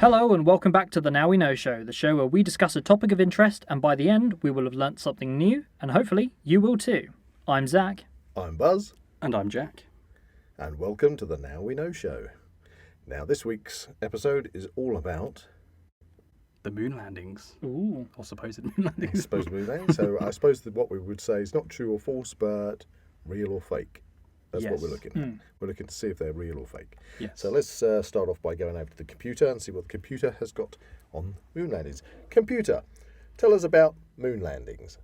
Hello and welcome back to the Now We Know Show, the show where we discuss a topic of interest and by the end we will have learnt something new and hopefully you will too. I'm Zach. I'm Buzz. And I'm Jack. And welcome to the Now We Know Show. Now this week's episode is all about... the moon landings. Ooh. Or supposed moon landings. Supposed moon landings. So I suppose that what we would say is not true or false, but real or fake. That's what we're looking at. We're looking to see if they're real or fake. Yes. So let's start off by going over to the computer and see what the computer has got on moon landings. Computer, tell us about moon landings.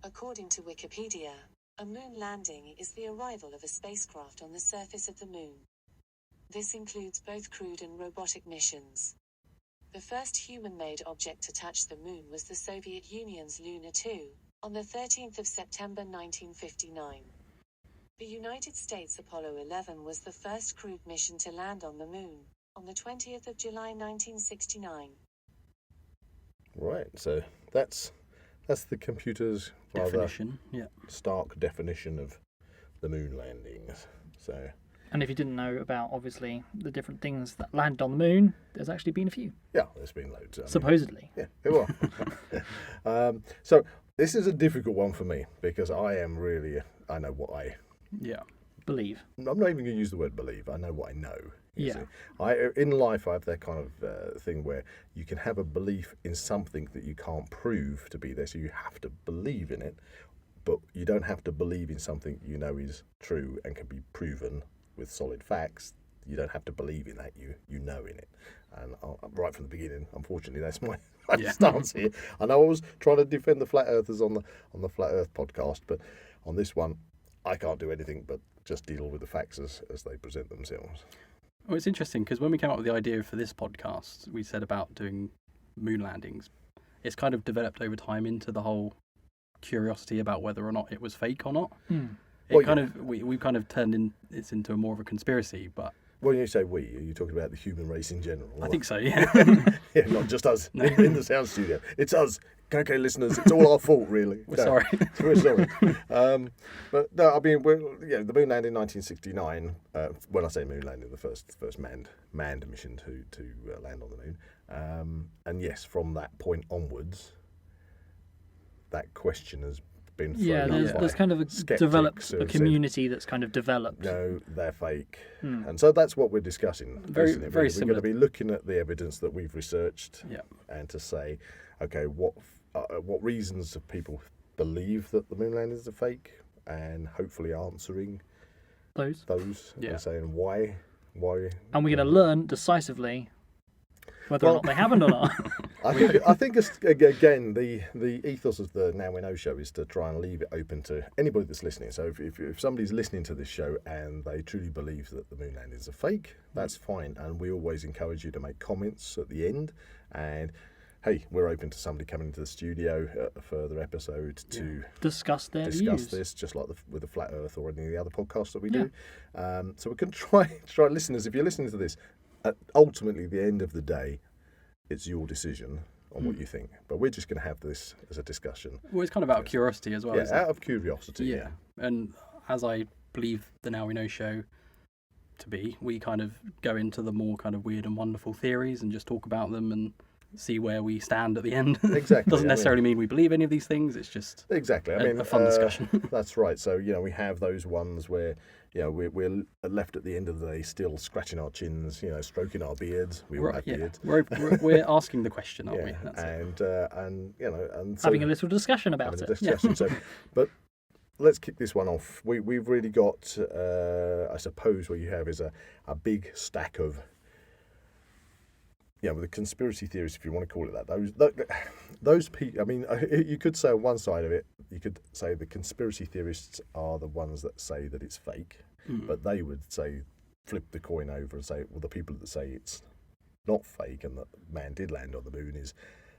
According to Wikipedia, a moon landing is the arrival of a spacecraft on the surface of the moon. This includes both crewed and robotic missions. The first human-made object to touch the moon was the Soviet Union's Luna 2, on the 13th of September 1959. The United States Apollo 11 was the first crewed mission to land on the moon, on the 20th of July 1969. Right, so that's the computer's Definition, stark definition of the moon landings. So, And if you didn't know about, obviously, the different things that land on the moon, there's actually been a few. yeah, there's been loads. Supposedly. Yeah, it will. So this is a difficult one for me because I know what I... Yeah. Believe. I'm not even going to use the word believe. I know what I know. Yeah. See. In life, I have that kind of thing where you can have a belief in something that you can't prove to be there, so you have to believe in it, but you don't have to believe in something you know is true and can be proven with solid facts. You don't have to believe in that. You know in it. And right from the beginning, unfortunately, that's my stance here. I know I was trying to defend the flat earthers on the Flat Earth podcast, but on this one, I can't do anything but just deal with the facts as they present themselves. Well, it's interesting because when we came up with the idea for this podcast, we said about doing moon landings. It's kind of developed over time into the whole curiosity about whether or not it was fake or not. We've kind of turned it's into more of a conspiracy, but... When you say we, are you talking about the human race in general? I think so, yeah. Yeah, not just us in the sound studio. It's us. Okay, listeners, it's all our fault, really. We're sorry. We're sorry. But no, I mean, the moon landing in 1969. When I say moon landing, the first manned mission to land on the moon. And yes, from that point onwards, that question has been thrown up. There's kind of developed a community that's kind of developed. No, they're fake. And so that's what we're discussing. Very We're similar. going to be looking at the evidence that we've researched and to say, okay, what reasons do people believe that the moon landings are fake, and hopefully answering those and saying why. And we're going to learn decisively whether or not they happened or not. I think again, the ethos of the Now We Know show is to try and leave it open to anybody that's listening. So if somebody's listening to this show and they truly believe that the moon landings are fake, that's fine. And we always encourage you to make comments at the end. And hey, we're open to somebody coming into the studio at a further episode to discuss views. This, just like with the Flat Earth or any of the other podcasts that we do. So we can try listeners, if you're listening to this, ultimately, at the end of the day, it's your decision on what you think. But we're just going to have this as a discussion. Well, it's kind of out of curiosity as well. Yeah, out of curiosity. Yeah. And as I believe the Now We Know show to be, we kind of go into the more kind of weird and wonderful theories and just talk about them and see where we stand at the end. Exactly. Doesn't necessarily mean we believe any of these things. It's just a fun discussion. That's right. So, we have those ones where, we're left at the end of the day still scratching our chins, stroking our beards. We all have beards. We're asking the question, aren't we? That's it. And so having a little discussion about it. So, but let's kick this one off. We've really got, I suppose, what you have is a big stack of... with the conspiracy theories, if you want to call it that, those people. I mean, you could say on one side of it, you could say the conspiracy theorists are the ones that say that it's fake, but they would say, flip the coin over and say, well, the people that say it's not fake and that man did land on the moon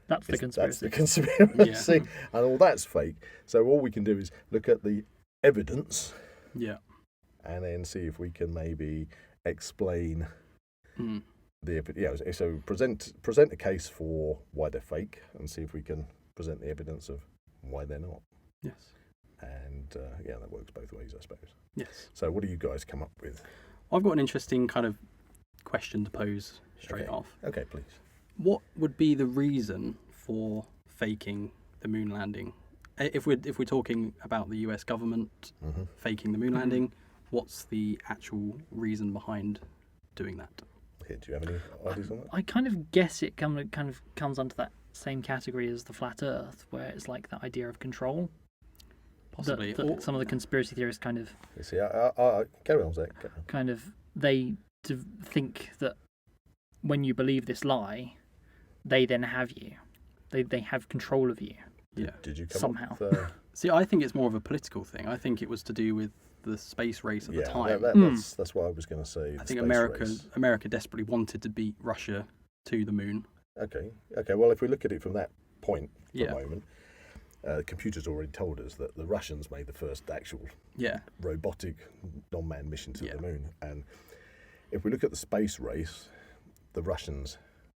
that's the conspiracy, and all that's fake. So all we can do is look at the evidence, and then see if we can maybe explain. So present a case for why they're fake and see if we can present the evidence of why they're not. Yes. And that works both ways, I suppose. Yes. So what do you guys come up with? I've got an interesting kind of question to pose straight Okay. off. Okay, please. What would be the reason for faking the moon landing? If we're talking about the US government faking the moon landing, what's the actual reason behind doing that? Here, do you have any ideas on that? I kind of guess it kind of comes under that same category as the flat Earth, where it's like that idea of control. Possibly. That some of the conspiracy theorists kind of You see, I carry on, Zach. they think that when you believe this lie, they then have you. They have control of you. Yeah. Did you come Somehow. up with, See, I think it's more of a political thing. I think it was to do with the space race at the time. That's what I was going to say. I think America desperately wanted to beat Russia to the moon. Okay. Well, if we look at it from that point for Yeah. a moment, computers already told us that the Russians made the first actual Yeah. robotic non-manned mission to Yeah. the moon. And if we look at the space race, the Russians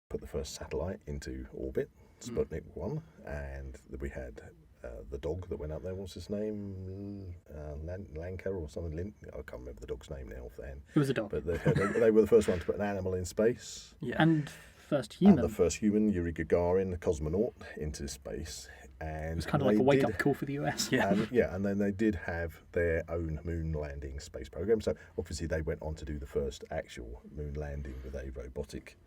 put the first satellite into orbit, Sputnik 1, and we had the dog that went up there. What's his name? Lanka or something. I can't remember the dog's name now offhand. It was a dog. But they were the first one to put an animal in space. Yeah. And first human. And the first human, Yuri Gagarin, the cosmonaut, into space. And it was kind of like a wake-up call for the US. Yeah. And then they did have their own moon landing space program. So obviously they went on to do the first actual moon landing with a robotic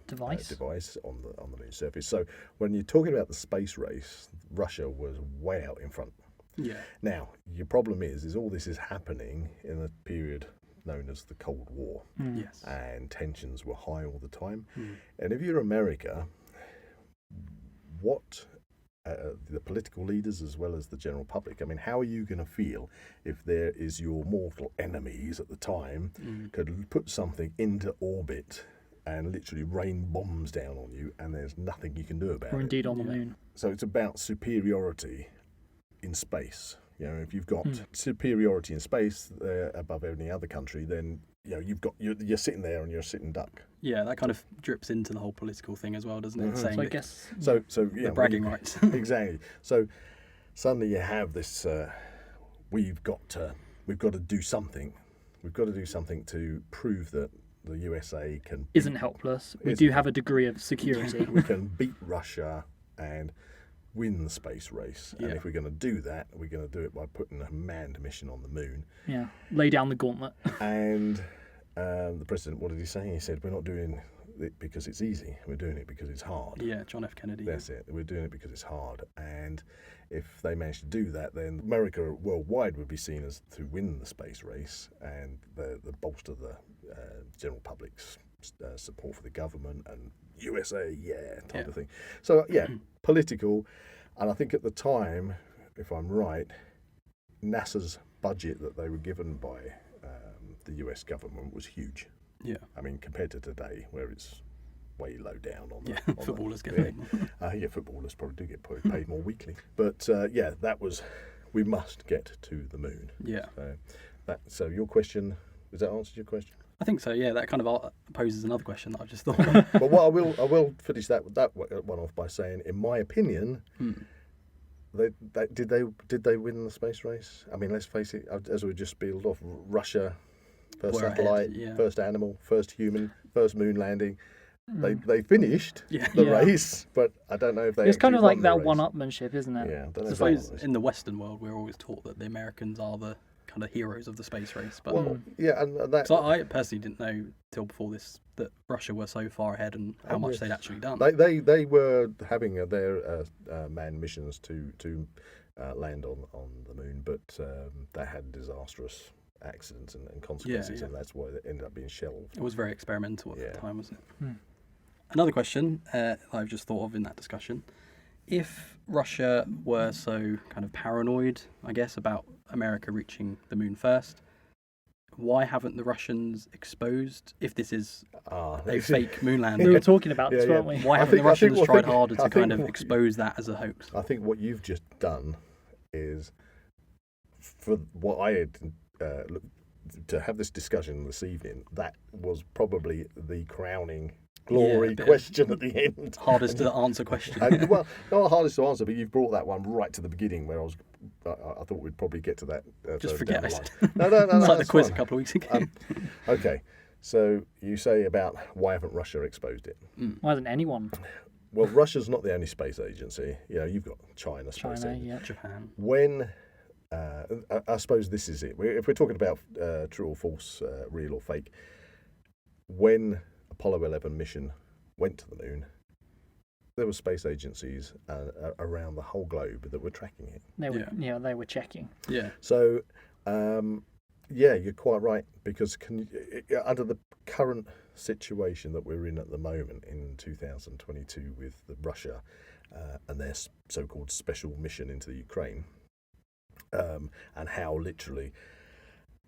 device on the moon's surface. So when you're talking about the space race, Russia was way out in front. Yeah. Now your problem is all this is happening in a period known as the Cold War, Yes. and tensions were high all the time. And if you're America, what the political leaders as well as the general public, I mean, how are you going to feel if there is your mortal enemies at the time could put something into orbit and literally rain bombs down on you and there's nothing you can do about Or it? indeed on the moon. So it's about superiority in space. You know, if you've got superiority in space above any other country, then you're sitting there and you're a sitting duck. Yeah, that kind of drips into the whole political thing as well, doesn't it? Saying So I that guess So the bragging rights. Exactly. So suddenly you have this. We've got to do something. We've got to do something to prove that the USA isn't helpless. We do have a degree of security. we can beat Russia and win the space race. Yeah. And if we're going to do that, we're going to do it by putting a manned mission on the moon. Yeah, lay down the gauntlet. And the president, what did he say? He said, "We're not doing it because it's easy. We're doing it because it's hard." Yeah, John F. Kennedy. That's it. We're doing it because it's hard. And if they manage to do that, then America worldwide would be seen as to win the space race and the bolster the general public's support for the government and USA, type of thing. So, political. And I think at the time, if I'm right, NASA's budget that they were given by the US government was huge. Yeah. I mean, compared to today, where it's way low down on Yeah, the footballers get yeah. paid. Footballers probably do get paid more weekly. But that was, we must get to the moon. Yeah. So your question, does that answer your question? I think so, yeah. That kind of poses another question that I've just thought. But what I will finish that one off by saying, in my opinion, did they win the space race? I mean, let's face it, as we just spilled off, Russia, first We're ahead, satellite, first animal, first human, first moon landing. They finished the Yeah. race, but I don't know if they. It's kind of actually like won the that race. one-upmanship, isn't it? Yeah, I don't know I if they won suppose the in the Western world, we're always taught that the Americans are the kind of heroes of the space race. But Well, yeah, and that. so I personally didn't know till before this that Russia were so far ahead and how much they'd actually done. They were having their manned missions to land on the moon, but they had disastrous accidents and consequences, Yeah. and that's why it ended up being shelved. It was very experimental at Yeah. the time, wasn't it? Another question I've just thought of in that discussion. If Russia were so kind of paranoid, I guess, about America reaching the moon first, why haven't the Russians exposed, if this is a fake moon We landing, were talking about this, Yeah, weren't we? why haven't the Russians tried harder to kind of expose that as a hoax? I think what you've just done is, for what I had to have this discussion this evening, that was probably the crowning glory a bit question at the end. Hardest to answer question. And, well, not the hardest to answer, but you've brought that one right to the beginning, where I thought we'd probably get to that. Just further forget down I the said. line. No, It's like the that's quiz fine. a couple of weeks ago. Okay, So you say about why haven't Russia exposed it? Why hasn't anyone? Well, Russia's not the only space agency. You know, you've got China space China, agency. yeah. Japan. When I suppose this is it. If we're talking about true or false, real or fake, when Apollo 11 mission went to the moon, there were space agencies around the whole globe that were tracking it. They were, they were checking. Yeah. So, yeah, you're quite right, because under the current situation that we're in at the moment in 2022 with Russia and their so-called special mission into the Ukraine, and how literally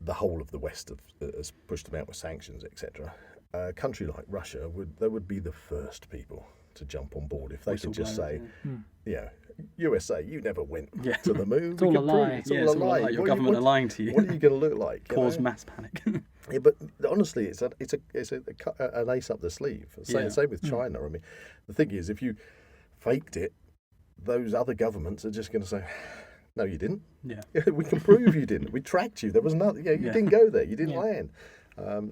the whole of the West has pushed them out with sanctions, etc. A country like Russia would be the first people to jump on board if they could just say, USA, you never went to the moon. It's all a lie. It's all a lie. Your government are lying to you. What are you going to look like? Cause mass panic. Yeah, but honestly, it's an ace up the sleeve. Same with China. I mean, the thing is, if you faked it, those other governments are just going to say, "No, you didn't. Yeah. We can prove you didn't. We tracked you. There was nothing. You didn't go there. You didn't land."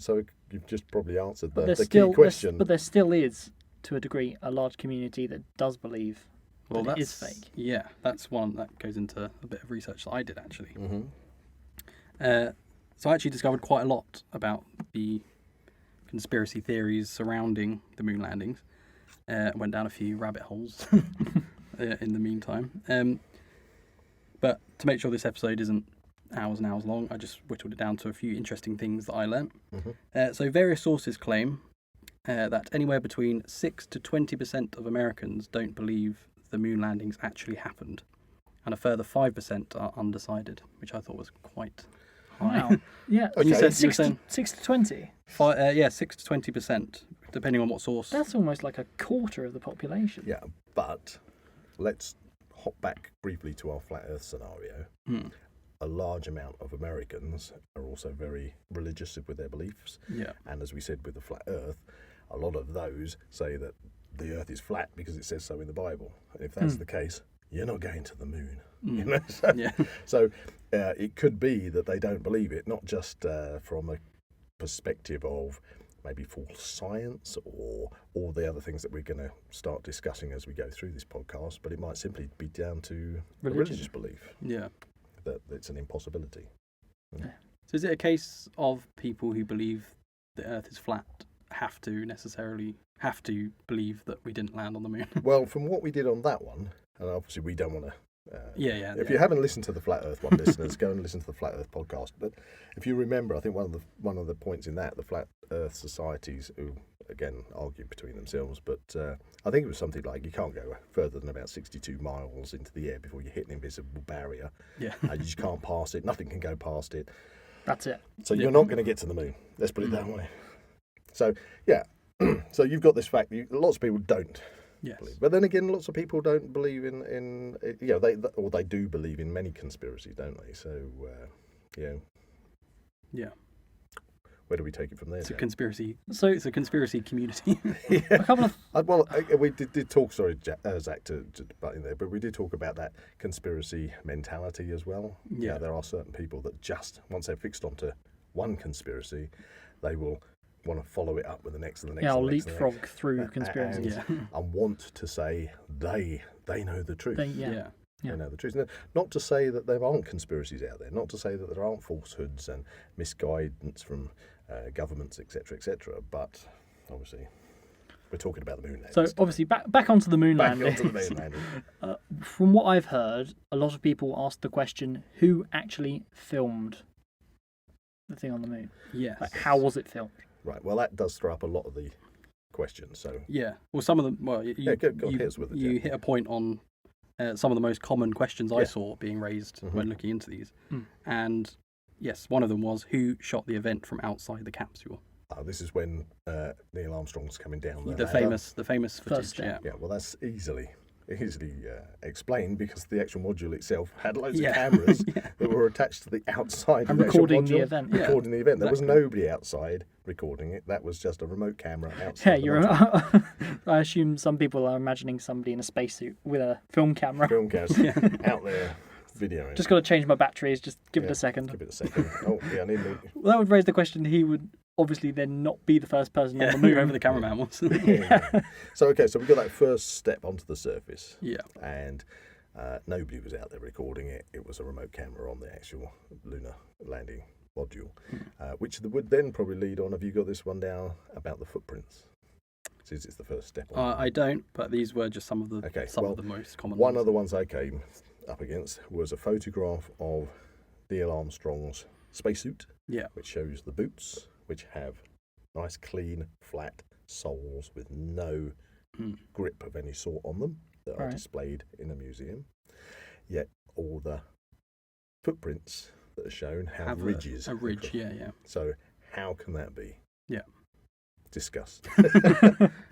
So you've just probably answered the key question. But there still is, to a degree, a large community that does believe that it is fake. Yeah, that's one that goes into a bit of research that I did actually. Mm-hmm. So I actually discovered quite a lot about the conspiracy theories surrounding the moon landings. Went down a few rabbit holes in the meantime. But to make sure this episode isn't hours and hours long, I just whittled it down to a few interesting things that I learnt. Mm-hmm. So various sources claim that anywhere between 6 to 20% of Americans don't believe the moon landings actually happened, and a further 5% are undecided, which I thought was quite high. Wow. Yeah. Okay. You said 6 to 20. 6 to 20%, depending on what source. That's almost like a quarter of the population. Yeah, but let's hop back briefly to our flat Earth scenario. A large amount of Americans are also very religious with their beliefs. Yeah. And as we said with the flat Earth, a lot of those say that the Earth is flat because it says so in the Bible. And if that's the case, you're not going to the moon. You know? So it could be that they don't believe it, not just from a perspective of maybe false science or all the other things that we're going to start discussing as we go through this podcast, but it might simply be down to a religious belief Yeah. that it's an impossibility. So is it a case of people who believe the Earth is flat have to believe that we didn't land on the moon? Well, from what we did on that one, and obviously we don't want to... If you yeah. haven't listened to the Flat Earth one, listeners, go and listen to the Flat Earth podcast. But if you remember, I think one of the points in that, the Flat Earth societies, who again argue between themselves, but I think it was something like you can't go further than about 62 miles into the air before you hit an invisible barrier. Yeah. You just can't pass it. Nothing can go past it. That's it. So you're not going to get to the moon. Let's put it that way. So yeah. So you've got this fact. Lots of people don't. Yes. But then again, lots of people don't believe in they do believe in many conspiracies, don't they? So, Yeah. Where do we take it from there? It's a Jack? conspiracy. So It's a conspiracy community. a couple of We did talk. Sorry, Zach, to butt in there, but we did talk about that conspiracy mentality as well. Yeah. There are certain people that just once they're fixed onto one conspiracy, they will want to follow it up with the next and the next. I'll and the next and the leapfrog next. through conspiracies. And want to say they know the truth. They know the truth. Not to say that there aren't conspiracies out there, not to say that there aren't falsehoods and misguidance from governments, etc., etc. But obviously, we're talking about the moon landing. So obviously, back onto the moon landing. Onto the moon landing. From what I've heard, a lot of people ask the question, who actually filmed the thing on the moon? Yes. Like, how was it filmed? Right. Well, that does throw up a lot of the questions. So Yeah. Well, some of them. Well, you hit with it, you Jack. hit a point on some of the most common questions I saw being raised when looking into these, and yes, one of them was who shot the event from outside the capsule. This is when Neil Armstrong's coming down The ladder. famous footage. step. Yeah. Yeah. Well, that's easily explained because the actual module itself had loads of cameras that were attached to the outside And of the actual recording the module, event. recording the event. There was exactly. nobody outside recording it. That was just a remote camera outside. Yeah, the module. I assume some people are imagining somebody in a spacesuit with a film camera. Film cameras out there videoing. Just got to change my batteries. Just give it a second. Give it a second. Oh, yeah, I need to... Well, that would raise the question: obviously then not be the first person Yeah, on the moon. whoever the cameraman was. Yeah. So we got that first step onto the surface. Yeah. And nobody was out there recording it. It was a remote camera on the actual lunar landing module, which would then probably lead on. Have you got this one down about the footprints? Since it's the first step. I don't, but these were just some of the of the most common one ones. of the ones I came up against was a photograph of Neil Armstrong's spacesuit, which shows the boots, which have nice, clean, flat soles with no grip of any sort on them that are displayed in a museum. Yet all the footprints that are shown have ridges. A ridge, yeah. So how can that be? Yeah. Discuss.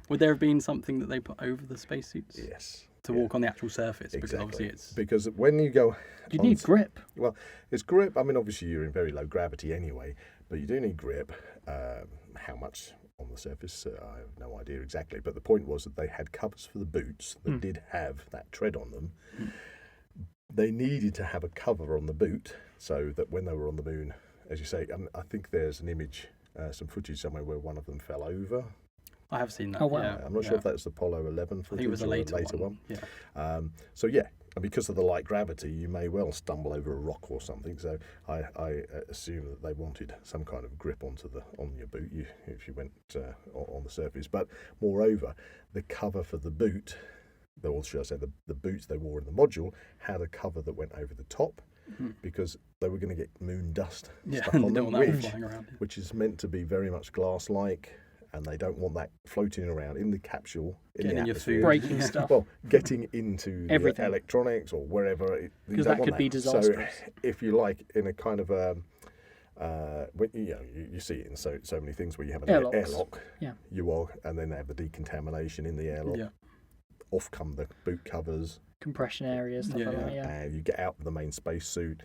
Would there have been something that they put over the spacesuits? Yes. To walk on the actual surface, Exactly. because obviously it's... Because when you go... You need grip. Well, it's grip. I mean, obviously you're in very low gravity anyway, but you do need grip. How much on the surface, I have no idea exactly. But the point was that they had covers for the boots that did have that tread on them. They needed to have a cover on the boot so that when they were on the moon, as you say, I think there's an image, some footage somewhere where one of them fell over. I have seen that. Oh, wow. Yeah. I'm not sure if that's the Apollo 11 footage. I think it was a later one. Yeah. So yeah, and because of the light gravity, you may well stumble over a rock or something. So I assume that they wanted some kind of grip on your boot if you went on the surface. But moreover, the cover for the boot, or should I say the boots they wore in the module, had a cover that went over the top. Because they were going to get moon dust stuck on them, which is meant to be very much glass-like, and they don't want that floating around in the capsule, in the atmosphere. Breaking stuff. Well, getting into Everything. the electronics or wherever. Because that could be disastrous. So, if you like, in a kind of you see it in so many things where you have an airlock. Yeah. And then they have the decontamination in the airlock. Yeah. Off come the boot covers. Compression areas, stuff like that, And you get out of the main space suit,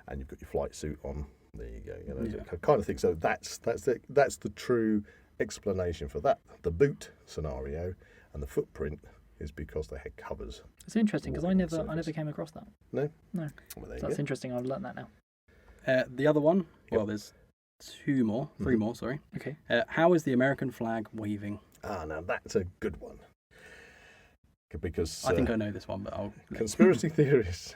and you've got your flight suit on. There you go. Kind of thing. So that's the true explanation for that. The boot scenario and the footprint is because they had covers. It's interesting because I never came across that. No. Well, that's interesting. I've learnt that now. The other one. Well, there's three more. Sorry. Okay. How is the American flag waving? Now that's a good one. Because I think I know this one, but I'll... Conspiracy theorists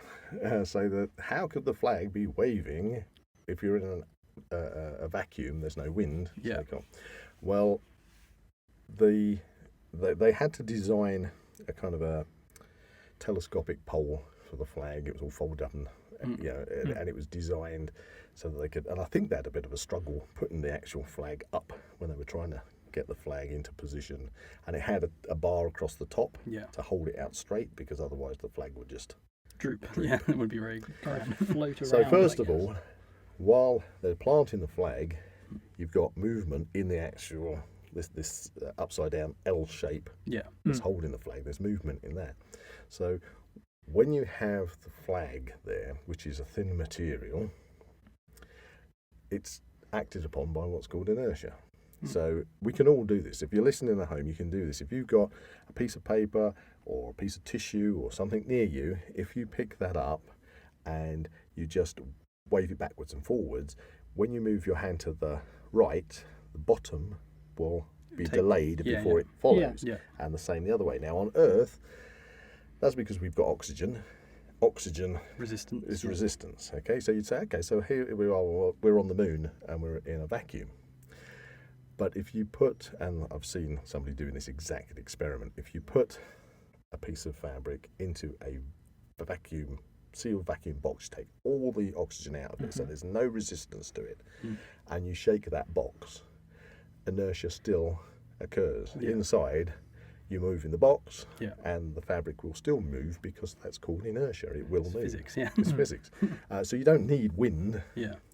say that how could the flag be waving if you're in a vacuum, there's no wind? Yeah. Well, they had to design a kind of a telescopic pole for the flag. It was all folded up and and it was designed so that they could... And I think they had a bit of a struggle putting the actual flag up when they were trying to get the flag into position, and it had a bar across the top to hold it out straight, because otherwise the flag would just droop. Yeah, it would be very float around. So first of all, while they're planting the flag, you've got movement in the actual this upside down L shape that's holding the flag. There's movement in that. So when you have the flag there, which is a thin material, it's acted upon by what's called inertia. So we can all do this. If you're listening at home, you can do this. If you've got a piece of paper or a piece of tissue or something near you, if you pick that up and you just wave it backwards and forwards, when you move your hand to the right, the bottom will be delayed before it follows. Yeah. And the same the other way. Now on Earth, that's because we've got oxygen. Oxygen resistance is resistance. Okay, so you'd say, okay, so here we are, we're on the moon and we're in a vacuum. But if you put, and I've seen somebody doing this exact experiment, if you put a piece of fabric into a sealed vacuum box, take all the oxygen out of it, so there's no resistance to it, and you shake that box, inertia still occurs. Inside, you move in the box, and the fabric will still move, because that's called inertia. It will move. Physics, yeah. It's physics. So you don't need wind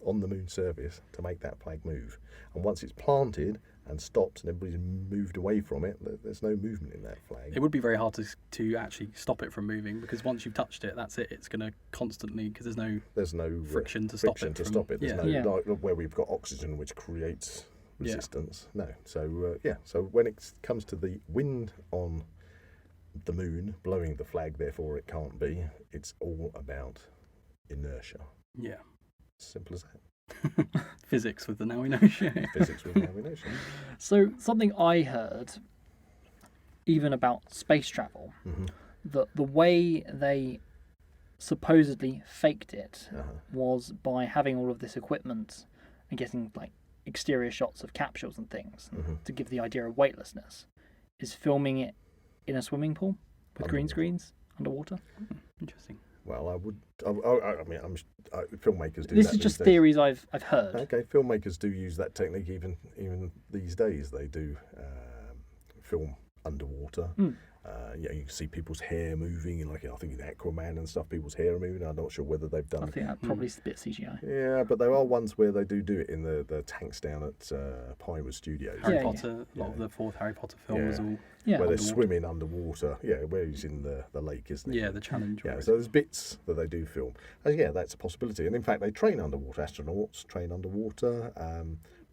on the moon surface to make that flag move. And once it's planted and stops and everybody's moved away from it, there's no movement in that flag. It would be very hard to actually stop it from moving, because once you've touched it, that's it. It's going to constantly, because there's no friction to stop it. There's no like where we've got oxygen, which creates resistance. No. So so when it comes to the wind on the moon blowing the flag, therefore it can't be. It's all about inertia. Yeah. Simple as that. Physics with the Now We Know show. Physics with nomination. So something I heard, even about space travel, that the way they supposedly faked it was by having all of this equipment and getting like exterior shots of capsules and things to give the idea of weightlessness, is filming it in a swimming pool with green screens underwater. Interesting. Well, I mean, filmmakers do. This is just theories I've heard. Okay, filmmakers do use that technique even these days. They do film underwater. Yeah, you can see people's hair moving, like I think in Aquaman and stuff, people's hair are moving. I'm not sure whether they've done. I think that probably is a bit CGI. Yeah, but there are ones where they do it in the tanks down at Pinewood Studios. Harry Potter, a lot of the fourth Harry Potter films all Yeah. Where they're underwater. swimming underwater. Yeah, where he's in the lake, isn't he? Yeah, the challenge. Yeah, so there's bits that they do film. And yeah, that's a possibility. And in fact, they train underwater. Astronauts train underwater.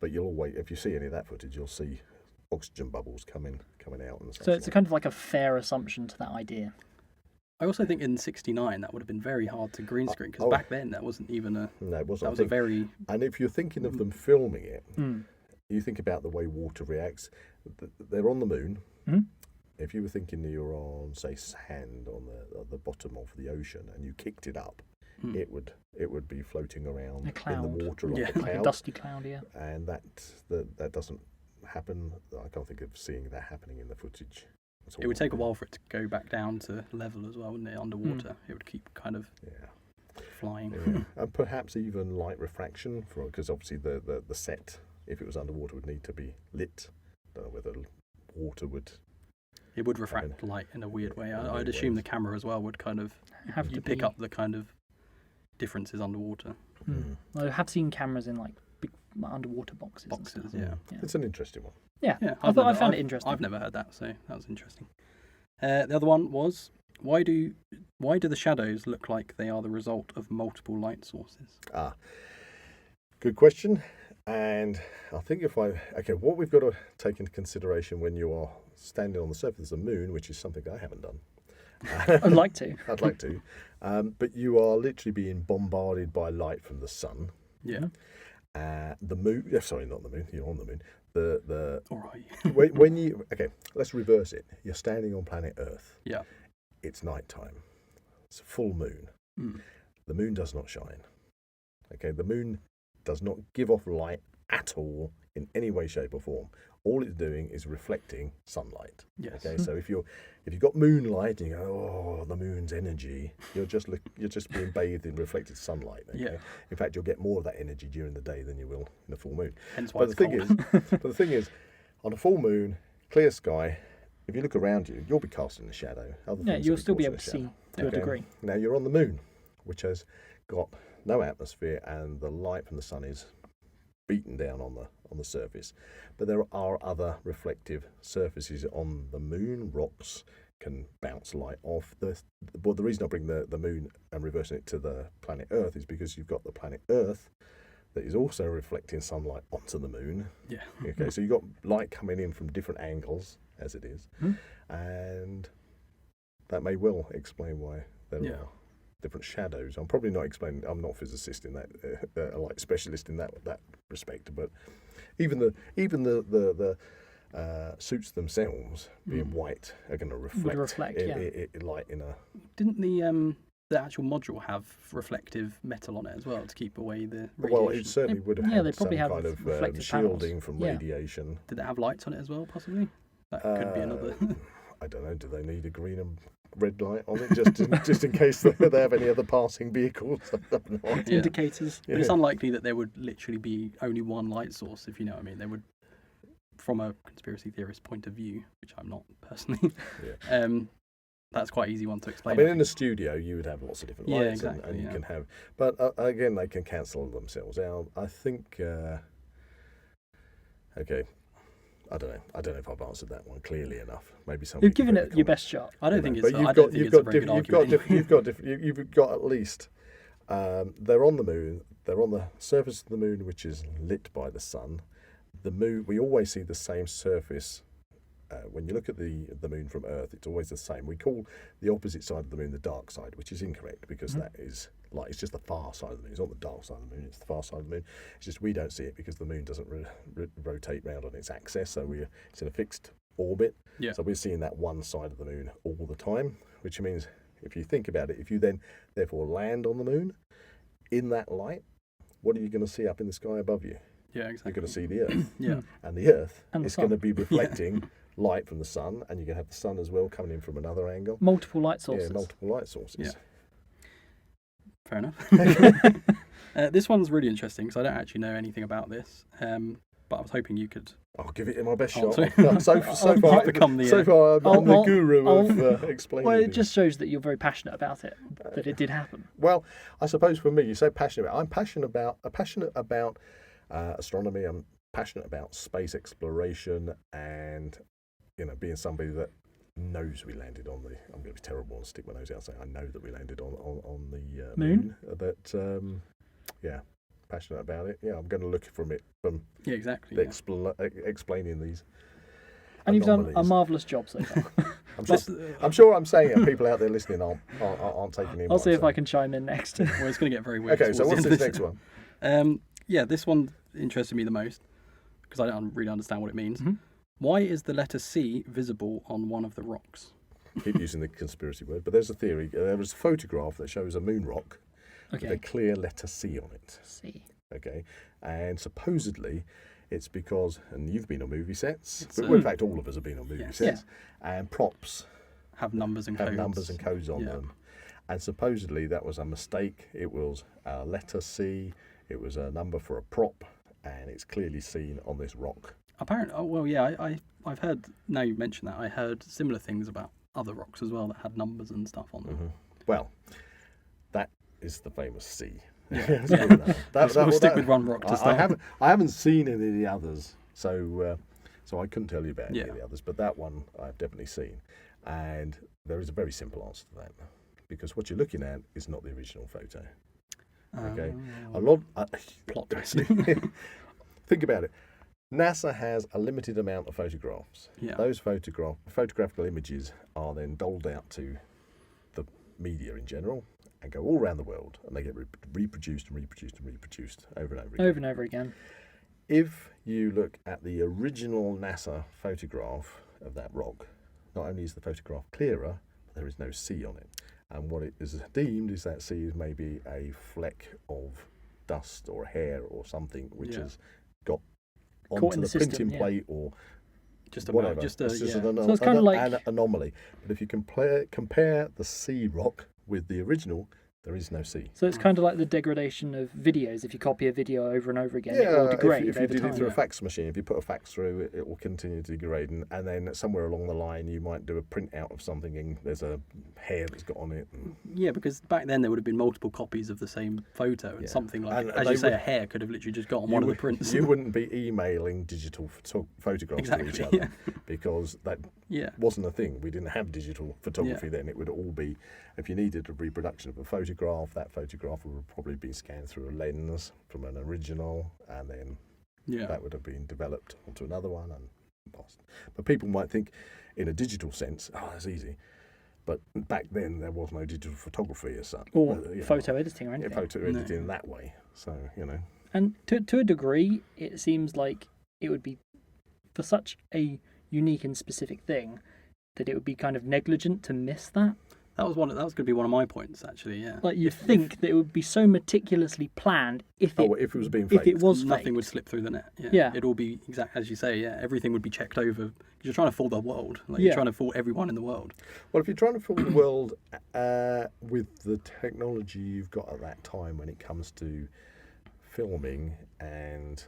But you'll always, if you see any of that footage, you'll see oxygen bubbles coming out and stuff. So it's a kind of like a fair assumption to that idea. I also think in '69 that would have been very hard to green screen because back then that wasn't even a. No, it wasn't. That was a very. And if you're thinking of them filming it, you think about the way water reacts. They're on the moon. If you were thinking that you're on, say, sand on the bottom of the ocean and you kicked it up, it would be floating around in the water like a cloud. Like a dusty cloud, yeah. And that doesn't happen. I can't think of seeing that happening in the footage. It would take a while for it to go back down to level as well, wouldn't it? Underwater, it would keep kind of flying. Yeah. And perhaps even light refraction, because obviously the set, if it was underwater, would need to be lit. I don't know whether water would. It would refract light in a weird way. I'd assume the camera as well would kind of have to pick up the kind of differences underwater. Well, I have seen cameras in like big underwater boxes. And stuff. Yeah. It's an interesting one. Yeah, I found it interesting. I've never heard that, so that was interesting. The other one was why do the shadows look like they are the result of multiple light sources? Good question. And I think what we've got to take into consideration when you are standing on the surface of the moon, which is something I haven't done. I'd like to. I'd like to. But you are literally being bombarded by light from the sun. Yeah. The moon. Sorry, not the moon. You're on the moon. All right. when you let's reverse it. You're standing on planet Earth. Yeah. It's nighttime. It's a full moon. The moon does not shine. Okay, the moon does not give off light at all in any way, shape, or form. All it's doing is reflecting sunlight. Yes. Okay, so if you've got moonlight and you go, oh, the moon's energy, you're just being bathed in reflected sunlight. Okay? Yeah. In fact, you'll get more of that energy during the day than you will in a full moon. Hence why But the thing is, on a full moon, clear sky, if you look around you, you'll be casting a shadow. You'll still be able to see to a degree. Now you're on the moon, which has got no atmosphere, and the light from the sun is beaten down on the surface. But there are other reflective surfaces on the moon. Rocks can bounce light off. The reason I bring the moon and reversing it to the planet Earth is because you've got the planet Earth that is also reflecting sunlight onto the moon. Yeah. Okay, so you've got light coming in from different angles as it is, and that may well explain why there are different shadows. I'm probably not explaining. I'm not a physicist in that, like specialist in that respect. But even the suits themselves, being white, are going to reflect light in a. Didn't the actual module have reflective metal on it as well to keep away the radiation? Well, it certainly would have had they probably some have kind of reflective shielding panels. from radiation. Did it have lights on it as well, possibly? That could be another. I don't know. Do they need a green and red light on it just in case they have any other passing vehicles? Indicators. But it's unlikely that there would literally be only one light source, if you know what I mean. They would, from a conspiracy theorist point of view, which I'm not personally. That's quite an easy one to explain. I mean, in the studio, you would have lots of different lights, exactly, and you can have. But again, they can cancel themselves out. I think. Okay, I don't know. I don't know if I've answered that one clearly enough. Maybe something. You've given it your best shot. I don't think it's. But I don't think it's a very good argument. You've got at least. They're on the moon. They're on the surface of the moon, which is lit by the sun. The moon. We always see the same surface. When you look at the moon from Earth, it's always the same. We call the opposite side of the moon the dark side, which is incorrect because that is light. It's just the far side of the moon. It's not the dark side of the moon. It's the far side of the moon. It's just we don't see it because the moon doesn't rotate round on its axis. So it's in a fixed orbit. Yeah. So we're seeing that one side of the moon all the time, which means if you think about it, if you then therefore land on the moon in that light, what are you going to see up in the sky above you? Yeah, exactly. You're going to see the Earth. Yeah. And the Earth And the is going to sun. be reflecting light from the sun, and you're going to have the sun as well coming in from another angle. Multiple light sources. Yeah, multiple light sources. Yeah. Fair enough. This one's really interesting because I don't actually know anything about this, but I was hoping you could. I'll give it my best Oh, shot. sorry. so far, become the, so far, I'm the I'll- guru of explaining. Well, it things. just shows that you're very passionate about it, that it did happen. Well, I suppose for me, you say passionate about. I'm passionate about astronomy. I'm passionate about space exploration, and being somebody that knows we landed on the. I'm going to be terrible and stick my nose out and say I know that we landed on the Moon? Yeah, passionate about it. Yeah, I'm going to look from Yeah, exactly. the Yeah. explaining these. And you've done a anomalies. marvellous job so far. I'm sure I'm saying it. People out there listening aren't taking in. I'll see if I can chime in next. Well, it's going to get very weird. Okay, so towards what's the end this of next one? Yeah, this one interested me the most because I don't really understand what it means. Mhm. Why is the letter C visible on one of the rocks? Keep using the conspiracy word, but there's a theory. There was a photograph that shows a moon rock with a Okay. clear letter C on it. See. Okay, and supposedly it's because, and you've been on movie sets. It's, Well, in fact, all of us have been on movie yes. sets, and props Have numbers and have codes. numbers and codes on Yeah. them. And supposedly that was a mistake. It was a letter C. It was a number for a prop, and it's clearly seen on this rock. Apparently, oh well, yeah. I've heard. Now you mention that, I heard similar things about other rocks as well that had numbers and stuff on them. Mhm. Well, that is the famous C. Yeah. Let's put it that way. We'll stick with one rock to I start. haven't seen any of the others, so I couldn't tell you about any Yeah. of the others. But that one I've definitely seen, and there is a very simple answer to that, because what you're looking at is not the original photo. Okay, a lot. Plot twist. Think about it. NASA has a limited amount of photographs. Yeah. Those photographical images are then doled out to the media in general and go all around the world, and they get reproduced and reproduced and reproduced over and over again. Over and over again. If you look at the original NASA photograph of that rock, not only is the photograph clearer, but there is no C on it. And what it is deemed is that C is maybe a fleck of dust or hair or something which Yeah. has got Caught onto in the the system, printing yeah. plate or Just whatever. about, just It's just yeah. an, So it's kinda like- an anomaly. But if you compare the C rock with the original, there is no C. So it's kind of like the degradation of videos. If you copy a video over and over again, it will Yeah, degrade if you over did time. it through a fax machine, if you put a fax through, it will continue to degrade, and then somewhere along the line you might do a print out of something and there's a hair that's got on it. And, Yeah, because back then there would have been multiple copies of the same photo, and Yeah. something like, And as they you say, would- a hair could have literally just got on you one of the would- prints. You wouldn't be emailing digital photographs to each Exactly, other because that Yeah. wasn't a thing. We didn't have digital photography then. It would all be, if you needed a reproduction of a photograph, that photograph would probably be scanned through a lens from an original, and then Yeah. that would have been developed onto another one and lost. But people might think, in a digital sense, oh, that's easy. But back then, there was no digital photography as such. Or you know, photo editing or yeah, anything. photo No. editing that way. So, And to a degree, it seems like it would be, for such a unique and specific thing, that it would be kind of negligent to miss that. That was going to be one of my points, actually. Yeah. Like you'd think that it would be so meticulously planned if it if it was being if it faked. was Nothing faked. would slip through the net. Yeah. Yeah. It'd all be exact as you say. Yeah. Everything would be checked over. 'Cause you're trying to fool the world. Like Yeah. you're trying to fool everyone in the world. Well, if you're trying to fool the world with the technology you've got at that time when it comes to filming, and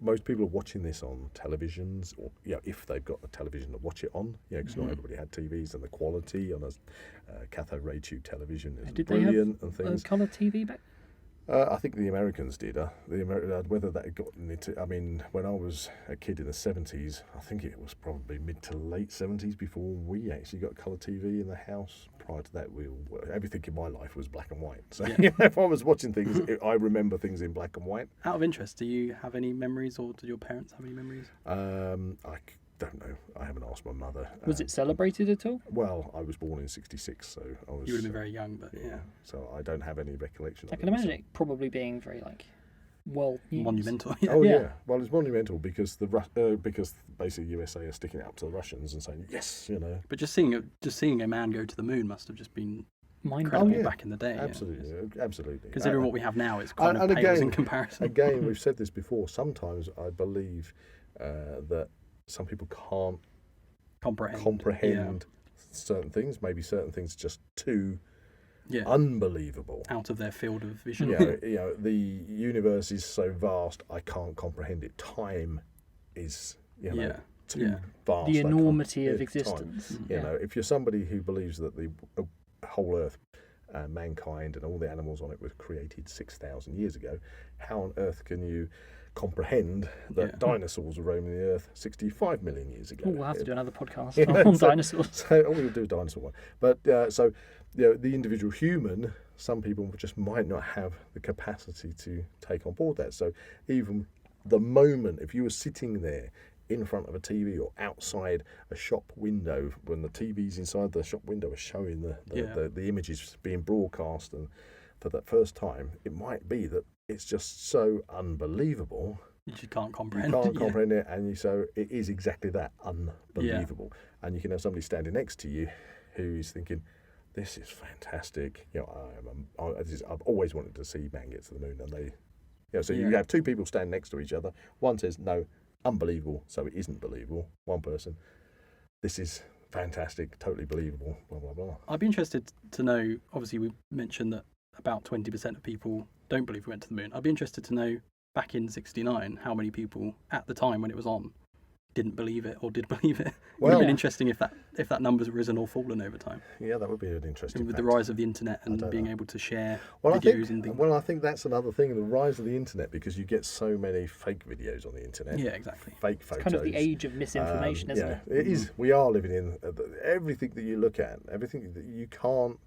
most people are watching this on televisions, or if they've got a television to watch it on, because not everybody had TVs, and the quality on a cathode ray tube television is Did they have brilliant and things. colour TV back? I think the Americans did. Whether that had gotten into, I mean, when I was a kid in the 70s, I think it was probably mid to late 70s before we actually got colour TV in the house. Prior to that, everything in my life was black and white. So if I was watching things, I remember things in black and white. Out of interest, do you have any memories, or do your parents have any memories? don't know. I haven't asked my mother. Was it celebrated at all? Well, I was born in '66, so I was. You would have been very young, but yeah. So I don't have any recollection. I of can imagine it probably being very world news. Monumental. Oh Yeah. yeah. Well, it's monumental because because basically USA are sticking it up to the Russians and saying yes, But just seeing a man go to the moon must have just been Mind-blowing. incredible yeah. back in the day. Absolutely, absolutely. Considering what we have now, it's kind of and pales again- in comparison. Again, we've said this before. Sometimes I believe that some people can't comprehend certain things. Maybe certain things just too unbelievable. Out of their field of vision. The universe is so vast, I can't comprehend it. Time is, too vast. The I can't- enormity of time. existence. You know, if you're somebody who believes that the whole Earth, mankind, and all the animals on it were created 6,000 years ago, how on earth can you comprehend that dinosaurs were roaming the Earth 65 million years ago? Oh, we'll have to do another podcast Yeah, on so- dinosaurs. So we'll do a dinosaur one. But the individual human, some people just might not have the capacity to take on board that. So even the moment, if you were sitting there in front of a TV or outside a shop window, when the TVs inside the shop window are showing the images being broadcast, and for that first time, it might be that it's just so unbelievable. You just can't comprehend. You can't comprehend it, and so it is exactly that, unbelievable. And you can have somebody standing next to you who is thinking, "This is fantastic." I've always wanted to see man get to the moon, and they. So you have two people stand next to each other. One says, "No, unbelievable," so it isn't believable. One person, "This is fantastic, totally believable." Blah blah blah. I'd be interested to know. Obviously, we mentioned that about 20% of people don't believe we went to the moon. I'd be interested to know, back in '69, how many people at the time when it was on didn't believe it or did believe it. It would have been interesting if that number's risen or fallen over time. Yeah, that would be an interesting. With fact. the rise of the internet and being able to share I videos and things. Well, I think that's another thing, the rise of the internet, because you get so many fake videos on the internet. Yeah, exactly. Fake photos. It's kind of the age of misinformation, isn't it? It is. We are living in everything that you look at, everything that you can't.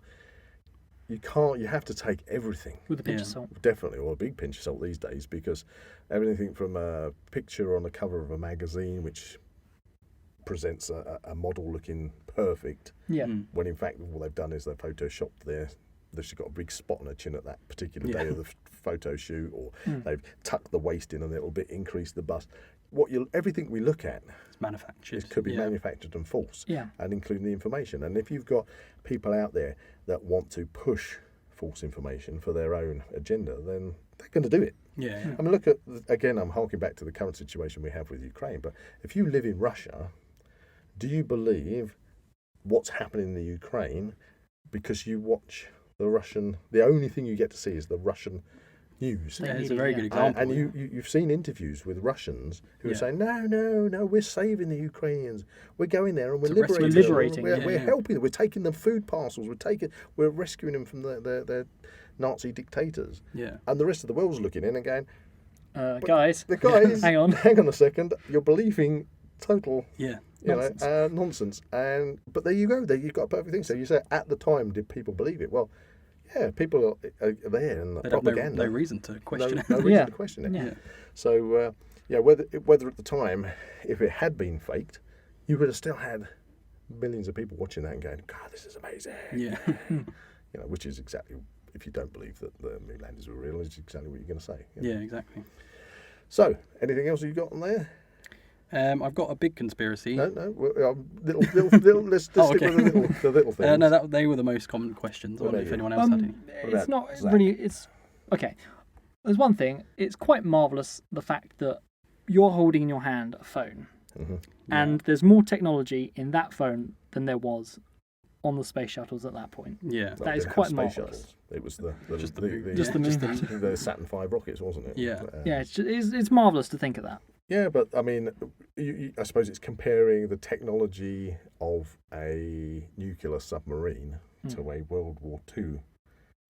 You have to take everything With a pinch of salt. definitely, or a big pinch of salt these days, because everything from a picture on the cover of a magazine which presents a model looking perfect, when in fact what they've done is they've photoshopped they've got a big spot on her chin at that particular day of the photo shoot, or they've tucked the waist in a little bit, increased the bust. Everything we look at, It's manufactured. it could be manufactured and false, Yeah. and including the information. And if you've got people out there that want to push false information for their own agenda, then they're going to do it. Yeah. I mean, look at, again, I'm harking back to the current situation we have with Ukraine, but if you live in Russia, do you believe what's happening in the Ukraine because you watch the only thing you get to see is the Russian news? Yeah, it's a very good example. And you've seen interviews with Russians who are saying, no, we're saving the Ukrainians. We're going there and we're liberating them. We're helping them. We're taking them food parcels. We're rescuing them from their Nazi dictators. Yeah. And the rest of the world's looking in and going, guys, the guys, hang on a second, you're believing total nonsense. But there you go. There you've got a perfect thing. So you say, at the time, did people believe it? Well, yeah, people are there, and the propaganda. No reason to question it. No reason to question it. Yeah. So, whether at the time, if it had been faked, you would have still had millions of people watching that and going, "God, this is amazing." Yeah. Which is exactly, if you don't believe that the moon landers were real, is exactly what you're going to say. Yeah, exactly. So, anything else you got on there? I've got a big conspiracy. No. Little. Let's stick with the little things. They were the most common questions. I wonder if anyone else had any. It's not Zak? really. It's okay. There's one thing. It's quite marvelous the fact that you're holding in your hand a phone, and there's more technology in that phone than there was on the space shuttles at that point. Yeah, that is quite marvelous. It was the Saturn V rockets, wasn't it? Yeah. It's marvelous to think of that. Yeah, but I mean, I suppose it's comparing the technology of a nuclear submarine to a World War II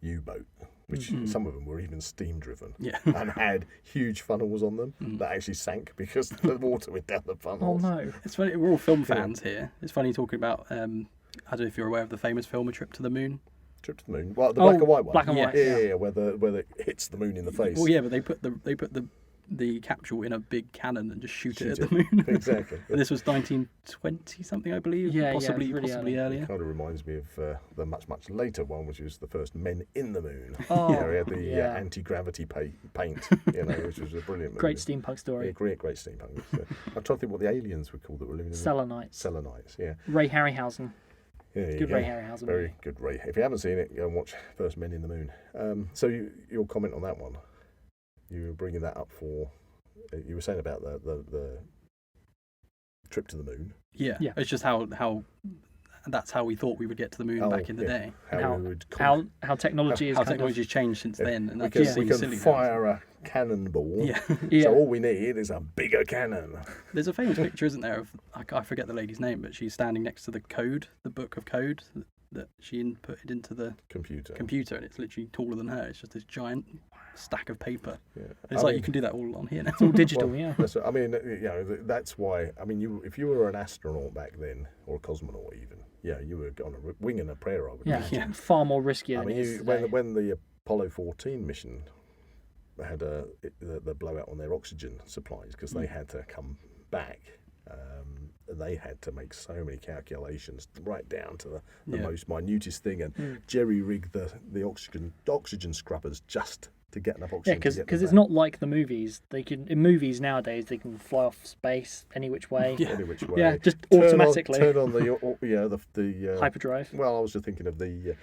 U-boat, which some of them were even steam driven, and had huge funnels on them that actually sank because the water went down the funnels. Oh no! It's funny. We're all film fans here. It's funny talking about. I don't know if you're aware of the famous film A Trip to the Moon. Trip to the Moon. Well, the black and white one. Black and white. Yeah, where it hits the moon in the face. Well, yeah, but they put the the capsule in a big cannon and just shoot it at the moon. Exactly. And this was 1920 something, I believe. Yeah, possibly it's really possibly early. earlier. Kind of reminds me of the much later one, which was the first Men in the Moon. Oh, We had the yeah. anti-gravity paint, which was a brilliant movie. Great steampunk story. Yeah, great steampunk. So, I'm trying to think what the aliens were called that were living in Selenites. Selenites, yeah. Ray Harryhausen. Yeah, there you Good go. Ray Harryhausen. Very movie. good Ray. If you haven't seen it, go and watch First Men in the Moon. So your comment on that one, you were bringing that up for, you were saying about the trip to the moon. Yeah. Yeah. It's just how that's how we thought we would get to the moon back in the day. How- we would How technology is How kind technology's changed since then, and we that can, just we seems can silly. fire a cannonball. Yeah. Yeah. So all we need is a bigger cannon. There's a famous picture, isn't there, of I forget the lady's name, but she's standing next to the book of code that she inputted into the Computer. computer, and it's literally taller than her. It's just this giant stack of paper. Yeah. It's I like mean, you can do that all on here now. It's all digital, well, yeah. I mean, that's why. I mean, if you were an astronaut back then, or a cosmonaut even, you were on a wing and a prayer, I would Yeah, imagine. Yeah. far more riskier I than mean, it is today. when the Apollo 14 mission had the blowout on their oxygen supplies because they had to come back. They had to make so many calculations right down to the Yeah. most minutest thing and jerry-rig the oxygen scrubbers just to get enough Yeah, oxygen. because to get them it's back. not like the movies. They can in movies nowadays they can fly off space any which way. Yeah. Any which way. Yeah, just Turn automatically. turn on the Hyperdrive. Well, I was just thinking of the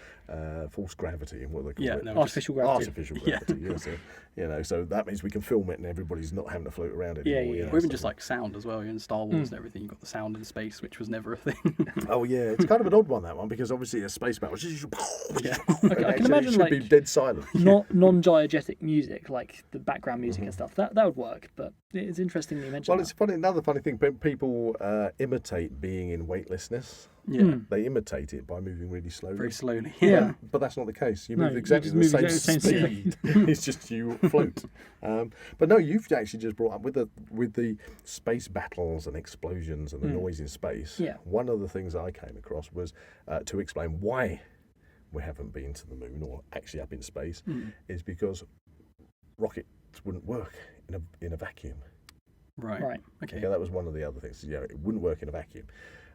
false gravity and what they call Yeah, it. no, Artificial gravity. Artificial Yeah. gravity. Yeah. So that means we can film it and everybody's not having to float around anymore. Yeah. you know, Or even so- just like sound as well. In Star Wars and everything, you've got the sound in space, which was never a thing. Oh yeah, it's kind of an odd one, that one, because obviously a space battle. Yeah. Okay, I can imagine, it should be like, dead silent. Not non-diegetic music like the background music and stuff. That would work. But it's interesting that you mentioned Well, that. it's funny. Another funny thing, people imitate being in weightlessness. Yeah. They imitate it by moving really slowly. Very slowly. Yeah. But that's not the case. You No, move you exactly just the move same exactly the same speed. It's just you float. But no, you've actually just brought up with the space battles and explosions and the noise in space. Yeah. One of the things I came across was to explain why we haven't been to the moon or actually up in space is because rockets wouldn't work in a vacuum. Right. Right. Okay. Okay, that was one of the other things. It wouldn't work in a vacuum,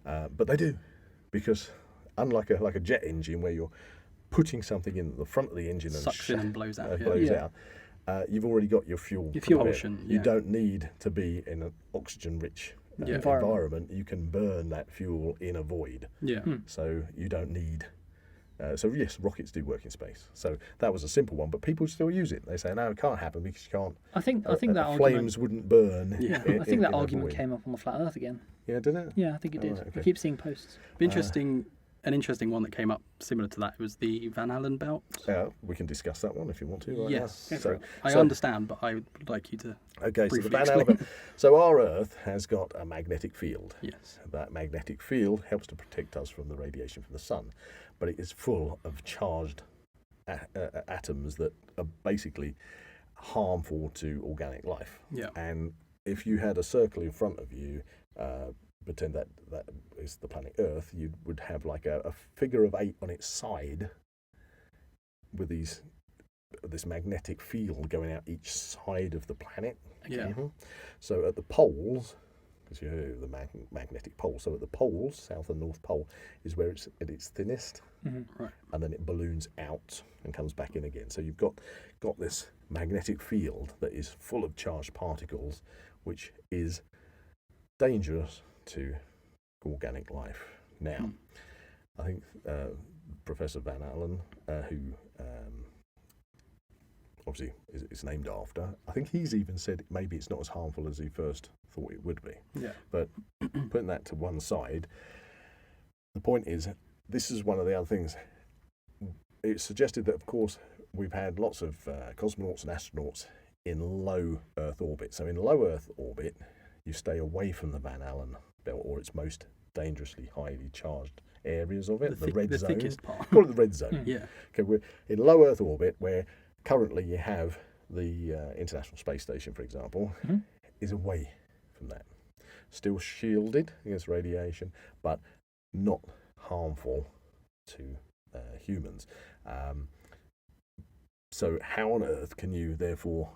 but they do, because unlike a jet engine where you're putting something in the front of the engine and Sucks in and blows out. Yeah. blows Yeah. out, you've already got your fuel. Your fuel. prepared. Propulsion, You yeah. don't need to be in an oxygen-rich Yeah. environment. You can burn that fuel in a void, Yeah. so you don't need. So yes, rockets do work in space. So that was a simple one, but people still use it. They say no, it can't happen because you can't. I think that flames argument. wouldn't burn. Yeah, I think that argument came up on the flat Earth again. Yeah, did it? Yeah, I think it Oh, did. right, I okay. keep seeing posts. An interesting one that came up similar to that was the Van Allen belt. We can discuss that one if you want to. Right Yes. now. Go for So, it. I understand, but I would like you to. okay, so the briefly Van explain. Allen. So our Earth has got a magnetic field. Yes. That magnetic field helps to protect us from the radiation from the sun, but it is full of charged atoms that are basically harmful to organic life. Yeah. And if you had a circle in front of you, pretend that is the planet Earth, you would have like a figure of 8 on its side with this magnetic field going out each side of the planet. Yeah. Mhm. So at the poles, because you know the magnetic pole, so at the poles, South and North Pole, is where it's at its thinnest, Right. and then it balloons out and comes back in again. So you've got this magnetic field that is full of charged particles, which is dangerous to organic life. Now, I think Professor Van Allen, who obviously is named after, I think he's even said maybe it's not as harmful as he first thought it would be. Yeah. But putting that to one side, the point is, this is one of the other things. It's suggested that, of course, we've had lots of cosmonauts and astronauts in low Earth orbit. So in low Earth orbit, you stay away from the Van Allen belt or its most dangerously highly charged areas of it, the red the zone. thickest part. Call it the red zone. Yeah. Okay, we're in low Earth orbit, where currently you have the International Space Station, for example, is away from that. Still shielded against radiation, but not harmful to humans. So how on earth can you therefore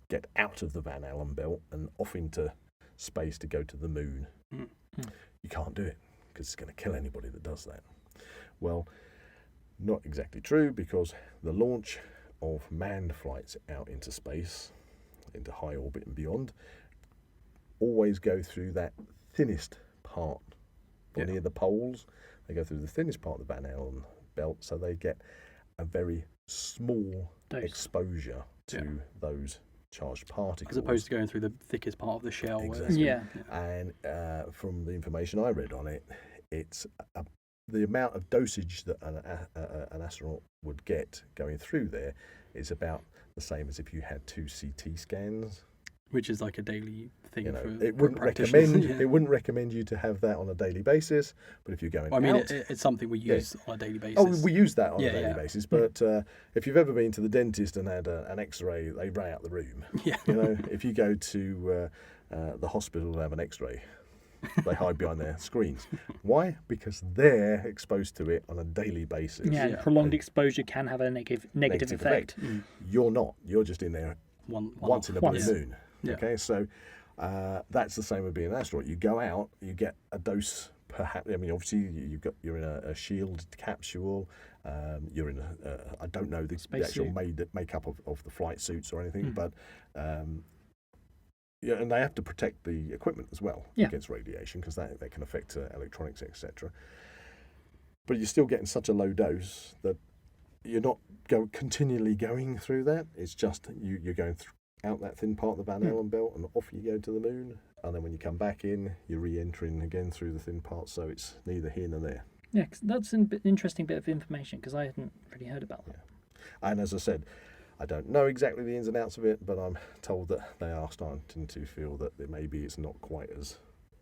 get out of the Van Allen belt and off into space to go to the moon. You can't do it because it's going to kill anybody that does that. Well, not exactly true, because the launch of manned flights out into space, into high orbit and beyond, always go through that thinnest part near the poles. They go through the thinnest part of the Van Allen belt, so they get a very small exposure to those charged particles. As opposed to going through the thickest part of the shell. Exactly. Yeah. And from the information I read on it, it's the amount of dosage that an astronaut would get going through there is about the same as if you had 2 CT scans. Which is like a daily thing for it wouldn't recommend it wouldn't recommend you to have that on a daily basis, but if you're going out, it's something we use on a daily basis. Oh, we use that on a daily basis, but if you've ever been to the dentist and had an X-ray, they ray out the room. Yeah. If you go to the hospital and have an X-ray, they hide behind their screens. Why? Because they're exposed to it on a daily basis. Yeah, and prolonged exposure can have a negative effect. You're not. You're just in there once in a blue moon. Yeah. Okay, so that's the same with being an astronaut. You go out, you get a dose, perhaps. I mean, obviously, you're in a shielded capsule. You're in I don't know the actual makeup of the flight suits or anything, but and they have to protect the equipment as well against radiation, because that can affect electronics, etc. But you're still getting such a low dose that you're not continually going through that. It's just you're going out that thin part of the Van Allen belt, and off you go to the moon. And then when you come back in, you're re-entering again through the thin part. So it's neither here nor there. Yeah, that's an interesting bit of information, because I hadn't really heard about that. Yeah. And as I said, I don't know exactly the ins and outs of it, but I'm told that they are starting to feel that maybe it's not quite as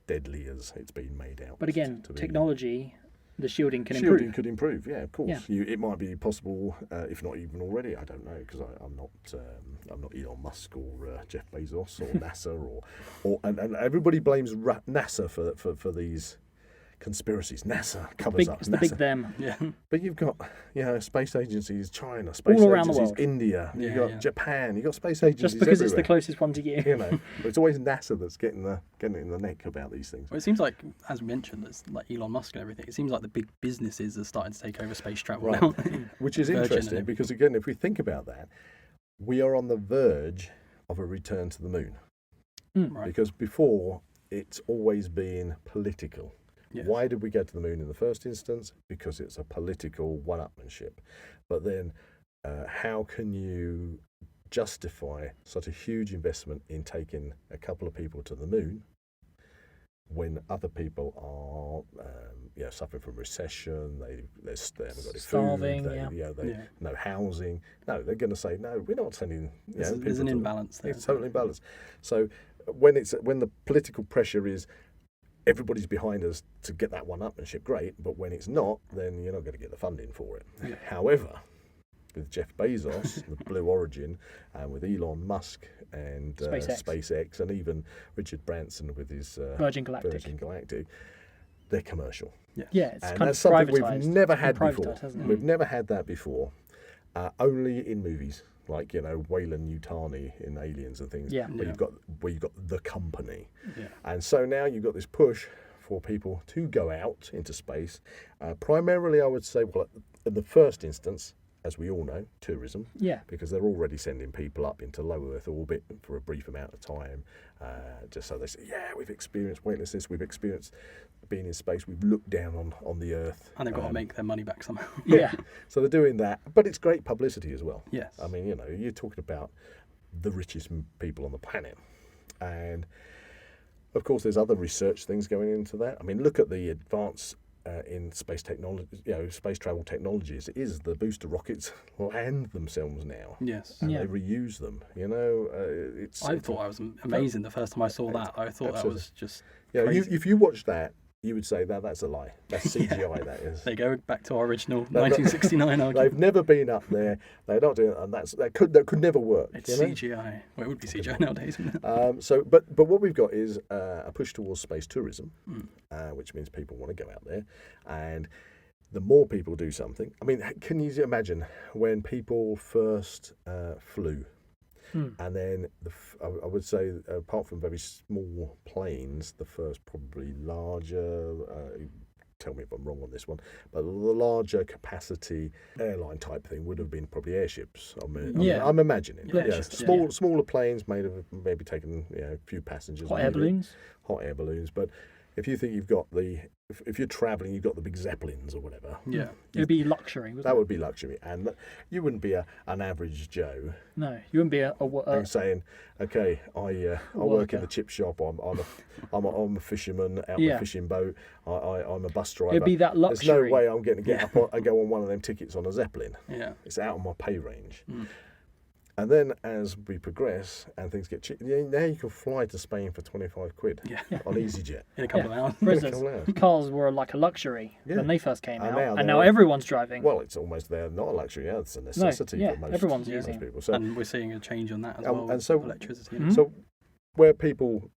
deadly as it's been made out. But again, technology, the shielding can Shielding improve. could improve, yeah, of course. Yeah. It might be possible, if not even already. I don't know, because I'm not Elon Musk or Jeff Bezos or NASA and everybody blames NASA for these conspiracies. NASA covers up. It's the big them. Yeah. But you've got, space agencies, China, space all around the agencies, world. India, you've got Japan, you've got space agencies Just because everywhere. it's the closest one to you. But it's always NASA that's getting it in the neck about these things. Well, it seems like, as we mentioned, there's like Elon Musk and everything. It seems like the big businesses are starting to take over space travel now. Which is interesting, because again, if we think about that, we are on the verge of a return to the moon. Right. Because before, it's always been political. Yes. Why did we go to the moon in the first instance? Because it's a political one-upmanship. But then how can you justify such a huge investment in taking a couple of people to the moon when other people are suffering from recession, they haven't got any Starving, food, no housing. No, they're going to say, no, we're not sending There's an imbalance there. It's totally imbalanced. So when the political pressure is everybody's behind us to get that one-upmanship, great, but when it's not, then you're not going to get the funding for it. Yeah. However, with Jeff Bezos, the Blue Origin, and with Elon Musk and SpaceX, and even Richard Branson with his Virgin Galactic, they're commercial. Yeah, it's and kind that's of something privatised. we've never had before. Hasn't it? We've never had that before, only in movies. Like Wayland Yutani in Aliens and things, where you've got the company, and so now you've got this push for people to go out into space. Primarily, I would say, well, in the first instance, as we all know, tourism. Yeah. Because they're already sending people up into low Earth orbit for a brief amount of time, just so they say, we've experienced weightlessness, we've experienced being in space, we've looked down on the Earth. And they've got to make their money back somehow. Yeah. So they're doing that, but it's great publicity as well. Yes. I mean, you're talking about the richest people on the planet. And, of course, there's other research things going into that. I mean, look at the advance in space technology, space travel technologies. It is the booster rockets land themselves now. Yes. And they reuse them. I thought I was amazing the first time I saw that. I thought that was just crazy. If you watch that, you would say that's a lie. That's CGI. That is. They go back to our original 1969 argument. They've never been up there. They're not doing it, and that could never work. It's CGI. Well, it would be CGI nowadays, wouldn't it? But what we've got is a push towards space tourism, which means people want to go out there, and the more people do something. I mean, can you imagine when people first flew? And then I would say, apart from very small planes, the first probably larger. Tell me if I'm wrong on this one, but the larger capacity airline type thing would have been probably airships. I'm imagining. Smaller planes may have maybe taken a few passengers. Hot air balloons. But if you think you've got if you're travelling, you've got the big Zeppelins or whatever. Yeah, it would be luxury. That would be luxury, and you wouldn't be an average Joe. No, you wouldn't be a saying, okay, I work in the chip shop. I'm a fisherman out on a fishing boat. I'm a bus driver. It'd be that luxury. There's no way I'm going to get up and go on one of them tickets on a Zeppelin. Yeah, it's out of my pay range. And then as we progress and things get cheap, now you can fly to Spain for 25 quid on EasyJet. In a couple of hours. For instance, cars were like a luxury when they first came out, and now they're everyone's driving. Well, it's almost not a luxury, it's a necessity for most, everyone's using. most people. So, and we're seeing a change on that as well, and so, electricity. So where people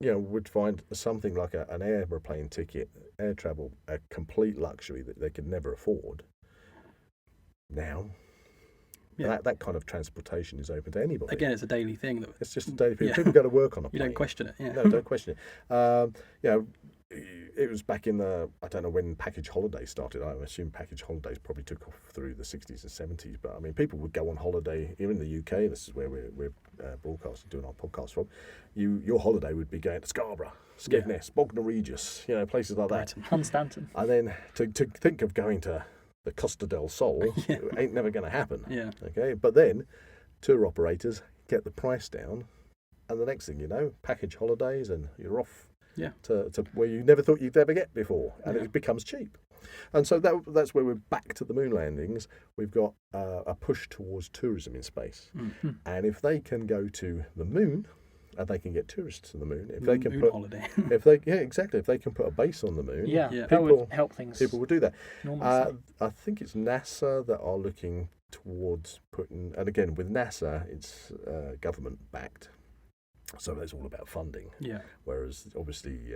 would find something like an aeroplane ticket, air travel, a complete luxury that they could never afford, now... Yeah. That kind of transportation is open to anybody. Again, it's a daily thing. It's just a daily thing. People go to work on a plane. You don't question it. Yeah. No, don't question it. It was back in I don't know when package holidays started. I assume package holidays probably took off through the 60s and 70s. But I mean, people would go on holiday here in the UK. This is where we're broadcasting, doing our podcast from. Your holiday would be going to Scarborough, Skegness, Bognor Regis, places like that. Hunstanton. And then to think of going to the Costa del Sol ain't never going to happen. Yeah. Okay. But then tour operators get the price down, and the next thing you know, package holidays, and you're off to where you never thought you'd ever get before, and it becomes cheap. And so that's where we're back to the moon landings. We've got a push towards tourism in space, and if they can go to the moon. And they can get tourists to the moon if they can moon put holiday. If they can put a base on the moon. That would help things. People would do that. I think it's NASA that are looking towards putting, and again with NASA, it's government backed, so it's all about funding. Yeah. Whereas obviously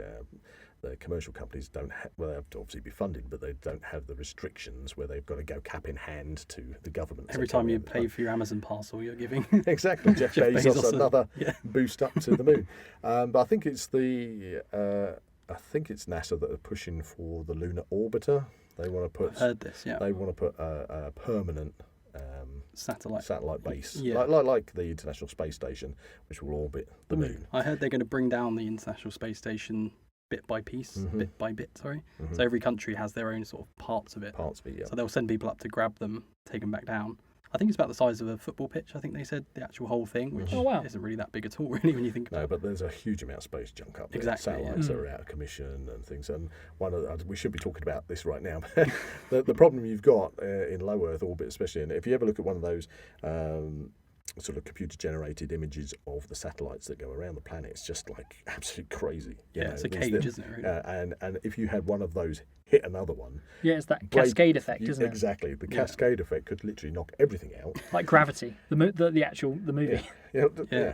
the commercial companies don't. They have to obviously be funded, but they don't have the restrictions where they've got to go cap in hand to the government. Every time you pay for your Amazon parcel, you're giving exactly Jeff Bezos another boost up to the moon. But I think it's NASA that are pushing for the lunar orbiter. They want to put. I've heard this. Yeah. They want to put a permanent. Satellite base, like the International Space Station, which will orbit the moon. I heard they're going to bring down the International Space Station bit by bit. Sorry. So every country has their own sort of parts of it. So they'll send people up to grab them, take them back down. I think it's about the size of a football pitch. I think they said the actual whole thing, which isn't really that big at all, really, when you think about it. No, but there's a huge amount of space junk up there. Exactly. Satellites are out of commission and things. And we should be talking about this right now. the problem you've got in low Earth orbit, especially, and if you ever look at one of those sort of computer-generated images of the satellites that go around the planet, it's just like absolutely crazy. It's a cage, isn't it? Really? And if you had one of those hit another one, it's that cascade effect, isn't it? Exactly, the cascade effect could literally knock everything out. Like Gravity, the movie.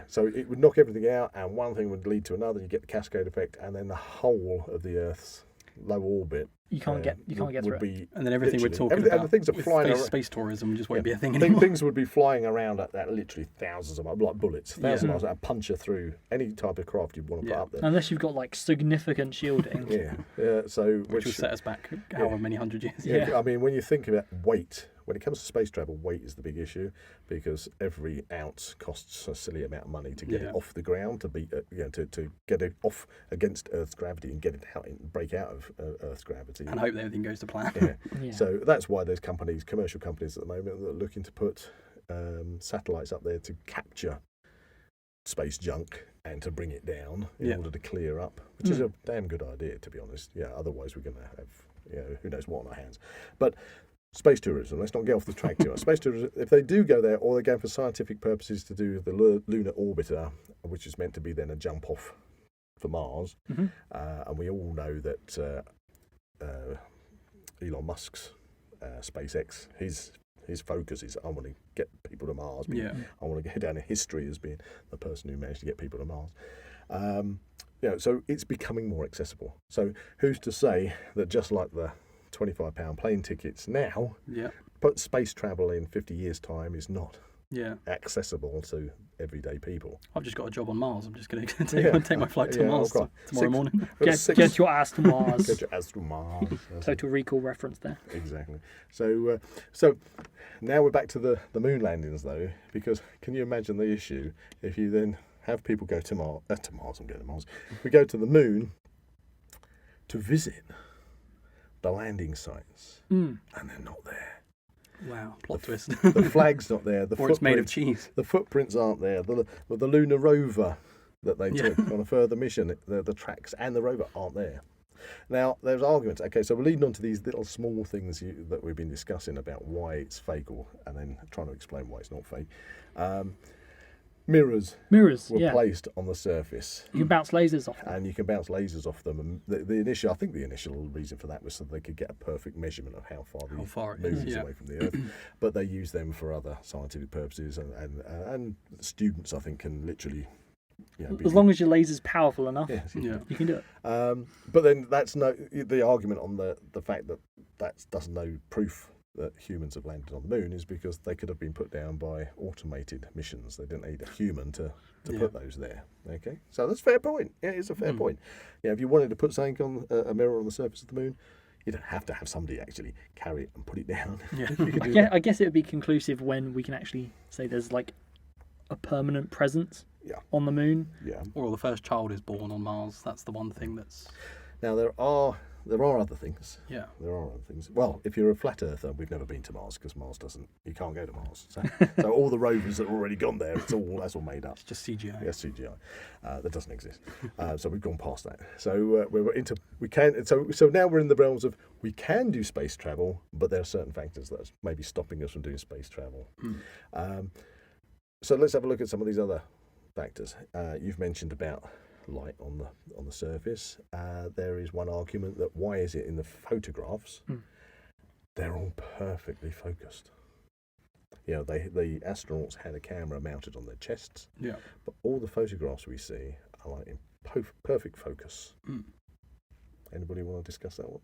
So it would knock everything out, and one thing would lead to another. You get the cascade effect, and then the whole of the Earth's low orbit. You can't get through it. And then everything we're talking about, and the things are flying around. Space tourism just won't be a thing anymore. Things would be flying around at literally thousands of miles, like bullets, thousands of miles, and punch you through any type of craft you'd want to put up there. Unless you've got like significant shielding. Which will set us back however many hundred years. I mean, when you think about weight, when it comes to space travel, weight is the big issue because every ounce costs a silly amount of money to get it off the ground, to get it off against Earth's gravity and get it out and break out of Earth's gravity. And hope that everything goes to plan. So that's why there's commercial companies at the moment that are looking to put satellites up there to capture space junk and to bring it down in order to clear up, which is a damn good idea, to be honest. Otherwise we're going to have who knows what on our hands. But space tourism, let's not get off the track too much. Space tourism, if they do go there, or they go for scientific purposes to do the lunar orbiter, which is meant to be then a jump off for Mars, and we all know that Elon Musk's SpaceX, his focus is, I want to get people to Mars. I want to go down in history as being the person who managed to get people to Mars. So it's becoming more accessible. So who's to say that just like the £25 plane tickets now, but space travel in 50 years' time is not Yeah. accessible to everyday people. I've just got a job on Mars. I'm just going to take my flight to Mars tomorrow morning. Get your ass to Mars. Get your ass to Mars. Total Recall reference there. Exactly. So now we're back to the moon landings, though, because can you imagine the issue if you then have people go to Mars? I'm going to Mars. We go to the moon to visit the landing sites, and they're not there. Wow, plot twist. The flag's not there. Or it's made of cheese. The footprints aren't there. The lunar rover that they took on a further mission, the tracks and the rover aren't there. Now, there's arguments. Okay, so we're leading on to these little small things that we've been discussing about why it's fake, and then trying to explain why it's not fake. Mirrors were placed on the surface. You can bounce lasers off them. And you can bounce lasers off them. And the initial reason for that was so they could get a perfect measurement of how far the moon is away from the Earth. But they use them for other scientific purposes, and students, I think, can literally. As long as your laser's powerful enough, you can do it. But then that's the argument on the fact that doesn't no proof that humans have landed on the moon is because they could have been put down by automated missions. They didn't need a human to put those there. Okay, so that's a fair point. Yeah, it's a fair point. Yeah, if you wanted to put something on a mirror on the surface of the moon, you don't have to have somebody actually carry it and put it down. Yeah. I guess it would be conclusive when we can actually say there's like a permanent presence on the moon. Yeah. Or the first child is born on Mars. That's the one thing that's... Now, there are other things. Yeah. There are other things. Well, if you're a flat earther, we've never been to Mars because you can't go to Mars. So all the rovers that have already gone there, that's all made up. It's just CGI. Yes, CGI. That doesn't exist. So we've gone past that. So So now we're in the realms of we can do space travel, but there are certain factors that are maybe stopping us from doing space travel. So let's have a look at some of these other factors. You've mentioned about light on the surface. There is one argument that why is it in the photographs they're all perfectly focused. The astronauts had a camera mounted on their chests, but all the photographs we see are like in perfect focus. Anybody want to discuss that one?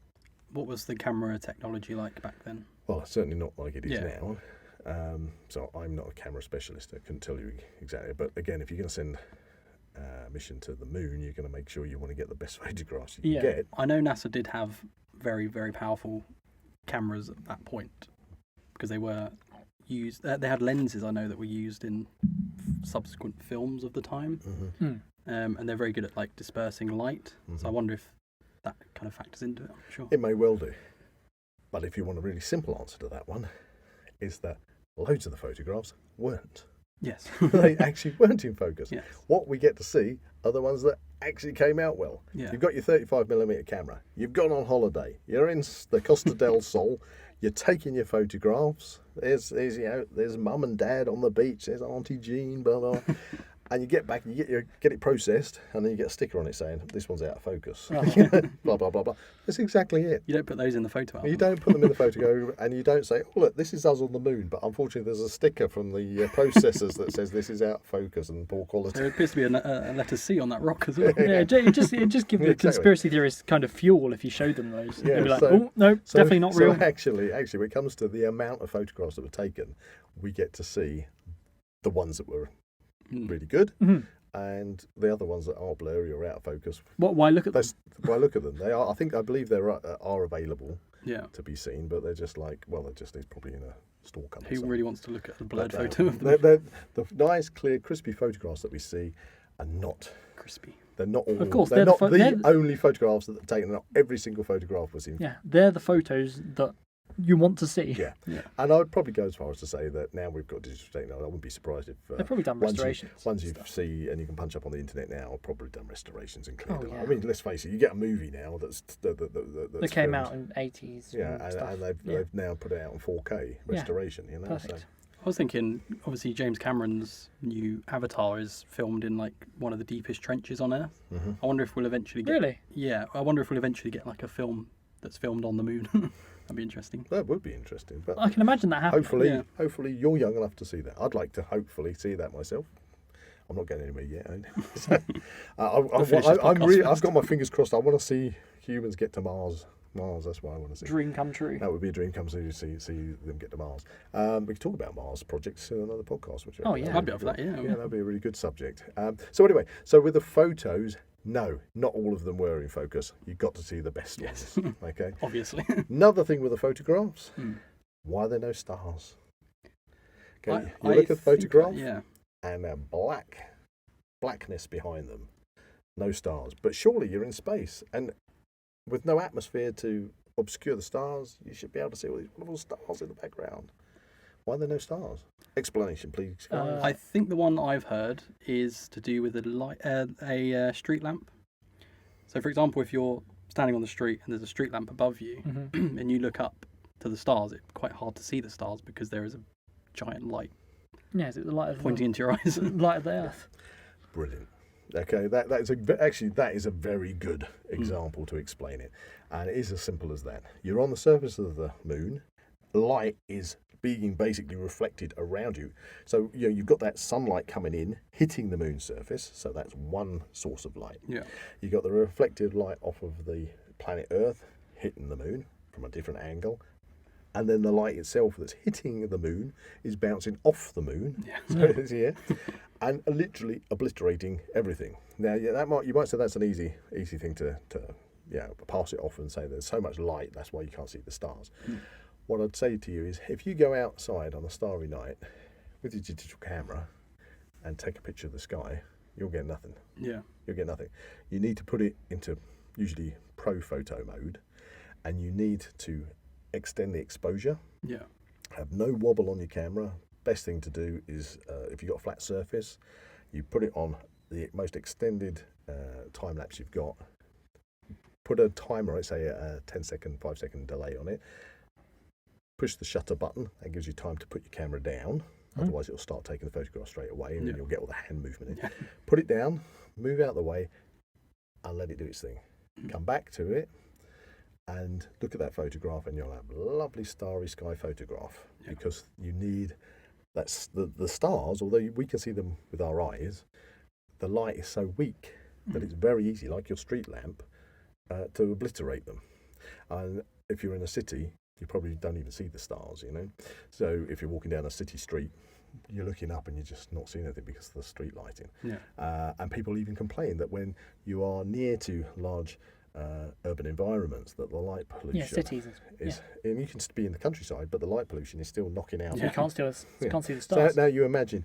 What was the camera technology like back then? Well, certainly not like it is now. So I'm not a camera specialist. I couldn't tell you exactly. But again, if you're going to send a mission to the moon, you're going to make sure you want to get the best photographs you can get. I know NASA did have very, very powerful cameras at that point because they were used. They had lenses, I know, that were used in subsequent films of the time. And they're very good at like dispersing light. So I wonder if that kind of factors into it. I'm sure it may well do. But if you want a really simple answer to that one, is that loads of the photographs weren't. Yes. They actually weren't in focus. Yes. What we get to see are the ones that actually came out well. Yeah. You've got your 35mm camera. You've gone on holiday. You're in the Costa del Sol. You're taking your photographs. There's mum and dad on the beach. There's Auntie Jean, blah, blah. And you get back, you get it processed, and then you get a sticker on it saying, this one's out of focus. Blah, blah, blah, blah. That's exactly it. You don't put those in the photo album. You don't put them in the photo, and you don't say, oh, look, this is us on the moon, but unfortunately there's a sticker from the processors that says this is out of focus and poor quality. There appears to be a letter C on that rock as well. Yeah, it just gives the conspiracy theorists kind of fuel if you show them those. Yeah, they'll be like, oh, no, definitely not real. Actually, when it comes to the amount of photographs that were taken, we get to see the ones that were really good, and the other ones that are blurry or out of focus. Why look at them? Why look at them? They are. I believe they are available. To be seen, but they're just like, well, they're probably in a store. Who really wants to look at a blurred photo of them? The nice, clear, crispy photographs that we see are not crispy. They're not all. Of course, they're not the only photographs that are taken. Not every single photograph was in. Yeah, they're the photos that you want to see. Yeah. And I would probably go as far as to say that now we've got digital technology, I wouldn't be surprised if they've probably done restorations. Ones you see and you can punch up on the internet now, have probably done restorations and cleared them. Yeah. I mean, let's face it, you get a movie now that's that came out in the 80s. And they've now put it out in 4K restoration. Perfect. So. I was thinking, obviously, James Cameron's new Avatar is filmed in like one of the deepest trenches on Earth. I wonder if we'll eventually get. Really? Yeah, I wonder if we'll eventually get like a film that's filmed on the moon. That'd be interesting. That would be interesting. But I can imagine that happening. Hopefully you're young enough to see that. I'd like to hopefully see that myself. I'm not going anywhere yet. I've got my fingers crossed. I want to see humans get to Mars Mars, that's what I want to see. Dream come true. That would be a dream come true to see them get to Mars. We could talk about Mars projects in another podcast. Which Oh, yeah. I'd be up for that, yeah. Yeah, that'd be a really good subject. So anyway, so with the photos, no, not all of them were in focus. You got to see the best Yes. ones. Okay. Obviously. Another thing with the photographs, why are there no stars? Okay, you look at the photograph Yeah. and a blackness behind them, no stars. But surely you're in space, and with no atmosphere to obscure the stars, you should be able to see all these wonderful stars in the background. Why are there no stars? Explanation, please. guys. I think the one I've heard is to do with a street lamp. So, for example, if you're standing on the street and there's a street lamp above you, and you look up to the stars, it's quite hard to see the stars because there is a giant light Yeah, is it the light of pointing into your eyes. the light of the Earth? Brilliant. Okay, that is a very good example to explain it, and it is as simple as that. You're on the surface of the moon. Light is being basically reflected around you. So you've got that sunlight coming in, hitting the moon's surface. So that's one source of light. Yeah. You've got the reflected light off of the planet Earth hitting the moon from a different angle. And then the light itself that's hitting the moon is bouncing off the moon. Yeah. So it's here. And literally obliterating everything. Now, yeah, you might say that's an easy thing to pass it off and say there's so much light, that's why you can't see the stars. What I'd say to you is, if you go outside on a starry night with your digital camera and take a picture of the sky, you'll get nothing. Yeah. You'll get nothing. You need to put it into usually pro photo mode, and you need to extend the exposure. Yeah. Have no wobble on your camera. Best thing to do is, if you've got a flat surface, you put it on the most extended time lapse you've got. Put a timer, let's say a 10-second, 5-second delay on it. Push the shutter button. That gives you time to put your camera down. Otherwise, it'll start taking the photograph straight away, and then you'll get all the hand movement in. Put it down, move out of the way, and let it do its thing. Come back to it, and look at that photograph, and you'll have a lovely starry sky photograph. Because you need that's the stars. Although we can see them with our eyes, the light is so weak that it's very easy, like your street lamp, to obliterate them. And if you're in a city, you probably don't even see the stars, So if you're walking down a city street, you're looking up and you're just not seeing anything because of the street lighting. Yeah. And people even complain that when you are near to large urban environments, that the light pollution cities. is, and you can be in the countryside, but the light pollution is still knocking out. You can't see the So stars. now you imagine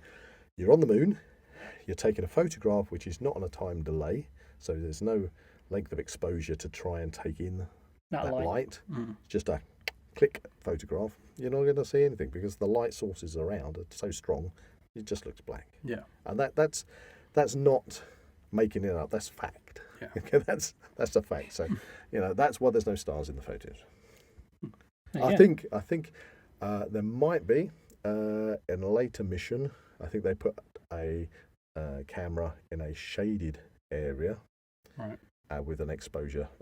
you're on the moon, you're taking a photograph which is not on a time delay, so there's no length of exposure to try and take in that light. Just a click photograph. You're not going to see anything because the light sources around are so strong, it just looks black. Yeah. And that's not making it up. That's fact. Yeah. Okay, that's a fact. So that's why there's no stars in the photos. I Yeah. think there might be in a later mission. I think they put a camera in a shaded area, Right. With a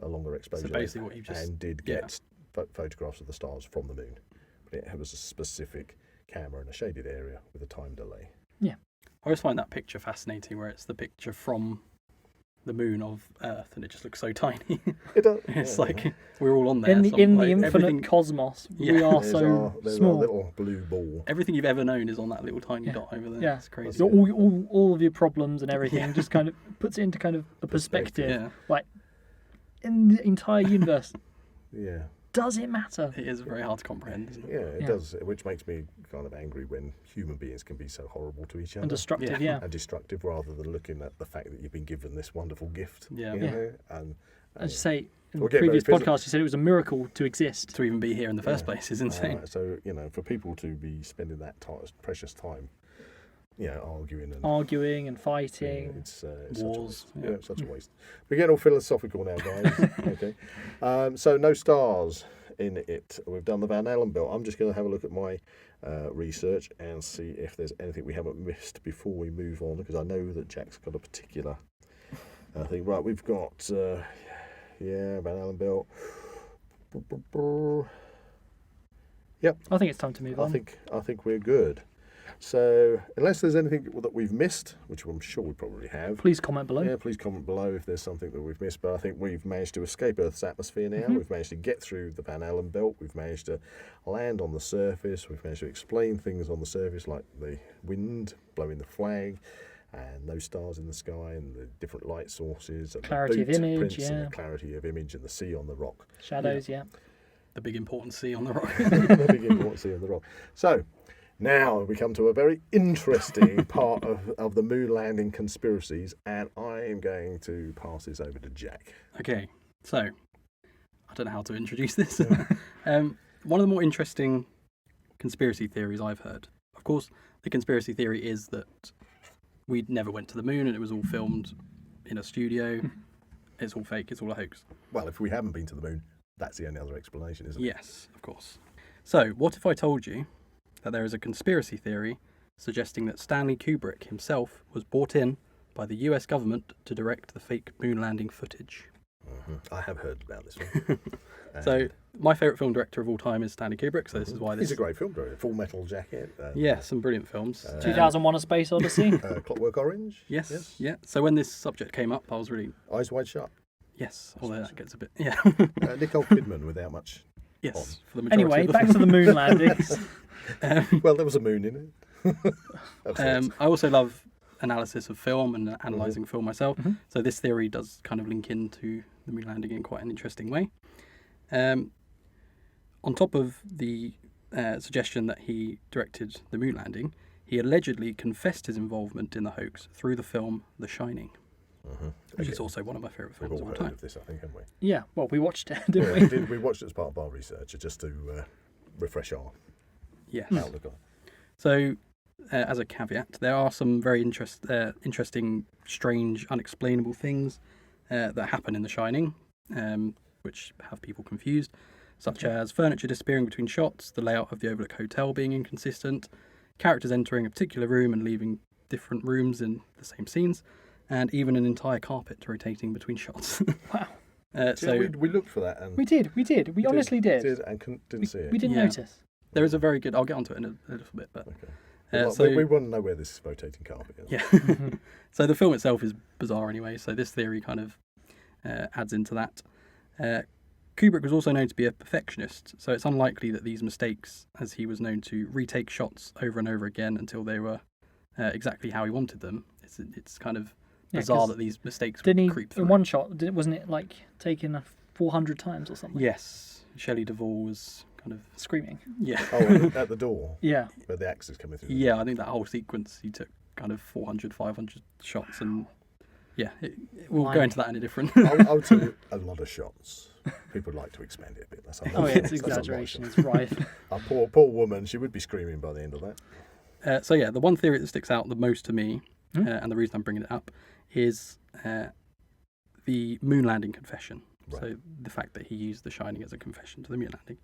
longer exposure. So basically, what you just and did get photographs of the stars from the moon, but it was a specific camera in a shaded area with a time delay. Yeah. I always find that picture fascinating, where it's the picture from the moon of Earth, and it just looks so tiny. It does. It's like we're all on there. In the infinite everything, cosmos, we Yeah. are There's so there's small. our little blue ball. everything you've ever known is on that little tiny Yeah. dot over there. Yeah. It's crazy. So all of your problems and everything just kind of puts it into kind of a perspective. Yeah. Like, in the entire universe, Yeah. does it matter? It is very hard to comprehend, isn't it? Yeah, it Yeah. does, which makes me kind of angry when human beings can be so horrible to each other And destructive, Yeah. yeah. and destructive, rather than looking at the fact that you've been given this wonderful gift. Yeah. you Yeah. know, and As you say, in the We'll get very previous physical. podcast, you said it was a miracle to exist. To even be here in the first place is insane. So for people to be spending that precious time, arguing and Arguing and fighting. it's such a Wars, waste. yeah. Yeah, such a waste. We're getting all philosophical now, guys. Okay. So no stars in it. We've done the Van Allen belt. I'm just going to have a look at my research and see if there's anything we haven't missed before we move on, because I know that Jack's got a particular thing. Right, we've got Van Allen belt. Yep. I think it's time to move I on. think we're good. So, unless there's anything that we've missed, which I'm sure we probably have, Please comment below. yeah, please comment below if there's something that we've missed. But I think we've managed to escape Earth's atmosphere now. We've managed to get through the Van Allen belt. We've managed to land on the surface. We've managed to explain things on the surface, like the wind blowing the flag, and no stars in the sky, and the different light sources, and Clarity the of boot image, prints and yeah. the clarity of image, and the sea on the rock. Shadows, yeah. The big important C on the rock. The big important sea on the rock. So, now we come to a very interesting part of the moon landing conspiracies, and I am going to pass this over to Jack. Okay, so I don't know how to introduce this. One of the more interesting conspiracy theories I've heard. Of course, the conspiracy theory is that we never went to the moon and it was all filmed in a studio. It's all fake. It's all a hoax. Well, if we haven't been to the moon, that's the only other explanation, isn't it? Yes, of course. So, what if I told you that there is a conspiracy theory suggesting that Stanley Kubrick himself was brought in by the US government to direct the fake moon landing footage? I have heard about this one. So, my favourite film director of all time is Stanley Kubrick, so this is why this... He's a great film director. Full Metal Jacket. Yeah, some brilliant films. 2001: A Space Odyssey. Clockwork Orange. Yes, yeah. So when this subject came up, I was really... Eyes Wide Shut. Yes, although that gets a bit... Yeah. Nicole Kidman without much. Yes, for the majority Anyway, of the back to the moon landings. Well, there was a moon in it. Of sorts. I also love analysis of film and analysing film myself. So this theory does kind of link into the moon landing in quite an interesting way. On top of the suggestion that he directed the moon landing, he allegedly confessed his involvement in the hoax through the film The Shining, which is also one of my favourite We've films all of all heard time. of this, I think, haven't we? Yeah, well, we watched it, didn't we? We watched it as part of our research, just to refresh our Yes. outlook on it. So, as a caveat, there are some very interesting, strange, unexplainable things that happen in The Shining, which have people confused, such as furniture disappearing between shots, the layout of the Overlook Hotel being inconsistent, characters entering a particular room and leaving different rooms in the same scenes, and even an entire carpet rotating between shots. Wow. So we looked for that, and We did. We honestly did. and didn't see it. We didn't Yeah. notice. There is a very good... I'll get onto it in a little bit, but... Okay. so we want to know where this rotating carpet is. yeah. So the film itself is bizarre anyway, so this theory kind of adds into that. Kubrick was also known to be a perfectionist, so it's unlikely that these mistakes, as he was known to retake shots over and over again until they were exactly how he wanted them. It's kind of bizarre 'cause that these mistakes Didn't would he, creep through. in one shot, wasn't it like taken 400 times or something? Yes, Shelley Duvall was kind of... Screaming. Yeah. Oh, at the door, Yeah. where the axe is coming through. Yeah, I think that whole sequence, he took kind of 400, 500 shots, and yeah, we'll go into that in a different... I would say a lot of shots. People would like to expand it a bit. That's a lot Oh, of yeah, it's shots. That's a lot of exaggeration. shots. It's rife. A poor woman. She would be screaming by the end of that. So yeah, the one theory that sticks out the most to me, and the reason I'm bringing it up, is the moon landing confession. Right. So the fact that he used The Shining as a confession to the moon landing.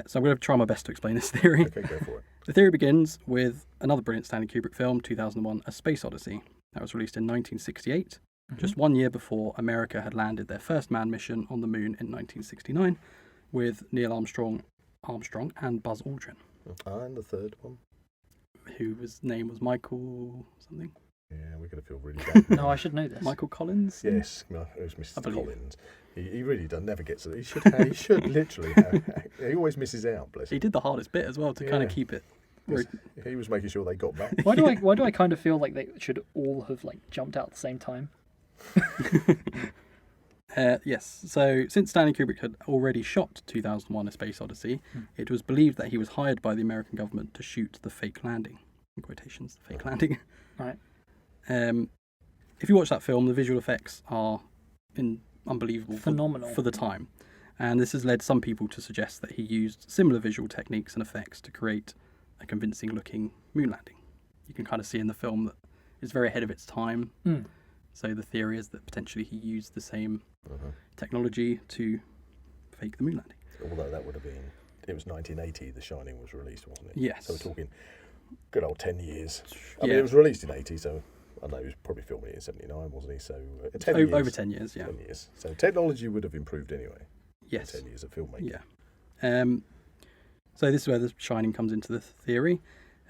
So I'm going to try my best to explain this theory. Okay, go for it. The theory begins with another brilliant Stanley Kubrick film, 2001: A Space Odyssey. That was released in 1968, just 1 year before America had landed their first manned mission on the moon in 1969, with Neil Armstrong and Buzz Aldrin, And the third one. whose name was Michael something. Yeah, we're going to feel really bad. No, I should know this. Michael Collins? Yes, no, it was I Mr. believe. Collins. He really never gets it. He should literally have. He always misses out, bless He him. did the hardest bit as well to kind of Yeah. keep it. Yes, he was making sure they got back. Why do I kind of feel like they should all have like jumped out at the same time? Yes, so since Stanley Kubrick had already shot 2001: A Space Odyssey, it was believed that he was hired by the American government to shoot the fake landing. In quotations, the fake landing. Right. If you watch that film, the visual effects are unbelievable, Phenomenal. for the time, and this has led some people to suggest that he used similar visual techniques and effects to create a convincing-looking moon landing. You can kind of see in the film that it's very ahead of its time. So the theory is that potentially he used the same technology to fake the moon landing. Although that would have been, it was 1980. The Shining was released, wasn't it? Yes. So we're talking good old 10 years. I Yeah. mean, it was released in 80, so I know he was probably filming it in 79, wasn't he? So 10 years. Over 10 years, yeah. 10 years. So technology would have improved anyway. Yes. In 10 years of filmmaking. Yeah. So this is where The Shining comes into the theory.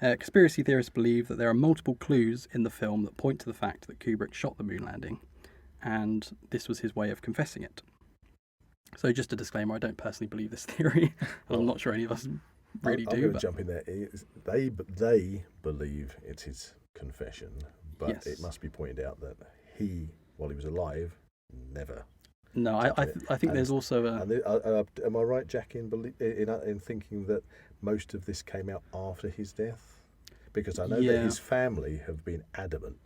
Conspiracy theorists believe that there are multiple clues in the film that point to the fact that Kubrick shot the moon landing, and this was his way of confessing it. So just a disclaimer, I don't personally believe this theory. I'm not sure any of us really I'm do. going to But jump in there. They believe it's his confession, but Yes. it must be pointed out that he, while he was alive, never. no, I think And- there's also a... And am I right, Jack, in thinking that most of this came out after his death? Because I know that Yeah. his family have been adamant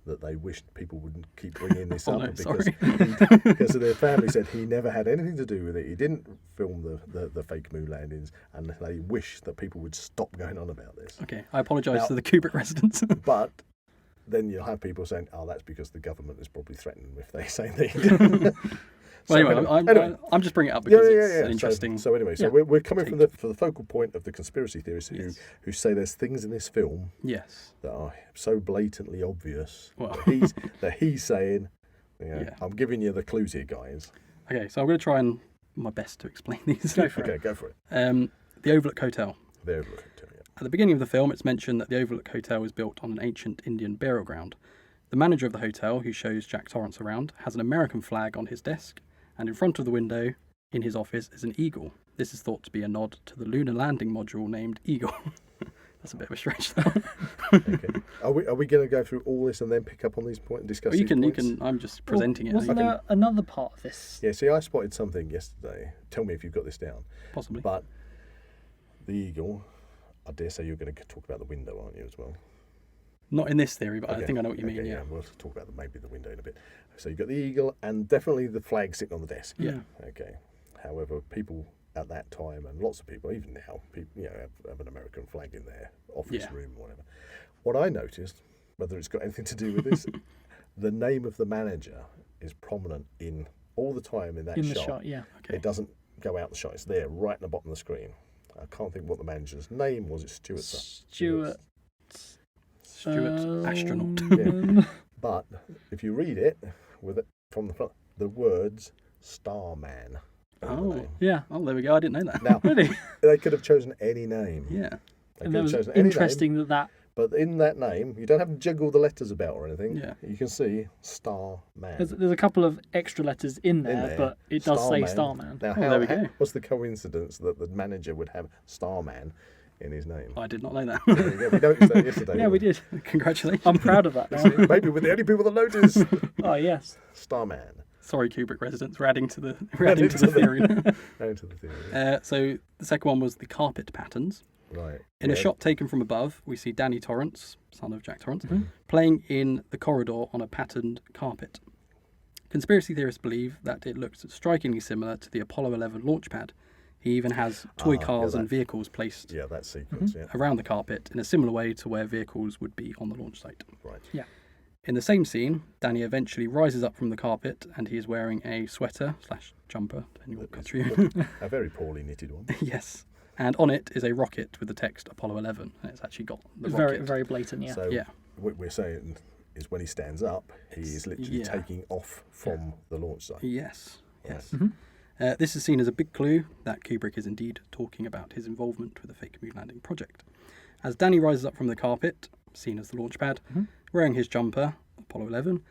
that they wished people wouldn't keep bringing this Oh, up no, because sorry. because their family said he never had anything to do with it. He didn't film the fake moon landings, and they wish that people would stop going on about this. Okay, I apologise Now- to the Kubrick residents. But then you'll have people saying, "Oh, that's because the government is probably threatening if they say they didn't." Well, So anyway, I'm just bringing it up because it's an interesting... So anyway, yeah, we're coming from take. the focal point of the conspiracy theorists Yes. who say there's things in this film Yes. that are so blatantly obvious Well. that he's saying, Yeah. I'm giving you the clues here, guys. Okay, so I'm going to try and my best to explain these. Okay, go for it. The Overlook Hotel. There, look, yeah. At the beginning of the film, it's mentioned that the Overlook Hotel was built on an ancient Indian burial ground. The manager of the hotel, who shows Jack Torrance around, has an American flag on his desk, and in front of the window in his office is an eagle. This is thought to be a nod to the lunar landing module named Eagle. That's a bit of a stretch, though. Okay. Are we going to go through all this and then pick up on these points and discuss Well, you these points? can. I'm just presenting it. Wasn't there another part of this? Yeah, see, I spotted something yesterday. Tell me if you've got this down. Possibly. But the eagle, I dare say you're going to talk about the window, aren't you, as well? Not in this theory, but I Okay, think I know what you mean. okay, Yeah. We'll talk about maybe the window in a bit. So you've got the eagle and definitely the flag sitting on the desk. Yeah. Okay. However, people at that time, and lots of people, even now, people, have an American flag in their office Yeah. room or whatever. What I noticed, whether it's got anything to do with this, the name of the manager is prominent in all the time in that In shot. the shot, yeah. Okay. It doesn't go out the shot. It's there, right at the bottom of the screen. I can't think what the manager's name was. It's Stuart. Stuart. Astronaut. Yeah. But if you read it with it from the front, the words Starman. over the Oh. name. Yeah. Oh, there we go. I didn't know that. Now Really? they could have chosen any name. Yeah. They And could that have was chosen any name, interesting that but in that name, you don't have to jiggle the letters about or anything. Yeah. You can see Starman. there's a couple of extra letters in there, but it does say Starman. Now, Oh, there we go. what's the coincidence that the manager would have Starman in his name? I did not know that. There you go. We noticed that yesterday. Yeah, we did. Congratulations. I'm proud of that now. Maybe we're the only people that noticed Oh, yes. Starman. Sorry, Kubrick residents. We're adding to the theory. Adding to the theory. So the second one was the carpet patterns. Right. In a Yeah. shot taken from above, we see Danny Torrance, son of Jack Torrance, playing in the corridor on a patterned carpet. Conspiracy theorists believe that it looks strikingly similar to the Apollo 11 launch pad. He even has toy cars and vehicles placed Yeah, that sequence. Yeah. around the carpet in a similar way to where vehicles would be on the launch site. Right. Yeah. In the same scene, Danny eventually rises up from the carpet and he is wearing a sweater/jumper, depending on what country you're in. A very poorly knitted one. Yes. And on it is a rocket with the text Apollo 11. And it's actually got the Very, rocket. very blatant, yeah. So Yeah. what we're saying is when he stands up, he is literally Yeah. taking off from the launch site. Yes. Yes. Mhm. This is seen as a big clue that Kubrick is indeed talking about his involvement with the fake moon landing project. As Danny rises up from the carpet, seen as the launch pad, wearing his jumper, Apollo 11,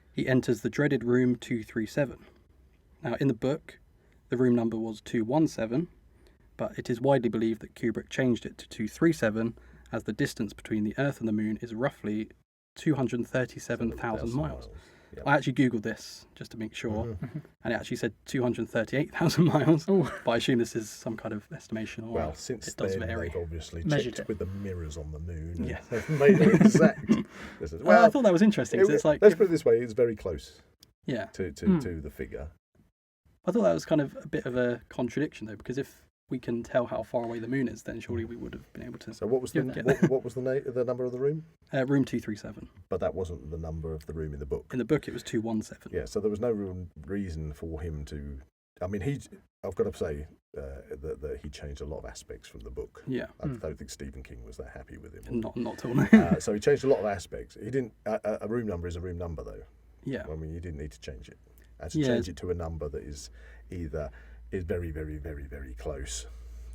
he enters the dreaded room 237. Now, in the book, the room number was 217, but it is widely believed that Kubrick changed it to 237 as the distance between the Earth and the Moon is roughly 237,000 miles. Yep. I actually googled this just to make sure, Mhm. and it actually said 238,000 miles. Oh. But I assume this is some kind of estimation, or Well, since it does then, vary. they've obviously Measured checked it. with the mirrors on the moon. Yeah. They've made it exact. This is- Well, I thought that was interesting. 'Cause it's like, let's put it this way, it's very close yeah, to Hmm. the figure. I thought that was kind of a bit of a contradiction though, because if we can tell how far away the moon is, then surely we would have been able to. So what was the Yeah. what was the number of the room? Room 237. But that wasn't the number of the room in the book. In the book, it was 217. Yeah, so there was no real reason for him to. I mean, I've got to say that he changed a lot of aspects from the book. Yeah, I don't think Stephen King was that happy with him. not till now. So he changed a lot of aspects. He didn't. A room number is a room number, though. Yeah, I mean, you didn't need to change it. You had to Yeah. change it to a number that is very, very, very, very close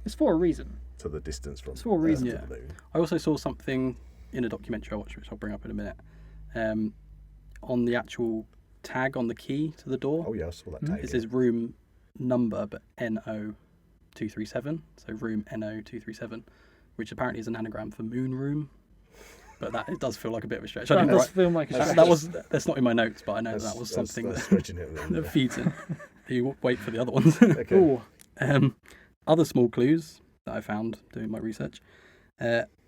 It's for a reason. to the distance from It's for a reason. Earth to the moon. I also saw something in a documentary I watched, which I'll bring up in a minute, on the actual tag on the key to the door. Oh yeah, I saw that tag. It says room number, but NO237, so room NO237, which apparently is an anagram for moon room. But that it does feel like a bit of a stretch. I That didn't does write, feel like a that's not in my notes, but I know that was something that's stretching it a little that bit. feeds in. You wait for the other ones. Okay. Ooh. Other small clues that I found doing my research.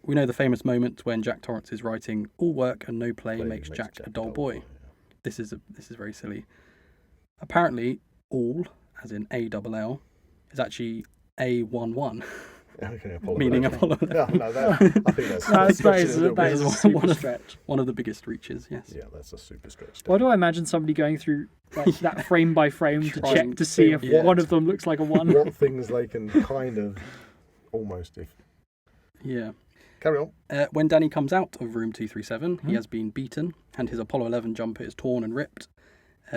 We know the famous moment when Jack Torrance is writing, "All work and no play makes Jack a dull boy." This is very silly. Apparently, all, as in ALL, is actually A11, Okay, Apollo. meaning Apollo. No, I think that's That stretching it a little that bit. is a One super of- stretch. One of the biggest reaches, yes. Yeah, that's a super stretch. Why do I imagine somebody going through like that frame by frame to Trying check to see if yeah. one of them looks like a one? What things they can kind of almost if Yeah. carry on. When Danny comes out of room 237, he has been beaten, and his Apollo 11 jumper is torn and ripped.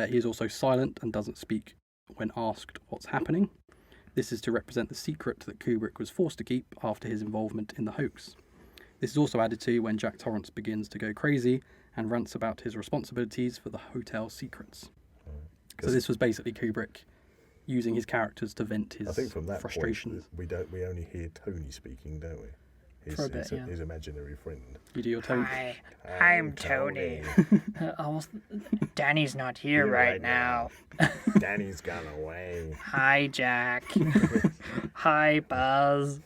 He is also silent and doesn't speak when asked what's happening. This is to represent the secret that Kubrick was forced to keep after his involvement in the hoax. This is also added to when Jack Torrance begins to go crazy and rants about his responsibilities for the hotel secrets. So this was basically Kubrick using his characters to vent his I think from that frustrations. point, we only hear Tony speaking, don't we? For a bit, yeah. His imaginary friend. You do your tone. Hi, I'm Tony. Danny's not here right now. Danny's gone away. Hi, Jack. Hi, Buzz.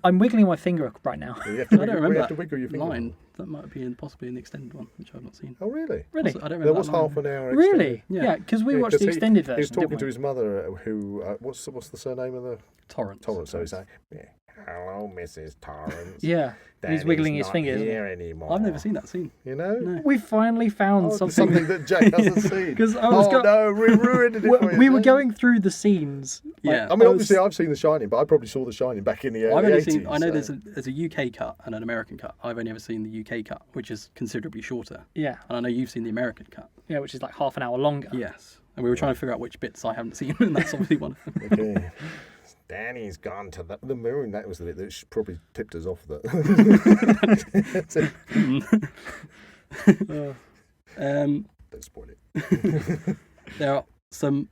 I'm wiggling my finger right now. You have to I don't wiggle, remember you have that to wiggle your finger. line. That might be possibly an extended one, which I've not seen. Oh really? Really? I don't remember There that was line. half an hour. Really? extended. Yeah. Yeah, because we Yeah, watched 'cause the extended He version. was talking didn't to we? his mother, who what's the surname of the Torrance. Torrance? So he's like, yeah, hello, Mrs. Torrance. Yeah, he's wiggling his finger. isn't he? here anymore. I've never seen that scene. You know? No. We finally found Oh, something. that Jack hasn't seen. 'Cause I was no, we ruined it for you. We were Jack. going through the scenes. Yeah. I mean, obviously, I've seen The Shining, but I probably saw The Shining back in the I've early only 80s. seen. I know so- there's a UK cut and an American cut. I've only ever seen the UK cut, which is considerably shorter. Yeah, And I know you've seen the American cut. yeah, which is like half an hour longer. Yes. And we were trying to figure out which bits I haven't seen, and that's obviously one of them. Okay. Danny's gone to the moon. That was the bit that probably tipped us off. That. Don't spoil it. There are some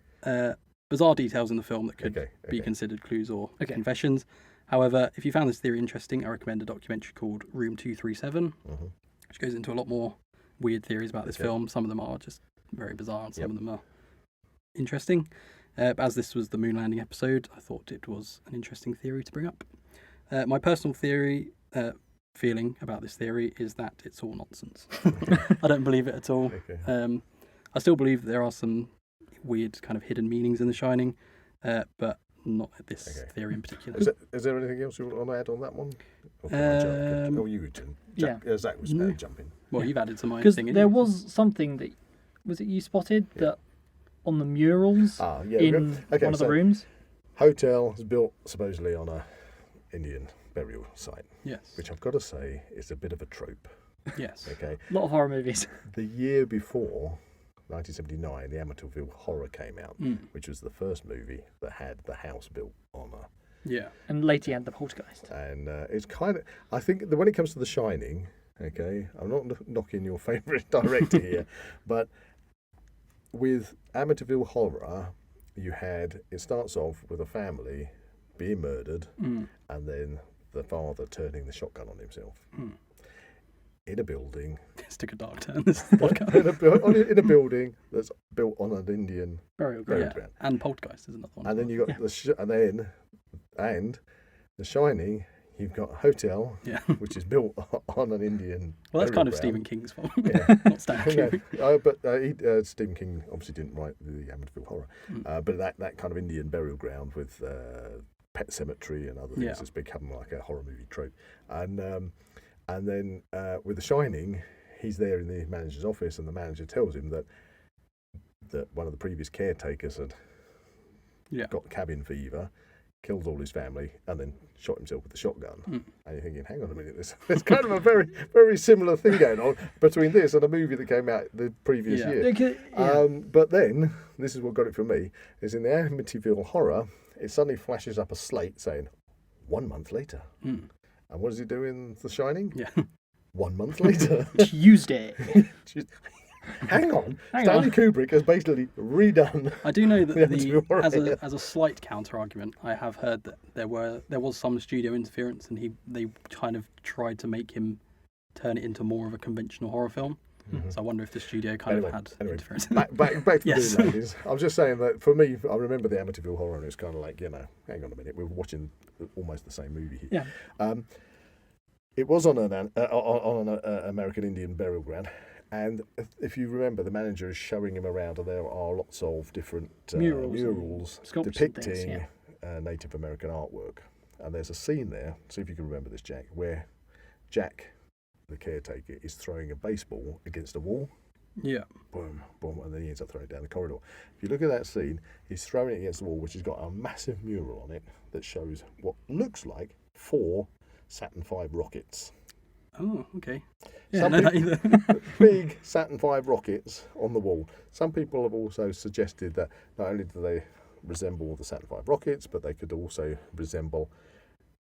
bizarre details in the film that could Okay, be okay. considered clues or Okay. confessions. However, if you found this theory interesting, I recommend a documentary called Room 237, which goes into a lot more weird theories about this Okay. film. Some of them are just very bizarre, and some Yep. of them are interesting. But as this was the moon landing episode, I thought it was an interesting theory to bring up. My personal feeling about this theory is that it's all nonsense. I don't believe it at all. Okay. I still believe there are some weird kind of hidden meanings in The Shining, but not this Okay. theory in particular. Is there anything else you want to add on that one? Or can I jump? Oh, you can. Zach was no. jumping. Well, you've added to my Because thing. there was something that was it you spotted that on the murals Ah, yeah. in Okay, one of the so rooms. Hotel is built supposedly on a Indian burial site, Yes. which I've got to say is a bit of a trope. Yes. Okay. A lot of horror movies. The year before, 1979, the Amityville Horror came out, Mm. which was the first movie that had the house built on a. Yeah. And later you had the Poltergeist. And it's kind of, I think that when it comes to The Shining, okay, I'm not knocking your favourite director here, but with Amityville Horror, it starts off with a family being murdered Mm. and then the father turning the shotgun on himself in a building. Let's take a dark turn. This podcast. in a building that's built on an Indian Burial burial ground. ground. And Poltergeist is another one. And then you got and The Shining. You've got a hotel, Yeah. which is built on an Indian. Well, that's burial kind of ground. Stephen King's fault. Yeah. Not Stanley Yeah, Kubrick. but Stephen King obviously didn't write the Amityville Horror, but that kind of Indian burial ground with Pet Cemetery and other things Yeah. has become like a horror movie trope. And then with The Shining, he's there in the manager's office, and the manager tells him that one of the previous caretakers had Yeah. got cabin fever, killed all his family, and then shot himself with a shotgun. Mm. And you're thinking, hang on a minute, there's kind of a very, very similar thing going on between this and a movie that came out the previous Yeah. year. But then, this is what got it for me, is in the Amityville Horror, it suddenly flashes up a slate saying, 1 month later. Mm. And what does he do in The Shining? Yeah. 1 month later. Tuesday. Hang on. Hang Stanley on. Kubrick has basically redone. I do know that The Amityville Horror. as a slight counter argument, I have heard that there was some studio interference, and they kind of tried to make him turn it into more of a conventional horror film. Mhm. So I wonder if the studio kind of had interference. Back to the Yes. moon landings. I was just saying that for me, I remember the Amityville Horror, and it's kind of like, hang on a minute, we're watching almost the same movie here. Yeah. It was on an American Indian burial ground, and if you remember, the manager is showing him around, and there are lots of different murals sculptures and depicting things, Native American artwork. And there's a scene there, see if you can remember this, Jack, where Jack, the caretaker, is throwing a baseball against a wall. Yeah. Boom, boom, and then he ends up throwing it down the corridor. If you look at that scene, he's throwing it against the wall, which has got a massive mural on it that shows what looks like 4 Saturn V rockets. Oh, okay. Yeah, Some I know people- that either. Big Saturn V rockets on the wall. Some people have also suggested that not only do they resemble the Saturn V rockets, but they could also resemble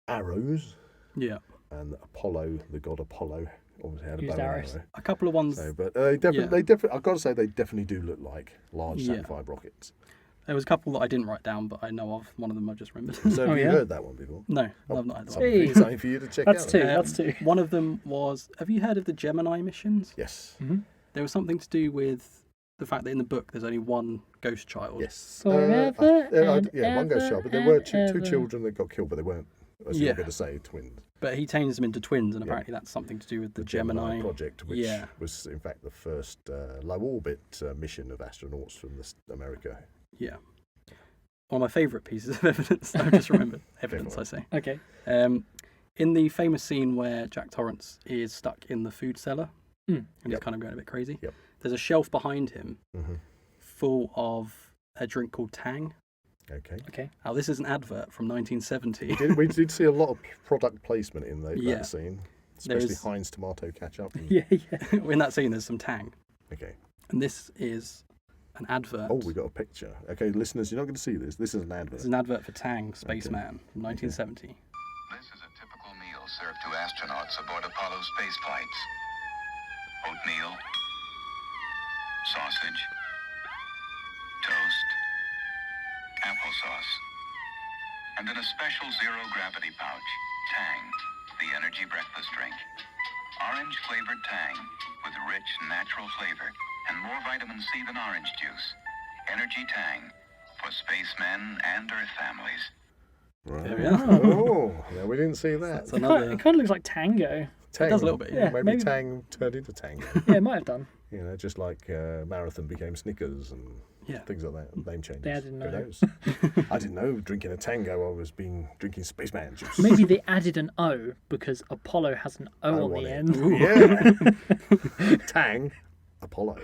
arrows. Yeah. And Apollo, the god Apollo, obviously had a Used bow and arrows. arrow. A couple of ones. So, but they definitely, I've got to say, they definitely do look like large Saturn V rockets. There was a couple that I didn't write down, but I know of. One of them I've just remembered. So have you heard that one before? No, Oh, I've not had that one. Hey. Something for you to check That's out. 2. That's 2. One of them was. Have you heard of the Gemini missions? Yes. Mm-hmm. There was something to do with the fact that in the book there's only one ghost child. Yes. Forever one ghost child, but there were two children that got killed, but they weren't, as you were going to say, twins. But he changes them into twins, and apparently that's something to do with the Gemini project, which was in fact the first low orbit mission of astronauts from America. Yeah. One of my favourite pieces of evidence. I've just remembered. Evidence, I say. Okay. In the famous scene where Jack Torrance is stuck in the food cellar and he's Yep. kind of going a bit crazy, Yep. there's a shelf behind him Mm-hmm. full of a drink called Tang. Okay. Now, this is an advert from 1970. We did see a lot of product placement in Yeah. that scene, There especially is- Heinz tomato ketchup. And, Yeah. In that scene, there's some Tang. Okay. And this is an advert. Oh, we got a picture. Okay, listeners, you're not going to see this. This is an advert. This is an advert for Tang, Spaceman, from 1970. This is a typical meal served to astronauts aboard Apollo space flights. Oatmeal, sausage, toast, applesauce, and in a special zero-gravity pouch, Tang, the energy breakfast drink. Orange-flavored Tang with rich, natural flavor and more vitamin C than orange juice. Energy Tang for spacemen and Earth families. Right. There we are. Oh, yeah, we didn't see that. That's It another. kind of looks like Tango. Tang, It does a little bit, yeah. Maybe, Maybe- Tang turned into Tango. Yeah, it might have done. Just like Marathon became Snickers and Yeah. things like that. Name changes. I didn't Who know. knows? I didn't know drinking a Tango, I was drinking Spaceman juice. Maybe they added an O because Apollo has an O on the it. end. Yeah. Tang, Apollo.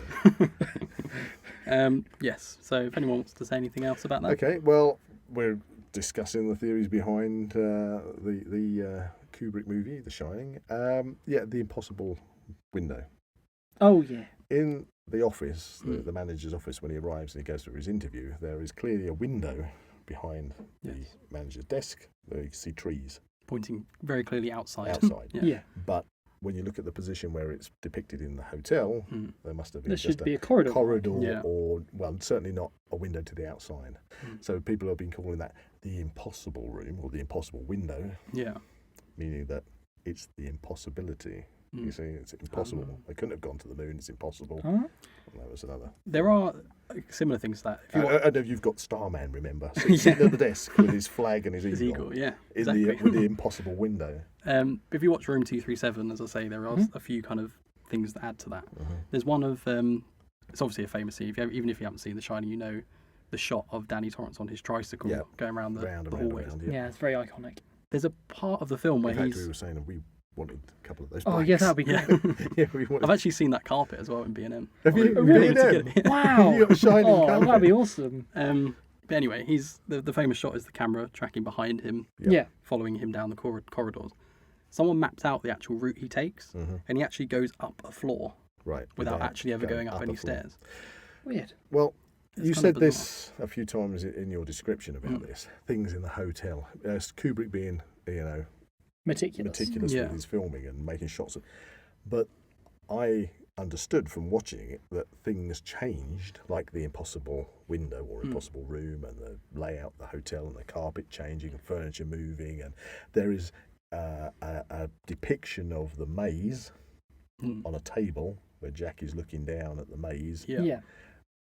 Yes. So if anyone wants to say anything else about that. Okay, well, we're discussing the theories behind the Kubrick movie, The Shining. The impossible window. Oh, yeah. In the office, the manager's office, when he arrives and he goes through his interview, there is clearly a window behind the Yes. manager's desk where you can see trees Pointing very clearly outside. outside. Yeah. But when you look at the position where it's depicted in the hotel, Mm. there must have been There just should be a corridor. Yeah. or, well, certainly not a window to the outside. Mm. So people have been calling that the impossible room or the impossible window, Yeah. meaning that it's the impossibility. You Mm. see, it's impossible. They couldn't have gone to the moon. It's impossible. Huh? And that was another. There are similar things to that. If you want I know you've got Starman, remember, sitting at the desk with his flag and his his eagle, eagle, yeah. in Exactly. with the impossible window. If you watch Room 237, as I say, there are a few kind of things that add to that. There's one of, it's obviously a famous scene. Even if you haven't seen The Shining, you know the shot of Danny Torrance on his tricycle Yeah. going around the Round and hallways. round, Yeah, it's very iconic. There's a part of the film where In fact, he's... we were saying that we wanted a couple of those. Oh, yeah, bikes. that would be Yeah. great. Yeah, we wanted. I've actually seen that carpet as well in B&M. Have you I've really? to get it. Wow. You got a shining Oh, carpet. that'd be awesome. But anyway, he's the famous shot is the camera tracking behind him, Yeah. following him down the corridors. Someone mapped out the actual route he takes, and he actually goes up a floor Right. without actually ever going up a any floor. stairs. Weird. Well, It's you kind said of this a few times in your description about this. Things in the hotel. Kubrick being Meticulous. Yeah. with his filming and making shots. But I understood from watching it that things changed, like the impossible window or impossible room, and the layout, the hotel, and the carpet changing, and furniture moving, and there is a depiction of the maze on a table where Jack is looking down at the maze. Yeah.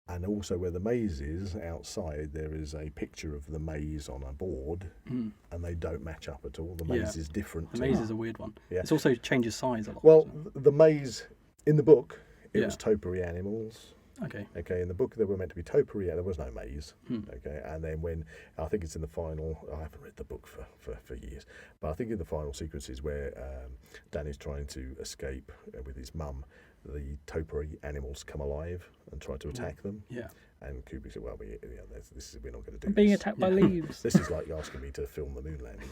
And also where the maze is outside, there is a picture of the maze on a board, and they don't match up at all. The maze is different. The maze is a weird one. Yeah. It also changes size a lot. Well, doesn't the maze in the book, it Yeah. was topiary animals. it? Okay, in the book there were meant to be topiary. There was no maze. Okay, and then when I think it's in the final, I haven't read the book for years, but I think in the final sequences where Danny's trying to escape with his mum, the topiary animals come alive and try to attack them. Yeah. And Kubrick said, "Well, we're not going to do I'm being this. attacked by leaves. This is like asking me to film the moon landing."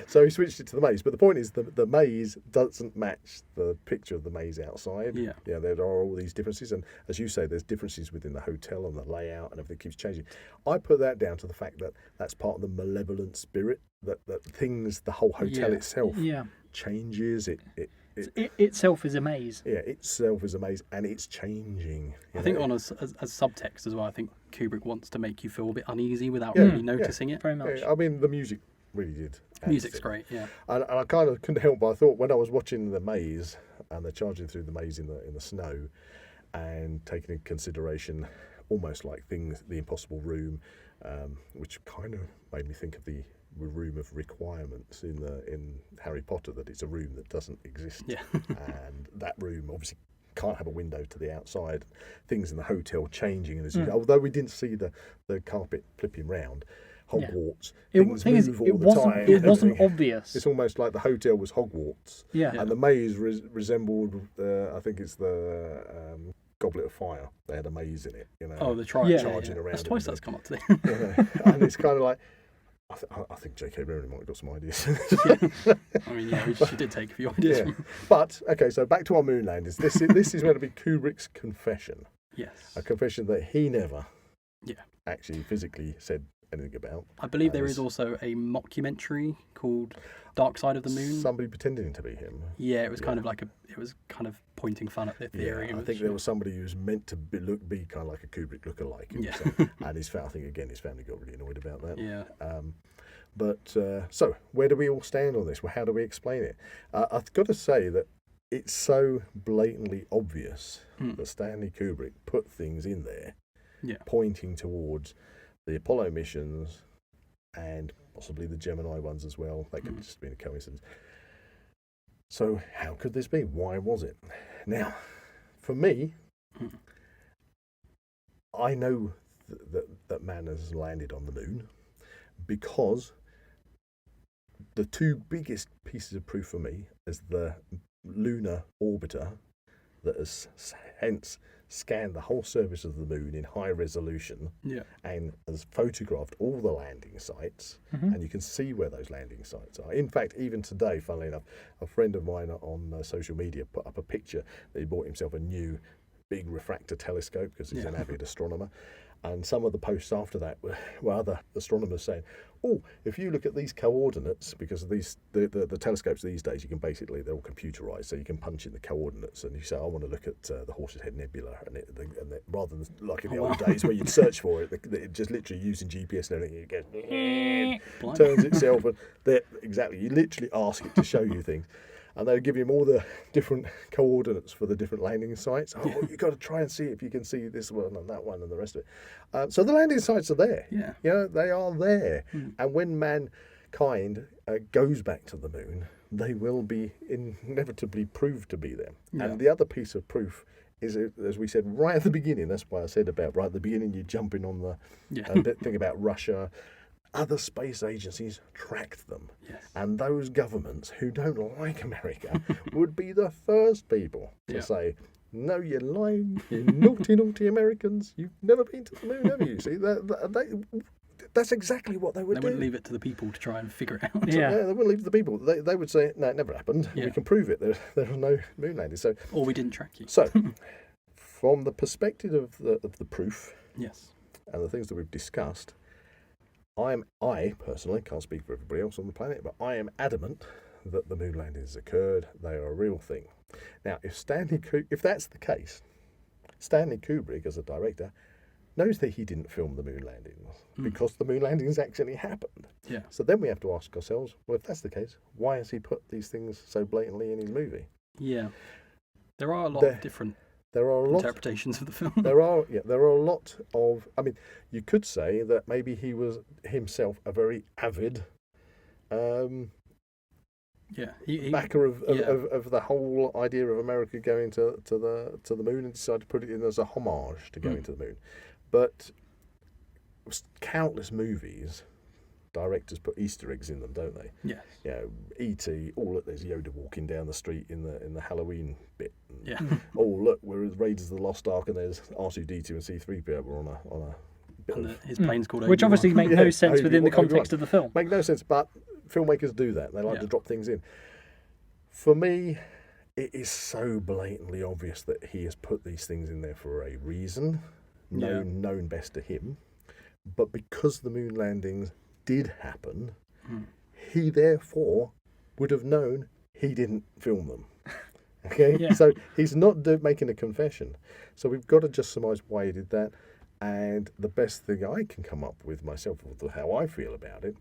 So he switched it to the maze. But the point is, the maze doesn't match the picture of the maze outside. Yeah. There are all these differences, and as you say, there's differences within the hotel and the layout, and everything keeps changing. I put that down to the fact that that's part of the malevolent spirit, that things, the whole hotel itself Yeah. changes. It itself is a maze. Yeah, itself is a maze, and it's changing. I think on as subtext as well, I think Kubrick wants to make you feel a bit uneasy without really noticing it. Very much. Yeah, I mean, the music really did. Music's great, yeah. And I kind of couldn't help but I thought when I was watching the maze and they're charging through the maze in the snow, and taking into consideration almost like things, the impossible room, which kind of made me think of the room of requirements in Harry Potter, that it's a room that doesn't exist. Yeah. And that room obviously can't have a window to the outside. Things in the hotel changing, and although we didn't see the carpet flipping round, Hogwarts, things move all the time. It wasn't obvious. It's almost like the hotel was Hogwarts. Yeah. And the maze resembled, I think it's the Goblet of Fire. They had a maze in it, Oh, the charging around. That's twice that's come up today. And it's kind of like, I think J.K. Rowling might have got some ideas. I mean, yeah, she did take a few ideas Yeah. from... But, okay, so back to our moon landings. This is going to be Kubrick's confession. Yes. A confession that he never Yeah. actually physically said anything about. I believe there is also a mockumentary called Dark Side of the Moon. Somebody pretending to be him. Yeah, it was kind of like it was kind of pointing fun at the theory. Yeah, I think there was somebody who was meant to be kind of like a Kubrick lookalike. Yeah. And I think, again, his family got really annoyed about that. Yeah. So where do we all stand on this? Well, how do we explain it? I've got to say that it's so blatantly obvious that Stanley Kubrick put things in there pointing towards the Apollo missions and possibly the Gemini ones as well. That could have just been a coincidence. So how could this be? Why was it? Now, for me, I know that man has landed on the moon because the two biggest pieces of proof for me is the lunar orbiter that has hence scanned the whole surface of the moon in high resolution and has photographed all the landing sites, and you can see where those landing sites are. In fact, even today, funnily enough, a friend of mine on social media put up a picture that he bought himself a new big refractor telescope because he's an avid astronomer. And some of the posts after that were other astronomers saying, "Oh, if you look at these coordinates, because the telescopes these days, you can basically, they're all computerized, so you can punch in the coordinates, and you say, I want to look at the Horse's Head Nebula, and rather than like in the old days where you'd search for it, it just literally using GPS and everything, it goes, turns itself, and you literally ask it to show you things. And they'll give him all the different coordinates for the different landing sites. Oh, you've got to try and see if you can see this one and that one and the rest of it. So the landing sites are there. Yeah. They are there. And when mankind goes back to the moon, they will be inevitably proved to be there. Yeah. And the other piece of proof is, as we said right at the beginning, that's why I said about right at the beginning, you're jumping on the thing about Russia. Other space agencies tracked them. Yes. And those governments who don't like America would be the first people to say, no, you're lying, you naughty, naughty Americans. You've never been to the moon, have you? See, that's exactly what they would do. They wouldn't leave it to the people to try and figure it out. Yeah. They wouldn't leave it to the people. They would say, no, it never happened. Yeah. We can prove it. There was no moon landing. So, or we didn't track you. So, from the perspective of the proof yes, and the things that we've discussed, I personally can't speak for everybody else on the planet, but I am adamant that the moon landings occurred. They are a real thing. Now, if that's the case, Stanley Kubrick, as a director, knows that he didn't film the moon landings because the moon landings actually happened. Yeah. So then we have to ask ourselves, well, if that's the case, why has he put these things so blatantly in his movie? Yeah. There are a lot of different There are a lot. interpretations of the film. There are a lot of. I mean, you could say that maybe he was himself a very avid backer of the whole idea of America going to the moon, and decided to put it in as a homage to going to the moon. But countless movies, directors put Easter eggs in them, don't they? Yes. You know, E.T. There's Yoda walking down the street in the Halloween bit. Yeah. Oh, look, we're at Raiders of the Lost Ark, and there's R2D2 and C3PO on a bit of... His plane's called Which Obi-Wan. obviously make no sense within the Obi-Wan. context of the film. Make no sense, but filmmakers do that. They like to drop things in. For me, it is so blatantly obvious that he has put these things in there for a reason, known best to him. But because the moon landings did happen, he therefore would have known he didn't film them. Okay, so he's not making a confession. So we've got to just surmise why he did that. And the best thing I can come up with myself, or how I feel about it,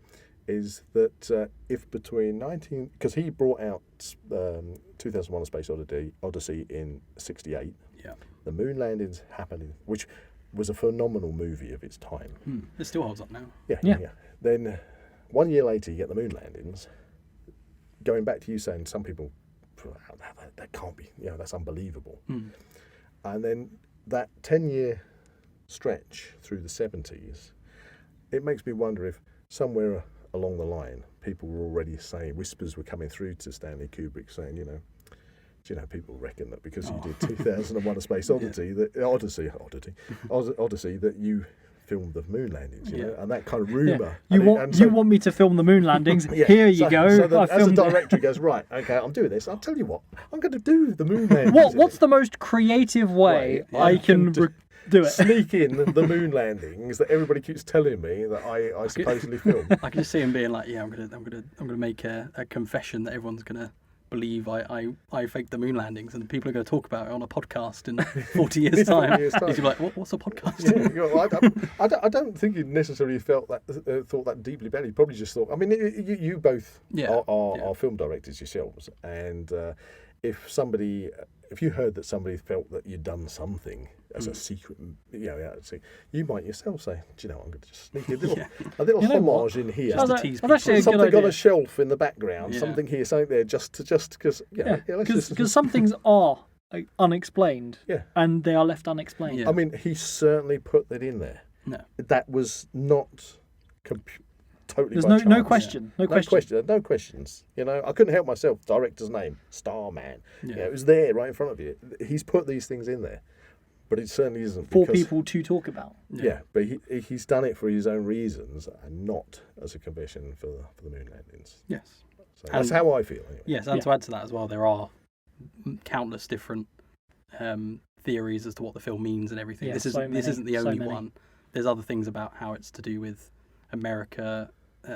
is that if between because he brought out 2001: A Space Odyssey in '68, the moon landings happening, which was a phenomenal movie of its time. It still holds up now. Yeah. Then 1 year later, you get the moon landings. Going back to you saying some people, that can't be, that's unbelievable. And then that 10-year stretch through the 70s, it makes me wonder if somewhere along the line, people were already saying, whispers were coming through to Stanley Kubrick saying, people reckon that because you did 2001: A Space Odyssey, Odyssey, that you filmed the moon landings, and that kind of rumour. You want me to film the moon landings? Here you go. So as a director, he goes, right, okay, I'm doing this. I'll tell you what, I'm going to do the moon landings. What's the most creative way I can do it? Sneak in the moon landings that everybody keeps telling me that I supposedly filmed. I can just see him being like, I'm gonna make a confession that everyone's gonna believe I faked the moon landings, and people are going to talk about it on a podcast in 40 years' time. He's like, what's a podcast? I don't think he necessarily thought that deeply about it. He probably just thought. I mean, you both are film directors yourselves, and if you heard that somebody felt that you'd done something as a secret, you might yourself say, do you know, I'm going to just sneak a little homage in here. Just to tease people. Something on a shelf in the background, something here, something there, just because, because some things are unexplained, and they are left unexplained. I mean, he certainly put that in there. No, that was not totally. There's no question. No questions. I couldn't help myself. Director's name, Starman. It was there right in front of you. He's put these things in there, but it certainly isn't for people to talk about. Yeah, but he's done it for his own reasons and not as a confession for the moon landings. Yes, so that's how I feel. Anyway. Yes, and to add to that as well, there are countless different theories as to what the film means and everything. Yeah, this isn't the only one. There's other things about how it's to do with America,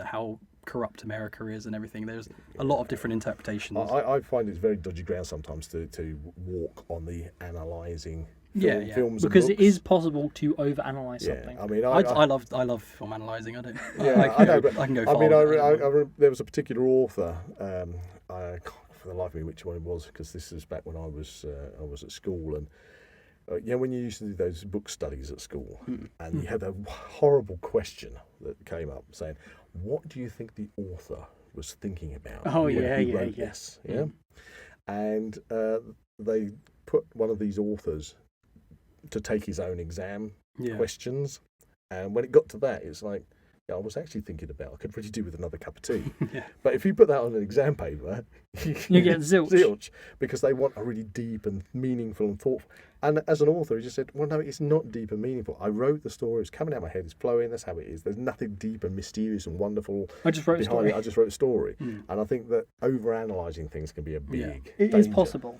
how corrupt America is and everything. There's a lot of different interpretations. I find it's very dodgy ground sometimes to walk on the analysing films because and it is possible to overanalyze something. I mean, I love film analysing. I don't. I know, but I can go I far. There was a particular author. I can't for the life of me which one it was, because this is back when I was at school, and when you used to do those book studies at school, and you had a horrible question that came up saying, "What do you think the author was thinking about?" Yes, and they put one of these authors to take his own exam questions, and when it got to that, it's like, I was actually thinking about, I could really do with another cup of tea. But if you put that on an exam paper, you get zilch. Because they want a really deep and meaningful and thoughtful. And as an author, he just said, well, no, it's not deep and meaningful. I wrote the story, it's coming out of my head, it's flowing, that's how it is. There's nothing deep and mysterious and wonderful. I just wrote a story. I just wrote a story. And I think that over-analysing things can be a big It danger. is possible.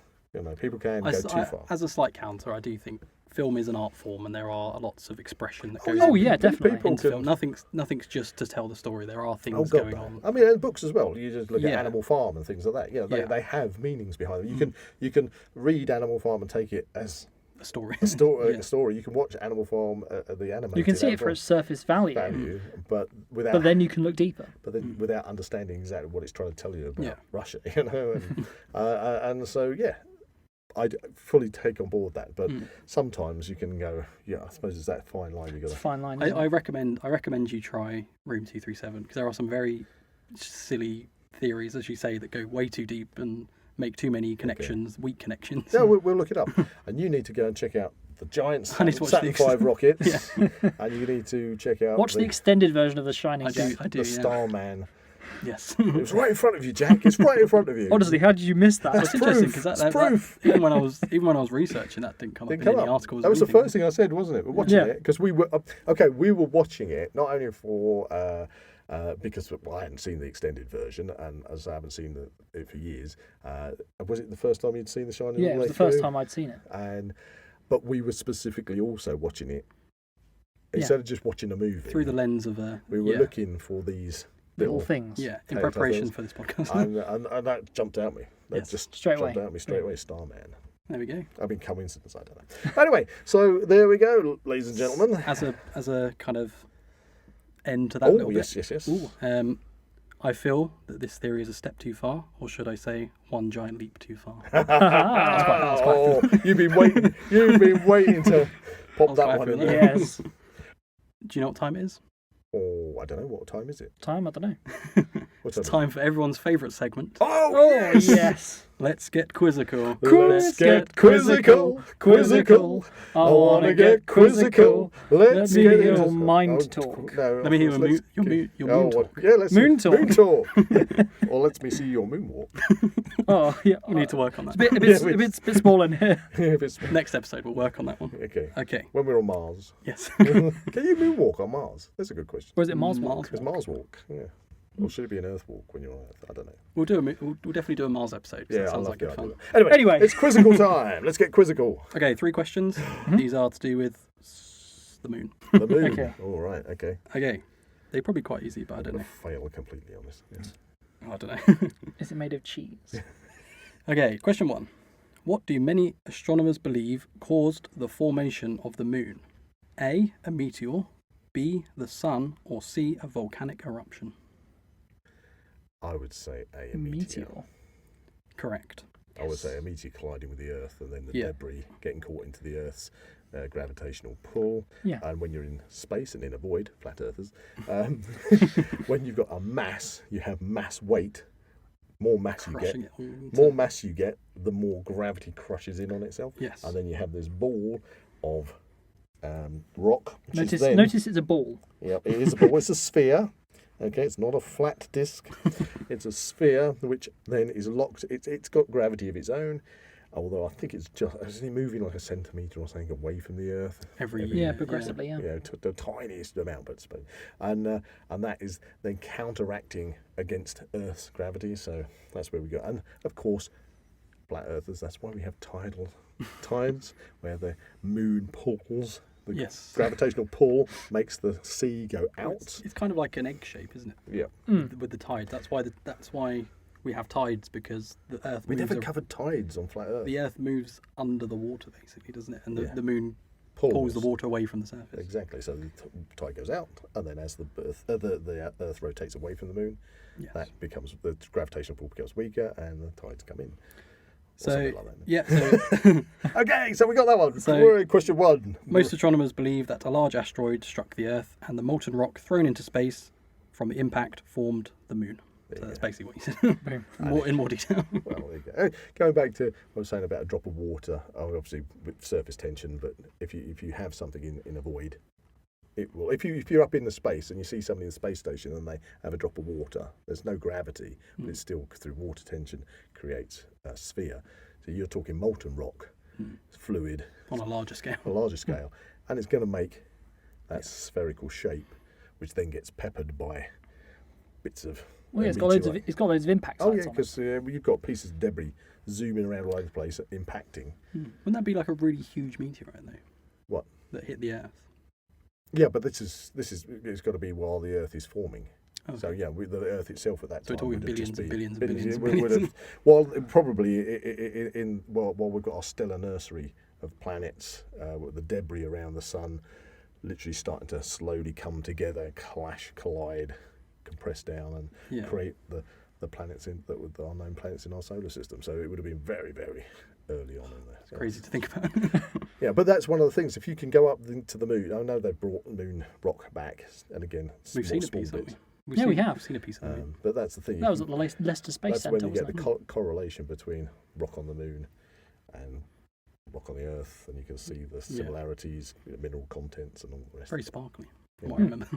People can go too far. As a slight counter, I do think film is an art form, and there are lots of expression that goes yeah. Oh, yeah, into definitely. People film. can- Nothing's just to tell the story. There are Oh, things God, going no. on. I mean, and books as well. You just look at Yeah. Animal Farm and things like that. You know, Yeah. they have meanings behind them. You can read Animal Farm and take it as A story. a story. Yeah. A story. You can watch Animal Farm, the animated. You can see it for Animal its surface value, value, but without but then you can look deeper. without understanding exactly what it's trying to tell you about Yeah. Russia, you know, and so yeah, I fully take on board that. But sometimes you can go, yeah, I suppose it's that fine line you got It's a to. fine line. I recommend you try Room 237 because there are some very silly theories, as you say, that go way too deep and make too many connections, weak connections. Yeah, we'll look it up, and you need to go and check out the giant I need to watch Saturn the V rockets, and you need to check out Watch the extended version of The Shining. I do. the Yeah. Starman. Yes. It's right in front of you, Jack. It's right in front of you. Honestly, how did you miss that? It's interesting because It's that proof. even when I was researching, that didn't come Didn't up come in any up. articles. That or was the anything. first thing I said, wasn't it? We're watching Yeah. it because we were we were watching it not only for because I hadn't seen the extended version, and as I haven't seen it for years. Was it the first time you'd seen The Shining? Yeah, all it the was way the first through? time I'd seen it. But we were specifically also watching it instead of just watching a movie through the lens of We were looking for these Little things. in tales preparation ourselves. for this podcast. and that jumped out me. That Yes. just Straight jumped away. out me straight away. Starman. There we go. I mean, coincidence, I don't know. Anyway, so there we go, ladies and gentlemen. As a kind of end to that Oh, little yes, bit. yes. Ooh, I feel that this theory is a step too far, or should I say, one giant leap too far. Oh, you've been waiting to pop was that quite one in feeling there. Yes. Do you know what time it is? Oh, I don't know. What time is it? Time, I don't know. What's It's time for everyone's favourite segment. Oh, yes! Yes. Let's get quizzical. Let's get quizzical, quizzical. I want to get quizzical. Let's me get hear into your mind talk. No, Let me hear let's- your moon talk. Yeah, let's Moon talk. Moon talk. Or let me see your moonwalk. Oh, yeah. We need to work on that. It's a bit small in here. If it's Next episode, we'll work on that one. okay. Okay. When we're on Mars, Yes. can you moonwalk on Mars? That's a good question. Or is it Mars Walk? Is Mars walk? Yeah. Or should it be an Earth walk when you're on Earth? I don't know. We'll definitely do a Mars episode. 'Cause Yeah, that I sounds love like the good idea. fun. Anyway, Anyway. it's quizzical time. Let's get quizzical. Okay, 3 questions. These are to do with the moon. The moon. Okay. All right. Okay. Okay. They're probably quite easy, but I I'm don't gonna know. fail completely on this. Yes. I don't know. Is it made of cheese? Okay, question 1. What do many astronomers believe caused the formation of the moon? A, a meteor, B, the sun, or C, a volcanic eruption? I would say a meteor. Meteor. Correct. I would say a meteor colliding with the Earth and then the Yeah. debris getting caught into the Earth's gravitational pull. Yeah. And when you're in space and in a void, flat earthers, when you've got a mass, you have mass weight. More mass you get, Crushing it all into- more mass you get, the more gravity crushes in on itself. Yes. And then you have this ball of rock. Which is then, Notice it's a ball. yeah, it is a ball. It's a sphere. Okay, it's not a flat disc. It's a sphere which then is locked. It's got gravity of its own. Although I think it's only moving like a centimetre or something away from the Earth Every Yeah, year. progressively, yeah. you know, to the tiniest amount, but suppose, and that is then counteracting against Earth's gravity. So that's where we go. And of course, flat earthers. That's why we have tidal tides, where the moon pulls. The Yes. gravitational pull makes the sea go out. It's kind of like an egg shape, isn't it? Yeah. With the tide. That's why we have tides, because the Earth We moves never covered tides on flat Earth. the Earth moves under the water, basically, doesn't it? And Yeah. the moon pulls the water away from the surface. Exactly. So the tide goes out, and then as the Earth rotates away from the moon, Yes. that becomes the gravitational pull becomes weaker, and the tides come in. So something like that. yeah, so Okay, so we got that one. So- Question 1. most astronomers believe that a large asteroid struck the Earth, and the molten rock thrown into space from the impact formed the moon. So that's basically what you said. In more detail. Well, there you go. Going back to what I was saying about a drop of water, obviously with surface tension, but if you have something in a void, it will. If you're up in the space and you see somebody in the space station and they have a drop of water, there's no gravity, but it's still through water tension creates a sphere. So you're talking molten rock, fluid On a larger scale. on a larger scale, and it's going to make that spherical shape, which then gets peppered by bits of. Well, yeah, it's meteorite. got loads of impact Oh sites yeah, on it. because you've got pieces of debris zooming around all over the place, impacting. Wouldn't that be like a really huge meteorite, though? What? that hit the Earth. Yeah, but this is it's got to be while the Earth is forming. Oh, So yeah, the Earth itself at that So we're time talking would have just billions and been billions and billions and it would billions. have- well, probably while we've got our stellar nursery of planets, with the debris around the sun, literally starting to slowly come together, clash, collide, compress down, and Yeah. create the planets our known planets in our solar system. So it would have been very, very early on in there. So Crazy to think about. yeah, but that's one of the things. If you can go up to the moon, I know they've brought moon rock back, and again, We've seen a piece, bits. haven't we? We have. We've seen a piece of the moon. But that's the thing. That was at the Leicester Space that's Centre, when you get wasn't the it? correlation between rock on the moon and rock on the Earth, and you can see the similarities, mineral contents, and all the rest. Very of it. sparkly, Yeah. from what I remember.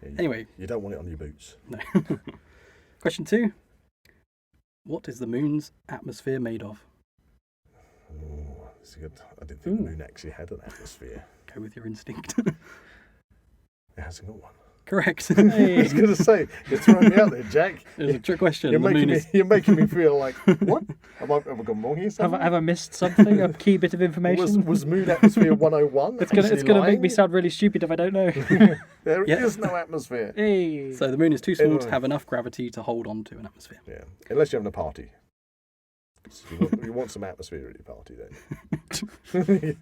Yeah, Anyway. you don't want it on your boots. No. Question 2. What is the moon's atmosphere made of? Oh, this is good. I didn't think Ooh. the moon actually had an atmosphere. Go with your instinct. It hasn't got one. Correct. I was going to say, you're throwing me out there, Jack. It was a trick question. You're The moon you're making me feel like, what? Have I gone wrong here? Have somewhere? I missed something? A key bit of information? Was moon atmosphere 101? it's gonna actually make me lying? sound really stupid if I don't know. There Yeah. is no atmosphere. Hey. So the moon is too small to Anyway. have enough gravity to hold on to an atmosphere. Yeah, unless you're having a party. You want some atmosphere at your party then.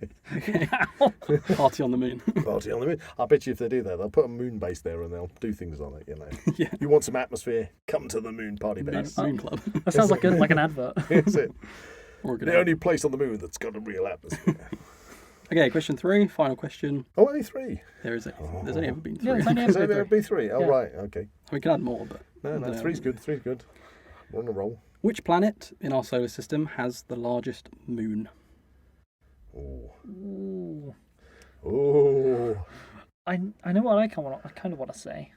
Party on the moon. Party on the moon. I bet you if they do that, they'll put a moon base there and they'll do things on it. You know. Yeah. You want some atmosphere? Come to the moon party Moon, base. moon club. That sounds like an advert. That's it. Or a good The only place on the moon that's got a real atmosphere. Okay, question 3. Final question. Oh, only 3. There's only ever been 3. Yeah, there's only Is ever there been be 3? Oh, Yeah. right. Okay. We can add more, but No, I don't know. 3's good. 3's good. We're on a roll. Which planet in our solar system has the largest moon? Oh. Ooh. Oh. I know what I kind of want to say,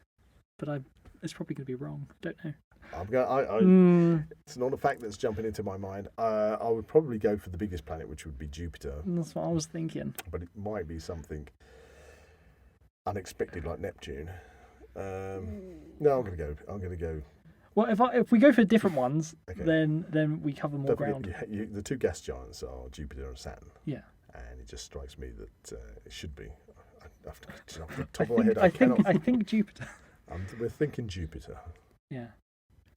but it's probably going to be wrong. Don't know. It's not a fact that's jumping into my mind. I would probably go for the biggest planet, which would be Jupiter, That's what I was thinking. but it might be something unexpected like Neptune. No, I'm going to go. Well, if we go for different ones, Okay. then we cover more Don't forget, ground. the 2 gas giants are Jupiter and Saturn, Yeah. and it just strikes me that it should be. Off the top of my head, I think Jupiter. We're thinking Jupiter. Yeah.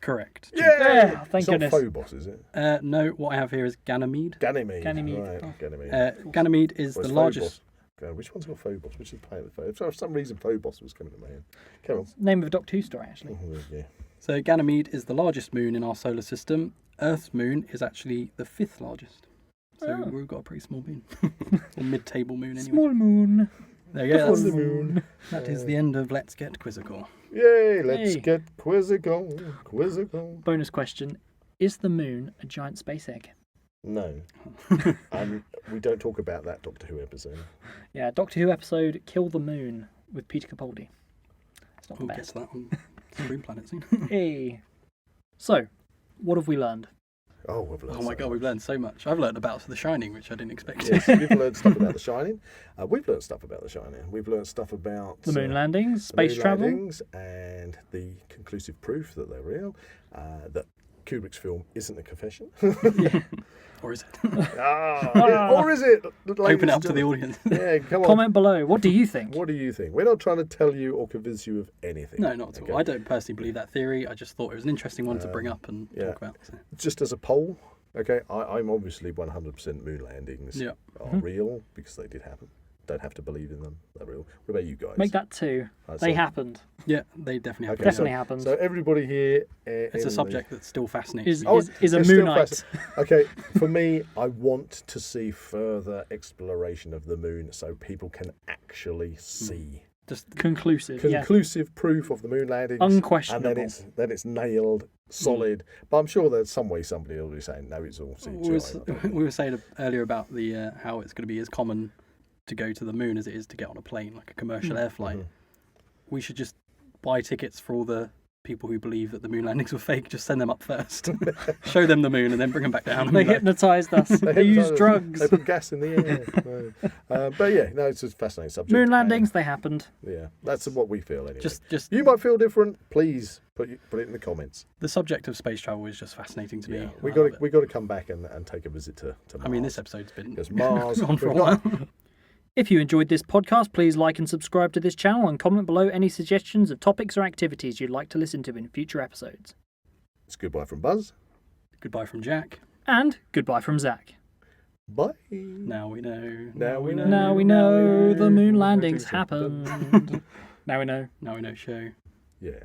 Correct. Yeah, thank it's not goodness. Phobos, is it? No, what I have here is Ganymede. Ganymede. Ganymede. Right, Oh. Ganymede. Ganymede is Or the it's largest. Phobos. Which one's got Phobos? Which is the planet of Phobos? For some reason, Phobos was coming to my head. Come on. Name of a Doctor Who story, actually. Yeah. So Ganymede is the largest moon in our solar system. Earth's moon is actually the 5th largest. So Oh. we've got a pretty small moon. Or mid-table moon anyway. Small moon. There you go. That's, the moon. that is the end of Let's Get Quizzical. Yay, let's Hey. get quizzical. Quizzical. Bonus question: is the moon a giant space egg? No. And we don't talk about that Doctor Who episode. Yeah, Doctor Who episode "Kill the Moon" with Peter Capaldi. It's not the We'll get to best. that on Screen Planet soon. Hey. So, what have we learned? Oh, we've learned Oh my so god, we've much. learned so much. I've learned about The Shining, which I didn't expect. Yes, you've learned stuff about The Shining. We've learned stuff about The Shining. We've learned stuff about The moon landings, the space moon travel. landings, and the conclusive proof that they're real. That Kubrick's film isn't a confession. Or is it? Or is it? Open it up to the audience. Yeah, come on. Comment below. What do you think? What do you think? We're not trying to tell you or convince you of anything. No, not at all. okay? I don't personally believe that theory. I just thought it was an interesting one to bring up and yeah. talk about. So. Just as a poll, okay, I'm obviously 100% moon landings Yeah. are real because they did happen. Don't have to believe in them. They're real. What about you guys? Make that 2. Right, They so- happened. Yeah, they definitely have. Okay, Definitely so, happened. So everybody here, It's a subject that still fascinates Is me. is a it's still moonite. fascinating. Okay, for me, I want to see further exploration of the moon so people can actually see Just Conclusive. Yeah. conclusive proof of the moon landings. Unquestionable. And then it's nailed, solid. But I'm sure there's some way somebody will be saying, no, it's all CGI. we were saying earlier about the how it's going to be as common to go to the moon as it is to get on a plane, like a commercial air flight. We should just buy tickets for all the people who believe that the moon landings were fake. Just send them up first, show them the moon, and then bring them back down. They hypnotised us. They used drugs. They put gas in the air. But yeah, no, it's a fascinating subject. Moon landings, they happened. Yeah, that's what we feel anyway. Just You might feel different. Please put it in the comments. the subject of space travel is just fascinating to me. We I love it. got to come back and take a visit to Mars. I mean, this episode's been because Mars. on for a we've got- while. If you enjoyed this podcast, please like and subscribe to this channel and comment below any suggestions of topics or activities you'd like to listen to in future episodes. It's goodbye from Buzz. Goodbye from Jack. And goodbye from Zach. Bye. Now we know. Now we know the moon landings happened. Now we know. Now we know show. Yeah.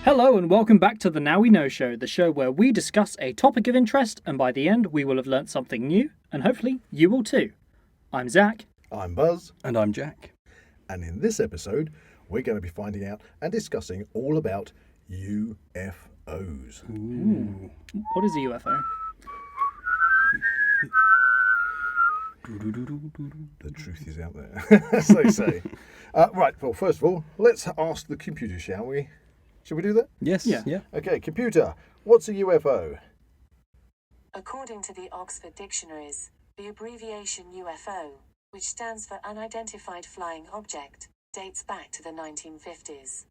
Hello and welcome back to the Now We Know Show, the show where we discuss a topic of interest and by the end we will have learnt something new and hopefully you will too. I'm Zach. I'm Buzz. And I'm Jack. And in this episode, we're going to be finding out and discussing all about UFOs. Ooh. What is a UFO? The truth is out there, as they say. Right, well, first of all, let's ask the computer, shall we? Should we do that? Yes. Yeah. Okay, computer, what's a UFO? According to the Oxford Dictionaries, the abbreviation UFO, which stands for Unidentified Flying Object, dates back to the 1950s.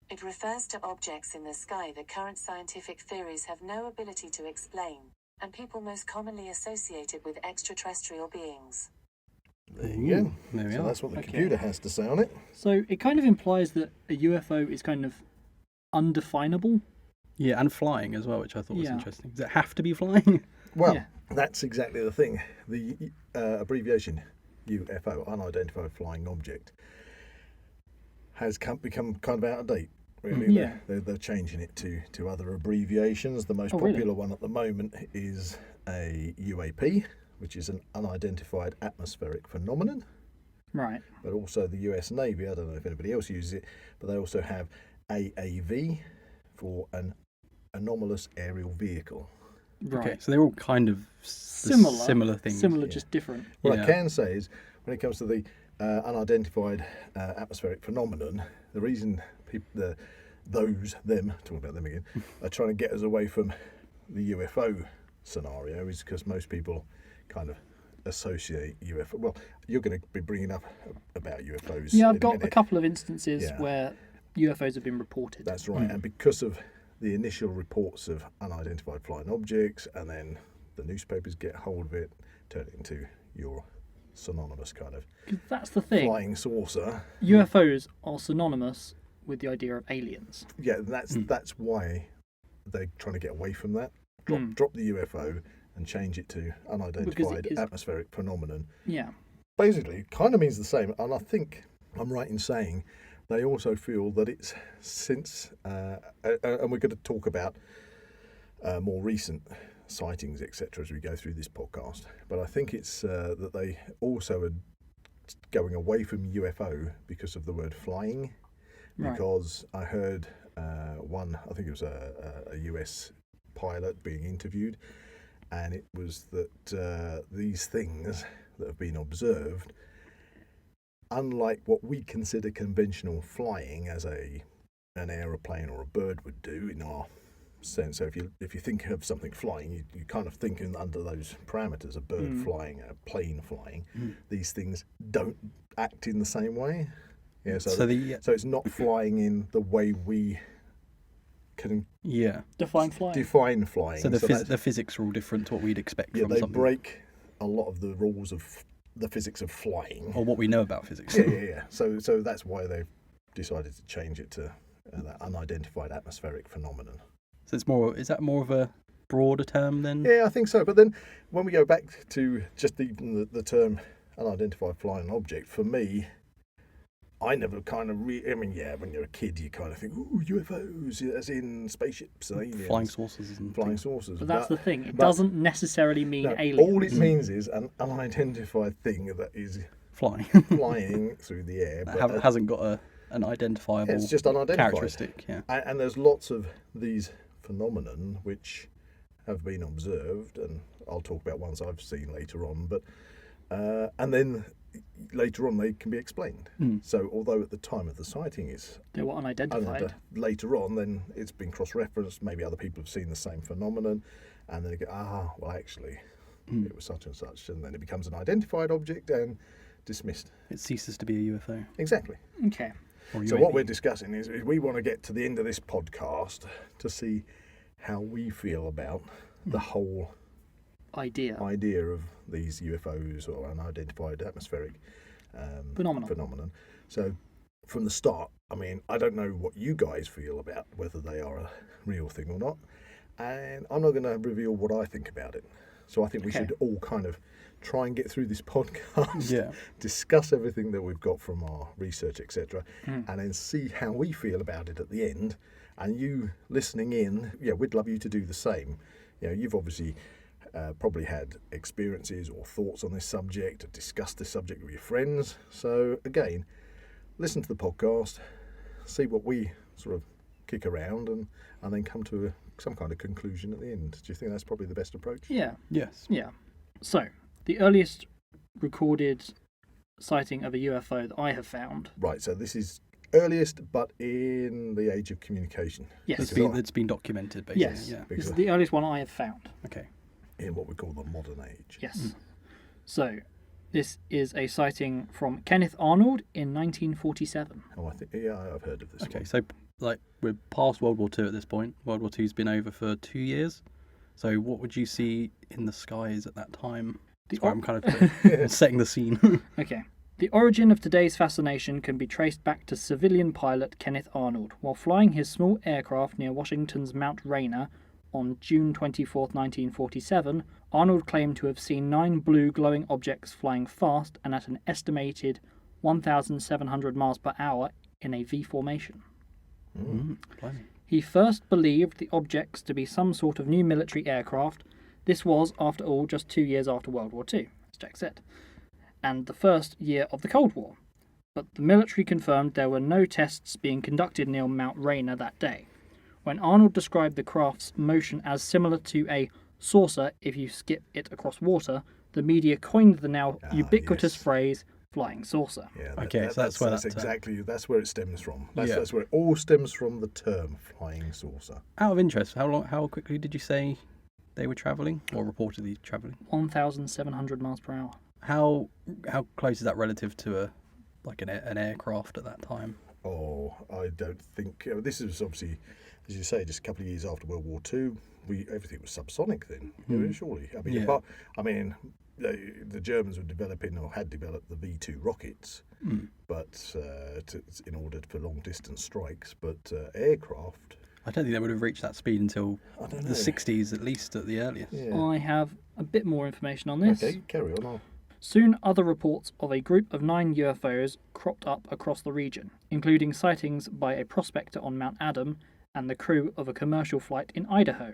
It refers to objects in the sky that current scientific theories have no ability to explain, and people most commonly associated with extraterrestrial beings. There you go. There we So are. that's what the Okay. computer has to say on it. So it kind of implies that a UFO is kind of undefinable. Yeah, and flying as well, which I thought was Yeah. interesting. Does it have to be flying? Well, Yeah. that's exactly the thing. The abbreviation UFO, Unidentified Flying Object, has become kind of out of date. Really, Yeah. they're changing it to other abbreviations. The most really? popular one at the moment is a UAP, which is an unidentified atmospheric phenomenon. Right. But also the US Navy, I don't know if anybody else uses it, but they also have AAV for an anomalous aerial vehicle. Right. Okay, so they're all kind of Similar things. Similar, yeah. just different. What Yeah. I can say is, when it comes to the unidentified atmospheric phenomenon, the reason people, talking about them again, are trying to get us away from the UFO scenario is because most people kind of associate UFO. Well, you're going to be bringing up about UFOs. Yeah, in I've got a minute. couple of instances Yeah. where UFOs have been reported. That's right, and because of the initial reports of unidentified flying objects, and then the newspapers get hold of it, turn it into your synonymous kind of 'Cause that's the thing. flying saucer. UFOs are synonymous with the idea of aliens. Yeah, that's why they're trying to get away from that. Drop the UFO and change it to unidentified is- atmospheric phenomenon. Yeah. Basically, it kind of means the same, and I think I'm right in saying they also feel that it's since, and we're going to talk about more recent sightings, etc., as we go through this podcast. But I think it's that they also are going away from UFO because of the word flying. Right. Because I heard I think it was a US pilot being interviewed, and it was that these things that have been observed, unlike what we consider conventional flying as an aeroplane or a bird would do in our sense. So if you think of something flying, you kind of think under those parameters, a bird flying, a plane flying. These things don't act in the same way. Yeah, so it's not flying in the way we can Define flying. define flying. So the physics are all different to what we'd expect yeah, from they something. break a lot of the rules of the physics of flying. Or what we know about physics. Yeah. So that's why they've decided to change it to that unidentified atmospheric phenomenon. So is that more of a broader term then? Yeah, I think so. But then when we go back to just the term unidentified flying object, for me, I never kind of I mean, yeah, when you're a kid, you kind of think, ooh, UFOs, as in spaceships, aliens, Flying saucers and flying things. saucers. But that's the thing. It but- doesn't necessarily mean no, aliens. all it means is an unidentified thing that is Flying. flying through the air, but Hasn't got an identifiable it's just unidentified. characteristic. Yeah. And there's lots of these phenomenon which have been observed, and I'll talk about ones I've seen later on. But and then later on they can be explained. So although at the time of the sighting is They were unidentified. later on, then it's been cross-referenced. Maybe other people have seen the same phenomenon, and then they go, well, actually, it was such and such, and then it becomes an identified object and dismissed. It ceases to be a UFO. Exactly. Okay. Or So UAP. what we're discussing is we want to get to the end of this podcast to see how we feel about the whole Idea. of these UFOs or unidentified atmospheric phenomenon. So from the start, I mean, I don't know what you guys feel about whether they are a real thing or not, and I'm not going to reveal what I think about it. So I think we should all kind of try and get through this podcast, Yeah. discuss everything that we've got from our research, etc., and then see how we feel about it at the end. And you listening in, yeah, we'd love you to do the same. You know, you've obviously probably had experiences or thoughts on this subject, or discussed this subject with your friends. So again, listen to the podcast, see what we sort of kick around, and then come to some kind of conclusion at the end. Do you think that's probably the best approach? Yeah. Yes. Yeah. So, the earliest recorded sighting of a UFO that I have found. Right, so this is earliest, but in the age of communication. Yes. It's been documented, basically. Yes. Yeah. This is the earliest one I have found. Okay. In what we call the modern age. Yes. So, this is a sighting from Kenneth Arnold in 1947. Oh, I think, yeah, I've heard of this Okay, one. so like we're past World War II at this point. World War II's been over for 2 years. So what would you see in the skies at that time? That's why I'm kind of setting the scene. Okay. The origin of today's fascination can be traced back to civilian pilot Kenneth Arnold. While flying his small aircraft near Washington's Mount Rainier on June 24, 1947, Arnold claimed to have seen 9 blue glowing objects flying fast and at an estimated 1,700 miles per hour in a V formation. Blimey. He first believed the objects to be some sort of new military aircraft. This was, after all, just 2 years after World War II, as Jack said, and the first year of the Cold War. But the military confirmed there were no tests being conducted near Mount Rainier that day. When Arnold described the craft's motion as similar to a saucer if you skip it across water, the media coined the now ubiquitous phrase "flying saucer." Yeah, Okay, so that's where that term- exactly that's where it stems from. Yeah. That's where it all stems from, the term flying saucer. Out of interest, how quickly did you say they were travelling, or reportedly travelling? 1,700 miles per hour. How close is that relative to an aircraft at that time? Oh, I don't think this is obviously, as you say, just a couple of years after World War II. Everything was subsonic then, surely. I mean, Yeah. the Germans were developing or had developed the V2 rockets, but in order for long distance strikes. But aircraft, I don't think they would have reached that speed until I don't know. the 60s at least at the earliest. Yeah. I have a bit more information on this. Okay, carry on. Soon other reports of a group of 9 UFOs cropped up across the region, including sightings by a prospector on Mount Adam and the crew of a commercial flight in Idaho.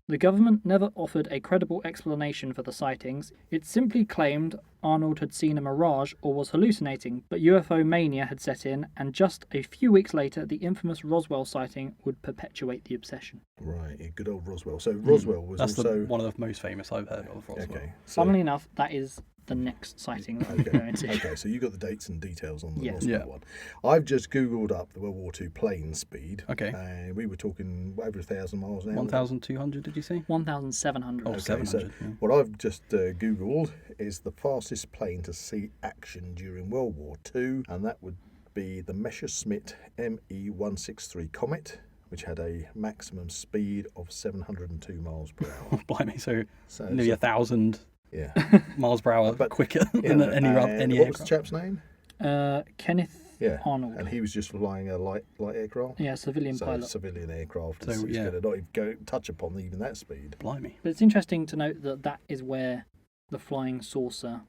The government never offered a credible explanation for the sightings. It simply claimed Arnold had seen a mirage or was hallucinating, but UFO mania had set in, and just a few weeks later the infamous Roswell sighting would perpetuate the obsession. Right, yeah, good old Roswell. So Roswell was That's also one of the most famous I've heard of. Roswell. okay. So, Funnily enough, that is the next sighting that we're going to. okay, so you got the dates and details on the Yes. Roswell Yeah. one. I've just googled up the World War II plane speed. Okay. And we were talking over 1,000 miles an hour. 1,200, did you say? 1,700. Oh, Okay, 700. so what I've just googled is the fastest plane to see action during World War II, and that would be the Messerschmitt Me-163 Comet, which had a maximum speed of 702 miles per hour. Blimey, so So, nearly 1,000 yeah. miles per hour But- quicker Yeah, than any and any what was the aircraft. chap's name? Kenneth Yeah, Arnold. and he was just flying a light aircraft. Yeah, civilian So pilot. civilian aircraft So, is yeah. going to not even touch upon even that speed. Blimey. But it's interesting to note that that is where the flying saucer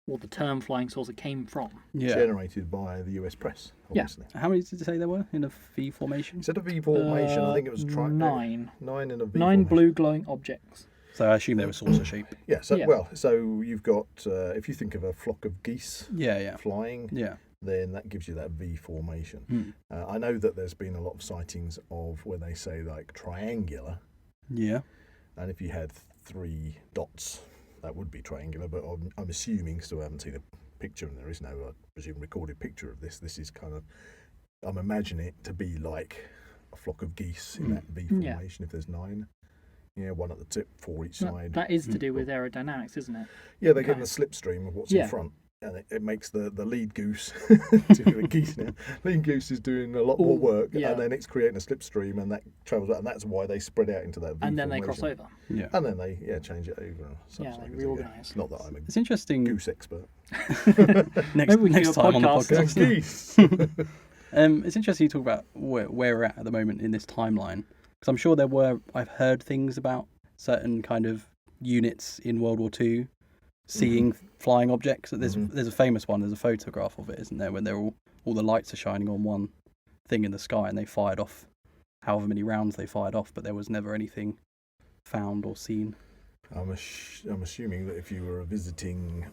or the term flying saucer came from. Yeah. Generated by the US press, Yeah. obviously. How many did you say there were in a V formation? Instead of V formation, I think it was 9. 9 in a V 9 formation. blue glowing objects. So I assume they were saucer shape. Yeah, so Yeah. well, so you've got if you think of a flock of geese Yeah. flying, Yeah. then that gives you that V formation. I know that there's been a lot of sightings of where they say like triangular, Yeah. and if you had 3 dots, that would be triangular. But I'm assuming, still haven't seen a picture, and there is no, I presume, recorded picture of this. This is kind of, I'm imagining it to be like a flock of geese in that V Yeah. formation. If there's 9, one at the tip, 4 each side. That is to do with aerodynamics, isn't it? Yeah, they're getting Okay. the slipstream of what's Yeah. in front, and it makes the lead goose, to the geese now. Lead goose is doing a lot more work, yeah. and then it's creating a slipstream, and that travels out, and that's why they spread out into that V And then they formation. cross over. Yeah. And then they change it over. Yeah, they reorganise. Not that I'm a It's interesting. goose expert. Next, Maybe we can next do a time on the podcast. podcast. Geese. It's interesting you talk about where we're at the moment in this timeline, because I'm sure I've heard things about certain kind of units in World War II seeing flying objects. There's a famous one. There's a photograph of it, isn't there, when they're all the lights are shining on one thing in the sky, and they fired off however many rounds they fired off, but there was never anything found or seen. I'm assuming that if you were visiting,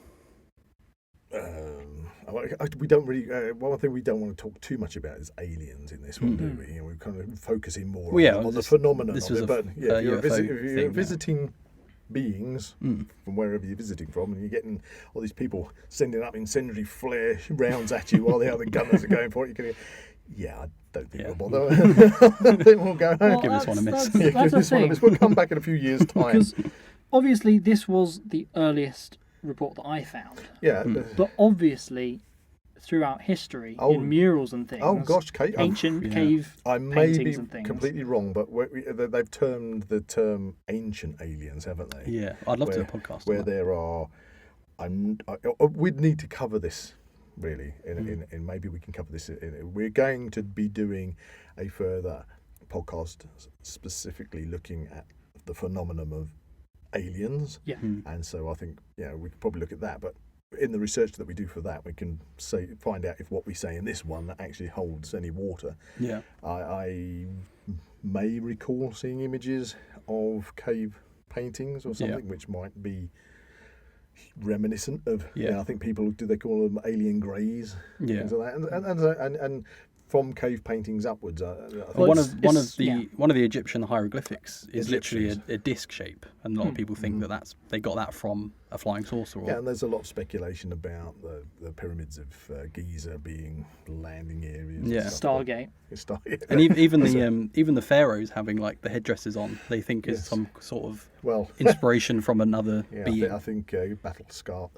we don't really. One thing we don't want to talk too much about is aliens in this one, do we? We're kind of focusing more Well, yeah, on the this- phenomenon this of was it. a But yeah, if you're, UFO if you're thing, yeah. visiting beings from wherever you're visiting from, and you're getting all these people sending up incendiary flare rounds at you while the other gunners are going for it, you can hear, I don't think we'll bother. I think we'll go home. Give this one a miss. That's Give the this one a thing. miss. We'll come back in a few years' time. Because obviously this was the earliest report that I found. Yeah. But obviously, throughout history, in murals and things, Oh gosh, Kate. ancient cave I may be paintings and things. completely wrong, but they've termed the term ancient aliens, haven't they? Yeah, I'd love to do a podcast where on that. there are. We'd need to cover this really. In maybe we can cover this. We're going to be doing a further podcast specifically looking at the phenomenon of aliens. Yeah. And so I think we could probably look at that, but in the research that we do for that, we can find out if what we say in this one actually holds any water. Yeah. I may recall seeing images of cave paintings or something which might be reminiscent of. I think people do they call them alien greys? Yeah. Things like that. And from cave paintings upwards. I think Well, one it's- of the Egyptian hieroglyphics is literally Egyptians. a disc shape, and a lot of people think that they got that from a flying saucer. Or, and there's a lot of speculation about the pyramids of Giza being landing areas. Yeah. and stuff. Stargate. and even the pharaohs having like the headdresses on, they think is some sort of inspiration from another being. I think Battlestar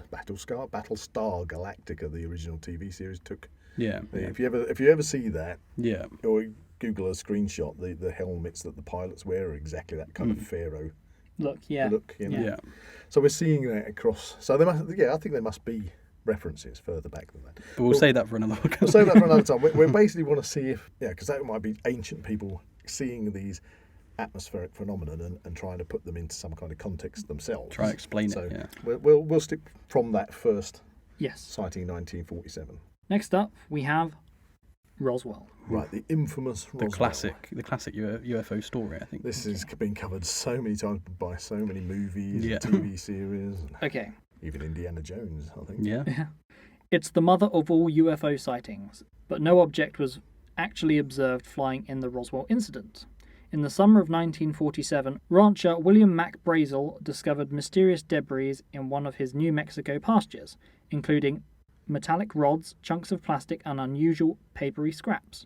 Galactica, the original TV series, took. Yeah. If you ever see that, Yeah. or Google a screenshot, the helmets that the pilots wear are exactly that kind of pharaoh Look. look. Yeah. So we're seeing that across. So there must. I think there must be references further back than that. But we'll say that for another podcast. We'll save that for another time. We basically want to see if, because that might be ancient people seeing these atmospheric phenomenon and trying to put them into some kind of context themselves. Try and explain so it. Yeah. we'll stick from that first Yes. sighting, 1947. Next up, we have Roswell. Right, the infamous The Roswell. classic UFO story, I think. This has been covered so many times by so many movies, Yeah. and TV series, and Okay. even Indiana Jones, I think. Yeah. It's the mother of all UFO sightings, but no object was actually observed flying in the Roswell incident. In the summer of 1947, rancher William Mack Brazel discovered mysterious debris in one of his New Mexico pastures, including metallic rods, chunks of plastic, and unusual papery scraps.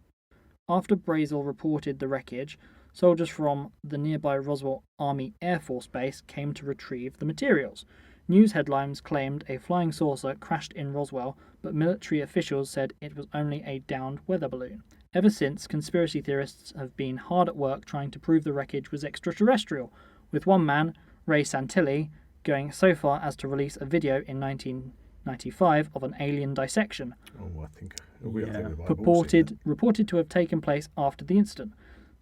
After Brazel reported the wreckage, soldiers from the nearby Roswell Army Air Force Base came to retrieve the materials. News headlines claimed a flying saucer crashed in Roswell, but military officials said it was only a downed weather balloon. Ever since, conspiracy theorists have been hard at work trying to prove the wreckage was extraterrestrial, with one man, Ray Santilli, going so far as to release a video in 1995 of an alien dissection, Oh, I think we might have all seen reported to have taken place after the incident.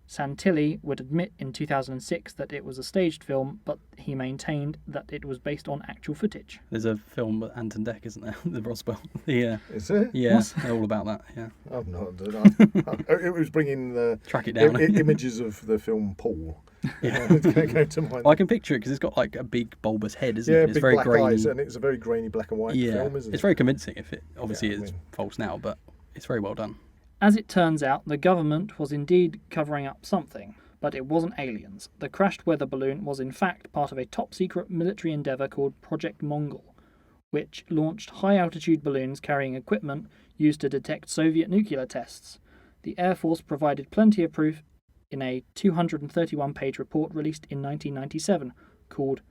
Santilli would admit in 2006 that it was a staged film, but he maintained that it was based on actual footage. There's a film with Anton Deck, isn't there? The Roswell. Yeah. Is there? Yeah, they're all about that, yeah. I've not. It was bringing the Track it down. images of the film Paul. Yeah. Go to mind. Well, I can picture it because it's got like a big bulbous head, isn't Yeah, it? It's big very black grainy. eyes, and it's a very grainy black and white film, isn't it? It's very convincing. If it obviously Yeah, I is mean- false now, but it's very well done. As it turns out, the government was indeed covering up something, but it wasn't aliens. The crashed weather balloon was in fact part of a top-secret military endeavour called Project Mongol, which launched high-altitude balloons carrying equipment used to detect Soviet nuclear tests. The Air Force provided plenty of proof in a 231-page report released in 1997 called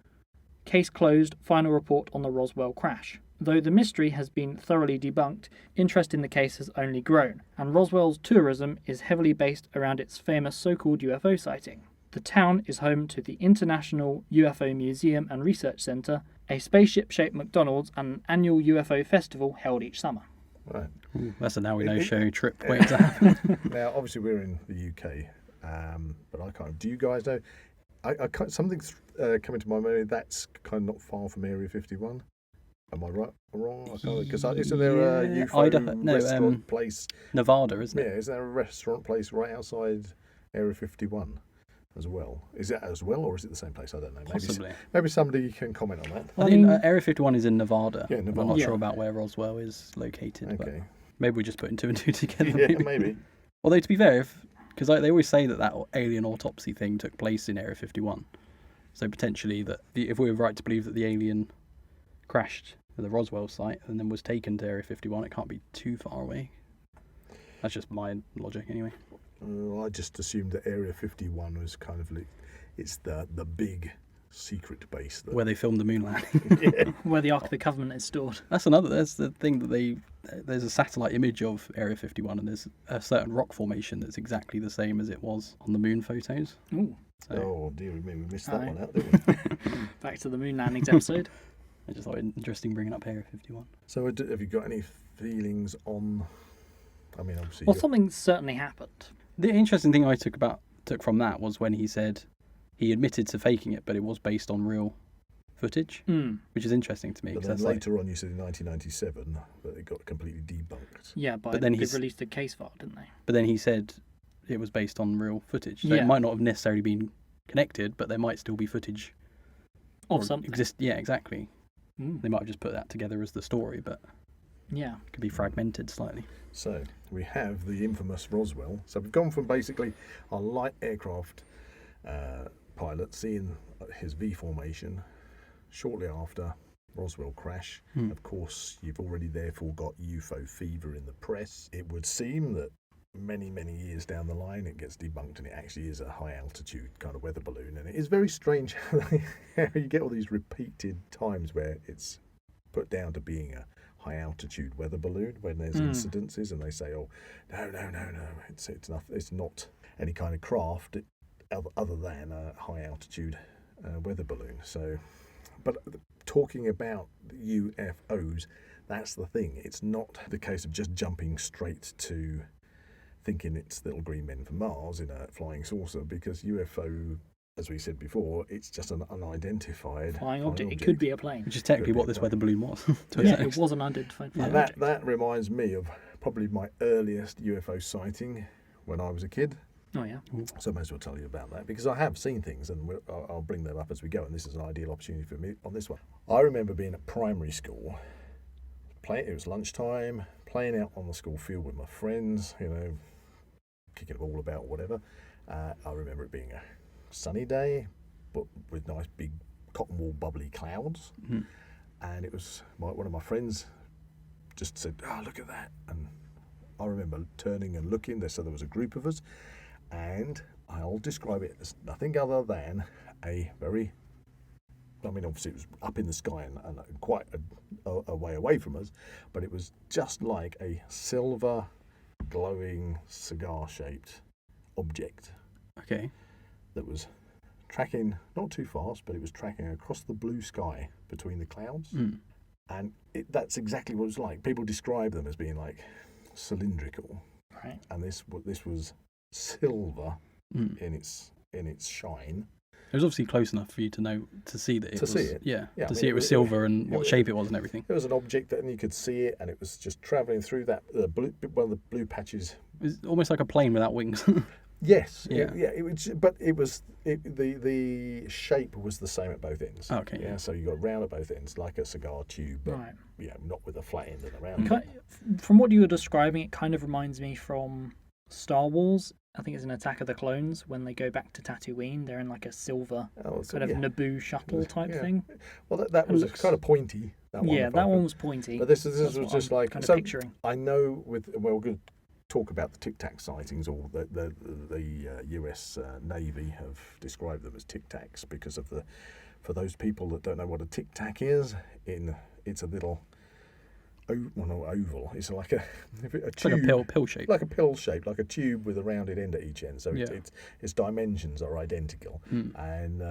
Case Closed, Final Report on the Roswell Crash. Though the mystery has been thoroughly debunked, interest in the case has only grown, and Roswell's tourism is heavily based around its famous so-called UFO sighting. The town is home to the International UFO Museum and Research Centre, a spaceship-shaped McDonald's, and an annual UFO festival held each summer. Right. Ooh, that's a Now We Know show trip waiting to happen. Now, obviously, we're in the UK, but I can't. Do you guys know? I can't, something's coming to my memory. That's kind of not far from Area 51. Am I right or wrong? I can't, because isn't there a Yeah, UFO Idaho- no, restaurant place? Nevada, isn't Yeah, it? isn't there a restaurant place right outside Area 51 as well? Is that as well, or is it the same place? I don't know. Possibly. Maybe somebody can comment on that. I I think mean- Area 51 is in Nevada. Yeah, I'm Nevada. not Yeah. sure about where Roswell is located, but Okay. maybe we're just putting two and two together. Yeah, maybe. Although, to be fair, because they always say that alien autopsy thing took place in Area 51. So potentially, if we were right to believe that the alien crashed at the Roswell site and then was taken to Area 51, it can't be too far away. That's just my logic, anyway. I just assumed that Area 51 was kind of like, it's the big secret base. That, Where they filmed the moon landing. yeah. Where the Ark of the Covenant is stored. That's the thing that there's a satellite image of Area 51, and there's a certain rock formation that's exactly the same as it was on the moon photos. Ooh, So Oh dear, we missed that Aye. one out, didn't we? back to the moon landings episode. I just thought it interesting bringing up Area 51. So have you got any feelings on? I mean, obviously. Well, something certainly happened. The interesting thing I took from that was when he said he admitted to faking it, but it was based on real footage, which is interesting to me. But 'Cause then that's like, later on, you said in 1997 that it got completely debunked. Yeah, but then they he's- released a case file, didn't they? but then he said it was based on real footage. So Yeah. it might not have necessarily been connected, but there might still be footage Of or something. Yeah, exactly. Mm. They might have just put that together as the story, but Yeah. it could be fragmented slightly. So we have the infamous Roswell. So we've gone from basically a light aircraft pilot seeing his V formation shortly after Roswell crash. Of course, you've already therefore got UFO fever in the press. It would seem that many years down the line it gets debunked and it actually is a high altitude kind of weather balloon, and it is very strange how you get all these repeated times where it's put down to being a high altitude weather balloon when there's incidences, and they say, oh no, it's not any kind of craft other than a high altitude weather balloon. So but talking about UFOs, that's the thing, it's not the case of just jumping straight to thinking it's little green men from Mars in a flying saucer, because UFO, as we said before, it's just an unidentified Flying object. It could be a plane. Which is technically Could be what this fine. weather balloon was. to a Yeah, certain it was an unidentified flying And object. that reminds me of probably my earliest UFO sighting when I was a kid. Oh, yeah. So I may as well tell you about that, because I have seen things, and I'll bring them up as we go, and this is an ideal opportunity for me on this one. I remember being at primary school, it was lunchtime, playing out on the school field with my friends, kicking a ball about, whatever. I remember it being a sunny day, but with nice big cotton wool bubbly clouds. And it was one of my friends just said, oh, look at that. And I remember turning and looking, so there was a group of us, and I'll describe it as nothing other than obviously it was up in the sky and quite a way away from us, but it was just like a silver glowing cigar-shaped object Okay. that was tracking, not too fast, but it was tracking across the blue sky between the clouds. And that's exactly what it was like. People describe them as being like cylindrical, Right. and this was silver in its shine. It was obviously close enough for you to know to see that it was. See it. Yeah, Yeah, to I see mean, it was silver and what shape it was and everything. It was an object that, and you could see it, and it was just travelling through that one of the blue patches. It was almost like a plane without wings. Yes. Yeah. The shape was the same at both ends. Okay. Yeah. So you got round at both ends, like a cigar tube, but Right. not with a flat end and a round. From what you were describing, it kind of reminds me from Star Wars. I think it's in Attack of the Clones when they go back to Tatooine. They're in like a silver kind of Naboo shuttle type thing. Well, that was kind of pointy. That one, that one was pointy. But this That's was what just I'm like kind of so. picturing. I know we're going to talk about the Tic Tac sightings, or the U.S. Navy have described them as Tic Tacs because of for those people that don't know what a Tic Tac is, it's a little oval. It's like a tube, like a pill shape. like a pill shape, like a tube with a rounded end at each end. So its dimensions are identical, and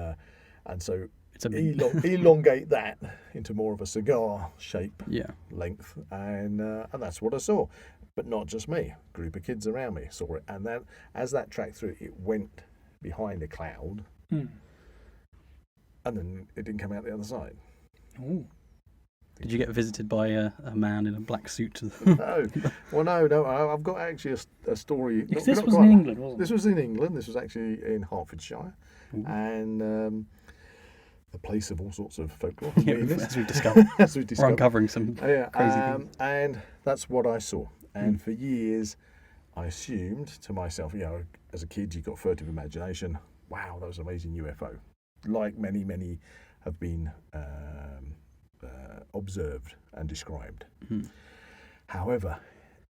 so It's a elongate that into more of a cigar shape yeah. length, and that's what I saw. But not just me. A group of kids around me saw it, and then as that tracked through, it went behind a cloud, and then it didn't come out the other side. Ooh. Did you get visited by a man in a black suit? No. Well, no. I've got actually a story. Because this was in England, wasn't it? This was in England. This was actually in Hertfordshire, and the place of all sorts of folklore. As we've discovered. We're uncovering some crazy things. And that's what I saw. And for years, I assumed to myself, as a kid, you've got furtive imagination. Wow, that was an amazing UFO. Like many, many have been observed and described. However,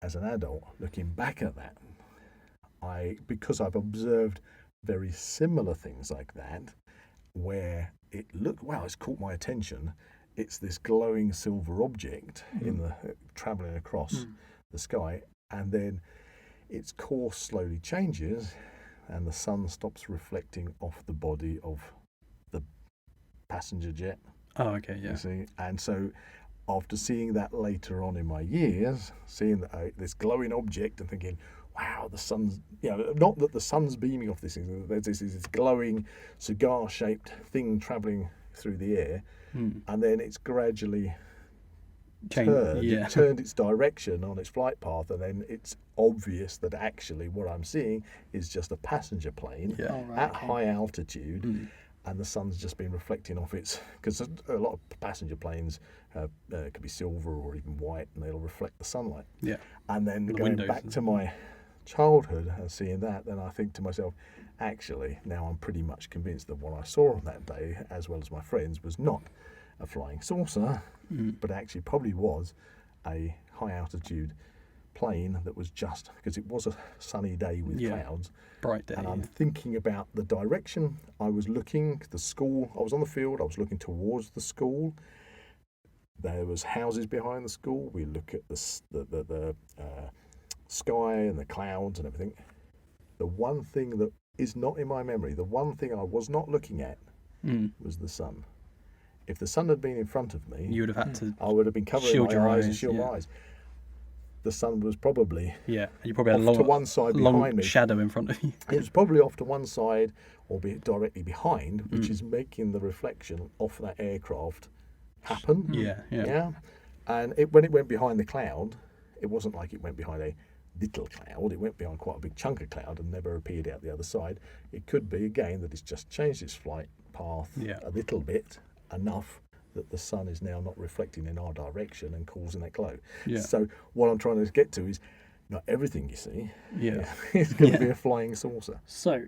as an adult, looking back at that, because I've observed very similar things like that, where it's caught my attention. It's this glowing silver object travelling across the sky, and then its course slowly changes, and the sun stops reflecting off the body of the passenger jet. Oh, okay, yeah. You see, and so after seeing that later on in my years, seeing this glowing object and thinking, wow, the sun's, not that the sun's beaming off this thing, there's this glowing cigar-shaped thing travelling through the air, and then it's gradually turned its direction on its flight path, and then it's obvious that actually what I'm seeing is just a passenger plane at high altitude, and the sun's just been reflecting off its, because a lot of passenger planes could be silver or even white, and they'll reflect the sunlight. Yeah. And then going back to my childhood and seeing that, then I think to myself, actually, now I'm pretty much convinced that what I saw on that day, as well as my friends, was not a flying saucer, but actually probably was a high altitude plane that was just, because it was a sunny day with clouds, bright day, and I'm thinking about the direction I was looking. The school, I was on the field, I was looking towards the school. There was houses behind the school. We look at the sky and the clouds and everything. The one thing that is not in my memory, the one thing I was not looking at was the sun. If the sun had been in front of me, you would have had to. I would have been covering my eyes and shield my eyes. The sun was probably and you probably had off to one side behind me. Shadow in front of you. It was probably off to one side or directly behind, which is making the reflection off that aircraft happen. Yeah. And when it went behind the cloud, it wasn't like it went behind a little cloud. It went behind quite a big chunk of cloud and never appeared out the other side. It could be again that it's just changed its flight path a little bit, enough that the sun is now not reflecting in our direction and causing that glow. So what I'm trying to get to is not everything you see is going to be a flying saucer. So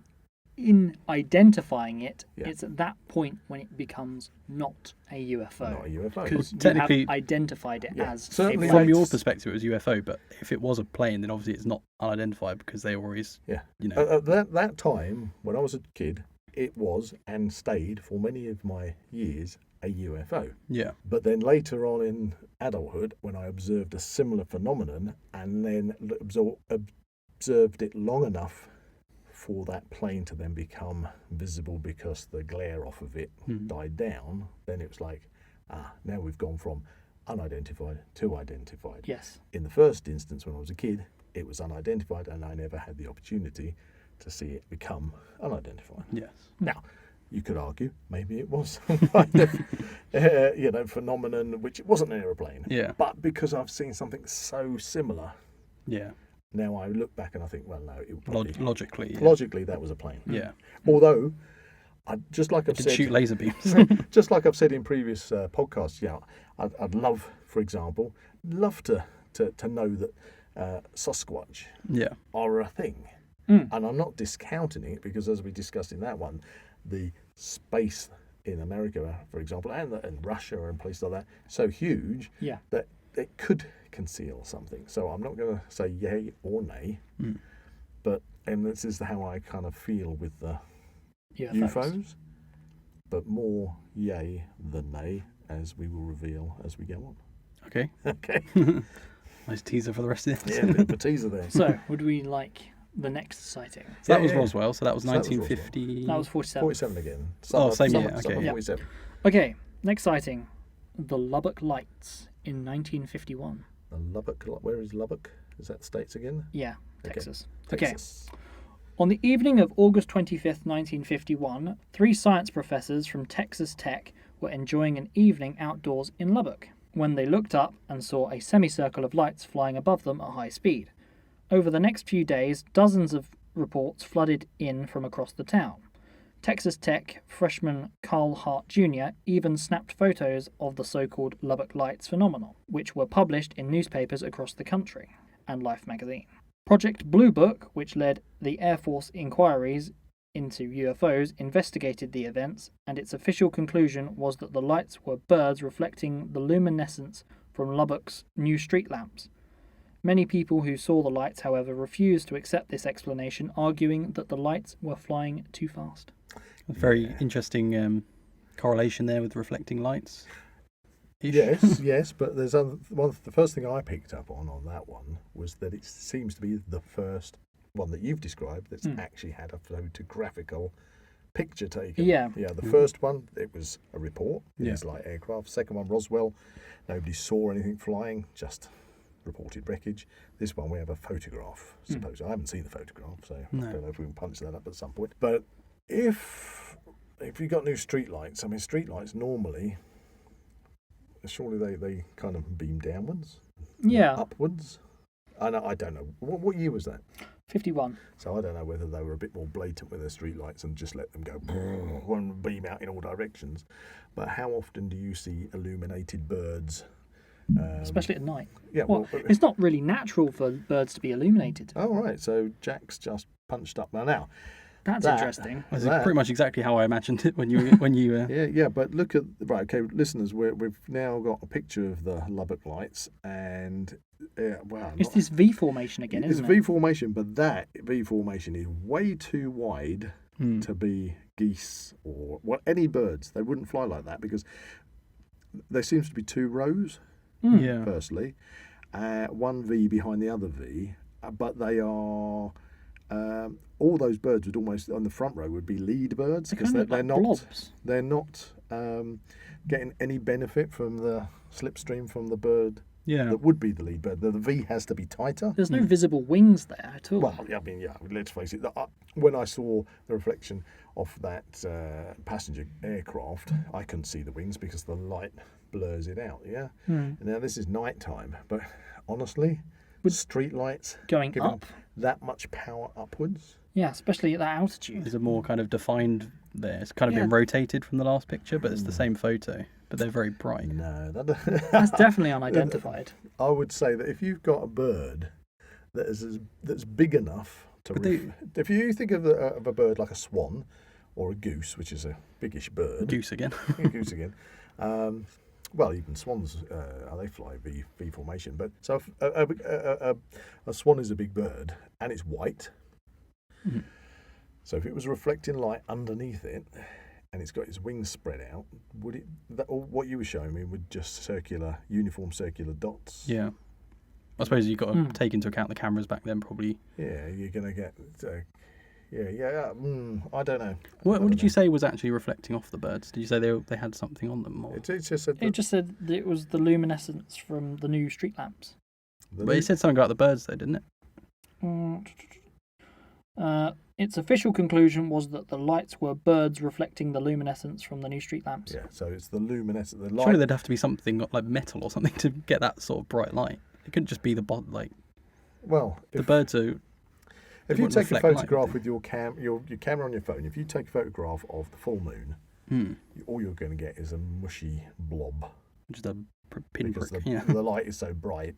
in identifying it, it's at that point when it becomes not a UFO. Not a UFO. Because technically, you have identified it as certainly a from plane. your perspective, it was UFO. But if it was a plane, then obviously it's not unidentified because they always, At that time, when I was a kid, it was and stayed for many of my years a UFO. Yeah. But then later on in adulthood, when I observed a similar phenomenon and then observed it long enough for that plane to then become visible because the glare off of it died down, then it was like, now we've gone from unidentified to identified. Yes. In the first instance, when I was a kid, it was unidentified and I never had the opportunity to see it become unidentified. Yes. Now, you could argue maybe it was some kind of, phenomenon which it wasn't an aeroplane. Yeah. But because I've seen something so similar, Yeah. now I look back and I think, well, no, it probably, Logically. Yeah. logically that was a plane. Yeah. Although, just like I've It did said, shoot laser beams. just like I've said in previous podcasts, I'd love, for example, to know that Sasquatch Yeah. are a thing. And I'm not discounting it because, as we discussed in that one, the space in America, for example, and Russia and places like that, so huge Yeah. that it could conceal something. So I'm not going to say yay or nay, and this is how I kind of feel with the UFOs, but more yay than nay, as we will reveal as we go on. Okay. Okay. Nice teaser for the rest of the Yeah, a episode. bit of a teaser there. So, would we like the next sighting? So that Yeah, was yeah. Roswell, so that was So that was 1950. That was 47. 47 again. Oh, same year, Summer okay. Yeah. 47. Okay, next sighting. The Lubbock Lights in 1951. The Lubbock, where is Lubbock? Is that states again? Yeah, Okay. Texas. Texas. On the evening of August 25th, 1951, 3 science professors from Texas Tech were enjoying an evening outdoors in Lubbock when they looked up and saw a semicircle of lights flying above them at high speed. Over the next few days, dozens of reports flooded in from across the town. Texas Tech freshman Carl Hart Jr. even snapped photos of the so-called Lubbock Lights phenomenon, which were published in newspapers across the country and Life magazine. Project Blue Book, which led the Air Force inquiries into UFOs, investigated the events, and its official conclusion was that the lights were birds reflecting the luminescence from Lubbock's new street lamps. Many people who saw the lights, however, refused to accept this explanation, arguing that the lights were flying too fast. Very interesting correlation there with reflecting lights. Yes, but there's the first thing I picked up on that one was that it seems to be the first one that you've described that's actually had a photographical picture taken. Yeah. The first one, it was a report. Yeah. It's like aircraft. Second one, Roswell, nobody saw anything flying, just reported wreckage. This one, we have a photograph. Suppose I haven't seen the photograph, so I don't know if we can punch that up at some point. But if you've got new street lights, I mean, street lights normally, surely they kind of beam downwards, Yeah, upwards. I don't know. What year was that? 51. So I don't know whether they were a bit more blatant with their street lights and just let them go and beam out in all directions. But how often do you see illuminated birds? Especially at night. Yeah, Well, it's not really natural for birds to be illuminated. Oh, right. So Jack's just punched up now. That's that- interesting. That's that- pretty much exactly how I imagined it when you Yeah, but look at okay, listeners. We've now got a picture of the Lubbock lights, and wow, It's this V formation again, it's isn't V it? formation, but that V formation is way too wide to be geese or any birds. They wouldn't fly like that because there seems to be 2 rows. yeah. Firstly, one V behind the other V, but they are. All those birds would almost on the front row would be lead birds because They're they're kind of not like blobs. they're not getting any benefit from the slipstream from the bird Yeah. that would be the lead bird. The V has to be tighter. There's no visible wings there at all. Well, I mean, let's face it. When I saw the reflection of that passenger aircraft, I couldn't see the wings because the light blurs it out. Yeah. Now this is night time, but honestly, with street lights Going giving up? that much power upwards. Yeah, especially at that altitude. There's a more kind of defined there. It's kind of Yeah. been rotated from the last picture, but it's the same photo. But they're very bright. No, That's definitely unidentified. I would say that if you've got a bird that's big enough to, if you think of a bird like a swan or a goose, which is a biggish bird, Goose again. goose again. Well, even swans, they fly V formation. But so if a swan is a big bird and it's white. So if it was reflecting light underneath it, and it's got its wings spread out, would it? Or what you were showing me would just uniform circular dots. Yeah. I suppose you've got to take into account the cameras back then, probably. Yeah, you're gonna get. I don't know. What did you say was actually reflecting off the birds? Did you say they had something on them? Or? It just said. It just said that it was the luminescence from the new street lamps. But it said something about the birds, though, didn't it? Its official conclusion was that the lights were birds reflecting the luminescence from the new street lamps. Yeah, so it's the luminescence, the light. Surely there'd have to be something like metal or something to get that sort of bright light. It couldn't just be the Well, the birds are. if you wouldn't take a reflect light, photograph would with your camera on your phone, if you take a photograph of the full moon, all you're going to get is a mushy blob. Just a Because pinprick. the light is so bright,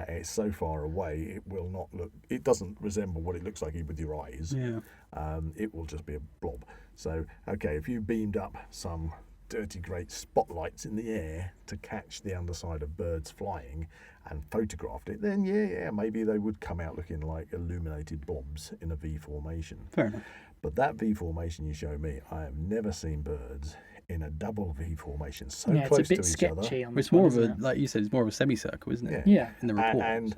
it's so far away, it will not look. It doesn't resemble what it looks like with your eyes. Yeah. It will just be a blob. So, okay, if you beamed up some dirty great spotlights in the air to catch the underside of birds flying and photographed it, then yeah, maybe they would come out looking like illuminated blobs in a V formation. Fair enough. But that V formation you show me, I have never seen birds in a double V formation so Yeah, it's close a bit to each sketchy other. on It's this one, more of isn't a, it? like you said, it's more of a semicircle, isn't it? Yeah. In the report.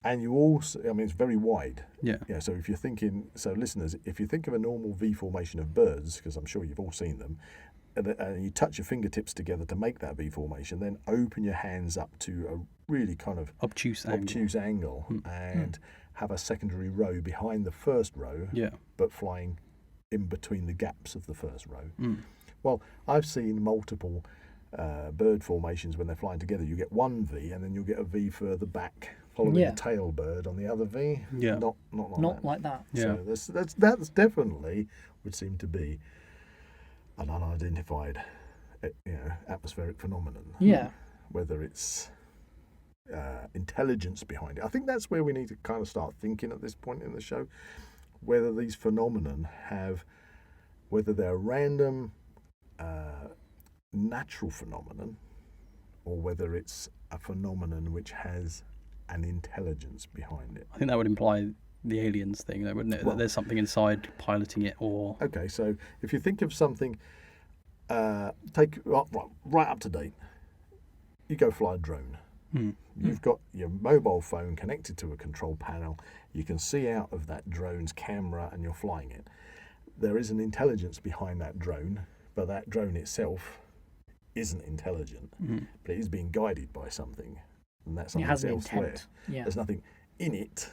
And you also, I mean, it's very wide. Yeah. Yeah, so if you're thinking, so listeners, if you think of a normal V formation of birds, because I'm sure you've all seen them, and you touch your fingertips together to make that V formation, then open your hands up to a really kind of Obtuse angle and have a secondary row behind the first row, Yeah. but flying in between the gaps of the first row. Mm. Well, I've seen multiple bird formations when they're flying together. You get one V, and then you'll get a V further back, following Yeah. the tail bird on the other V. Yeah. Not like Not that. like that. Yeah. So that's definitely would seem to be an unidentified, atmospheric phenomenon. Yeah. Whether it's intelligence behind it, I think that's where we need to kind of start thinking at this point in the show, whether these phenomenon whether they're random, natural phenomenon, or whether it's a phenomenon which has an intelligence behind it. I think that would imply the aliens thing, though, wouldn't it? Well- That there's something inside piloting it, or Okay, so if you think of something, right up to date, you go fly a drone. You've got your mobile phone connected to a control panel. You can see out of that drone's camera and you're flying it. There is an intelligence behind that drone, but that drone itself isn't intelligent. But it is being guided by something, and that It something has an elsewhere. intent. Yeah. There's nothing in it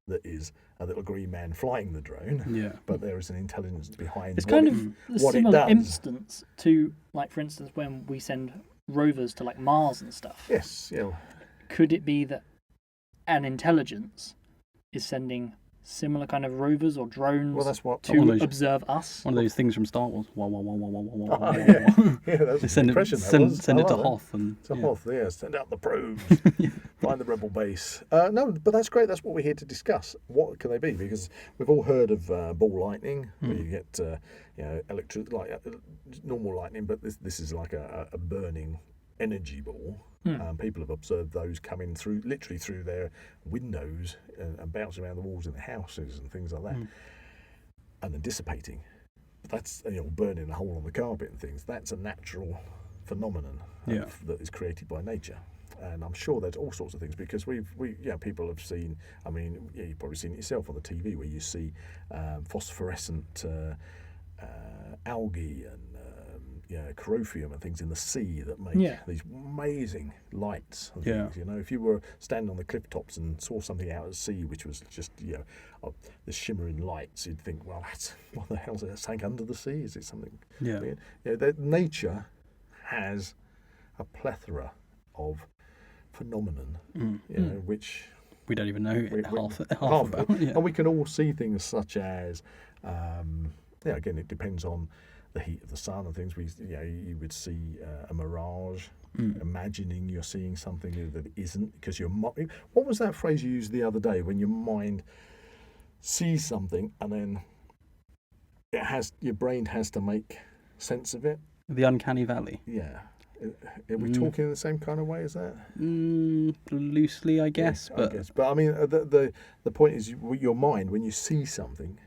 that is a little green man flying the drone, yeah. but there is an intelligence behind It's what kind it- of a what it similar does. instance to, like, for instance, when we send rovers to, like, Mars and stuff. Yes, yeah. Could it be that an intelligence is sending similar kind of rovers or drones Well, that's what. to One of those- observe us? One of those things from Star Wars. Wah, wah, wah, wah, wah, wah, wah, wah, Yeah, wah. yeah, that's They the send it, impression that send, was. send I it to like that. Hoth, and To yeah. Hoth, yeah, send out the probes, find the rebel base. No, but that's great. That's what we're here to discuss. What can they be? Because we've all heard of ball lightning, where you get normal lightning, but this is like a burning energy ball. People have observed those coming through, literally through their windows and bouncing around the walls in the houses and things like that, and then dissipating. That's burning a hole on the carpet and things. That's a natural phenomenon Yeah. that is created by nature. And I'm sure there's all sorts of things, because people have seen. I mean, you've probably seen it yourself on the TV, where you see phosphorescent algae and corothium and things in the sea that make these amazing lights. And Yeah. things. If you were standing on the cliff tops and saw something out at sea, which was just the shimmering lights, you'd think, well, what the hell is that? Something under the sea? Is it something? Yeah. That nature has a plethora of phenomenon, which We don't even know we- half half about. of it. Yeah. And we can all see things such as, again, it depends on the heat of the sun and things. You would see a mirage, imagining you're seeing something that isn't, because what was that phrase you used the other day, when your mind sees something and then your brain has to make sense of it? The uncanny valley. Yeah. Are we talking in the same kind of way as that? Loosely, I guess, Yeah, but I guess. But I mean, the point is, your mind, when you see something,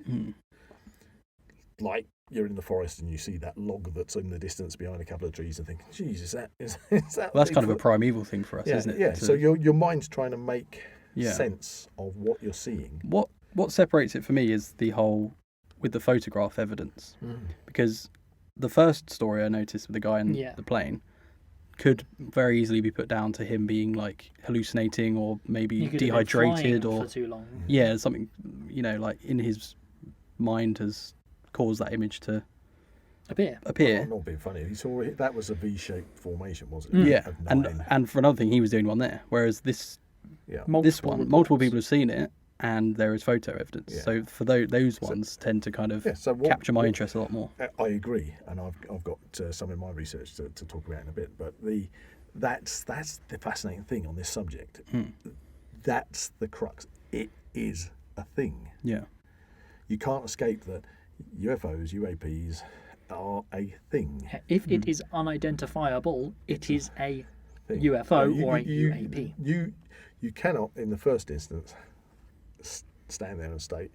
like you're in the forest and you see that log that's in the distance behind a couple of trees, and think, "Geez, is that?" well, that's kind of a Bigfoot?" primeval thing for us, Yeah, isn't it? yeah. To- So your mind's trying to make Yeah. sense of what you're seeing. What separates it for me is the whole with the photograph evidence, because the first story I noticed with the guy in the plane could very easily be put down to him being like hallucinating, or maybe You could have been dehydrated, flying or for too long. something like in his mind has caused that image to appear. I'm not being funny. He saw it. That was a V-shaped formation, wasn't it? Yeah, Of and 9. and for another thing, he was doing one there, whereas this Multiple multiple reports. people have seen it, and there is photo evidence. Yeah. So for those ones tend to kind of capture my interest a lot more. I agree, and I've got some in my research to talk about in a bit. But that's the fascinating thing on this subject. That's the crux. It is a thing. Yeah. You can't escape that UFOs, UAPs are a thing. If it is unidentifiable, it is a Thing. UFO You- or a you- UAP. You cannot, in the first instance, stand there and state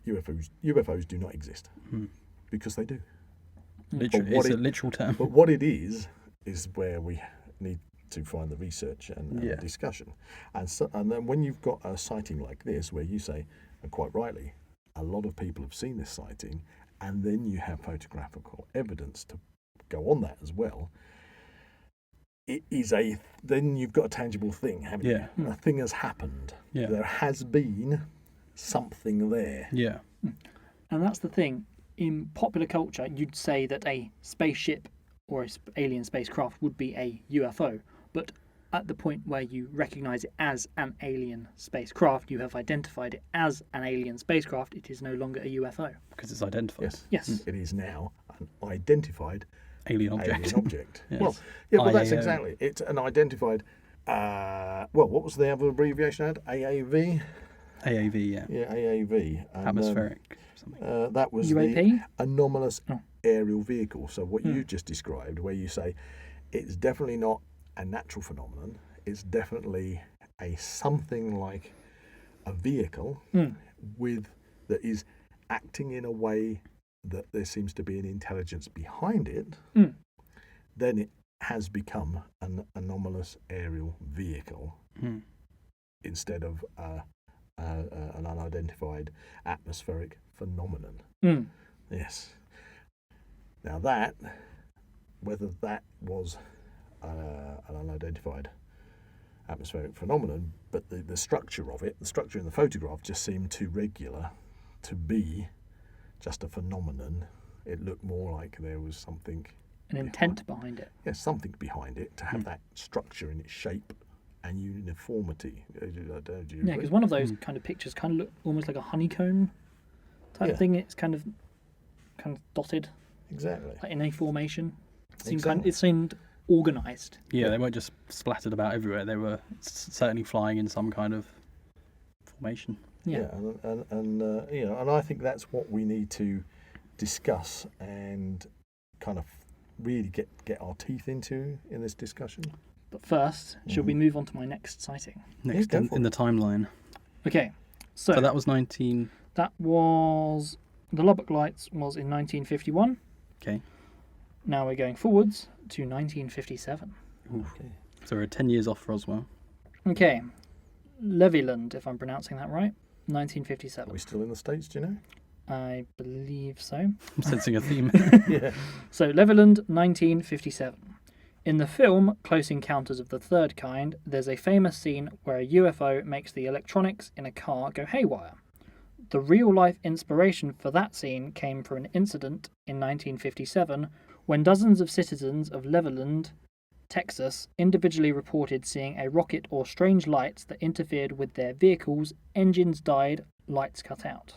UFOs do not exist, because they do. Literally, what it's a it- literal term. But what it is where we need to find the research and the Yeah. discussion. And then when you've got a sighting like this, where you say, and quite rightly, a lot of people have seen this sighting, and then you have photographical evidence to go on that as well. It is then you've got a tangible thing, haven't Yeah. you? A thing has happened. Yeah. There has been something there. Yeah. And that's the thing. In popular culture, you'd say that a spaceship or an alien spacecraft would be a UFO. But at the point where you recognise it as an alien spacecraft, you have identified it as an alien spacecraft, it is no longer a UFO. Because it's identified. Yes. Yes. It is now an identified Alien object. alien object. Yes. Well, yeah, but that's IAO. exactly. It's an identified. What was the other abbreviation? AAV. AAV, yeah. Yeah, AAV. And, Atmospheric. Something. that was UAP? the anomalous Oh. aerial vehicle. So what you just described, where you say it's definitely not a natural phenomenon. It's definitely a something like a vehicle with that is acting in a way that there seems to be an intelligence behind it. Then it has become an anomalous aerial vehicle instead of an unidentified atmospheric phenomenon. Yes. Now that, whether that was an unidentified atmospheric phenomenon, but the structure of it, the structure in the photograph just seemed too regular to be just a phenomenon. It looked more like there was something, An intent behind it. yes, something behind it to have that structure in its shape and uniformity. Do you Yeah, agree? because one of those kind of pictures kind of look almost like a honeycomb type Yeah. thing. It's kind of dotted, Exactly. like in a formation. Exactly. It seemed organised. Yeah, they weren't just splattered about everywhere. They were certainly flying in some kind of formation. Yeah. And I think that's what we need to discuss and kind of really get our teeth into in this discussion. But first, should we move on to my next sighting? Next go in, for in the timeline. Okay, So so that was 19... that was the Lubbock Lights was in 1951. Okay. Now we're going forwards to 1957. Okay. So we're 10 years off Roswell. Okay, Leviland, if I'm pronouncing that right, Are 1957. we still in the States, do you know? I believe so. I'm sensing a theme. Yeah. So, Leviland, 1957. In the film Close Encounters of the Third Kind, there's a famous scene where a UFO makes the electronics in a car go haywire. The real-life inspiration for that scene came from an incident in 1957 when dozens of citizens of Leviland, Texas, individually reported seeing a rocket or strange lights that interfered with their vehicles, engines died, lights cut out.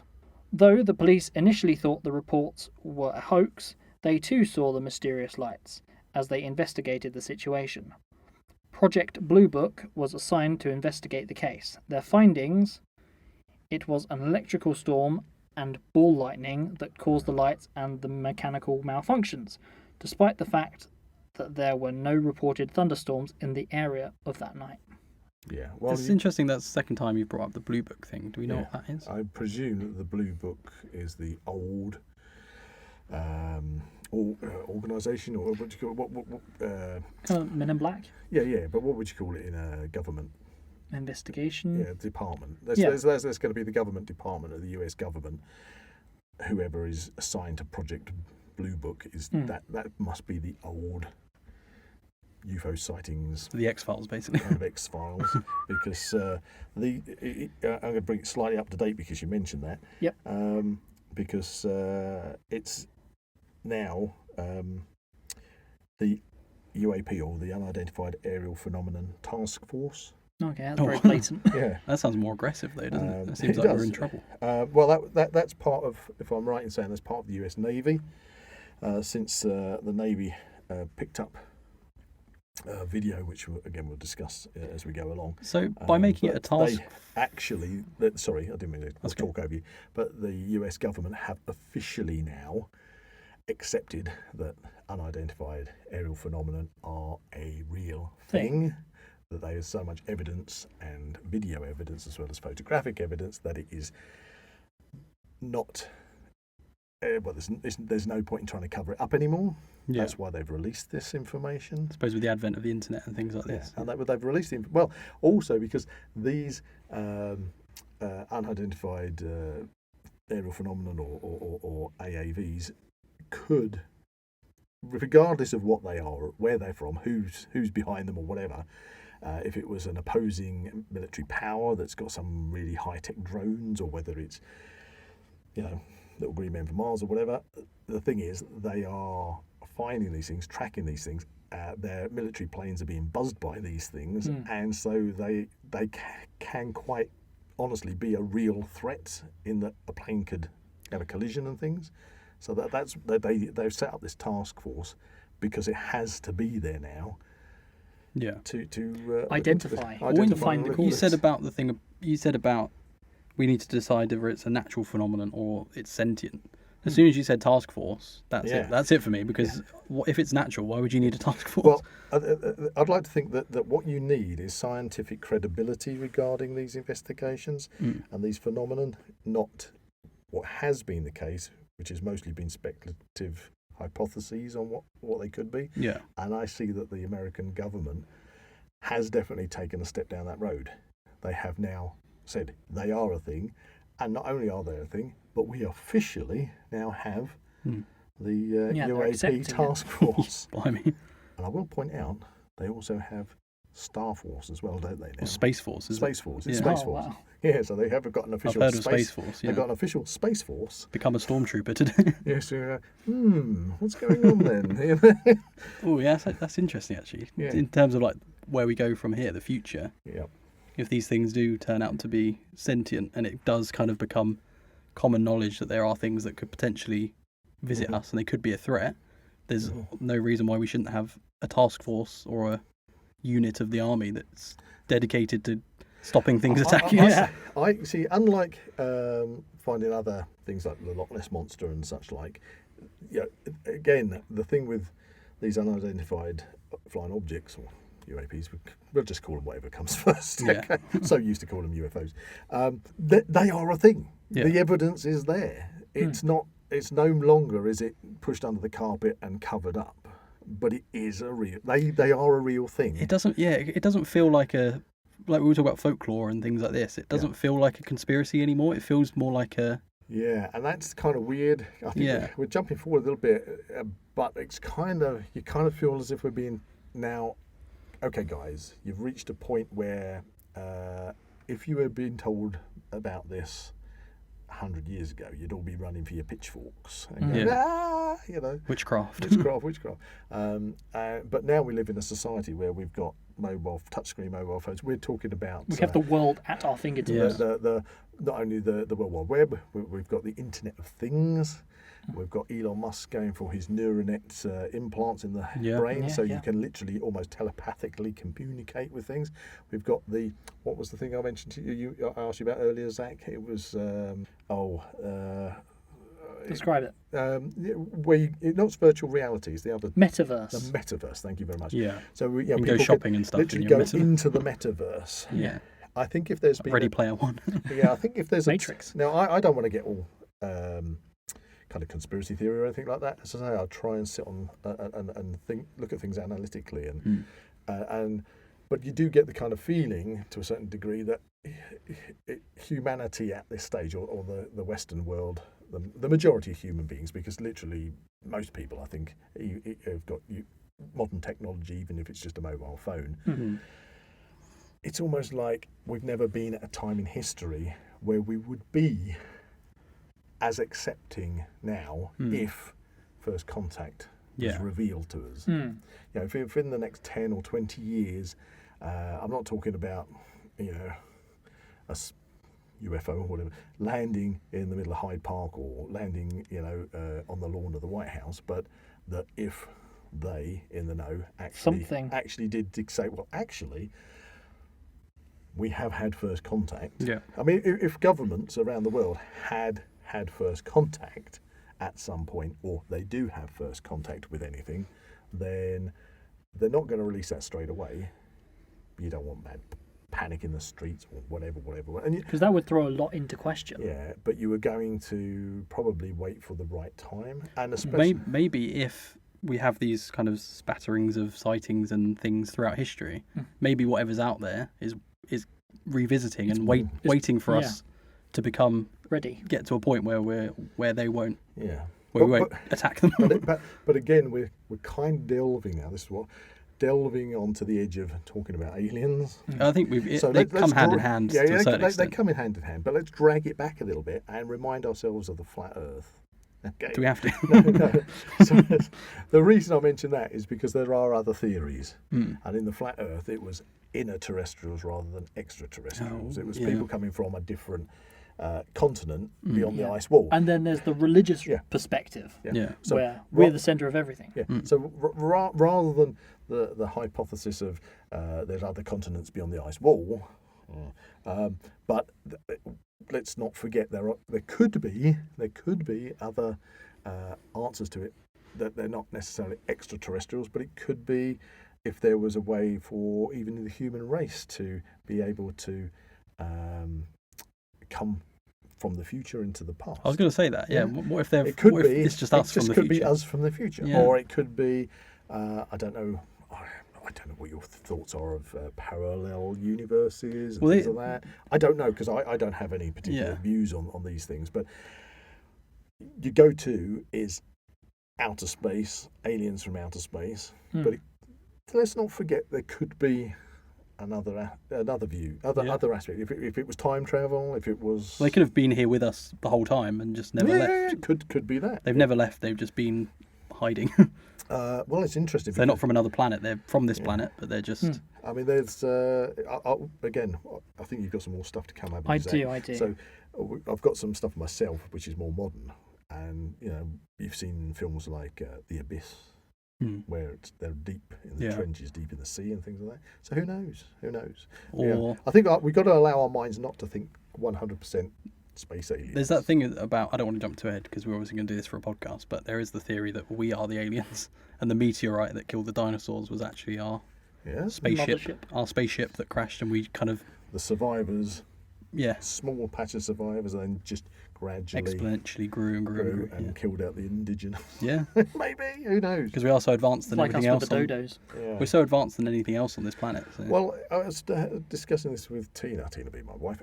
Though the police initially thought the reports were a hoax, they too saw the mysterious lights as they investigated the situation. Project Blue Book was assigned to investigate the case. Their findings: it was an electrical storm and ball lightning that caused the lights and the mechanical malfunctions, despite the fact that there were no reported thunderstorms in the area of that night. Yeah. Well, It's interesting that's the second time you've brought up the Blue Book thing. Do we know what that is? I presume that the Blue Book is the old organisation, or what would you call it? Kind of Men in Black Yeah, but what would you call it in a government? investigation. Yeah, department. That's Yeah. going to be the government department of the US government. Whoever is assigned to Project Blue Book is that must be the old UFO sightings, The X-Files, basically. kind of X-Files, because I'm going to bring it slightly up to date because you mentioned that. Yep. Because it's now the UAP, or the Unidentified Aerial Phenomenon Task Force. Okay, that's very blatant. Yeah. That sounds more aggressive, though, doesn't it? It It seems like we're does. in trouble. Well, that's part of, if I'm right in saying, that's part of the US Navy. Since the Navy picked up video, which we'll discuss as we go along. So by making it a but task... they actually, sorry, I didn't mean to That's talk over you, but the US government have officially now accepted that unidentified aerial phenomenon are a real thing. That there is so much evidence, and video evidence as well as photographic evidence, that it is not. Well, there's no point in trying to cover it up anymore. Yeah. That's why they've released this information. I suppose with the advent of the internet and things like this. And they've released it. Well, also because these unidentified aerial phenomenon or AAVs could, regardless of what they are, where they're from, who's behind them or whatever, if it was an opposing military power that's got some really high-tech drones, or whether it's, little green men from Mars or whatever, the thing is they are finding these things, tracking these things. Their military planes are being buzzed by these things, and so they can quite honestly be a real threat in that a plane could have a collision and things. So they've set up this task force because it has to be there now. Yeah. To Identify. and the record You it. said about the thing. You said about we need to decide whether it's a natural phenomenon or it's sentient. As soon as you said task force, that's Yeah. it. That's it for me, because if it's natural, why would you need a task force? Well, I'd like to think that what you need is scientific credibility regarding these investigations and these phenomenon, not what has been the case, which has mostly been speculative hypotheses on what they could be. Yeah. And I see that the American government has definitely taken a step down that road. They have now said they are a thing, and not only are they a thing, but we officially now have the they're UAP accepting task force. Blimey. And I will point out, they also have Star Force as well, don't they? Now? Or Space Force, is Space Force. It's Yeah. Space Oh, Force. wow. Yeah, so they have got an official heard of Space Force, yeah. They've got an official Space Force. Become a stormtrooper today. Yes. What's going on then? Oh, yeah, that's interesting actually. Yeah. In terms of like where we go from here, the future. Yeah. If these things do turn out to be sentient, and it does kind of become common knowledge that there are things that could potentially visit us and they could be a threat, there's no reason why we shouldn't have a task force or a unit of the army that's dedicated to stopping things attacking us. I see. Unlike finding other things like the Loch Ness monster and such like, again, the thing with these unidentified flying objects or UAPs, we'll just call them whatever comes first. Yeah. Okay? So used to call them UFOs. They are a thing. Yeah. The evidence is there. It's not. It's no longer is it pushed under the carpet and covered up, but it is a real. They are a real thing. It doesn't. Yeah, it doesn't feel like we were talking about folklore and things like this. It doesn't feel like a conspiracy anymore. It feels more like a. Yeah, and that's kind of weird. I think we're jumping forward a little bit, but it's you kind of feel as if we're being now. Okay, guys, you've reached a point where if you had been told about this 100 years ago, you'd all be running for your pitchforks and going, Witchcraft. But now we live in a society where we've got touchscreen mobile phones. We're talking about We have the world at our fingertips. the not only the World Wide Web, we've got the Internet of Things. We've got Elon Musk going for his neuronet implants in the brain, so you can literally almost telepathically communicate with things. We've got what was the thing I mentioned to you? I asked you about earlier, Zach. It was Describe it. Where not virtual reality, it's the other Metaverse. the metaverse. Thank you very much. Yeah. So You can people go shopping and stuff. literally in your go metaverse. into the metaverse. Yeah. I think if there's been Ready Player One. I think if there's Matrix. Now, I don't want to get all kind of conspiracy theory or anything like that. As I say, I'll try and sit on and look at things analytically, but you do get the kind of feeling to a certain degree that humanity at this stage, or the Western world, the majority of human beings, because literally most people, I think, have got modern technology, even if it's just a mobile phone, Mm-hmm. it's almost like we've never been at a time in history where we would be as accepting now if first contact was revealed to us. You know, if in the next 10 or 20 years, I'm not talking about, you know, a UFO or whatever, landing in the middle of Hyde Park or landing, you know, on the lawn of the White House, but that if they, in the know, actually did say, well, actually, we have had first contact. Yeah. I mean, if governments around the world had first contact at some point, or they do have first contact with anything, then they're not going to release that straight away. You don't want bad panic in the streets or whatever. Because that would throw a lot into question. Yeah, but you were going to probably wait for the right time, and especially maybe if we have these kind of spatterings of sightings and things throughout history, maybe whatever's out there is revisiting and waiting for us to become ready, get to a point where they won't. Yeah. Where we won't attack them. but again, we're kind of delving now. This is what delving onto the edge of talking about aliens. I think they come hand in hand to a certain extent. They come in hand in hand, but let's drag it back a little bit and remind ourselves of the flat Earth. Okay. Do we have to? No. So the reason I mention that is because there are other theories, and in the flat Earth, it was inner terrestrials rather than extraterrestrials. It was people coming from a different continent beyond the ice wall. And then there's the religious perspective, So where we're the centre of everything. Yeah. So rather than the hypothesis of there's other continents beyond the ice wall, but let's not forget there could be other answers to it, that they're not necessarily extraterrestrials, but it could be if there was a way for even the human race to be able to come from the future into the past. I was going to say that. Yeah. What if it's just us from the future? It could be us from the future, or it could be I don't know what your thoughts are of parallel universes and things like that. I don't know, because I don't have any particular views on these things. But your go-to is outer space, aliens from outer space. But let's not forget there could be another view, other aspect. If it was time travel, if it was, they could have been here with us the whole time and just never left. Yeah, could be that. They've never left. They've just been hiding. Well, it's interesting. They're not from another planet. They're from this planet, but they're just. I mean, there's again. I think you've got some more stuff to come up. I do. So I've got some stuff myself, which is more modern, and you know, you've seen films like The Abyss, where they're deep in the trenches, deep in the sea, and things like that. So who knows? Or I think we've got to allow our minds not to think 100% space aliens. There's that thing about, I don't want to jump too ahead because we're obviously going to do this for a podcast, but there is the theory that we are the aliens, and the meteorite that killed the dinosaurs was actually our spaceship, that crashed, and we kind of the survivors. Small patch of survivors, and then just gradually exponentially grew and killed out the indigenous. Maybe, who knows? Because we are so advanced than everything else. Like us with the dodos. We're so advanced than anything else on this planet. So. Well, I was discussing this with Tina being my wife.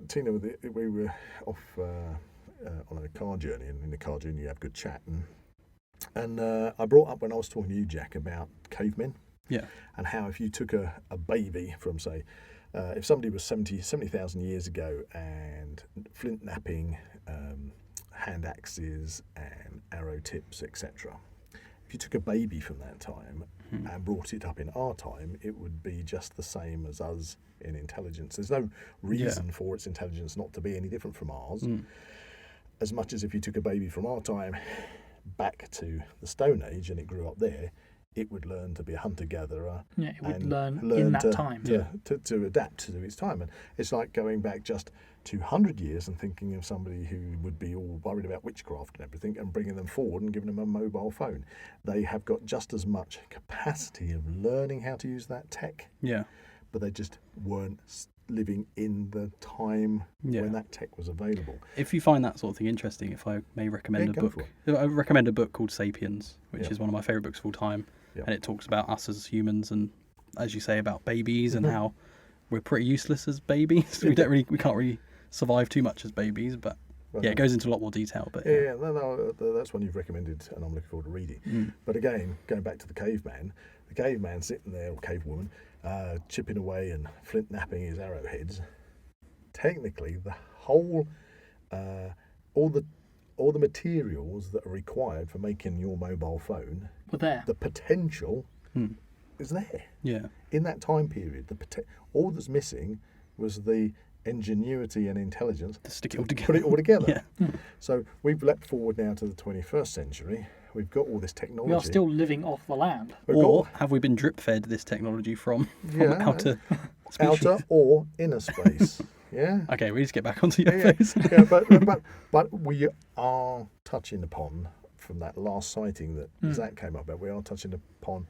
Tina, we were off on a car journey, and in the car journey you have good chat, and I brought up when I was talking to you, Jack, about cavemen. And how if you took a baby from, say, if somebody was 70,000 years ago and flint knapping, hand axes and arrow tips, etc. If you took a baby from that time and brought it up in our time, it would be just the same as us in intelligence. There's no reason for its intelligence not to be any different from ours. As much as if you took a baby from our time back to the Stone Age and it grew up there, it would learn to be a hunter-gatherer. Yeah, it would learn in that time. To adapt to its time. And it's like going back just 200 years and thinking of somebody who would be all worried about witchcraft and everything, and bringing them forward and giving them a mobile phone. They have got just as much capacity of learning how to use that tech. But they just weren't living in the time when that tech was available. If you find that sort of thing interesting, if I may recommend a book, I recommend a book called Sapiens, which is one of my favourite books of all time, and it talks about us as humans and, as you say, about babies and how we're pretty useless as babies. We can't really survive too much as babies, but Well, Yeah, it goes into a lot more detail, but Yeah, no, that's one you've recommended, and I'm looking forward to reading. Mm. But again, going back to the caveman sitting there, or cavewoman, chipping away and flint napping his arrowheads. Technically, the whole, all the materials that are required for making your mobile phone, Were there. the potential Mm. is there yeah. in that time period. All that's missing was the ingenuity and intelligence To stick it all together. put it all together. Yeah. So we've leapt forward now to the 21st century. We've got all this technology. We are still living off the land. We've Or got have we been drip fed this technology from Yeah. outer species? outer or inner space. Yeah. Okay, we need to get back onto Yeah, UFOs. yeah, but we are touching upon, from that last sighting that Zak came up about, we are touching upon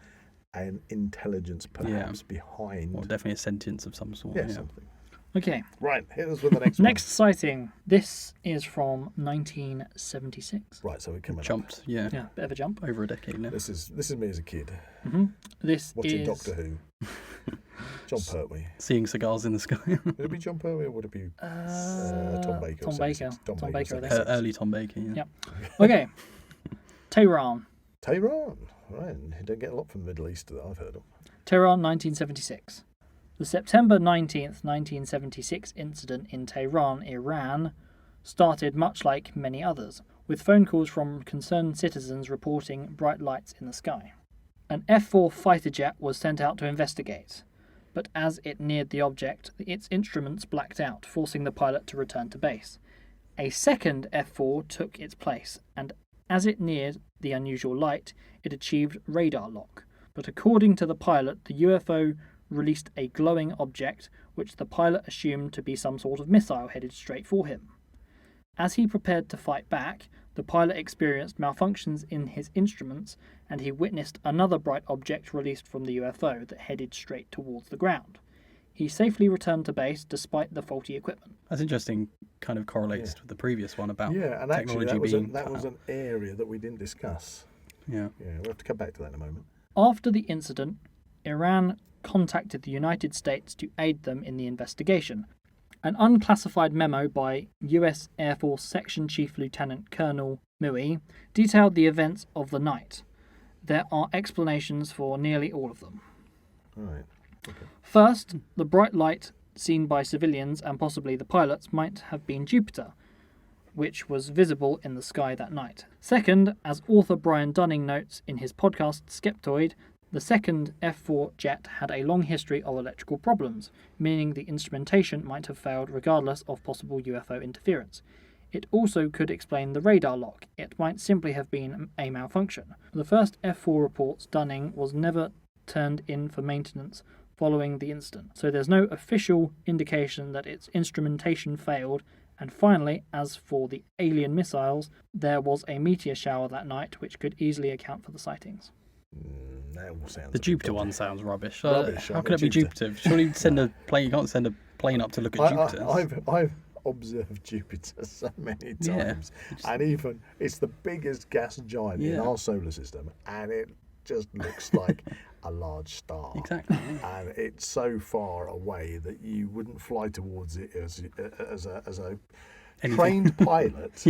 an intelligence perhaps behind Or definitely a sentence of some sort. something. Okay, Right, hit us with the next one. next sighting. This is from 1976. Right, so we're coming up. Jumped, yeah. Yeah, bit of a jump. Over a decade now. This is me as a kid This watching is Doctor Who. John Pertwee. Seeing cigars in the sky. Would it be John Pertwee or would it be Tom Baker? Tom Baker. Tom Baker, I think. Early Tom Baker, yeah. Yep. Okay, Tehran. Tehran. Right, you don't get a lot from the Middle East that I've heard of. Tehran, 1976. The September 19th, 1976 incident in Tehran, Iran, started much like many others, with phone calls from concerned citizens reporting bright lights in the sky. An F-4 fighter jet was sent out to investigate, but as it neared the object, its instruments blacked out, forcing the pilot to return to base. A second F-4 took its place, and as it neared the unusual light, it achieved radar lock. But according to the pilot, the UFO released a glowing object which the pilot assumed to be some sort of missile headed straight for him. As he prepared to fight back, the pilot experienced malfunctions in his instruments and he witnessed another bright object released from the UFO that headed straight towards the ground. He safely returned to base despite the faulty equipment. That's interesting, kind of correlates with the previous one about Yeah, and actually technology that was an area that we didn't discuss. Yeah. Yeah, we'll have to come back to that in a moment. After the incident, Iran contacted the United States to aid them in the investigation. An unclassified memo by US Air Force Section Chief Lieutenant Colonel Mui detailed the events of the night. There are explanations for nearly all of them. All right. First, the bright light seen by civilians and possibly the pilots might have been Jupiter, which was visible in the sky that night. Second, as author Brian Dunning notes in his podcast Skeptoid, the second F-4 jet had a long history of electrical problems, meaning the instrumentation might have failed regardless of possible UFO interference. It also could explain the radar lock. It might simply have been a malfunction. The first F-4 reports Dunning was never turned in for maintenance following the incident, so there's no official indication that its instrumentation failed. And finally, as for the alien missiles, there was a meteor shower that night which could easily account for the sightings. That all sounds. The Jupiter one sounds rubbish. Rubbish, How can it be Jupiter? Surely you'd send a plane. You can't send a plane up to look at Jupiter. I've observed Jupiter so many times, and even it's the biggest gas giant in our solar system, and it just looks like a large star. Exactly. And it's so far away that you wouldn't fly towards it as a trained pilot.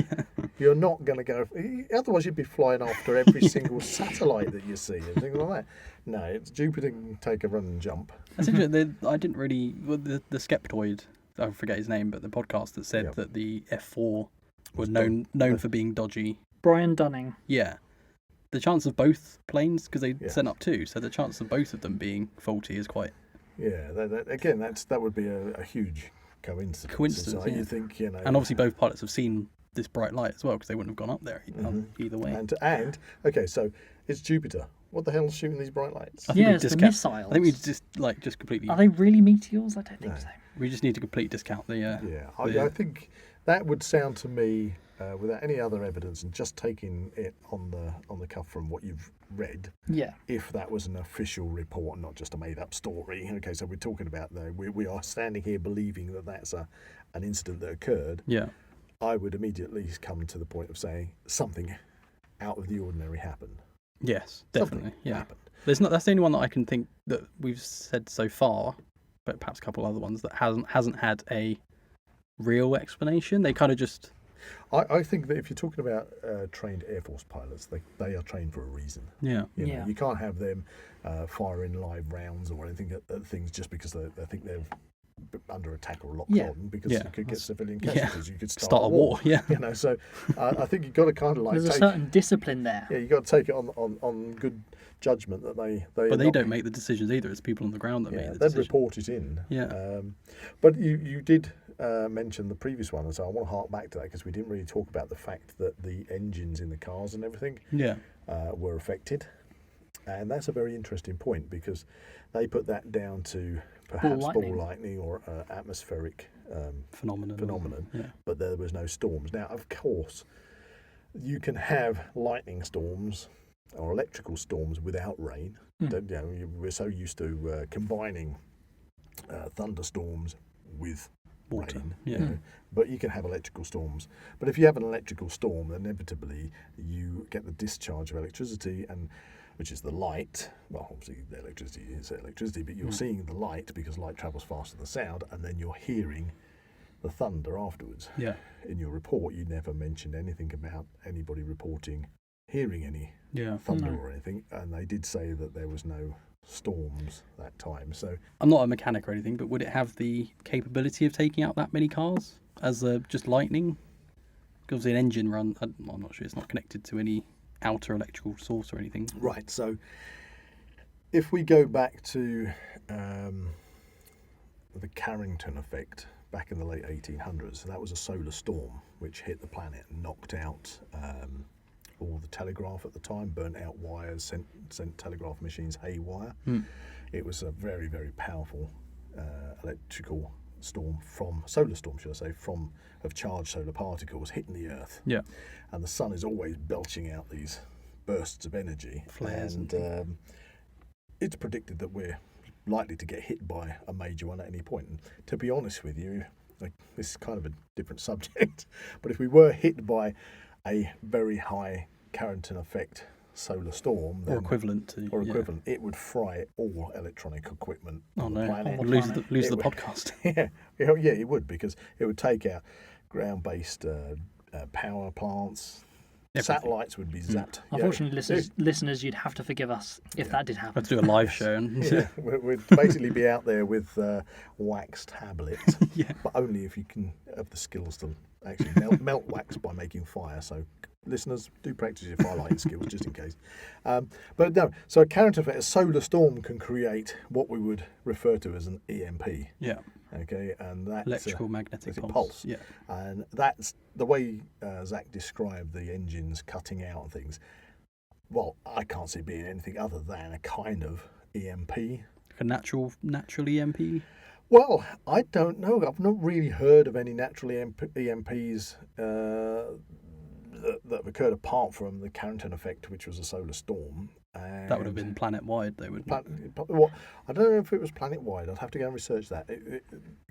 You're not going to go. Otherwise, you'd be flying after every single satellite that you see and things like that. No, it's Jupiter can take a run and jump. That's interesting. I didn't really. Well, the Skeptoid, I forget his name, but the podcast that said that the F4 were known for being dodgy. Brian Dunning. Yeah. The chance of both planes, because they sent up two, so the chance of both of them being faulty is quite. Yeah, that would be a huge coincidence. So you think, And obviously both pilots have seen this bright light as well, because they wouldn't have gone up there either way. And okay, so it's Jupiter. What the hell's shooting these bright lights? It's the missiles. I think we just completely. Are they really meteors? I don't think so. We just need to completely discount the. I think that would sound to me, without any other evidence and just taking it on the cuff from what you've read. Yeah. If that was an official report, not just a made-up story. Okay, so we're talking about we are standing here believing that that's an incident that occurred. Yeah. I would immediately come to the point of saying something out of the ordinary happened. Yes, definitely. Something happened. That's the only one that I can think that we've said so far, but perhaps a couple other ones that hasn't had a real explanation. They kind of just I think that if you're talking about trained Air Force pilots, they are trained for a reason. Yeah. You know, Yeah. you can't have them firing live rounds or anything at things just because they think they're under attack or locked Yeah. on, because Yeah. you could get civilian Yeah. casualties. You could Start a war. Yeah. You know, so I think you've got to kind of like There's a take. certain discipline there. Yeah, you got to take it on good judgment that they. But they don't make the decisions either. It's people on the ground that Yeah, make the they'd decisions. report it in. Yeah. But you did mention the previous one, and so I want to hark back to that because we didn't really talk about the fact that the engines in the cars and everything Yeah. were affected. And that's a very interesting point because they put that down to perhaps ball lightning or atmospheric phenomenon, Yeah. but there was no storms. Now, of course, you can have lightning storms or electrical storms without rain. Don't, you know, we're so used to combining thunderstorms with Water. rain. Yeah. You know, but you can have electrical storms. But if you have an electrical storm, inevitably you get the discharge of electricity, and which is the light. Well, obviously the electricity is electricity, but you're seeing the light because light travels faster than sound, and then you're hearing the thunder afterwards. Yeah. In your report, you never mentioned anything about anybody reporting hearing any Yeah. thunder or anything, and they did say that there was no storms that time. So I'm not a mechanic or anything, but would it have the capability of taking out that many cars as just lightning? Because an engine run, I'm not sure, it's not connected to any outer electrical source or anything. right, so if we go back to the Carrington effect back in the late 1800s, that was a solar storm which hit the planet and knocked out all the telegraph at the time, burnt out wires, sent telegraph machines haywire. It was a very, very powerful electrical storm solar storm, should I say, of charged solar particles hitting the Earth. Yeah. And the sun is always belching out these bursts of energy. Flares And it's predicted that we're likely to get hit by a major one at any point. And to be honest with you, like, this is kind of a different subject, but if we were hit by a very high Carrington effect solar storm, then, Or equivalent to. or yeah. equivalent, it would fry all electronic equipment Oh on the no, planet. we'll lose planet. the It would- podcast. Yeah, it would, because it would take out ground-based power plants. Everything. Satellites would be zapped. Unfortunately, listeners, you'd have to forgive us if Yeah. that did happen. Let's do a live show. And Yeah, we'd basically be out there with wax tablets, Yeah. but only if you can have the skills to actually melt wax by making fire. So, listeners, do practice your firelighting skills just in case. But no, so a Carrington effect, a solar storm can create what we would refer to as an EMP. Yeah. Okay, and that's Electrical magnetic magnetic pulse. pulse. Yeah. And that's the way Zak described the engines cutting out and things. Well, I can't see it being anything other than a kind of EMP. Like a natural EMP. Well, I don't know. I've not really heard of any natural EMPs that have occurred apart from the Carrington effect, which was a solar storm. And That would have been planet-wide, though, wouldn't it? well, I don't know if it was planet-wide. I'd have to go and research that.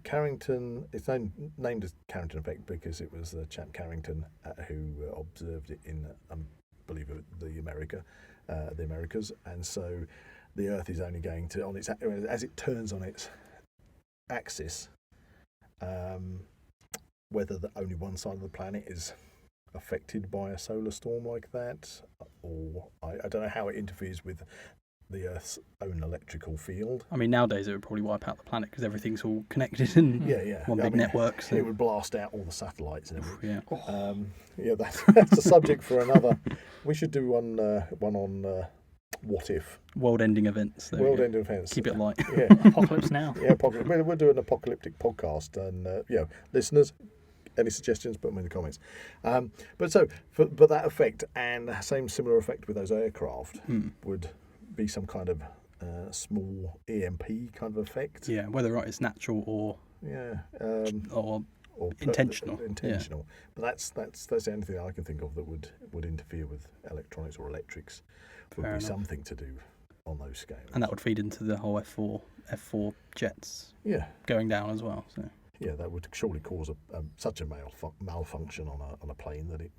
Carrington, it's named as Carrington effect because it was chap Carrington who observed it in, I believe, the Americas, and so the Earth is only going to, as it turns on its axis, whether only one side of the planet is affected by a solar storm like that, or I don't know how it interferes with the Earth's own electrical field. I mean, nowadays it would probably wipe out the planet because everything's all connected in Yeah. one big network. So. It would blast out all the satellites and everything. Yeah. That's a subject for another. We should do one on what if World-ending events. There we world go. end events. Keep it light. Yeah, Apocalypse Now. yeah. We'll do an apocalyptic podcast, and listeners, any suggestions, put them in the comments. But that effect and similar effect with those aircraft would be some kind of small EMP kind of effect. Yeah, whether or not it's natural or intentional. Intentional. But that's the only thing I can think of that would interfere with electronics or electrics. Would Fair be enough. something to do on those scales. And that would feed into the whole F4 jets Yeah. going down as well. So Yeah, that would surely cause such a malfunction on a plane that it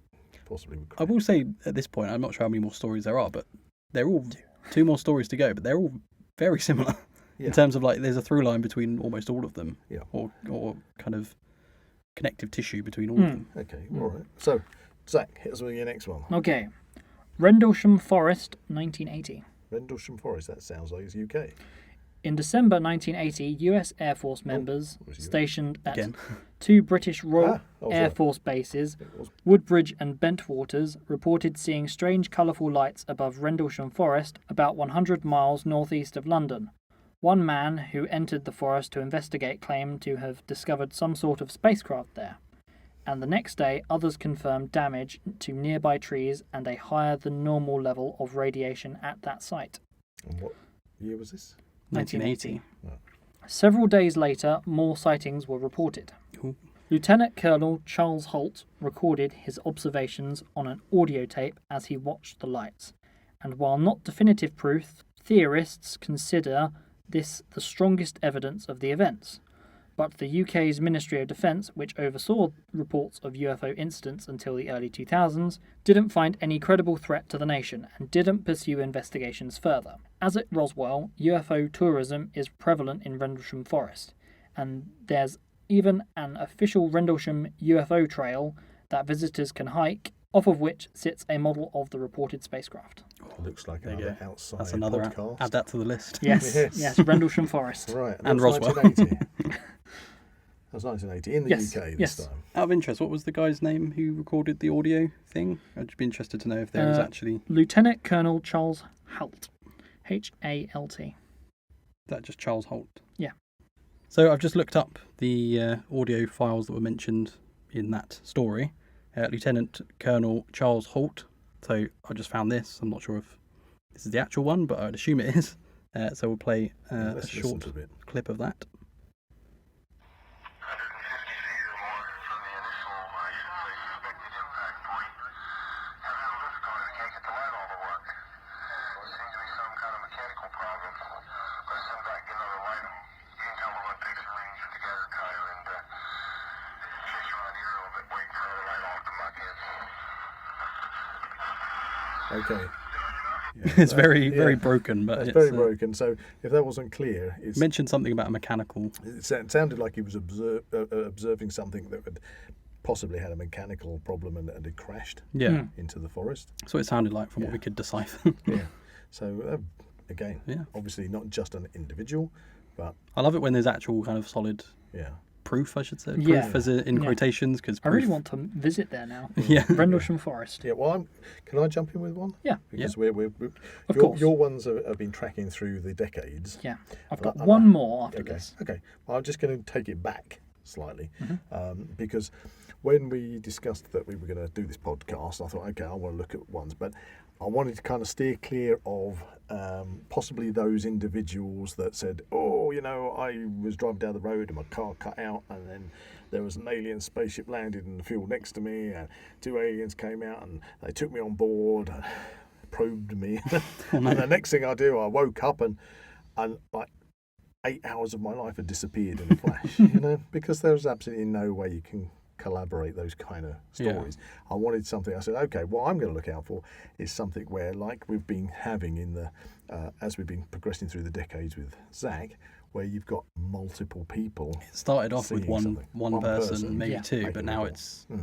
possibly would. I will say at this point, I'm not sure how many more stories there are, but they're all two more stories to go, but they're all very similar Yeah. in terms of, like, there's a through line between almost all of them. Yeah. Or kind of connective tissue between all of them. Okay, all right. So, Zach, hit us with your next one. Okay. Rendlesham Forest, 1980. Rendlesham Forest, that sounds like it's UK. In December 1980, US Air Force members was US. stationed at Again. 2 British Royal Oh, Air sorry. Force bases, It was. Woodbridge and Bentwaters, reported seeing strange colourful lights above Rendlesham Forest, about 100 miles northeast of London. One man who entered the forest to investigate claimed to have discovered some sort of spacecraft there. And the next day, others confirmed damage to nearby trees and a higher than normal level of radiation at that site. And what year was this? 1980. Several days later, more sightings were reported. Ooh. Lieutenant Colonel Charles Holt recorded his observations on an audio tape as he watched the lights. And while not definitive proof, theorists consider this the strongest evidence of the events. But the UK's Ministry of Defence, which oversaw reports of UFO incidents until the early 2000s, didn't find any credible threat to the nation and didn't pursue investigations further. As at Roswell, UFO tourism is prevalent in Rendlesham Forest, and there's even an official Rendlesham UFO trail that visitors can hike, off of which sits a model of the reported spacecraft. Looks like There you another go. outside That's another. podcast. Add that to the list. Yes, Yes. yes, Rendlesham Forest. Right, And that was Roswell. 1980. That was 1980 in the Yes, UK this yes. time. Out of interest, what was the guy's name who recorded the audio thing? I'd just be interested to know if there was actually. Lieutenant Colonel Charles Holt. Halt. Is that just Charles Holt? Yeah. So I've just looked up the audio files that were mentioned in that story. Lieutenant Colonel Charles Holt. So I just found this. I'm not sure if this is the actual one, but I'd assume it is. So we'll play a Let's listen short to a bit. clip of that. 150 feet or more from the initial, I should say, suspected impact point. Have had a lift car that can't get the light all to work. Seems to be some kind of mechanical problem. Let's send back another light. You can tell me what takes some readings with the gas cutter and chase around here a little bit, wait for another light on to come back in. Okay. It's very, yeah. very broken, but It's it's very broken. So if that wasn't clear, mentioned something about a mechanical. it sounded like he was observing something that had possibly had a mechanical problem and it crashed Yeah. into the forest. So it sounded like from what Yeah. we could decipher. Yeah. So again, Yeah. obviously not just an individual, but I love it when there's actual kind of solid yeah. proof, I should say. Yeah. Proof as in Yeah. quotations, because I really want to visit there now. Yeah. Rendlesham Forest. Yeah, well, can I jump in with one? Yeah. Because Of course. your ones have been tracking through the decades. Yeah. I've And got I- one more after Okay. this. Okay. Well, I'm just going to take it back slightly Mm-hmm. because when we discussed that we were going to do this podcast, I thought, okay, I want to look at ones, but I wanted to kind of steer clear of possibly those individuals that said, oh, I was driving down the road and my car cut out and then there was an alien spaceship landed in the field next to me and 2 aliens came out and they took me on board, probed me. And the next thing I do, I woke up and like 8 hours of my life had disappeared in a flash, because there's absolutely no way you can collaborate those kind of stories. I wanted something. I said, okay, what I'm going to look out for is something where, like we've been having in the as we've been progressing through the decades with Zach, where you've got multiple people. It started off with seeing one something. one person, person, maybe Yeah. two, making but a now call.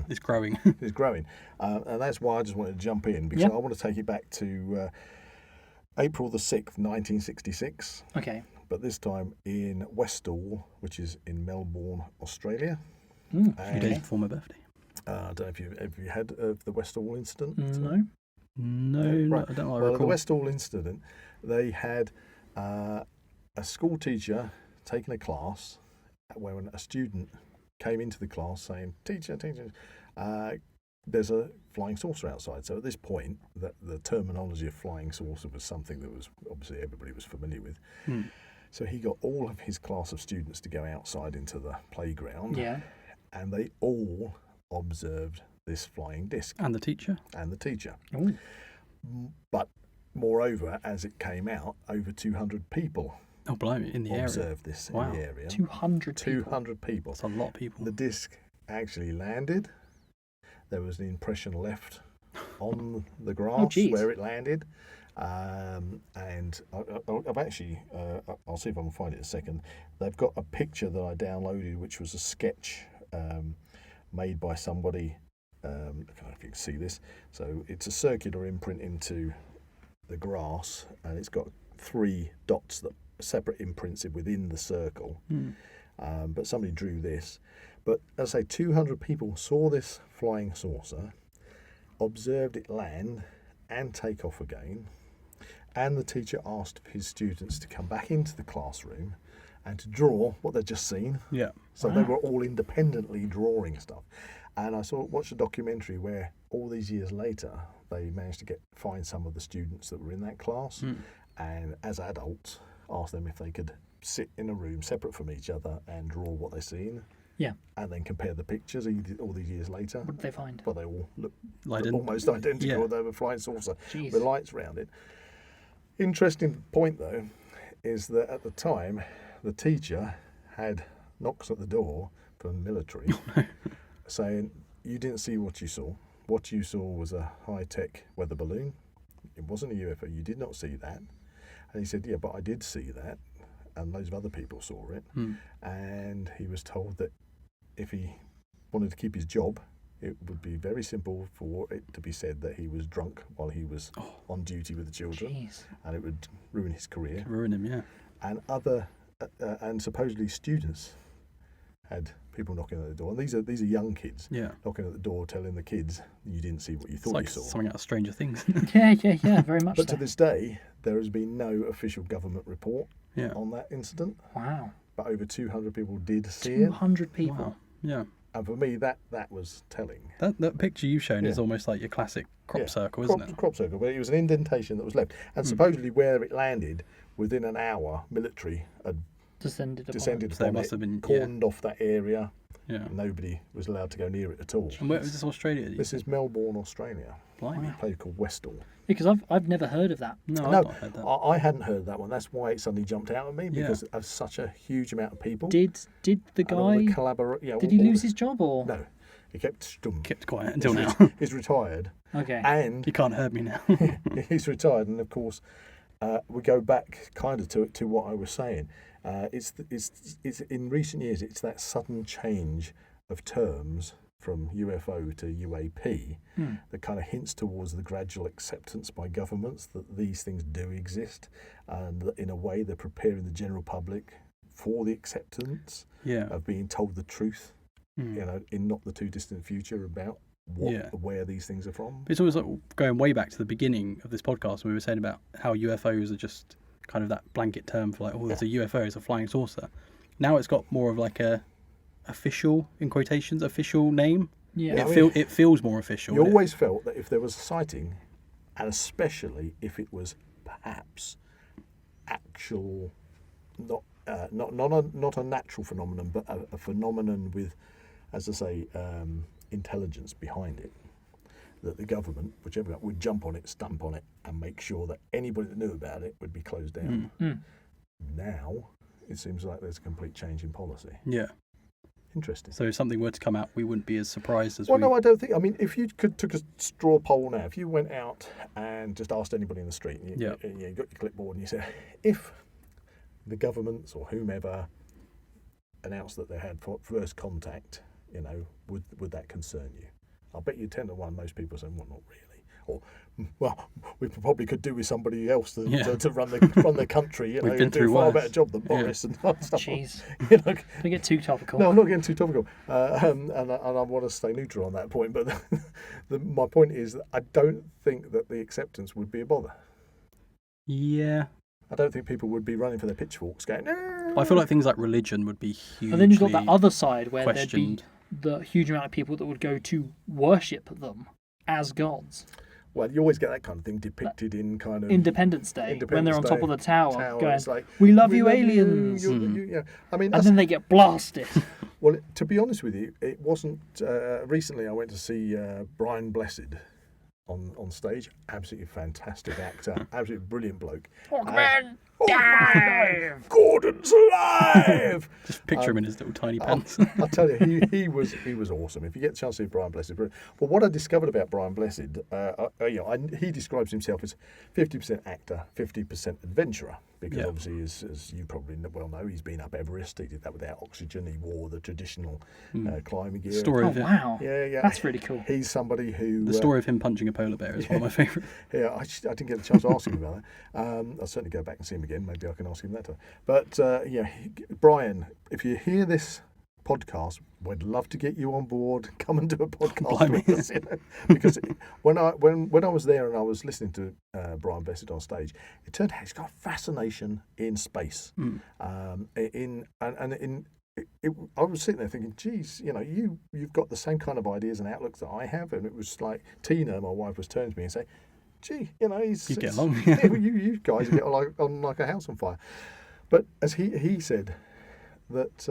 it's growing. It's growing, and that's why I just wanted to jump in because Yep. I want to take it back to April the 6th, 1966. Okay. But this time in Westall, which is in Melbourne, Australia. A few days before my birthday. I don't know if you had the Westall incident. No. No, Right. I don't know. I Well, the recall. Westall incident, they had a school teacher taking a class when a student came into the class saying, "Teacher, there's a flying saucer outside." So at this point, the terminology of flying saucer was something that was obviously everybody was familiar with. So he got all of his class of students to go outside into the playground, Yeah. and they all observed this flying disc And the teacher. and the teacher. Ooh. But moreover, as it came out, over 200 people Oh, blimey, in the area. observed this Wow. in the area. 200 people. 200 people. That's a lot of people. The disc actually landed. There was an impression left on the grass geez. where it landed. And I've actually, I'll see if I can find it in a second. They've got a picture that I downloaded, which was a sketch made by somebody. I don't know if you can see this. So it's a circular imprint into the grass, and it's got 3 dots that are separate imprints within the circle. But somebody drew this. But as I say, 200 people saw this flying saucer, observed it land and take off again, and the teacher asked his students to come back into the classroom and to draw what they'd just seen. Yeah. So they were all independently drawing stuff. And I watched a documentary where all these years later they managed to find some of the students that were in that class, and as adults asked them if they could sit in a room separate from each other and draw what they've seen. Yeah. And then compare the pictures all these years later. What did they find? Well, they all look Like almost identical. yeah. They were flying saucer Jeez. with lights around it. Interesting point, though, is that at the time, the teacher had knocks at the door from the military saying, you didn't see what you saw. What you saw was a high-tech weather balloon. It wasn't a UFO. You did not see that. And he said, yeah, but I did see that. And loads of other people saw it. And he was told that if he wanted to keep his job, it would be very simple for it to be said that he was drunk while he was on duty with the children. Jeez. And it would ruin his career. Ruin him, yeah. And and supposedly students had people knocking at the door, and these are young kids knocking at the door, telling the kids you didn't see what you It's thought like you saw. something out of Stranger Things. Yeah, very much But so. to this day, there has been no official government report Yeah. on that incident. Wow. But over 200 people did see it, 200 people. Wow. Yeah. and for me, that was telling. That picture you've shown is Yeah. almost like your classic crop Yeah, circle, isn't it? Crop circle, but it was an indentation that was left, and supposedly where it landed, within an hour, military had Descended upon descended So it upon must it, have been- cordoned off that area. Yeah. Nobody was allowed to go near it at all. And where was this, Australia? This is Melbourne, Australia. Blimey. A place called Westall. Because I've never heard of that. No, I've No, not heard that. I hadn't heard that one. That's why it suddenly jumped out at me, Yeah. because of such a huge amount of people. Did the and all the guy did he lose his job or No, he kept stum. Kept quiet until now. He's retired, okay? and You can't hurt me now. he's retired, and of course, we go back kind of to what I was saying. It's in recent years, it's that sudden change of terms from UFO to UAP that kind of hints towards the gradual acceptance by governments that these things do exist, and that in a way they're preparing the general public for the acceptance Yeah. of being told the truth, in not the too distant future about where these things are from. It's always like going way back to the beginning of this podcast when we were saying about how UFOs are just kind of that blanket term for like, oh, it's a UFO, it's a flying saucer. Now it's got more of like a official, in quotations, official name. Yeah. It feels more official. You always felt that if there was a sighting, and especially if it was perhaps actual, not a natural phenomenon, but a phenomenon with, as I say, intelligence behind it, that the government, whichever, would jump on it, stamp on it, and make sure that anybody that knew about it would be closed down. Now, it seems like there's a complete change in policy. Yeah. Interesting. So if something were to come out, we wouldn't be as surprised as Well, we... no, I don't think. I mean, if you took a straw poll now, if you went out and just asked anybody in the street, you got your clipboard and you said, if the governments or whomever announced that they had first contact, would that concern you? I'll bet you 10 to 1 most people say, well, not really. Or, well, we probably could do with somebody else to run the country. We've been do through a far worse. better job than Boris and stuff. Jeez. Don't Don't get too topical. No, I'm not getting too topical, and I want to stay neutral on that point. But my point is that I don't think that the acceptance would be a bother. Yeah. I don't think people would be running for their pitchforks going, I feel like things like religion would be hugely And then you've got that other side where questioned. there'd be the huge amount of people that would go to worship them as gods. Well, you always get that kind of thing depicted in kind of Independence Day, when they're on top of the tower, going, it's like, "We love you, aliens," Yeah, I mean, and then they get blasted. well, to be honest with you, it wasn't. Recently, I went to see Brian Blessed on stage. Absolutely fantastic actor, absolutely brilliant bloke. Oh, Dive! Gordon's alive! Just picture him in his little tiny pants. I tell you, he was awesome. If you get a chance to see Brian Blessed, but what I discovered about Brian Blessed, he describes himself as 50% actor, 50% adventurer, because Yeah. obviously, as you probably well know, he's been up Everest. He did that without oxygen. He wore the traditional climbing gear. Story Oh of it. wow. Yeah. That's really cool. He's somebody who The story of him punching a polar bear is one of my favourites. Yeah, I didn't get a chance to ask him about that. I'll certainly go back and see him again. Maybe I can ask him that time. But Brian, if you hear this podcast, we'd love to get you on board. Come and do a podcast Blimey. with us. Because when I was there and I was listening to Brian Blessed on stage, it turned out he's got a fascination in space. I was sitting there thinking, geez, you've got the same kind of ideas and outlooks that I have. And it was like Tina, my wife, was turning to me and saying, gee, he's... You get along. you guys get on like a house on fire. But as he said, that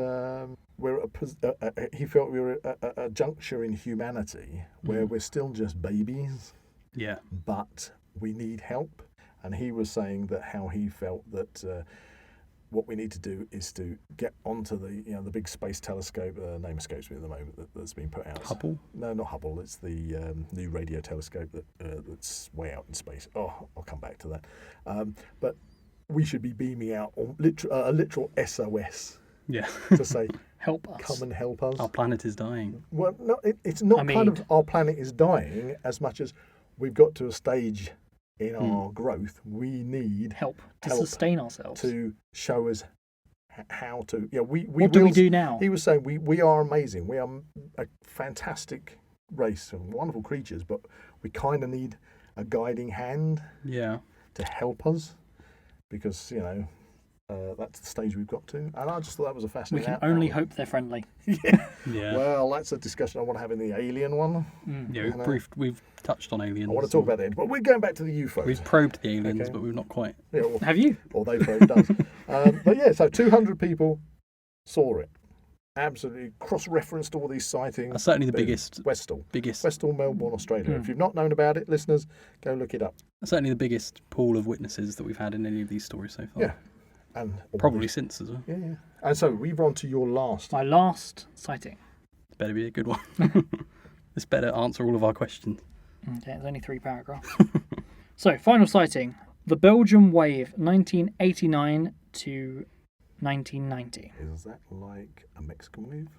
he felt we were at a juncture in humanity where we're still just babies, Yeah. but we need help. And he was saying that how he felt that what we need to do is to get onto the big space telescope. Name escapes me at the moment. That's been put out. Hubble? No, not Hubble. It's the new radio telescope that's way out in space. Oh, I'll come back to that. But we should be beaming out a literal SOS Yeah. to say, Help us. come and help us. Our planet is dying. Well, no, it's not kind of our planet is dying as much as we've got to a stage in our growth. We need Help to help sustain ourselves. to show us how to. What do we do now? He was saying we are amazing. We are a fantastic race and wonderful creatures, but we kind of need a guiding hand Yeah. to help us because that's the stage we've got to. And I just thought that was a We fascinating. can only hope they're friendly. Yeah. Well, that's a discussion I want to have in the alien one. Yeah, we've touched on aliens. I want to talk about that, but we're going back to the UFOs. We've probed the aliens, Okay. but we've not quite. Yeah, well, Have you? or they probed us. But yeah, so 200 people saw it. Absolutely cross-referenced all these sightings. Certainly the Boom. biggest, Westall, Melbourne, Australia. If you've not known about it, listeners, go look it up. certainly the biggest pool of witnesses that we've had in any of these stories so far. Yeah. And Probably since as well. Yeah. And so we've on to your last. My last sighting. It better be a good one. This better answer all of our questions. Okay, it's only 3 paragraphs. So, final sighting. The Belgium Wave, 1989 to 1990. Is that like a Mexican wave?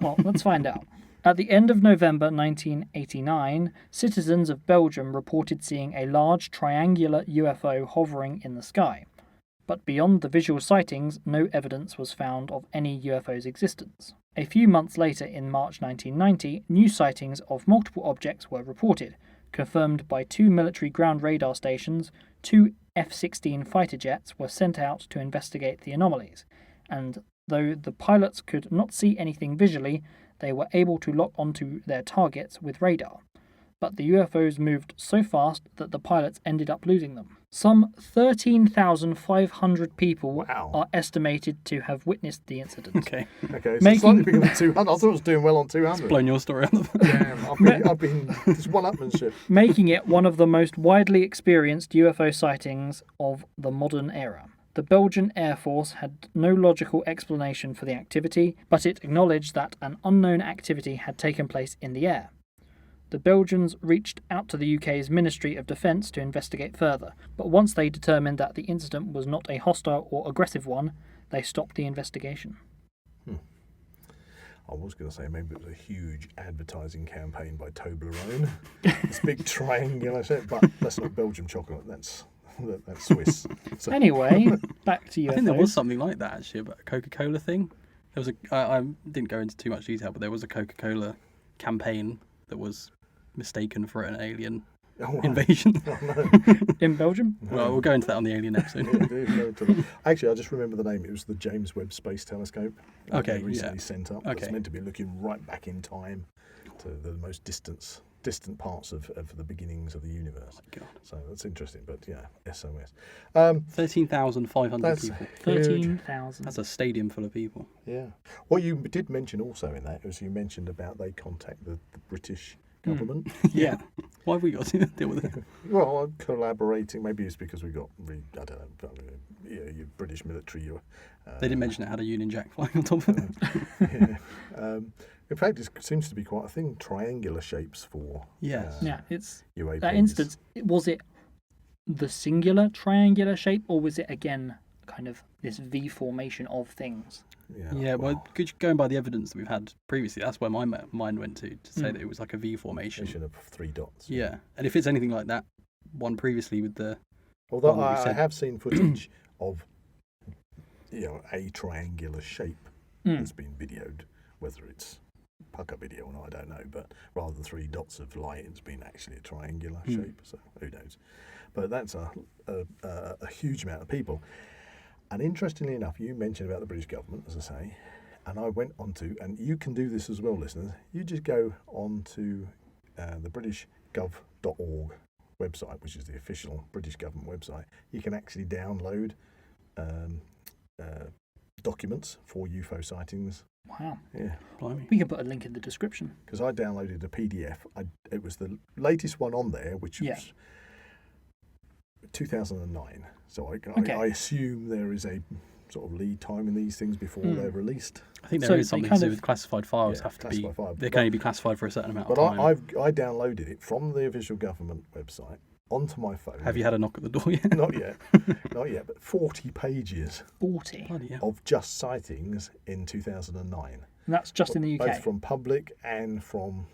Well, let's find out. At the end of November 1989, citizens of Belgium reported seeing a large triangular UFO hovering in the sky. But beyond the visual sightings, no evidence was found of any UFO's existence. A few months later, in March 1990, new sightings of multiple objects were reported, confirmed by 2 military ground radar stations. 2 F-16 fighter jets were sent out to investigate the anomalies, and though the pilots could not see anything visually, they were able to lock onto their targets with radar. But the UFOs moved so fast that the pilots ended up losing them. Some 13,500 people Wow. are estimated to have witnessed the incident. Okay. Okay, so Making- slightly bigger than 200. I thought it was doing well on 200. Blown your story on the Damn, I've been just one-upmanship. Making it one of the most widely experienced UFO sightings of the modern era. The Belgian Air Force had no logical explanation for the activity, but it acknowledged that an unknown activity had taken place in the air. The Belgians reached out to the UK's Ministry of Defence to investigate further, but once they determined that the incident was not a hostile or aggressive one, they stopped the investigation. I was going to say maybe it was a huge advertising campaign by Toblerone. This big triangular shape, but that's not Belgian chocolate. That's Swiss. So, Anyway, back to UFOs. I think there was something like that actually about a Coca-Cola thing. There was I didn't go into too much detail, but there was a Coca-Cola campaign that was mistaken for an alien invasion. in Belgium. Well, we'll go into that on the alien episode. Actually, I just remember the name. It was the James Webb Space Telescope. Okay, they recently yeah. sent up. Okay. It's meant to be looking right back in time to the most distant parts of the beginnings of the universe. God. So that's interesting. But yeah, SOS. 13,500 That's people. huge. 13,000. That's a stadium full of people. Yeah. What you did mention also in that was you mentioned about they contact the British government. Yeah. Why have we got to deal with it? Well, I'm collaborating. Maybe it's because we got, I don't know, your British military. They didn't mention it had a Union Jack flying on top of it. Yeah. In fact, it seems to be quite a thing. Triangular shapes for Yes. Yeah, it's UAPs. that instance. Was it the singular triangular shape, or was it again kind of this V formation of things? Yeah, well, going by the evidence that we've had previously, that's where my mind went to say that it was like a V formation. of 3 dots. Yeah, and if it's anything like that one previously with the... Although one that we I said- have seen footage of, a triangular shape that's been videoed, whether it's pucker video or not, I don't know, but rather than 3 dots of light, it's been actually a triangular shape, so who knows. But that's a huge amount of people. And interestingly enough, you mentioned about the British government, as I say, and I went on to, and you can do this as well, listeners, you just go on to the britishgov.org website, which is the official British government website. You can actually download documents for UFO sightings. Wow. Yeah. Blimey. We can put a link in the description. Because I downloaded a PDF. It was the latest one on there, which was 2009. So I assume there is a sort of lead time in these things before they're released. I think So there is they something kind to do of- with classified files. Yeah, Have to be. classified file. They can only be classified for a certain amount But of time. I downloaded it from the official government website onto my phone. Have you had a knock at the door yet? Not yet. Not yet, but 40 pages 40. Bloody hell. of just sightings in 2009. And that's just in the UK. Both from public and from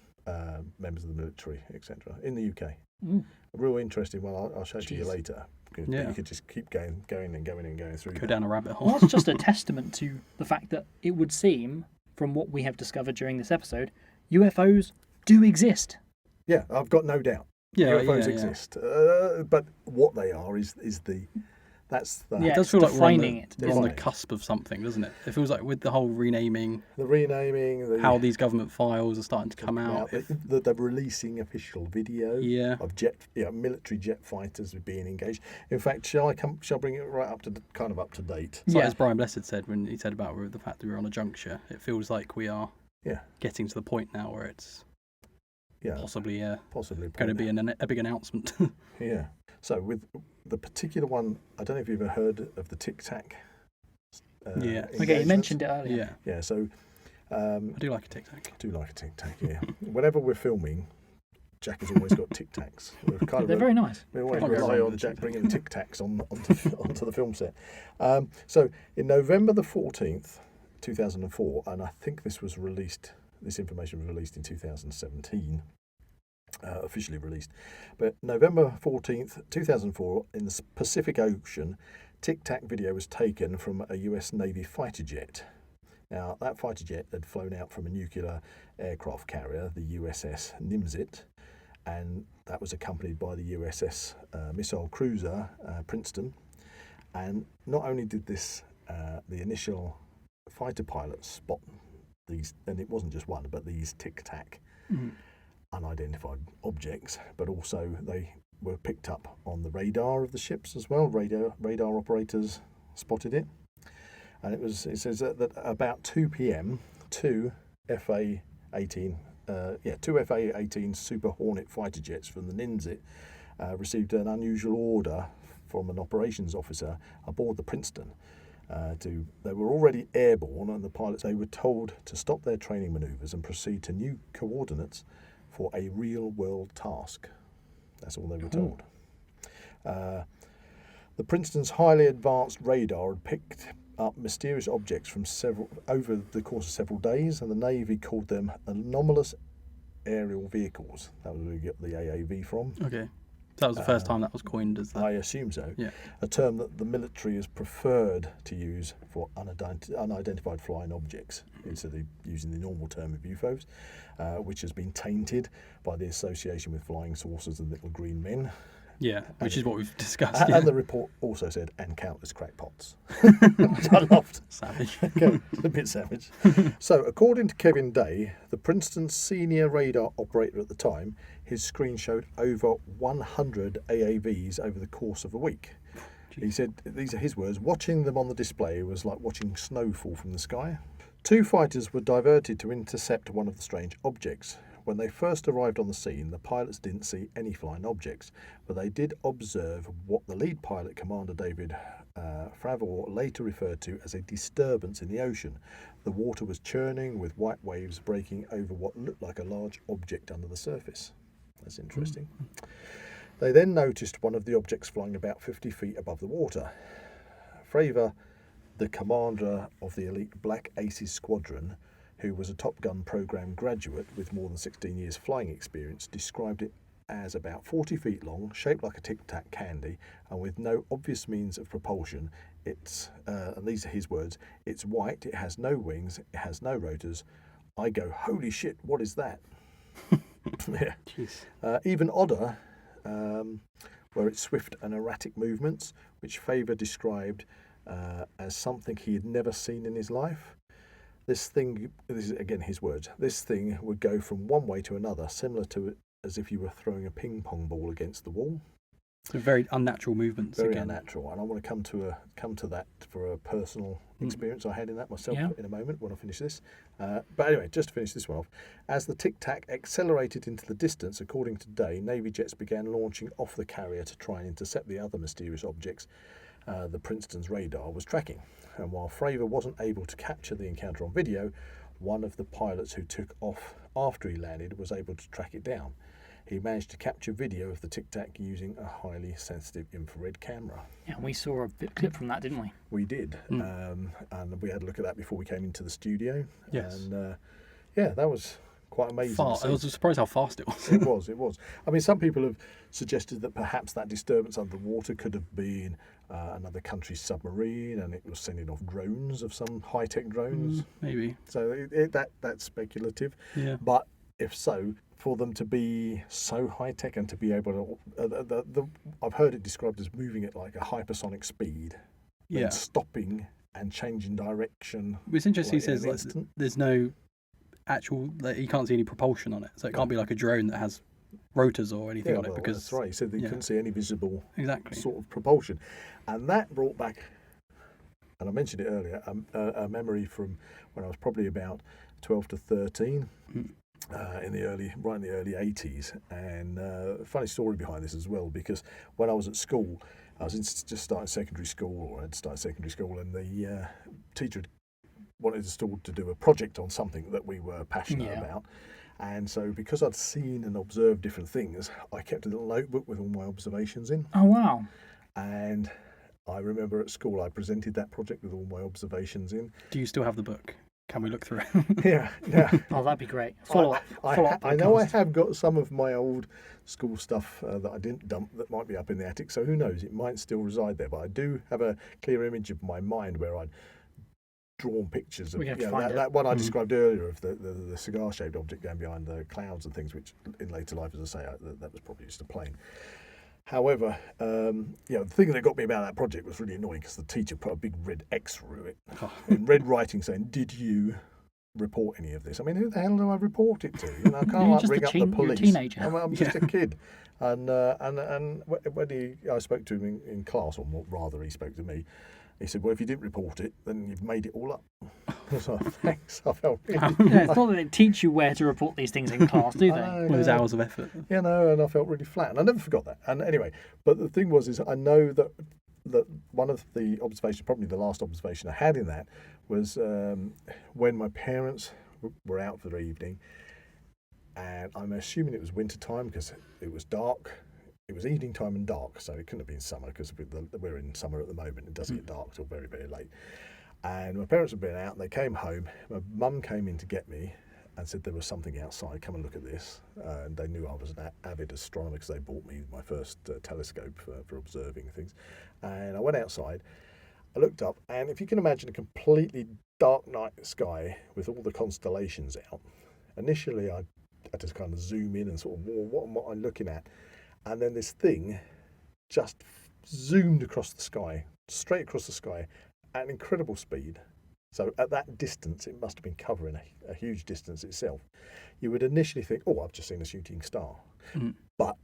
members of the military, etc. in the UK. Mm. A real interesting one. I'll show it to you Jeez. later. Yeah. You could just keep going and going through. Go that. down a rabbit hole. Well, that's just a testament to the fact that it would seem, from what we have discovered during this episode, UFOs do exist. Yeah, I've got no doubt. Yeah, UFOs yeah. exist, but what they are is that's the Yeah, It does it's feel like we're on defining it. the Defining it. cusp of something, doesn't it? It feels like with the whole renaming, the renaming, how these government files are starting to come out. They're releasing official video Yeah. of military jet fighters being engaged. In fact, shall I bring it right up to up to date? It's like Yeah. as Brian Blessed said when he said about the fact that we're on a juncture. It feels like we are Yeah, getting to the point now where it's yeah, possibly possibly going to be a big announcement. Yeah. So with the particular one, I don't know if you've ever heard of the Tic Tac. Yeah. Okay, you engagements. mentioned it earlier. yeah, Yeah. So I do like a tic tac. I do like a Tic Tac. Yeah. Whenever we're filming, Jack has always got Tic Tacs. They're very nice. We always Can't go rely wrong on with Jack the bringing Tic Tacs onto the film set. So in November the 14th, 2004, and I think this information was released in 2017, officially released. But November 14th, 2004, in the Pacific Ocean, Tic Tac video was taken from a US Navy fighter jet. Now, that fighter jet had flown out from a nuclear aircraft carrier, the USS Nimzit, and that was accompanied by the USS missile cruiser Princeton. And not only did this the initial fighter pilots spot these, and it wasn't just one, but these Tic Tac unidentified objects, but also they were picked up on the radar of the ships as well. Radar operators spotted it, and it says that about 2 p.m. two FA-18 Super Hornet fighter jets from the Nimzit received an unusual order from an operations officer aboard the Princeton. They were already airborne, and the pilots, they were told to stop their training manoeuvres and proceed to new coordinates for a real-world task. That's all they were told. The Princeton's highly advanced radar had picked up mysterious objects from over the course of several days, and the Navy called them anomalous aerial vehicles. That was where we get the AAV from. Okay. That was the first time that was coined as that. I assume so. Yeah. A term that the military has preferred to use for unidentified flying objects instead of using the normal term of UFOs, which has been tainted by the association with flying saucers and little green men. Yeah, which is what we've discussed. Yeah. And the report also said, and countless crackpots, which I loved. Savage. Okay, a bit savage. So, according to Kevin Day, the Princeton senior radar operator at the time, his screen showed over 100 AAVs over the course of a week. He said, these are his words, watching them on the display was like watching snow fall from the sky. 2 fighters were diverted to intercept one of the strange objects. When they first arrived on the scene, the pilots didn't see any flying objects, but they did observe what the lead pilot, Commander David Fravor, later referred to as a disturbance in the ocean. The water was churning with white waves breaking over what looked like a large object under the surface. That's interesting. They then noticed one of the objects flying about 50 feet above the water. Fravor, the commander of the elite Black Aces Squadron, who was a Top Gun program graduate with more than 16 years flying experience, described it as about 40 feet long, shaped like a Tic Tac candy, and with no obvious means of propulsion. It's, and these are his words, it's white, it has no wings, it has no rotors. I go, holy shit, what is that? Yeah. Even odder were its swift and erratic movements, which Fravor described as something he had never seen in his life. This thing, this is again his words, this thing would go from one way to another, similar to as if you were throwing a ping pong ball against the wall. So very unnatural movements. Very again. unnatural, and I want to come to that for a personal experience I had in that myself in a moment when I finish this. But anyway, just to finish this one off, as the Tic Tac accelerated into the distance, according to Day, Navy jets began launching off the carrier to try and intercept the other mysterious objects the Princeton's radar was tracking. And while Fravor wasn't able to capture the encounter on video, one of the pilots who took off after he landed was able to track it down. He managed to capture video of the Tic Tac using a highly sensitive infrared camera. Yeah, we saw a clip from that, didn't we? We did, and we had a look at that before we came into the studio. Yes. And yeah, that was quite amazing. I was surprised how fast it was. It was. I mean, some people have suggested that perhaps that disturbance underwater could have been another country's submarine, and it was sending off drones of some high-tech drones. Maybe. So that's speculative. Yeah. But if so, for them to be so high-tech and to be able to... I've heard it described as moving at like a hypersonic speed. Yeah. And stopping and changing direction. It's interesting he like, in says an like, instant. there's no actual... Like, you can't see any propulsion on it. So it can't be like a drone that has rotors or anything on it. Because that's right. He said they couldn't see any visible sort of propulsion. And that brought back, and I mentioned it earlier, a memory from when I was probably about 12 to 13. In the early 80s, and a funny story behind this as well, because when I was at school, I was just starting secondary school, or I'd started secondary school, and the teacher wanted us all to do a project on something that we were passionate about. And so because I'd seen and observed different things, I kept a little notebook with all my observations in. Oh, wow. And I remember at school I presented that project with all my observations in. Do you still have the book? Can we look through it? Yeah. Oh, that'd be great. Follow up. I know I have got some of my old school stuff that I didn't dump that might be up in the attic, so who knows, it might still reside there. But I do have a clear image of my mind where I'd drawn pictures of that one I described earlier of the cigar-shaped object going behind the clouds and things, which in later life, as I say, that was probably just a plane. However, the thing that got me about that project was really annoying because the teacher put a big red X through it in red writing saying, "Did you report any of this?" I mean, who the hell do I report it to? I can't ring up the police. You're a teenager. I'm just a kid. And when I spoke to him in class, or more, rather, he spoke to me. He said, "Well, if you didn't report it, then you've made it all up." So thanks. I felt really... it's not that they teach you where to report these things in class, do they? Those hours of effort. And I felt really flat. And I never forgot that. And anyway, but the thing was, I know that one of the observations, probably the last observation I had in that, was when my parents were out for the evening, and I'm assuming it was winter time because it was dark. It was evening time and dark, so it couldn't have been summer because we're in summer at the moment. It doesn't get dark till very, very late. And my parents had been out and they came home. My mum came in to get me and said there was something outside. Come and look at this. And they knew I was an avid astronomer because they bought me my first telescope for observing things. And I went outside. I looked up, and if you can imagine a completely dark night sky with all the constellations out, initially I just kind of zoom in and sort of, what am I looking at? And then this thing just zoomed across the sky, straight across the sky, at an incredible speed. So at that distance, it must have been covering a huge distance itself. You would initially think, "Oh, I've just seen a shooting star," but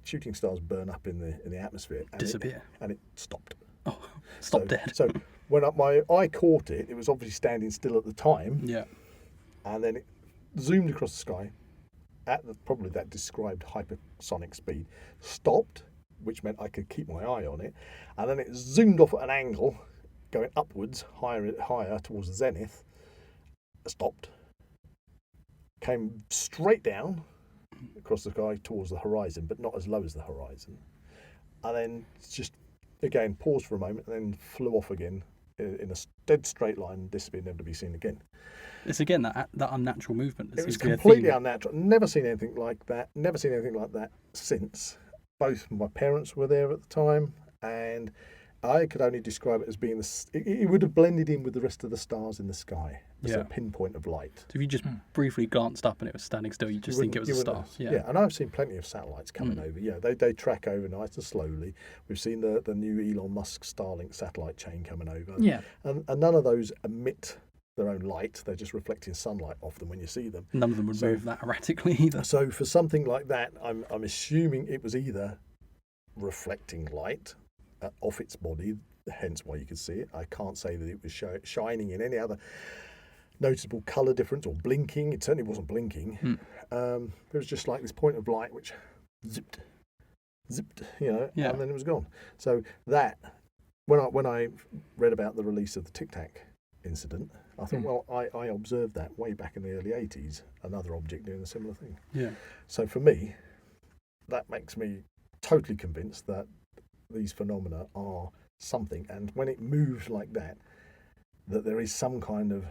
shooting stars burn up in the atmosphere and disappear, and it stopped. Oh, stopped dead. So when my eye caught it, it was obviously standing still at the time. Yeah, and then it zoomed across the sky, probably that described hypersonic speed, stopped, which meant I could keep my eye on it, and then it zoomed off at an angle, going upwards, higher towards the zenith, stopped, came straight down across the sky towards the horizon, but not as low as the horizon, and then just again paused for a moment and then flew off again in a dead straight line and disappeared, never to be seen again. It's again that unnatural movement. It was completely unnatural. Never seen anything like that. Never seen anything like that since. Both my parents were there at the time, and I could only describe it as being it would have blended in with the rest of the stars in the sky. It's a pinpoint of light. So if you just briefly glanced up and it was standing still, you just think it was a star. Yeah, and I've seen plenty of satellites coming over. Yeah, they track over nice and slowly. We've seen the new Elon Musk Starlink satellite chain coming over. Yeah. And none of those emit their own light. They're just reflecting sunlight off them when you see them. None of them would move that erratically either. So for something like that, I'm assuming it was either reflecting light off its body, hence why you could see it. I can't say that it was shining in any other noticeable colour difference or blinking. It certainly wasn't blinking. It was just like this point of light which zipped, and then it was gone. So that, when I read about the release of the Tic Tac incident, I thought, well, I observed that way back in the early 80s, another object doing a similar thing. Yeah. So for me, that makes me totally convinced that these phenomena are something, and when it moves like that, that there is some kind of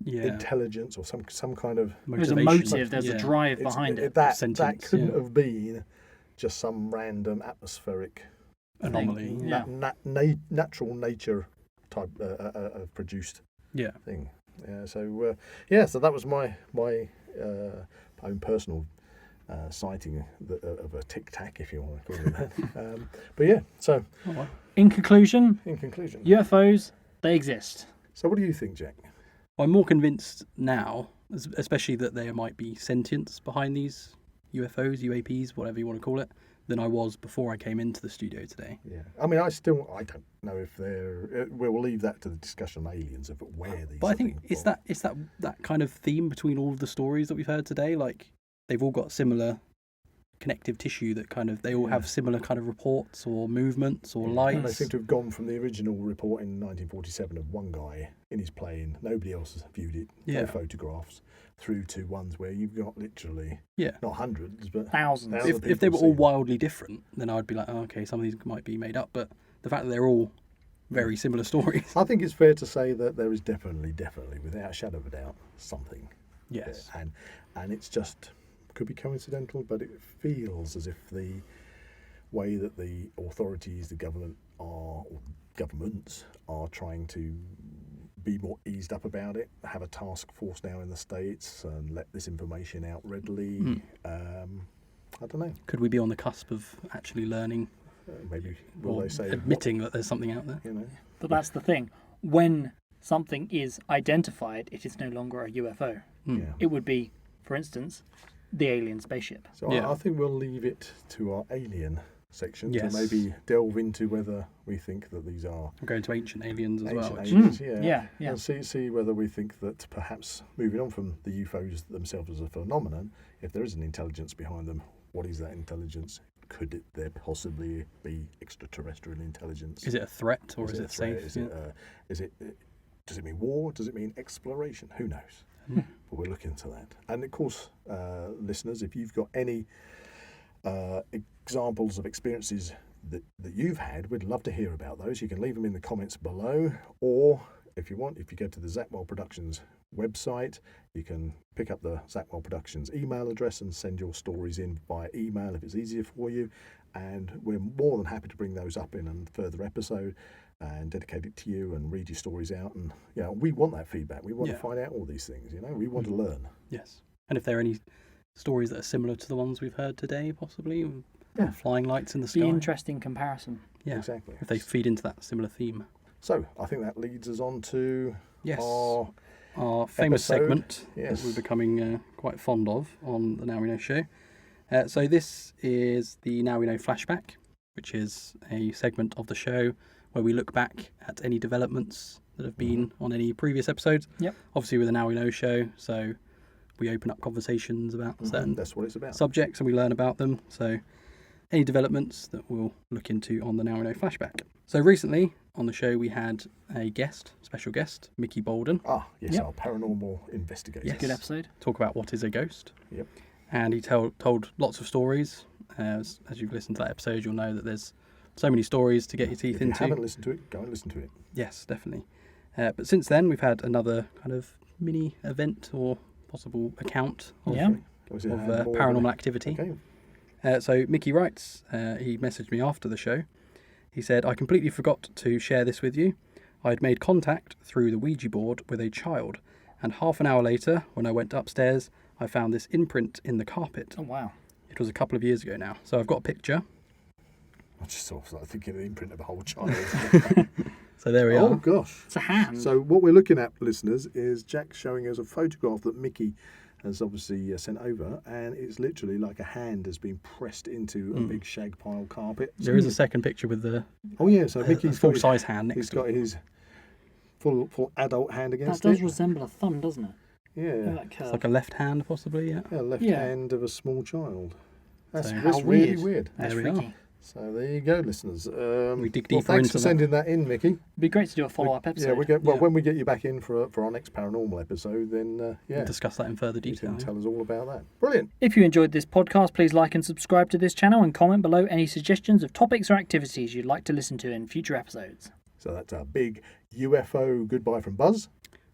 intelligence or some kind of there's a motivation. motive, there's a drive behind it. That Sentience, couldn't have been just some random atmospheric anomaly. natural nature type produced Yeah. thing. So that was my own personal sighting of a Tic Tac, if you want to call it that. But yeah, so In conclusion, UFOs, they exist. So what do you think, Jack? I'm more convinced now, especially that there might be sentience behind these UFOs, UAPs, whatever you want to call it, than I was before I came into the studio today. Yeah, I mean, I don't know if they're. We'll leave that to the discussion on aliens of where these. But I think it's that kind of theme between all of the stories that we've heard today. Like they've all got similar connective tissue that kind of they all have similar kind of reports or movements or lights. And they seem to have gone from the original report in 1947 of one guy in his plane, nobody else has viewed it, no photographs, through to ones where you've got literally not hundreds but thousands. If they were all wildly different, then I'd be like, oh, okay, some of these might be made up. But the fact that they're all very similar stories, I think it's fair to say that there is definitely, without a shadow of a doubt, something. Yes, and it's just. Could be coincidental, but it feels as if the way that the authorities, the governments are trying to be more eased up about it, have a task force now in the States and let this information out readily. I don't know. Could we be on the cusp of actually learning? Maybe will they say admitting that there's something out there? But that's the thing. When something is identified, it is no longer a UFO. It would be, for instance, the alien spaceship. So I think we'll leave it to our alien section to maybe delve into whether we think that these are. I'm going to ancient aliens as well. Aliens, yeah. And see whether we think that perhaps moving on from the UFOs themselves as a phenomenon, if there is an intelligence behind them, what is that intelligence? Could there possibly be extraterrestrial intelligence? Is it a threat or is it safe? Does it mean war? Does it mean exploration? Who knows? But we're looking into that. And of course, listeners, if you've got any examples of experiences that you've had, we'd love to hear about those. You can leave them in the comments below, or if you want, if you go to the Zak Wylde Productions website, you can pick up the Zak Wylde Productions email address and send your stories in via email if it's easier for you. And we're more than happy to bring those up in a further episode and dedicate it to you and read your stories out. And we want that feedback. We want to find out all these things. We want to learn. Yes. And if there are any stories that are similar to the ones we've heard today, possibly flying lights in the sky. The interesting comparison. Yeah, exactly. If they feed into that similar theme. So I think that leads us on to our famous episode. Segment that we're becoming quite fond of on the Now We Know show. So this is the Now We Know flashback, which is a segment of the show where we look back at any developments that have been on any previous episodes. Yep. Obviously with the Now We Know show, so we open up conversations about certain That's what it's about. subjects and we learn about them. So any developments that we'll look into on the Now We Know flashback. So recently on the show we had a special guest, Mickey Bolden, Yes, Yep. our paranormal investigator. Yes. Good episode. talk about what is a ghost. Yep. And he told lots of stories. As you've listened to that episode, you'll know that there's so many stories to get your teeth If you into. haven't listened to it, go and listen to it. Yes, definitely. But since then, we've had another kind of mini event or possible account of, Yeah. Was it of more paranormal than- activity. Okay. So Mickey writes, he messaged me after the show. He said, I completely forgot to share this with you. I had made contact through the Ouija board with a child, and half an hour later, when I went upstairs, I found this imprint in the carpet. Oh, wow. It was a couple of years ago now. So I've got a picture. I just sort of like thinking of the imprint of a whole child. So there we Oh are. gosh. It's a hand. So what we're looking at, listeners, is Jack showing us a photograph that Mickey has obviously sent over, and it's literally like a hand has been pressed into a big shag pile carpet. There is a second picture with the Oh yeah, so Mickey's got his, full-size hand he's next to got it. his full adult hand That against does it. resemble a thumb, doesn't it? Yeah, That curve. It's like a left hand, possibly, yeah. yeah, left Yeah. hand of a small child. That's, So that's how really weird. weird. That's There we freaky. are. So there you go, listeners. We dig well, deeper thanks into for that. sending that in, Mickey. It'd be great to do a follow-up episode. Yeah, we get well Yeah. when we get you back in for our next paranormal episode, then yeah, Discuss that in further you detail. can tell us all about that. Brilliant. If you enjoyed this podcast, please like and subscribe to this channel and comment below any suggestions of topics or activities you'd like to listen to in future episodes. So that's a big UFO goodbye from Buzz.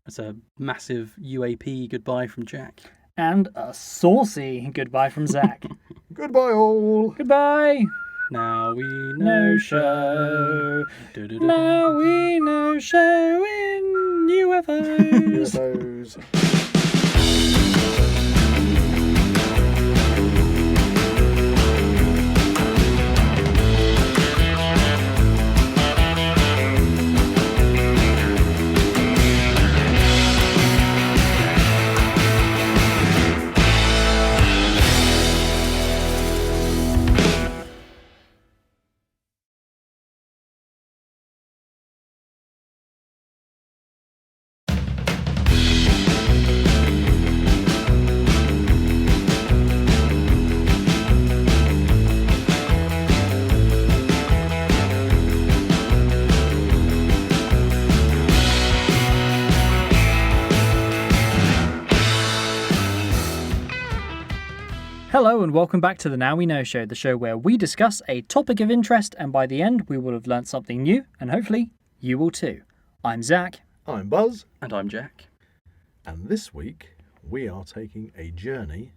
It's a massive UAP goodbye from Jack. And a saucy goodbye from Zach. Goodbye all. Goodbye. Now we know No show. Du-du-du-du. Now we know show in UFOs. UFOs. Hello and welcome back to the Now We Know Show, the show where we discuss a topic of interest and by the end we will have learnt something new and hopefully you will too. I'm Zach. I'm Buzz, And I'm Jack. and this week we are taking a journey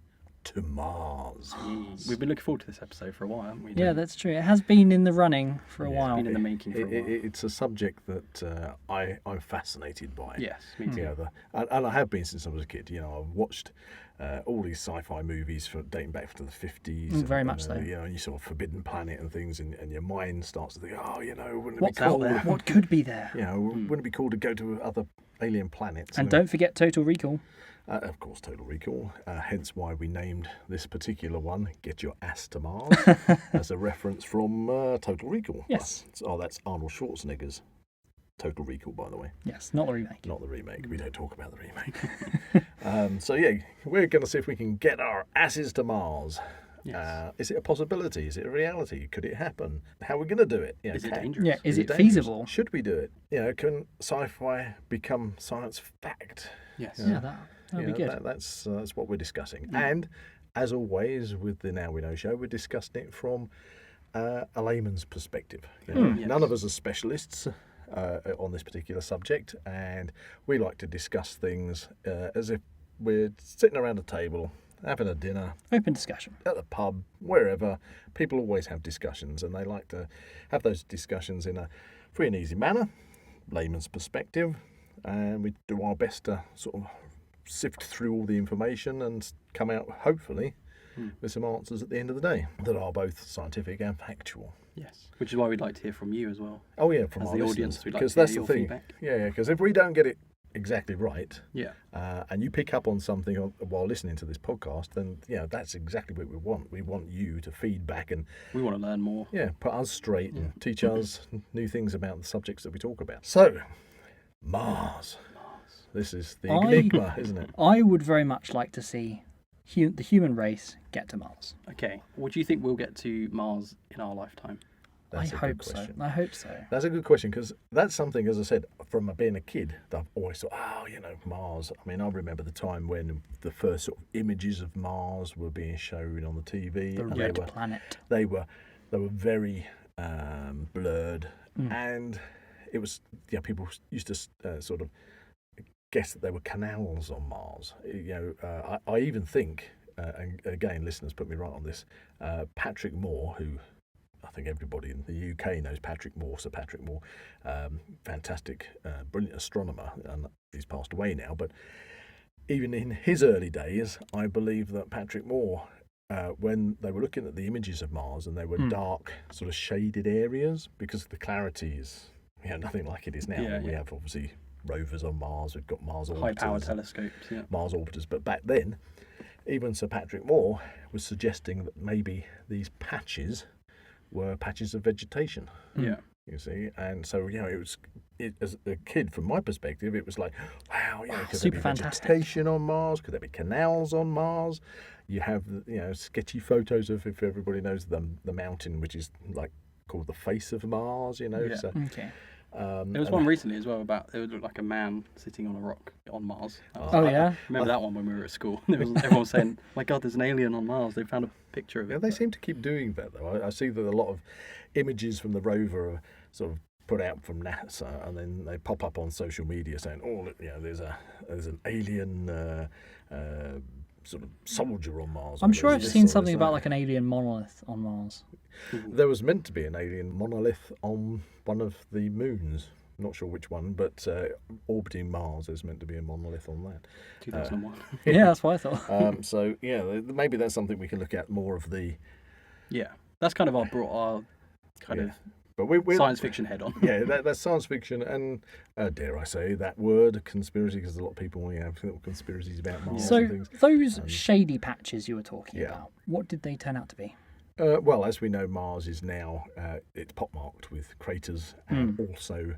to Mars. We've been looking forward to this episode for a while, haven't we? Yeah, that's true. It has been in the running for a Yeah, while. been in the making for a while. It's a subject that I'm fascinated by. Yes, me You too. know, and I have been since I was a kid. You know, I've watched all these sci-fi movies for dating back to the 50s. Very much so. You know, and you sort of Forbidden Planet and things, and your mind starts to think, oh, you know, wouldn't it What's be out cool? there? What could be there? You know, wouldn't it be cool to go to other alien planets? And don't forget Total Recall. Of course, Total Recall. Hence why we named this particular one "Get Your Ass to Mars" as a reference from Total Recall. Yes. That's Arnold Schwarzenegger's Total Recall, by the way. Yes, not the remake. Not the remake. We don't talk about the remake. So yeah, we're going to see if we can get our asses to Mars. Yes. Is it a possibility? Is it a reality? Could it happen? How are we going to do it? You know, Is it can- dangerous? Yeah, is it dangerous? feasible? Should we do it? You know, can sci-fi become science fact? Yes. Yeah, that'd You be know, good. that's what we're discussing. And as always with the Now We Know show, we're discussing it from a layman's perspective. You know, Yes. None of us are specialists on this particular subject, and we like to discuss things as if we're sitting around a table, having a dinner, Open discussion. at the pub, wherever. People always have discussions, and they like to have those discussions in a free and easy manner, layman's perspective, and we do our best to sort of sift through all the information and come out, hopefully, with some answers at the end of the day that are both scientific and factual. Yes. Which is why we'd like to hear from you as well. Oh yeah, from As our the listeners, audience, we'd like because to hear that's the your thing. feedback. Yeah, because if we don't get it exactly right, Yeah. and you pick up on something while listening to this podcast, then that's exactly what we want. We want you to feedback and We want to learn more. put us straight and teach us new things about the subjects that we talk about. So, Mars. This is the I- enigma, isn't it? I would very much like to see the human race get to Mars. Okay. What do you think we'll get to Mars in our lifetime? That's I a good hope so. question. I hope so. That's a good question because that's something, as I said, from being a kid, that I've always thought, Mars. I mean, I remember the time when the first sort of images of Mars were being shown on the TV. The and red planet. they were very blurred, and it was people used to sort of guess that there were canals on Mars. I even think, and again, listeners put me right on this. Patrick Moore, who I think everybody in the UK knows Patrick Moore, Sir Patrick Moore, fantastic, brilliant astronomer, and he's passed away now. But even in his early days, I believe that Patrick Moore, when they were looking at the images of Mars and they were dark, sort of shaded areas, because the clarity is nothing like it is now. Yeah, We yeah. have obviously rovers on Mars, we've got Mars orbiters, High-power telescopes. Yeah. Mars orbiters, but back then, even Sir Patrick Moore was suggesting that maybe these patches were patches of vegetation. Yeah. You see, and so as a kid, from my perspective, it was like, wow, could there super be fantastic. vegetation on Mars? Could there be canals on Mars? You have sketchy photos of, if everybody knows, the mountain which is like called the face of Mars. Yeah. So, Okay. There was one recently as well about it would look like a man sitting on a rock on Mars. Oh, yeah? Remember that one when we were at school? Everyone was saying, "My God, there's an alien on Mars." They found a picture of it. Yeah, they seem to keep doing that though. I see that a lot of images from the rover are sort of put out from NASA, and then they pop up on social media saying, "Oh, look, there's an alien sort of soldier on Mars." I'm or sure there's I've this seen or something there's about that." like an alien monolith on Mars. There was meant to be an alien monolith on one of the moons. Not sure which one, but orbiting Mars, there's meant to be a monolith on that. 2001. Yeah, that's what I thought. So maybe that's something we can look at more of the. Yeah, that's kind of our kind of But we science fiction head on. Yeah, that's science fiction, and dare I say that word, conspiracy, because a lot of people have little conspiracies about Mars So and things. those shady patches you were talking Yeah. about, what did they turn out to be? Well, as we know, Mars is now it's pockmarked with craters and also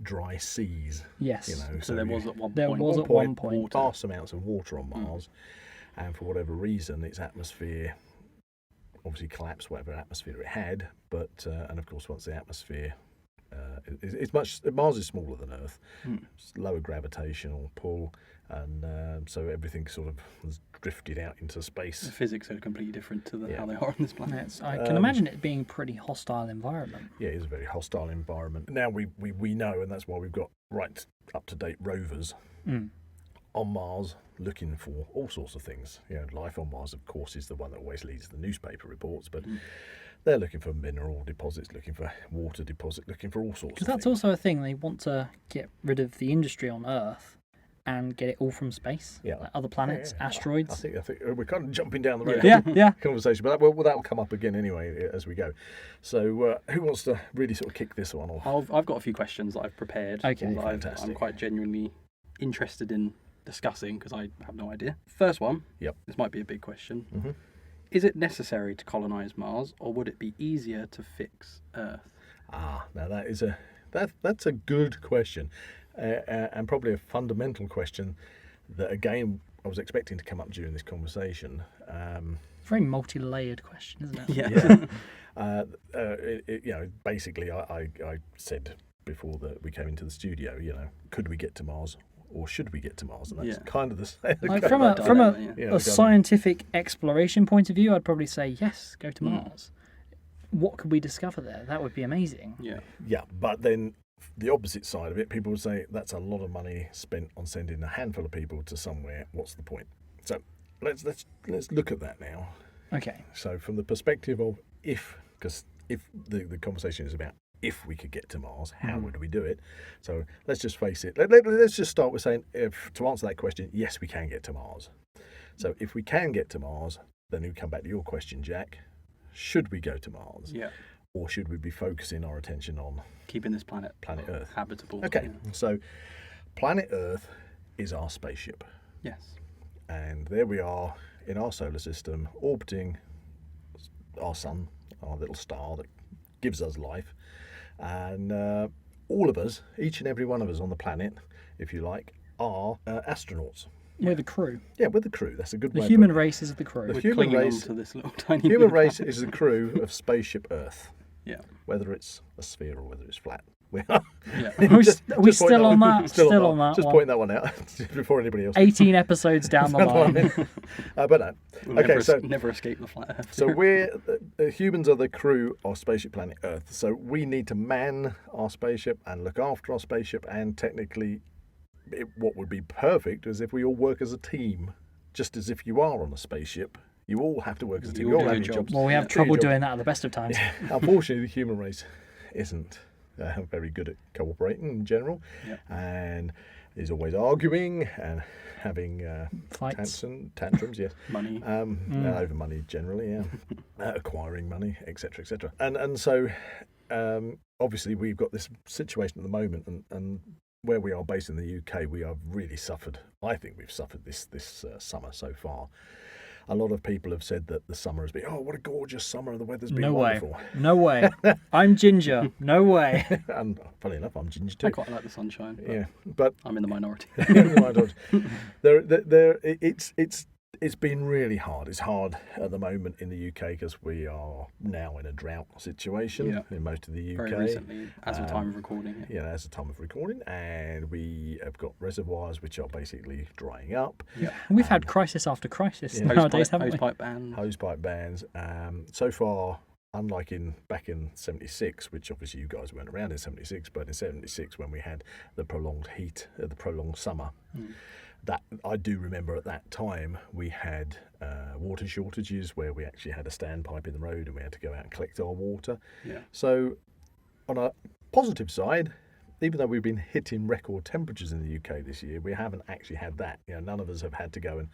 dry seas. Yes. So there was at one There point. was at one point. vast amounts of water on Mars, and for whatever reason, its atmosphere obviously collapsed, whatever atmosphere it had. But and of course, once the atmosphere, Mars is smaller than Earth, it's lower gravitational pull, and so everything sort of has drifted out into space. The physics are completely different to Yeah. how they are on this planet. I can imagine it being a pretty hostile environment. Yeah, it is a very hostile environment. Now we know, and that's why we've got right up-to-date rovers on Mars looking for all sorts of things. Life on Mars, of course, is the one that always leads the newspaper reports, but they're looking for mineral deposits, looking for water deposits, looking for all sorts of Because things. that's also a thing. They want to get rid of the industry on Earth and get it all from space. Yeah. Like other planets, Yeah. asteroids. I think we're kind of jumping down the road. Yeah. Conversation, but that'll come up again anyway as we go. So, who wants to really sort of kick this one off? I've got a few questions that I've prepared. Okay. That Fantastic. I'm quite genuinely interested in discussing because I have no idea. First one. Yep. This might be a big question. Mhm. Is it necessary to colonize Mars, or would it be easier to fix Earth? Now that's a good question, and probably a fundamental question that again I was expecting to come up during this conversation. Very multi-layered question, isn't it? Yeah. Basically, I said before that we came into the studio, could we get to Mars or should we get to Mars? And that's Yeah. kind of the same. Like From a Yeah, a scientific exploration point of view, I'd probably say yes, go to Mars. What could we discover there? That would be amazing. Yeah. Yeah, but then the opposite side of it, people would say that's a lot of money spent on sending a handful of people to somewhere. What's the point? So let's look at that now. Okay. So from the perspective of because if the conversation is about if we could get to Mars, how would we do it? So let's just face it. Let's just start with saying, to answer that question, yes, we can get to Mars. So if we can get to Mars, then we come back to your question, Jack. Should we go to Mars? Yeah. Or should we be focusing our attention on Keeping this planet Earth? habitable. Okay, Yeah. so planet Earth is our spaceship. Yes. And there we are in our solar system, orbiting our sun, our little star that gives us life. And all of us, each and every one of us on the planet, if you like, are astronauts. We're the crew. Yeah, we're the crew. That's a good The way. human race is the crew. The We're human clinging race- on to this little tiny Human blue race planet. is the crew of Spaceship Earth, Yeah. whether it's a sphere or whether it's flat. We are. Yeah. Are we Just are we point still on that? Still on that Just one. pointing that one out before anybody else. 18 episodes down the line. But no. We'll Okay, never, so never escape the flat Earth. So we're humans are the crew of spaceship planet Earth. So we need to man our spaceship and look after our spaceship. And technically, what would be perfect is if we all work as a team, just as if you are on a spaceship. You all have to work as a team. You all You all do have your your jobs. Well, we have Do your trouble job. doing that at the best of times. Unfortunately, the human race isn't very good at cooperating in general, Yeah. and is always arguing and having Fights. tantrums. Yes. Money. Over money generally, yeah. Acquiring money, etc., etc. And so obviously we've got this situation at the moment, and where we are based in the UK, we have really suffered. I think we've suffered this summer so far. A lot of people have said that the summer has been, oh, what a gorgeous summer, the weather's been No way. wonderful. No way. I'm Ginger. No way. And funny enough, I'm ginger I too. quite like the sunshine. But Yeah, but I'm in the minority. it's been really hard. It's hard at the moment in the UK because we are now in a drought situation Yeah. in most of the UK. Very recently, as of time of recording. Yeah. As the time of recording, and we have got reservoirs which are basically drying up. We've had crisis after crisis Yeah. nowadays, haven't we? Hosepipe ban. Hosepipe bans. So far, unlike back in '76, which obviously you guys weren't around in '76, but in '76 when we had the prolonged heat, the prolonged summer, that I do remember at that time we had water shortages where we actually had a standpipe in the road and we had to go out and collect our water. Yeah. So, on a positive side, even though we've been hitting record temperatures in the UK this year, we haven't actually had that. None of us have had to go and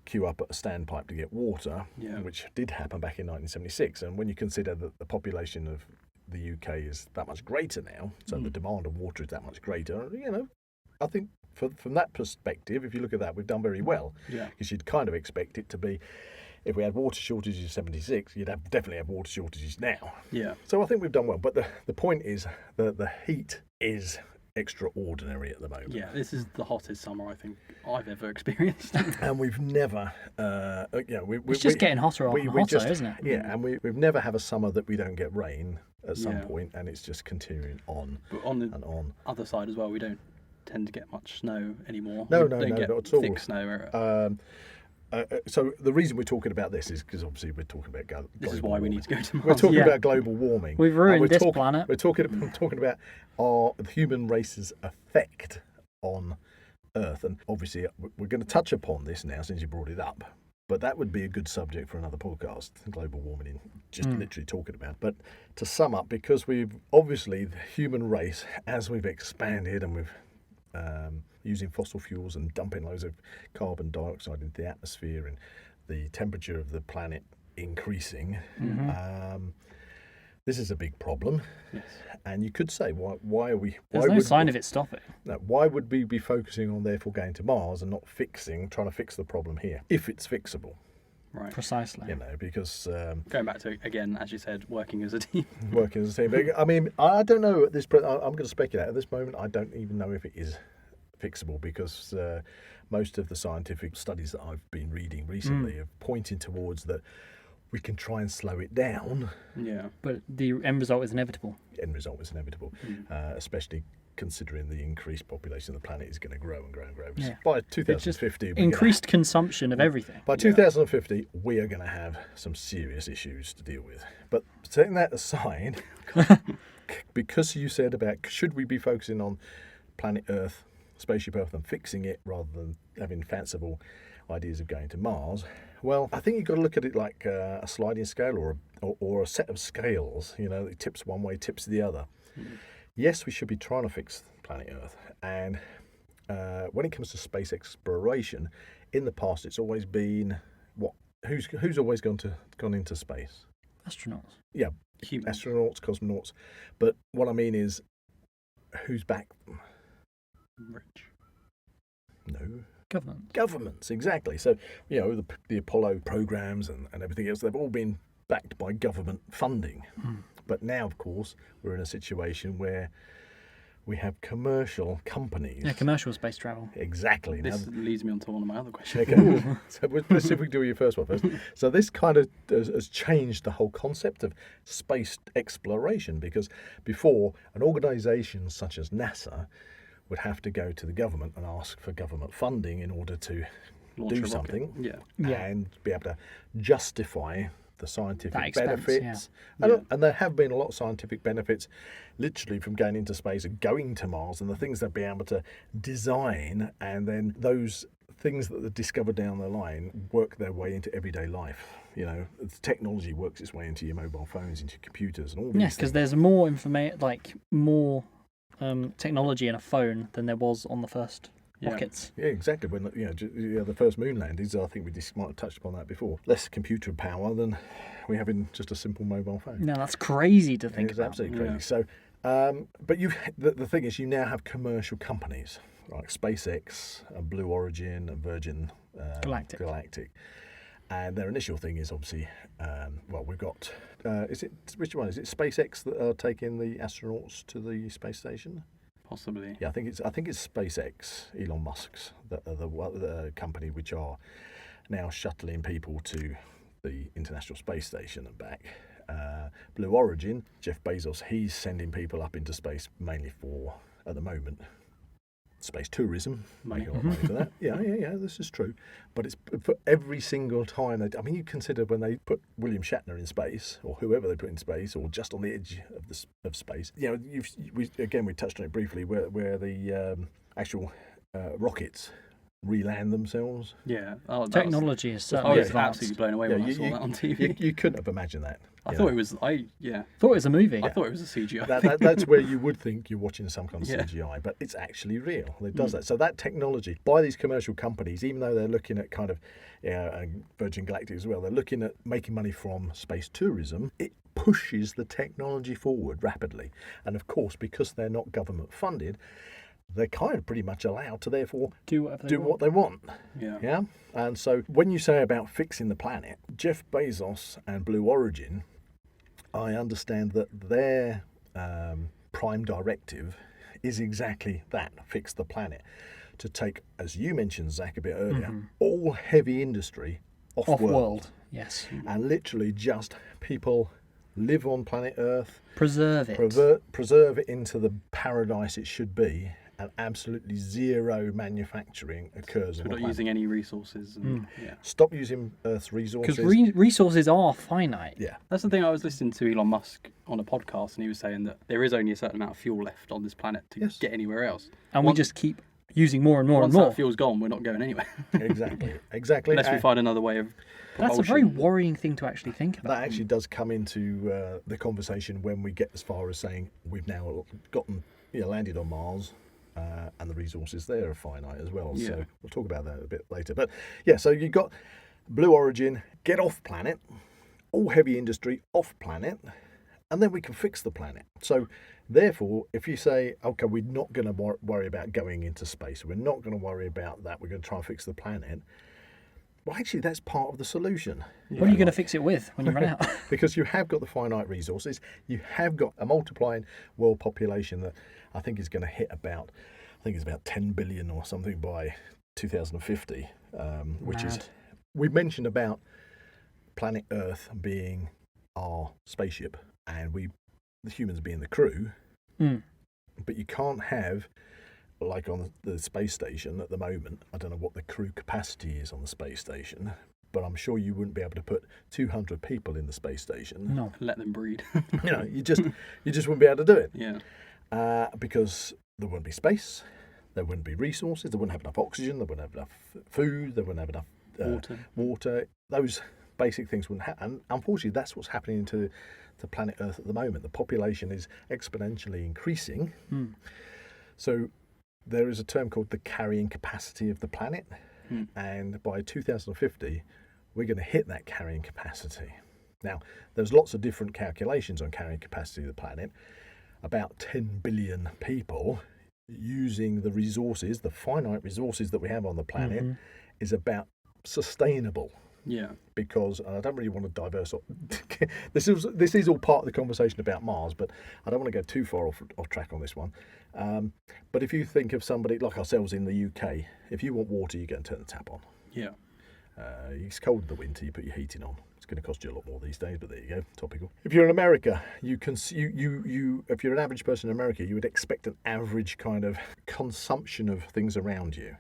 queue up at a standpipe to get water, which did happen back in 1976. And when you consider that the population of the UK is that much greater now, so the demand of water is that much greater, I think from that perspective, if you look at that, we've done very well. Yeah. Because you'd kind of expect it to be, if we had water shortages in '76, you'd definitely have water shortages now. Yeah. So I think we've done well. But the point is that the heat is extraordinary at the moment. Yeah, this is the hottest summer I think I've ever experienced. And we've never, It's just getting hotter and hotter, isn't it? Yeah, and we've never had a summer that we don't get rain at some Yeah. point, and it's just continuing on But on the and on. other side as well, we don't tend to get much snow anymore. No, We no, don't no, get not at all. thick snow. So the reason we're talking about this is because obviously we're talking about global This is why we warming. need to go to Mars. We're talking Yeah. about global warming. We've And ruined we're this talk- planet. We're talking about the human race's effect on Earth, and obviously we're going to touch upon this now since you brought it up. But that would be a good subject for another podcast, global warming, just literally talking about. But to sum up, because we've obviously the human race, as we've expanded and we've using fossil fuels and dumping loads of carbon dioxide into the atmosphere and the temperature of the planet increasing, this is a big problem. Yes. And you could say, why are we? There's no sign of it stopping. Why would we be focusing on therefore going to Mars and not trying to fix the problem here, if it's fixable? Right. Precisely. Because Going back to, again, as you said, working as a team. working as a team. But, I mean, I don't know at this point. I'm going to speculate at this moment. I don't even know if it is fixable because most of the scientific studies that I've been reading recently have pointed towards that we can try and slow it down. Yeah. But the end result is inevitable. The end result is inevitable, especially considering the increased population of the planet is going to grow and grow and grow. Yeah. By It's just 2050, we're gonna- increased consumption of everything. By 2050, we are going to have some serious issues to deal with. But setting that aside, because you said about should we be focusing on planet Earth, spaceship Earth, and fixing it rather than having fanciful ideas of going to Mars, well, I think you've got to look at it like a sliding scale or a set of scales, that tips one way, tips the other. Yes, we should be trying to fix planet Earth. And when it comes to space exploration, in the past, it's always been who's always gone into space? Astronauts. Yeah, Humans. astronauts, cosmonauts. But what I mean is, who's backed them? Rich. No. Governments, exactly. So, the Apollo programs and everything else, they've all been backed by government funding. But now, of course, we're in a situation where we have commercial companies. Yeah, commercial space travel. Exactly. This Now, leads me on to one of my other questions. okay. So let's see if we can do your first one first. So this kind of has changed the whole concept of space exploration, because before, an organisation such as NASA would have to go to the government and ask for government funding in order to Launch a do rocket. something Yeah. and be able to justify the scientific That expense, benefits. yeah. And there have been a lot of scientific benefits literally from going into space and going to Mars, and the things they've been able to design, and then those things that are discovered down the line work their way into everyday life. You know, the technology works its way into your mobile phones, into your computers, and all these Yeah, things. because there's more information, like more technology in a phone than there was on the first Yeah. rockets. Yeah, exactly. When the first moon landings, I think we might have touched upon that before. Less computer power than we have in just a simple mobile phone. No, that's crazy to think It's about. absolutely Yeah. crazy. So, but the thing is, you now have commercial companies like SpaceX, and Blue Origin, and Virgin Galactic. And their initial thing is obviously, we've got, which one is it? SpaceX that are taking the astronauts to the space station? Possibly. Yeah, I think it's SpaceX, Elon Musk's, the company which are now shuttling people to the International Space Station and back. Blue Origin, Jeff Bezos, he's sending people up into space mainly for, at the moment, space tourism. Money. Make a lot of money for that. Yeah, this is true. But it's for every single time. You consider when they put William Shatner in space, or whoever they put in space, or just on the edge of space. You know, we touched on it briefly, where the actual rockets re-land themselves. Yeah. Oh, Technology is I certainly was advanced. absolutely blown away when I saw that on TV. You couldn't have imagined that. I you thought know. it was. Thought it was a movie. I thought it was a CGI. That's where you would think you're watching some kind of Yeah. CGI, but it's actually real. It does that. So that technology, by these commercial companies, even though they're looking at kind of, and Virgin Galactic as well, they're looking at making money from space tourism. It pushes the technology forward rapidly. And of course, because they're not government funded, they're kind of pretty much allowed to therefore Do whatever they do want. what they want. Yeah. Yeah. And so when you say about fixing the planet, Jeff Bezos and Blue Origin, I understand that their prime directive is exactly that: fix the planet. To take, as you mentioned, Zach, a bit earlier, all heavy industry off-world. Off-world, yes. And literally just people live on planet Earth, Preserve it. preserve it into the paradise it should be, and absolutely zero manufacturing occurs on We're the not planet. using any resources. And, yeah. Stop using Earth's resources. Because resources are finite. Yeah. That's the thing. I was listening to Elon Musk on a podcast, and he was saying that there is only a certain amount of fuel left on this planet to Yes. get anywhere else. And Once- we just keep using more and more Once and more. that fuel's gone, we're not going anywhere. Exactly. Unless we find another way of That's a propulsion. very worrying thing to actually think about. That actually does come into the conversation when we get as far as saying we've now gotten, landed on Mars, and the resources there are finite as well. Yeah. So we'll talk about that a bit later. But yeah, so you've got Blue Origin, get off planet, all heavy industry off planet, and then we can fix the planet. So therefore, if you say, okay, we're not going to worry about going into space, we're not going to worry about that, we're going to try and fix the planet. Well, actually, that's part of the solution. What are you going to fix it with when you run out? Because you have got the finite resources, you have got a multiplying world population that I think is going to hit about 10 billion or something by 2050, which is, Mad. we mentioned about planet Earth being our spaceship and the humans being the crew, but you can't have, like on the space station at the moment, I don't know what the crew capacity is on the space station, but I'm sure you wouldn't be able to put 200 people in the space station. No. Let them breed. You just wouldn't be able to do it. Yeah. Because there wouldn't be space, there wouldn't be resources, they wouldn't have enough oxygen, they wouldn't have enough food, they wouldn't have enough water. Those basic things wouldn't happen. And unfortunately, that's what's happening to planet Earth at the moment. The population is exponentially increasing. So there is a term called the carrying capacity of the planet. And by 2050, we're going to hit that carrying capacity. Now, there's lots of different calculations on carrying capacity of the planet. About 10 billion people using the finite resources that we have on the planet is about sustainable. Yeah. Because and I don't really want to diverse. This is all part of the conversation about Mars, but I don't want to go too far off track on this one. But if you think of somebody like ourselves in the UK, if you want water, you go and turn the tap on. Yeah. It's cold in the winter, you put your heating on. It's going to cost you a lot more these days, but there you go, topical. If you're in America, if you're an average person in America, you would expect an average kind of consumption of things around you.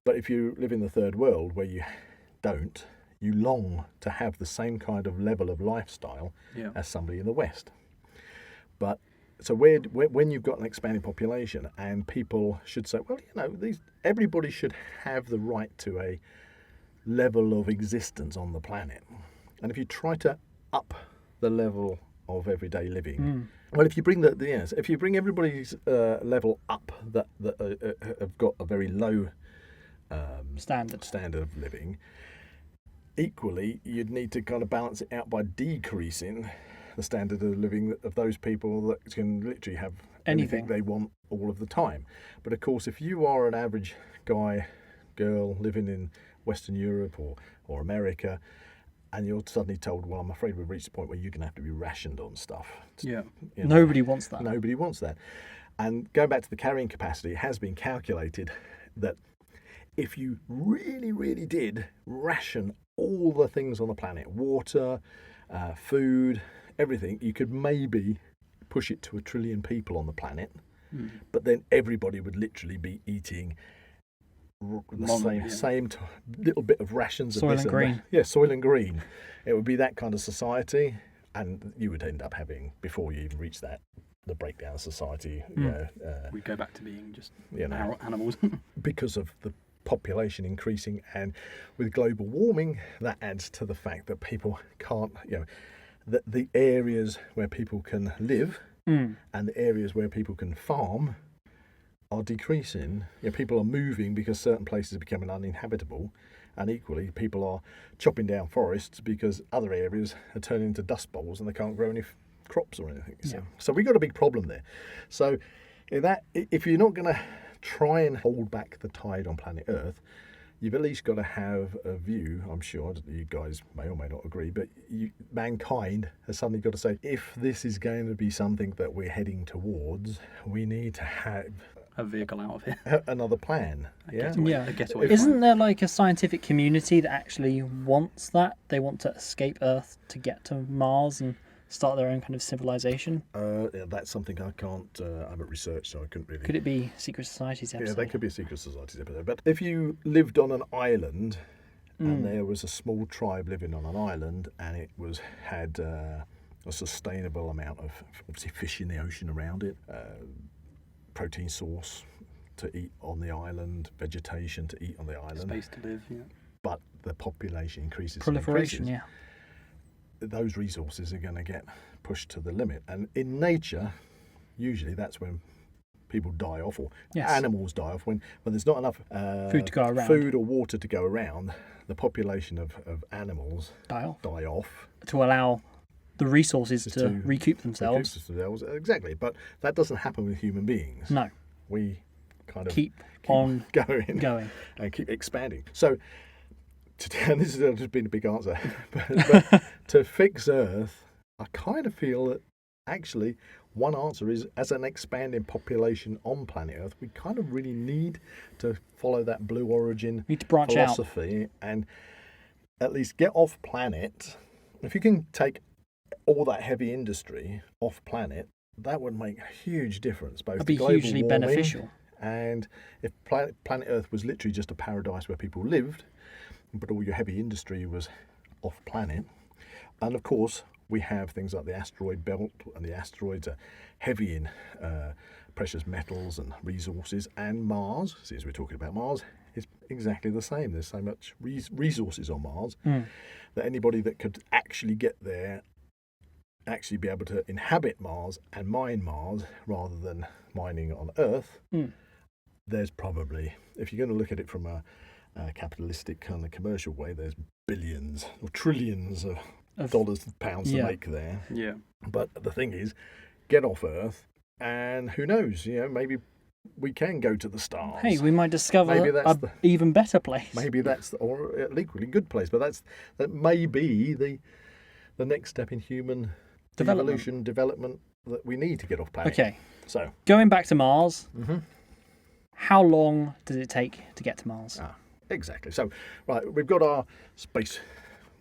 But if you live in the third world where you don't, you long to have the same kind of level of lifestyle as somebody in the West. But so when you've got an expanding population and people should say, well, everybody should have the right to a level of existence on the planet. And if you try to up the level of everyday living, well, if you bring if you bring everybody's level up that have got a very low standard of living, equally you'd need to kind of balance it out by decreasing the standard of living of those people that can literally have anything they want all of the time. But of course, if you are an average guy, girl living in Western Europe or America, and you're suddenly told, well, I'm afraid we've reached a point where you're going to have to be rationed on stuff. Yeah. Nobody wants that. Nobody wants that. And going back to the carrying capacity, it has been calculated that if you really, really did ration all the things on the planet, water, food, everything, you could maybe push it to 1 trillion people on the planet, but then everybody would literally be eating the same little bit of rations. Soil and green. Yeah, soil and green. It would be that kind of society, and you would end up having, before you even reach that, the breakdown of society. We go back to being just animals. Because of the population increasing, and with global warming, that adds to the fact that people can't, the areas where people can live and the areas where people can farm are decreasing. People are moving because certain places are becoming uninhabitable, and equally people are chopping down forests because other areas are turning into dust bowls and they can't grow any crops or anything. So we've got a big problem there. So if you're not going to try and hold back the tide on planet Earth, you've at least got to have a view. I'm sure you guys may or may not agree, but mankind has suddenly got to say, if this is going to be something that we're heading towards, we need to have a vehicle out of it. Another plan. Isn't there like a scientific community that actually wants that? They want to escape Earth to get to Mars and start their own kind of civilization? That's something I can't. I haven't researched, so I couldn't really. Could it be secret societies episode? Yeah, they could be a secret societies episode. But if you lived on an island, and there was a small tribe living on an island, and it had a sustainable amount of obviously fish in the ocean around it, protein source to eat on the island, vegetation to eat on the island, space to live. Yeah. But the population increases. Proliferation. Yeah. Those resources are going to get pushed to the limit, and in nature, usually that's when people die off, or animals die off, when there's not enough food to go around, food or water to go around. The population of animals die off to allow the resources to recoup themselves. Exactly, but that doesn't happen with human beings. No, we kind of keep on going and keep expanding. So. And this has just been a big answer, but to fix Earth, I kind of feel that actually one answer is, as an expanding population on planet Earth, we kind of really need to follow that blue origin philosophy and at least get off planet. If you can take all that heavy industry off planet, that would make a huge difference. Both That'd be global hugely warming, beneficial. And if planet Earth was literally just a paradise where people lived, but all your heavy industry was off planet. And of course, we have things like the asteroid belt, and the asteroids are heavy in precious metals and resources. And Mars, since we're talking about Mars, is exactly the same. There's so much resources on Mars that anybody that could actually get there, actually be able to inhabit Mars and mine Mars rather than mining on Earth, there's probably, if you're going to look at it from a capitalistic kind of commercial way, there's billions or trillions of dollars, pounds to make there. Yeah. But the thing is, get off Earth, and who knows? Maybe we can go to the stars. Hey, we might discover Maybe that's an even better place. Maybe that's or an equally good place, but that may be the next step in human development that we need to get off planet. Okay. So Going back to Mars, how long does it take to get to Mars? exactly. So right, we've got our space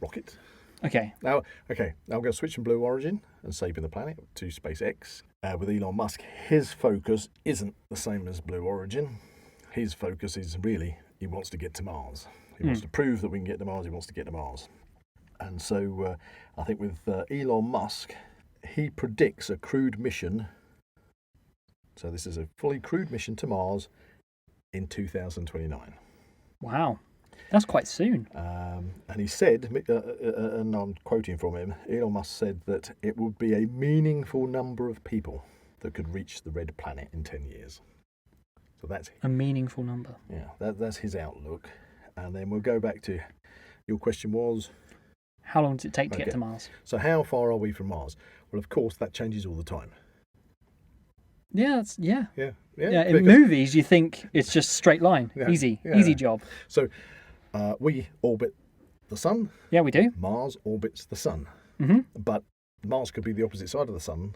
rocket. Okay. Now I'm going to switch from Blue Origin and saving the planet to SpaceX with Elon Musk. His focus isn't the same as Blue Origin. His focus is really he wants to get to Mars. He wants to prove that we can get to Mars. He wants to get to Mars. And so I think with Elon Musk, he predicts a crewed mission. So this is a fully crewed mission to Mars in 2029. Wow. That's quite soon. And he said, and I'm quoting from him, Elon Musk said that it would be a meaningful number of people that could reach the red planet in 10 years. So that's A meaningful number. that's his outlook. And then we'll go back to your question was, How long does it take to get Okay. to Mars? so how far are we from Mars? Well, of course, that changes all the time. Yeah, Yeah. in because- movies, you think it's just straight line. Yeah, Easy. yeah. Easy job. So we orbit the sun. Yeah, we do. Mars orbits the sun. Mhm. But Mars could be the opposite side of the sun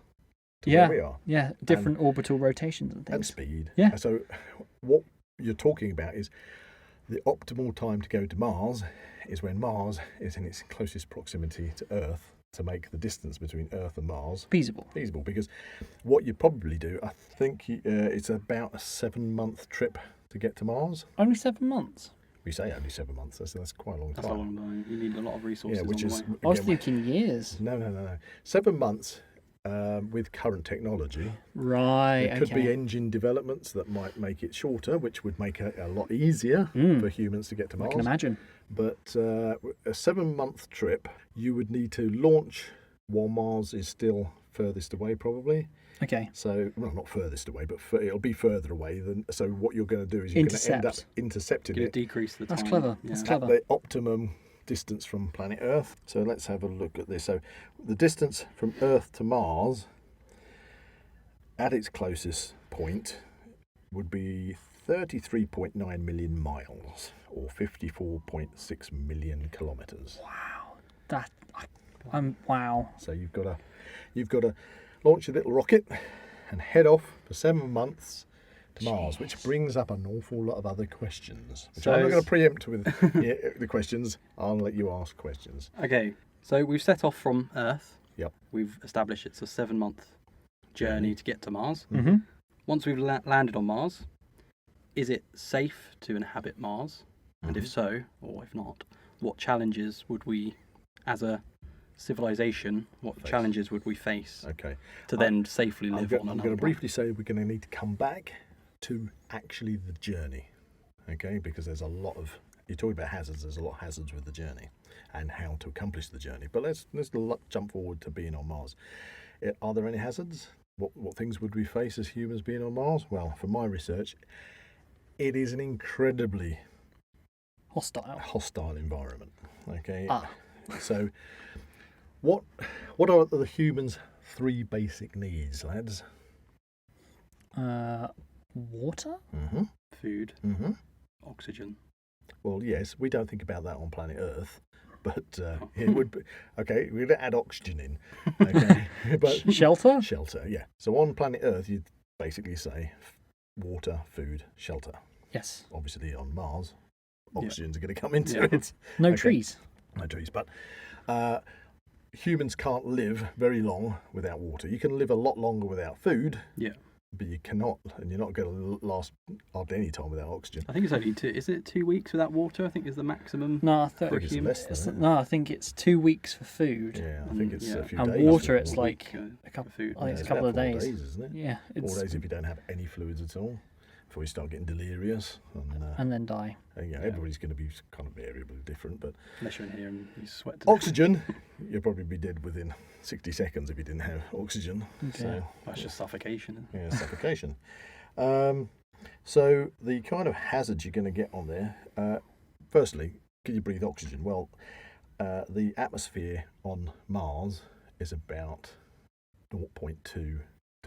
to Yeah. where we are. Yeah, different orbital rotations and And things. speed. Yeah. So what you're talking about is the optimal time to go to Mars is when Mars is in its closest proximity to Earth to make the distance between Earth and Mars Feasible. feasible. Because what you probably do, I think it's about a 7-month trip to get to Mars. Only 7 months. We say only 7 months. That's quite a long That's time. a long time. You need a lot of resources Yeah, which on the is way. I was again, thinking years. no. 7 months with current technology. Right. There could okay. be engine developments that might make it shorter, which would make it a lot easier for humans to get to I Mars. can imagine. But a 7-month trip, you would need to launch while Mars is still furthest away, probably. Okay. So, well, not furthest away, but it'll be further away than. So, what you're going to do is you're going to end up Intercept. intercepting Going it to decrease the time. That's clever. Yeah. That's at clever. the optimum distance from planet Earth. So, let's have a look at this. So, the distance from Earth to Mars at its closest point would be 33.9 million miles or 54.6 million kilometres. That. Wow. So you've got to launch your little rocket and head off for 7 months to Mars, which brings up an awful lot of other questions. Which I'm not going to preempt with the questions. I'll let you ask questions. Okay, so we've set off from Earth. Yep. We've established it's a 7-month journey to get to Mars. Mm-hmm. Once we've landed on Mars, is it safe to inhabit Mars? And if so, or if not, what challenges would we, as a civilization, what challenges would we face Okay. to then safely I'm live going on another to planet? briefly say we're going to need to come back to actually the journey, okay? Because there's a lot of you're talking about hazards. There's a lot of hazards with the journey and how to accomplish the journey. But let's jump forward to being on Mars. Are there any hazards? What things would we face as humans being on Mars? Well, from my research, it is an incredibly hostile environment. Okay. So, what are the humans' 3 basic needs, lads? Water? Mm-hmm. Food, Mm-hmm. oxygen. Well, yes, we don't think about that on planet Earth, but it would be okay. We're going to add oxygen in, okay? But Shelter? shelter, yeah. So on planet Earth, you'd basically say water, food, shelter. Yes. Obviously, on Mars, Yeah. oxygen's going to come into Yeah. it. No Okay. trees. No trees, but humans can't live very long without water. You can live a lot longer without food, Yeah. but you cannot, and you're not going to last hardly any time without oxygen. I think it's only 2. Is it 2 weeks without water? I think is the maximum. No, I I thought think it's less than that. no, I think it's 2 weeks for food. Yeah, I think it's Yeah. a few And days. water, for it's food. like a a couple. food. I think it's a it's couple about of 4 days. isn't it? Yeah, 4 it's days if you don't have any fluids at all, before you start getting delirious. and then die. Yeah, everybody's going to be kind of variably different, but Unless you're in here and you sweat. to death. oxygen, you'll probably be dead within 60 seconds if you didn't have oxygen. Okay. So, That's just suffocation. yeah, suffocation. So the kind of hazards you're going to get on there, firstly, can you breathe oxygen? Well, the atmosphere on Mars is about 0.2 to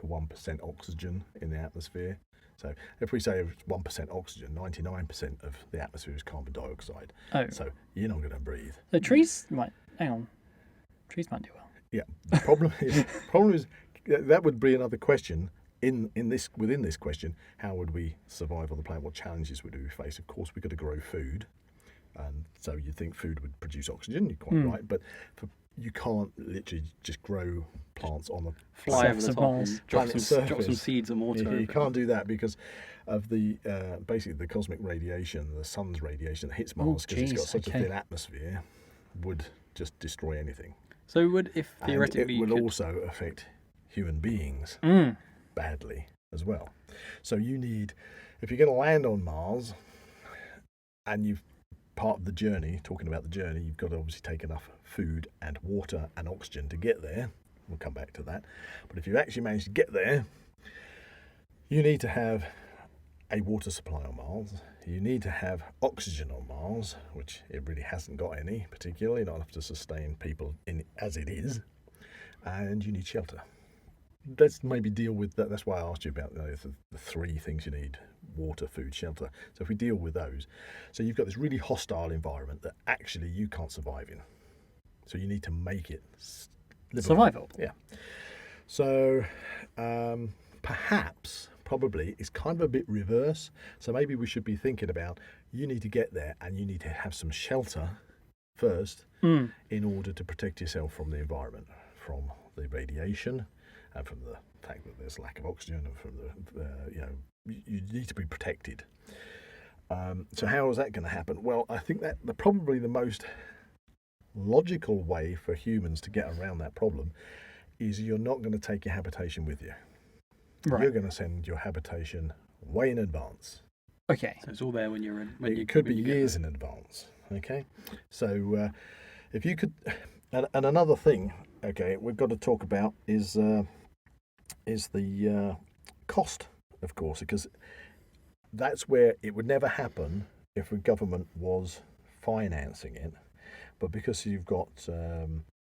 1% oxygen in the atmosphere. So if we say it's 1% oxygen, 99% of the atmosphere is carbon dioxide. Oh. So you're not going to breathe. So trees might, hang on, trees might do well. Yeah. The problem is that would be another question within this question. How would we survive on the planet? What challenges would we face? Of course, we've got to grow food. And so you'd think food would produce oxygen, you're quite right, but you can't literally just grow plants on the Fly over the Surface of top Mars. and drop some surface. seeds and water. You can't do that because of the basically the cosmic radiation, the sun's radiation that hits Mars because it's got such a thin atmosphere, would just destroy anything. So would, if theoretically, and it will also affect human beings badly as well. So you need, if you're going to land on Mars, and you've part of the journey, talking about the journey, you've got to obviously take enough food and water and oxygen to get there. We'll come back to that. But if you actually manage to get there, you need to have a water supply on Mars. You need to have oxygen on Mars, which it really hasn't got any, particularly not enough to sustain people in as it is. And you need shelter. Let's maybe deal with that. That's why I asked you about the three things you need: water, food, shelter. So if we deal with those, so you've got this really hostile environment that actually you can't survive in. So you need to make it Survival. Yeah. So probably it's kind of a bit reverse. So maybe we should be thinking about, you need to get there and you need to have some shelter first in order to protect yourself from the environment, from the radiation, and from the fact that there's lack of oxygen, and from the you need to be protected. So how is that going to happen? Well, I think that probably the most logical way for humans to get around that problem is you're not going to take your habitation with you. Right. You're going to send your habitation way in advance. Okay. So it's all there when you're in. It could be years in advance. Okay. So if you could, and another thing, okay, we've got to talk about is the cost, of course, because that's where it would never happen if a government was financing it. But because you've got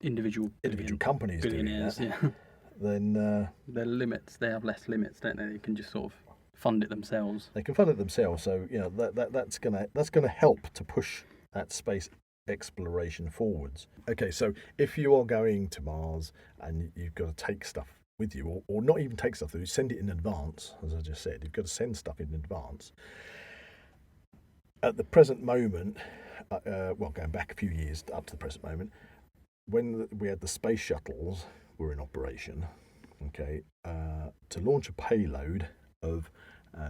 individual companies doing that, then their limits. They have less limits, don't they? They can just sort of fund it themselves. They can fund it themselves. So that's gonna help to push that space exploration forwards. Okay, so if you are going to Mars and you've got to take stuff with you, or not even take stuff, you send it in advance. As I just said, you've got to send stuff in advance. At the present moment, going back a few years up to the present moment, when we had the space shuttles were in operation, okay, to launch a payload of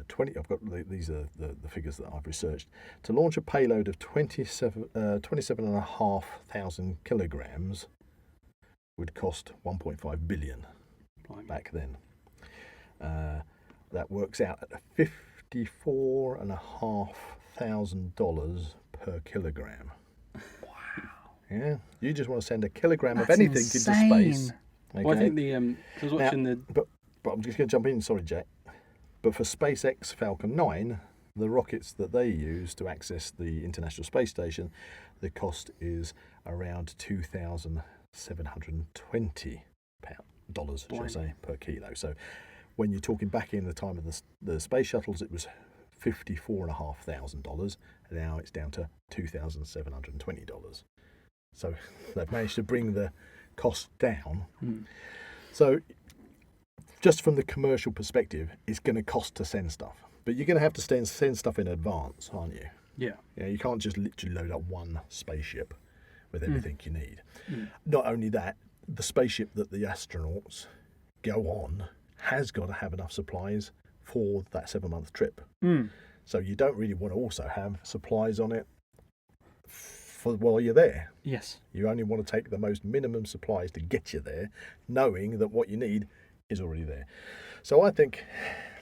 20, I've got these are the figures that I've researched, to launch a payload of 27,500 kilograms would cost 1.5 billion back then. That works out at $54,500 per kilogram. Wow. Yeah, you just want to send a kilogram of anything into space. Okay? Well, I think I was watching but I'm just going to jump in. Sorry, Jack. But for SpaceX Falcon 9, the rockets that they use to access the International Space Station, the cost is around $2,720, should I say, per kilo. So when you're talking back in the time of the space shuttles, it was $54,500. Now it's down to $2,720. So they've managed to bring the cost down. So just from the commercial perspective, it's going to cost to send stuff. But you're going to have to send stuff in advance, aren't you? Yeah. You can't just literally load up one spaceship with everything you need. Not only that, the spaceship that the astronauts go on has got to have enough supplies for that 7-month trip. So you don't really want to also have supplies on it while you're there. Yes. You only want to take the most minimum supplies to get you there, knowing that what you need is already there. So I think,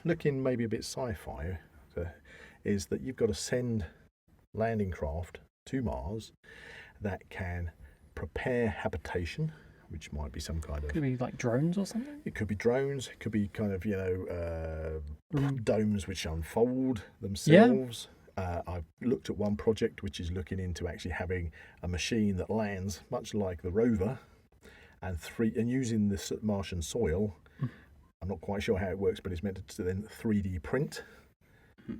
looking maybe a bit sci-fi, is that you've got to send landing craft to Mars that can prepare habitation, which might be some kind of... Could be like drones or something? It could be drones. It could be kind of, domes which unfold themselves. I've looked at one project which is looking into actually having a machine that lands much like the rover and using the Martian soil I'm not quite sure how it works, but it's meant to then 3D print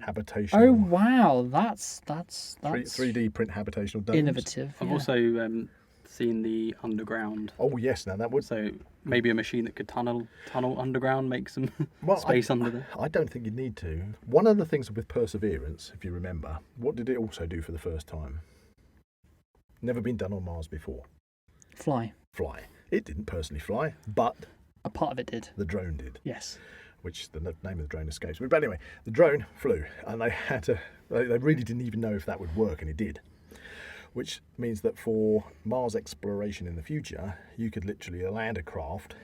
habitational. Oh wow, that's 3D print habitational domes. innovative. I've yeah. also seen the underground. Oh yes, now that would. So maybe a machine that could tunnel underground, make some Well, space under there. I don't think you need to. One of the things with Perseverance, if you remember, what did it also do for the first time? Never been done on Mars before. Fly. Fly. It didn't personally fly, but A part of it did. the drone did, Yes. which the name of the drone escapes me. But anyway, the drone flew, and they really didn't even know if that would work, and it did. Which means that for Mars exploration in the future, you could literally land a craft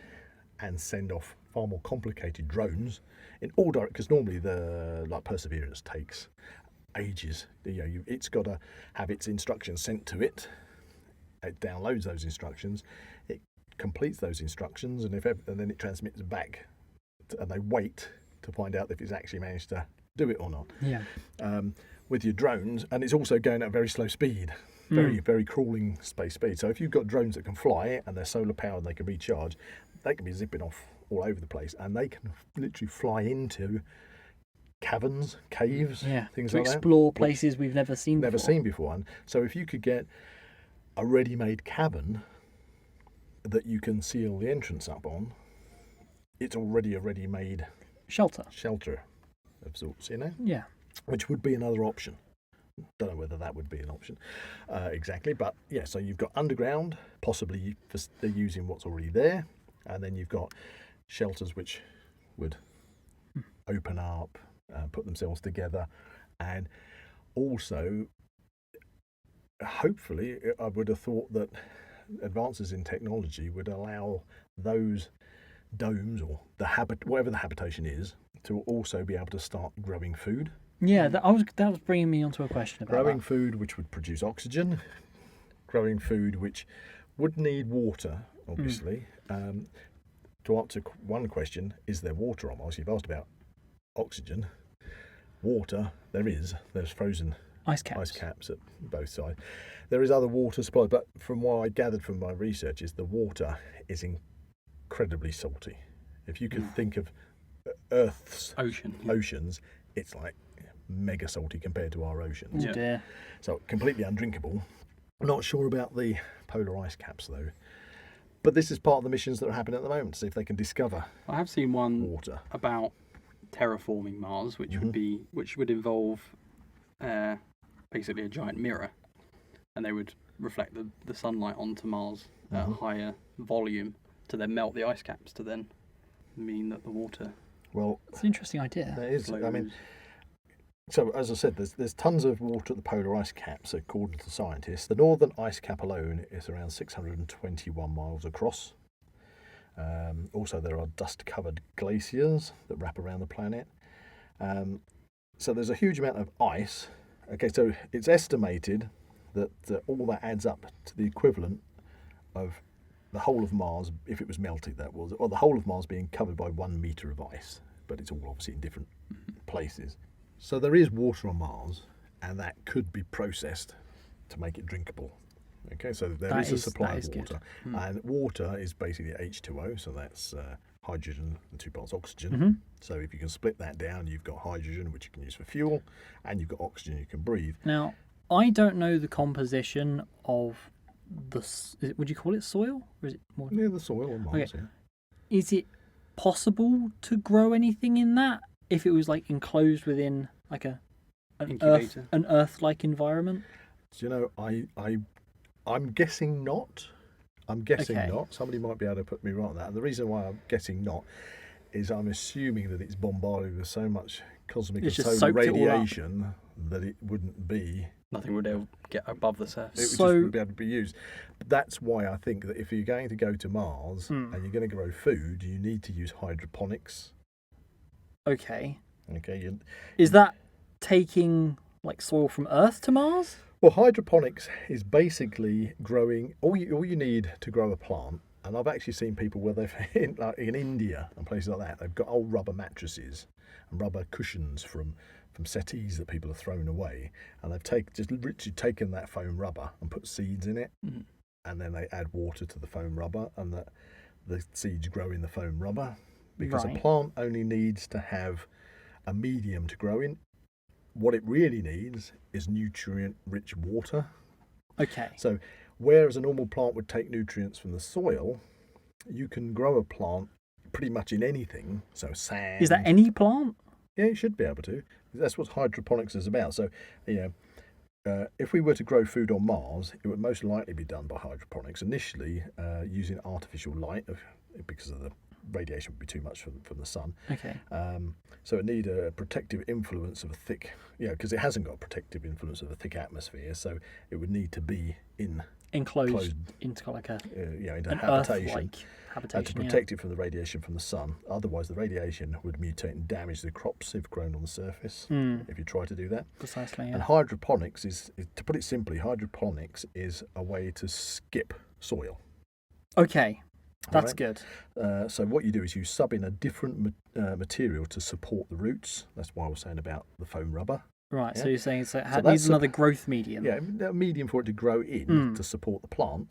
and send off far more complicated drones in all directions. Because normally like Perseverance takes ages. It's got to have its instructions sent to it. It downloads those instructions. It completes those instructions, and then it transmits back, and they wait to find out if it's actually managed to do it or not. Yeah. With your drones, and it's also going at a very slow speed. Very crawling space speed. So if you've got drones that can fly and they're solar powered and they can recharge, they can be zipping off all over the place, and they can literally fly into caverns, caves, things to like that. explore places we've never seen before. And so if you could get a ready-made cavern that you can seal the entrance up on, it's already a ready-made shelter of sorts, Yeah. which would be another option. Don't know whether that would be an option exactly, but yeah, so you've got underground, possibly they're using what's already there, and then you've got shelters which would open up, put themselves together, and also hopefully I would have thought that advances in technology would allow those domes or whatever the habitation is to also be able to start growing food. Yeah, that was bringing me onto a question about Growing that. food which would produce oxygen, growing food which would need water, obviously. To answer one question, is there water on Mars? You've asked about oxygen. Water, there's frozen Ice caps. ice caps at both sides. There is other water supply, but from what I gathered from my research is the water is incredibly salty. If you could think of Earth's oceans, it's like mega salty compared to our oceans. Oh dear. So completely undrinkable. Not sure about the polar ice caps though. But this is part of the missions that are happening at the moment to see if they can discover I have seen one water. about terraforming Mars, which would involve basically a giant mirror, and they would reflect the sunlight onto Mars at a higher volume to then melt the ice caps to then mean that the water. Well, it's an interesting idea. There is. flows. I mean, so as I said, there's tons of water at the polar ice caps, according to scientists. The northern ice cap alone is around 621 miles across. Also, there are dust-covered glaciers that wrap around the planet. So there's a huge amount of ice. Okay, so it's estimated that all that adds up to the equivalent of the whole of Mars, if it was melted, that was, or the whole of Mars being covered by 1 metre of ice. But it's all obviously in different places. So there is water on Mars, and that could be processed to make it drinkable. Okay, so there is a supply of water. And water is basically H2O, so that's hydrogen and 2 parts oxygen. So if you can split that down, you've got hydrogen, which you can use for fuel, and you've got oxygen you can breathe. Now, I don't know the composition of would you call it soil? Or is it more? Yeah, the soil on Mars, Okay. Is it possible to grow anything in that if it was like enclosed within like an Incubator. Earth-like environment? So, you know, I'm guessing not. I'm guessing Okay. not. Somebody might be able to put me right on that. And the reason why I'm guessing not is I'm assuming that it's bombarded with so much cosmic and It's just solar soaked it all up. radiation that it wouldn't be. Nothing would ever get above the It surface. would So- just wouldn't be able to be used. But that's why I think that if you're going to go to Mars and you're going to grow food, you need to use hydroponics. Okay. Okay. Is that taking like soil from Earth to Mars? Well, hydroponics is basically growing. All you need to grow a plant, and I've actually seen people where they've in India and places like that. They've got old rubber mattresses and rubber cushions from settees that people have thrown away, and they've just literally taken that foam rubber and put seeds in it, and then they add water to the foam rubber, and the seeds grow in the foam rubber. because Right. a plant only needs to have a medium to grow in. What it really needs is nutrient-rich water. Okay. So whereas a normal plant would take nutrients from the soil, you can grow a plant pretty much in anything. So sand. Is that any plant? Yeah, you should be able to. That's what hydroponics is about. So, if we were to grow food on Mars, it would most likely be done by hydroponics. Initially, using artificial light, because of the radiation would be too much from the sun. Okay. So it need a protective influence of a thick, because it hasn't got a protective influence of a thick atmosphere. So it would need to be in Enclosed into like a into an habitation. Earth-like habitation. To protect it from the radiation from the sun. Otherwise, the radiation would mutate and damage the crops if grown on the surface. If you try to do that. Precisely. Yeah. And hydroponics is, to put it simply, hydroponics is a way to skip soil. Okay. That's Alright? good. So what you do is you sub in a different material to support the roots. That's why I was saying about the foam rubber. Right. Yeah. So you're saying it that's needs a- another growth medium. Yeah, a medium for it to grow in to support the plant.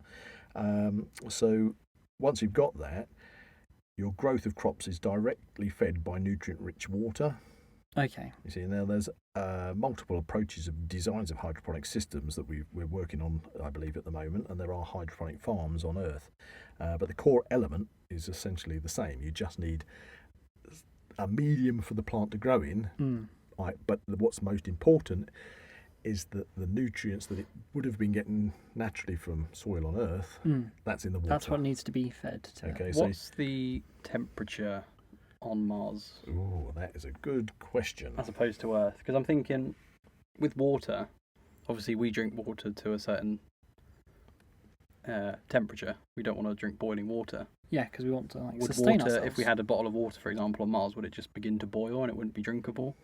So once you've got that, your growth of crops is directly fed by nutrient-rich water. Okay. You see, now there's multiple approaches of designs of hydroponic systems that we're working on, I believe, at the moment, and there are hydroponic farms on Earth. But the core element is essentially the same. You just need a medium for the plant to grow in. Right, but what's most important is that the nutrients that it would have been getting naturally from soil on Earth, that's in the water. That's what needs to be fed to. Okay, What's the temperature on Mars Oh, that is a good question. as opposed to Earth? Because I'm thinking with water, obviously we drink water to a certain temperature. We don't want to drink boiling water. Yeah, because we want to Would sustain water, ourselves. if we had a bottle of water, for example, on Mars, would it just begin to boil and it wouldn't be drinkable?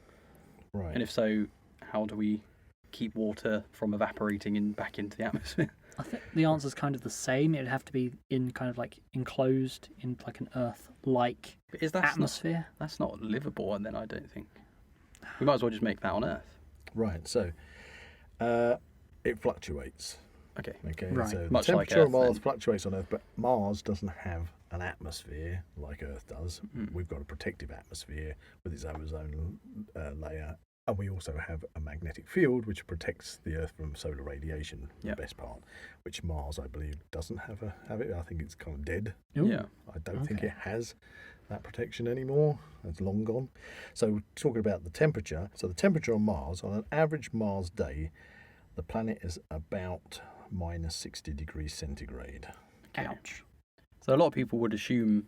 Right. And if so, how do we keep water from evaporating back into the atmosphere? I think the answer's kind of the same. It'd have to be in kind of like enclosed in like an Earth-like But is that atmosphere. That's not livable, and then I don't think we might as well just make that on Earth. Right, so it fluctuates. Okay. Okay, Right. so the Much like temperature of Earth, Mars then. fluctuates on Earth, but Mars doesn't have an atmosphere like Earth does. Mm. We've got a protective atmosphere with its ozone layer, and we also have a magnetic field which protects the Earth from solar radiation, for Yep. the best part, which Mars, I believe, doesn't have it. I think it's kind of dead. Ooh. Yeah. I don't think Okay. it has that protection anymore. It's long gone. So talking about the temperature, so the temperature on Mars, on an average Mars day, the planet is about minus 60 degrees centigrade. Ouch. So a lot of people would assume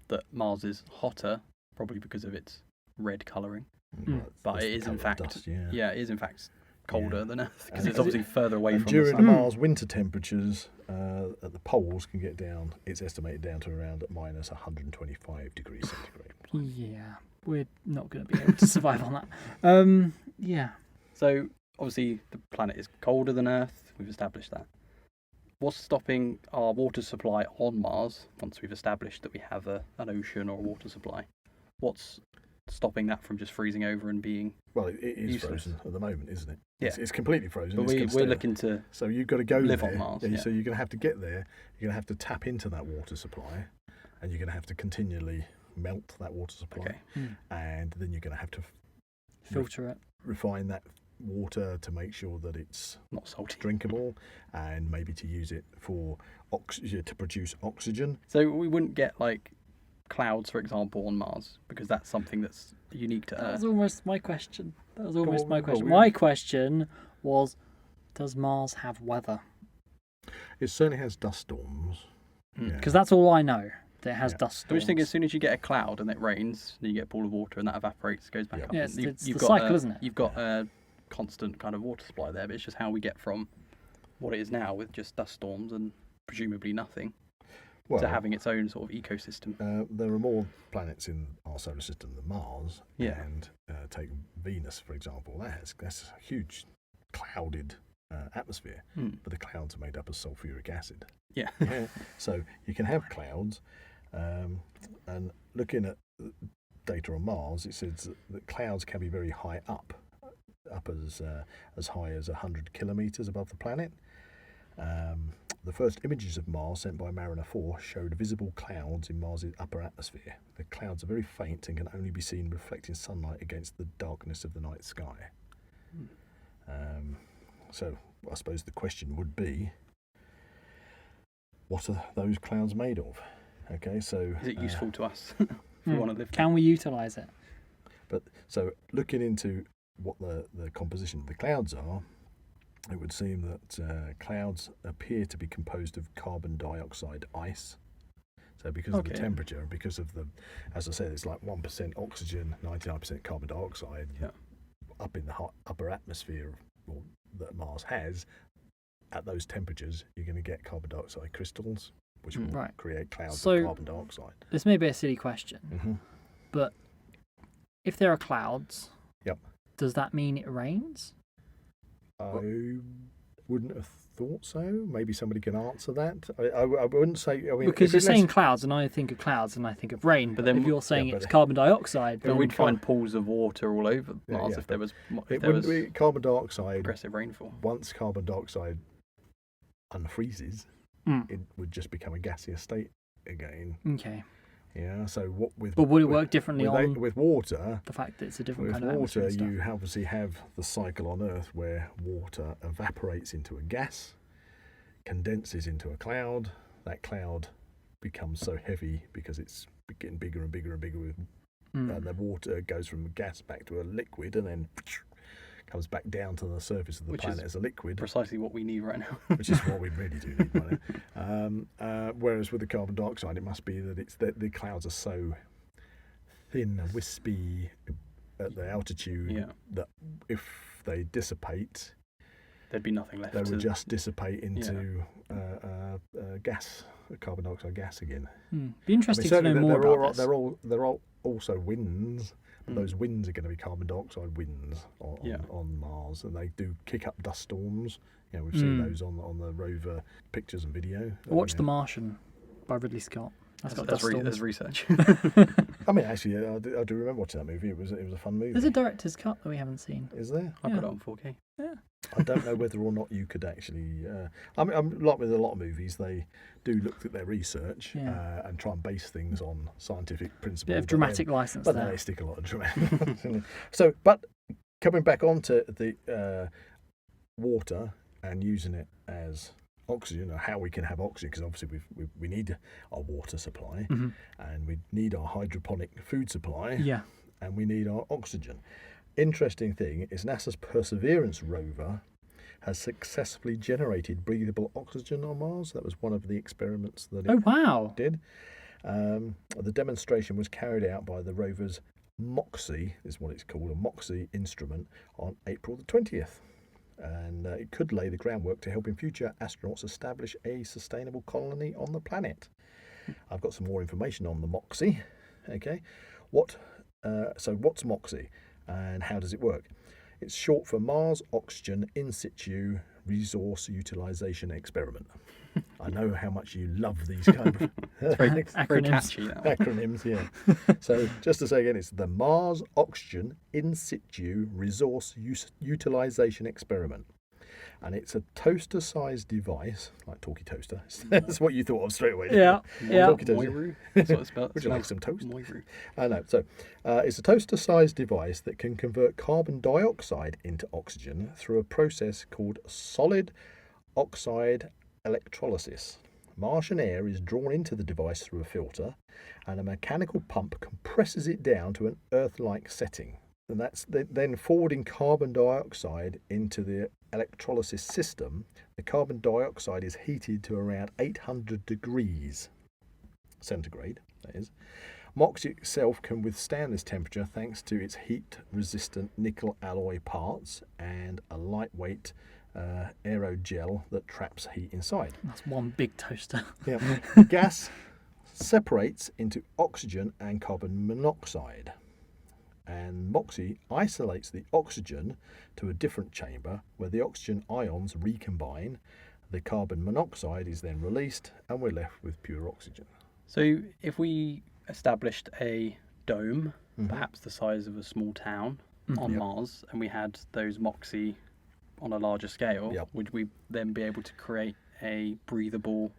that Mars is hotter, probably because of its red colouring. Right, But that's it the is in colour of fact, dust, it is in fact colder Yeah. than Earth because And it's obviously further away And from the during the sun. Mars winter temperatures at the poles can get down, it's estimated down to around at minus 125 degrees centigrade. Yeah, we're not going to be able to survive on that. Yeah. So obviously the planet is colder than Earth. We've established that. What's stopping our water supply on Mars once we've established that we have an ocean or a water supply? What's stopping that from just freezing over and being? Well, it is Useless. frozen at the moment, isn't it? Yeah. It's completely frozen. But It's gonna we're stay looking to. So you've got to go live there. on Mars, Yeah, yeah. So you're going to have to get there. You're going to have to tap into that water supply, and you're going to have to continually melt that water supply, Okay. and then you're going to have to Filter it. refine that water to make sure that it's Not salty. drinkable, and maybe to use it for to produce oxygen. So we wouldn't get like clouds, for example, on Mars because that's something that's unique to That Earth. was almost my question. My on, question. well, My question was, does Mars have weather? It certainly has dust storms. Mm. Yeah. Because that's all I know. That it has Yeah. dust So I storms. just think as soon as you get a cloud and it rains, then you get a pool of water and that evaporates, goes back Yeah. up. Yeah, and it's you've the got cycle, isn't it? You've got a constant kind of water supply there, but it's just how we get from what it is now with just dust storms and presumably nothing Well, to having its own sort of ecosystem. there are more planets in our solar system than Mars. Yeah. And take Venus, for example. That's a huge clouded atmosphere, Hmm. but the clouds are made up of sulfuric acid. Yeah. Yeah. So you can have clouds, and looking at data on Mars, it says that clouds can be very high up as high as 100 kilometres above the planet. The first images of Mars sent by Mariner 4 showed visible clouds in Mars's upper atmosphere. The clouds are very faint and can only be seen reflecting sunlight against the darkness of the night sky. So I suppose the question would be, what are those clouds made of? Okay, so Is it useful to us if we want to live there? Can we utilise it? But so looking into what the composition of the clouds are, it would seem that clouds appear to be composed of carbon dioxide ice. So because of the temperature and because of the, as I said, it's like 1% oxygen, 99% carbon dioxide up in the upper atmosphere that Mars has. At those temperatures, you're going to get carbon dioxide crystals, which will create clouds of carbon dioxide. This may be a silly question, but if there are clouds, does that mean it rains? I wouldn't have thought so. Maybe somebody can answer that. I wouldn't say. I mean, because you're saying clouds, and I think of clouds, and I think of rain. But then if you're saying it's carbon dioxide, then we'd find pools of water all over Mars if there was. It wouldn't be carbon dioxide. Aggressive rainfall. Once carbon dioxide unfreezes, it would just become a gaseous state again. Okay. Yeah. So what with? But would it work differently with water? The fact that it's a different kind of atmosphere. With water, you obviously have the cycle on Earth where water evaporates into a gas, condenses into a cloud. That cloud becomes so heavy because it's getting bigger and bigger and bigger. And the water goes from a gas back to a liquid, and then comes back down to the surface of the planet as a liquid. Precisely what we need right now. Which is what we really do need right now. Whereas with the carbon dioxide, it must be that it's that the clouds are so thin and wispy at the altitude that if they dissipate, there'd be nothing left. They would just dissipate into gas, carbon dioxide gas again. Be interesting to know more about this. There are also winds. Those winds are going to be carbon dioxide winds on Mars, and they do kick up dust storms. You know, we've seen those on the rover pictures and video. Watch The Martian by Ridley Scott. That's research. I mean, actually, I do remember watching that movie. It was a fun movie. There's a director's cut that we haven't seen. Is there? I've got it on 4K. Yeah. I don't know whether or not you could actually. I mean, like with a lot of movies, they do look at their research and try and base things on scientific principles. Bit of dramatic license but there. Then they stick a lot of dramatic. So, but coming back onto the water and using it as oxygen, or how we can have oxygen, because obviously we need our water supply, and we need our hydroponic food supply, and we need our oxygen. Interesting thing is NASA's Perseverance rover has successfully generated breathable oxygen on Mars. That was one of the experiments that it did. The demonstration was carried out by the rover's MOXIE, is what it's called, a MOXIE instrument, on April the 20th. And it could lay the groundwork to helping future astronauts establish a sustainable colony on the planet. I've got some more information on the MOXIE. Okay, so what's MOXIE and how does it work? It's short for Mars Oxygen In Situ Resource Utilization Experiment. I know how much you love these kind of very catchy. Acronyms, yeah. So just to say again, it's the Mars Oxygen In Situ Resource Utilization Experiment. And it's a toaster-sized device, like Talkie Toaster. That's what you thought of straight away. Yeah. Talkie Toaster. Moiru. That's what it's spelled. Would you like some toast? Moiru. I know. So it's a toaster-sized device that can convert carbon dioxide into oxygen through a process called solid oxide electrolysis. Martian air is drawn into the device through a filter, and a mechanical pump compresses it down to an Earth-like setting. And that's then forwarding carbon dioxide into the electrolysis system. The carbon dioxide is heated to around 800 degrees centigrade, that is. MOXIE itself can withstand this temperature thanks to its heat-resistant nickel alloy parts and a lightweight aerogel that traps heat inside. That's one big toaster. Yeah. Gas separates into oxygen and carbon monoxide. And MOXIE isolates the oxygen to a different chamber where the oxygen ions recombine. The carbon monoxide is then released and we're left with pure oxygen. So if we established a dome, perhaps the size of a small town on Mars, and we had those MOXIE on a larger scale, would we then be able to create a breathable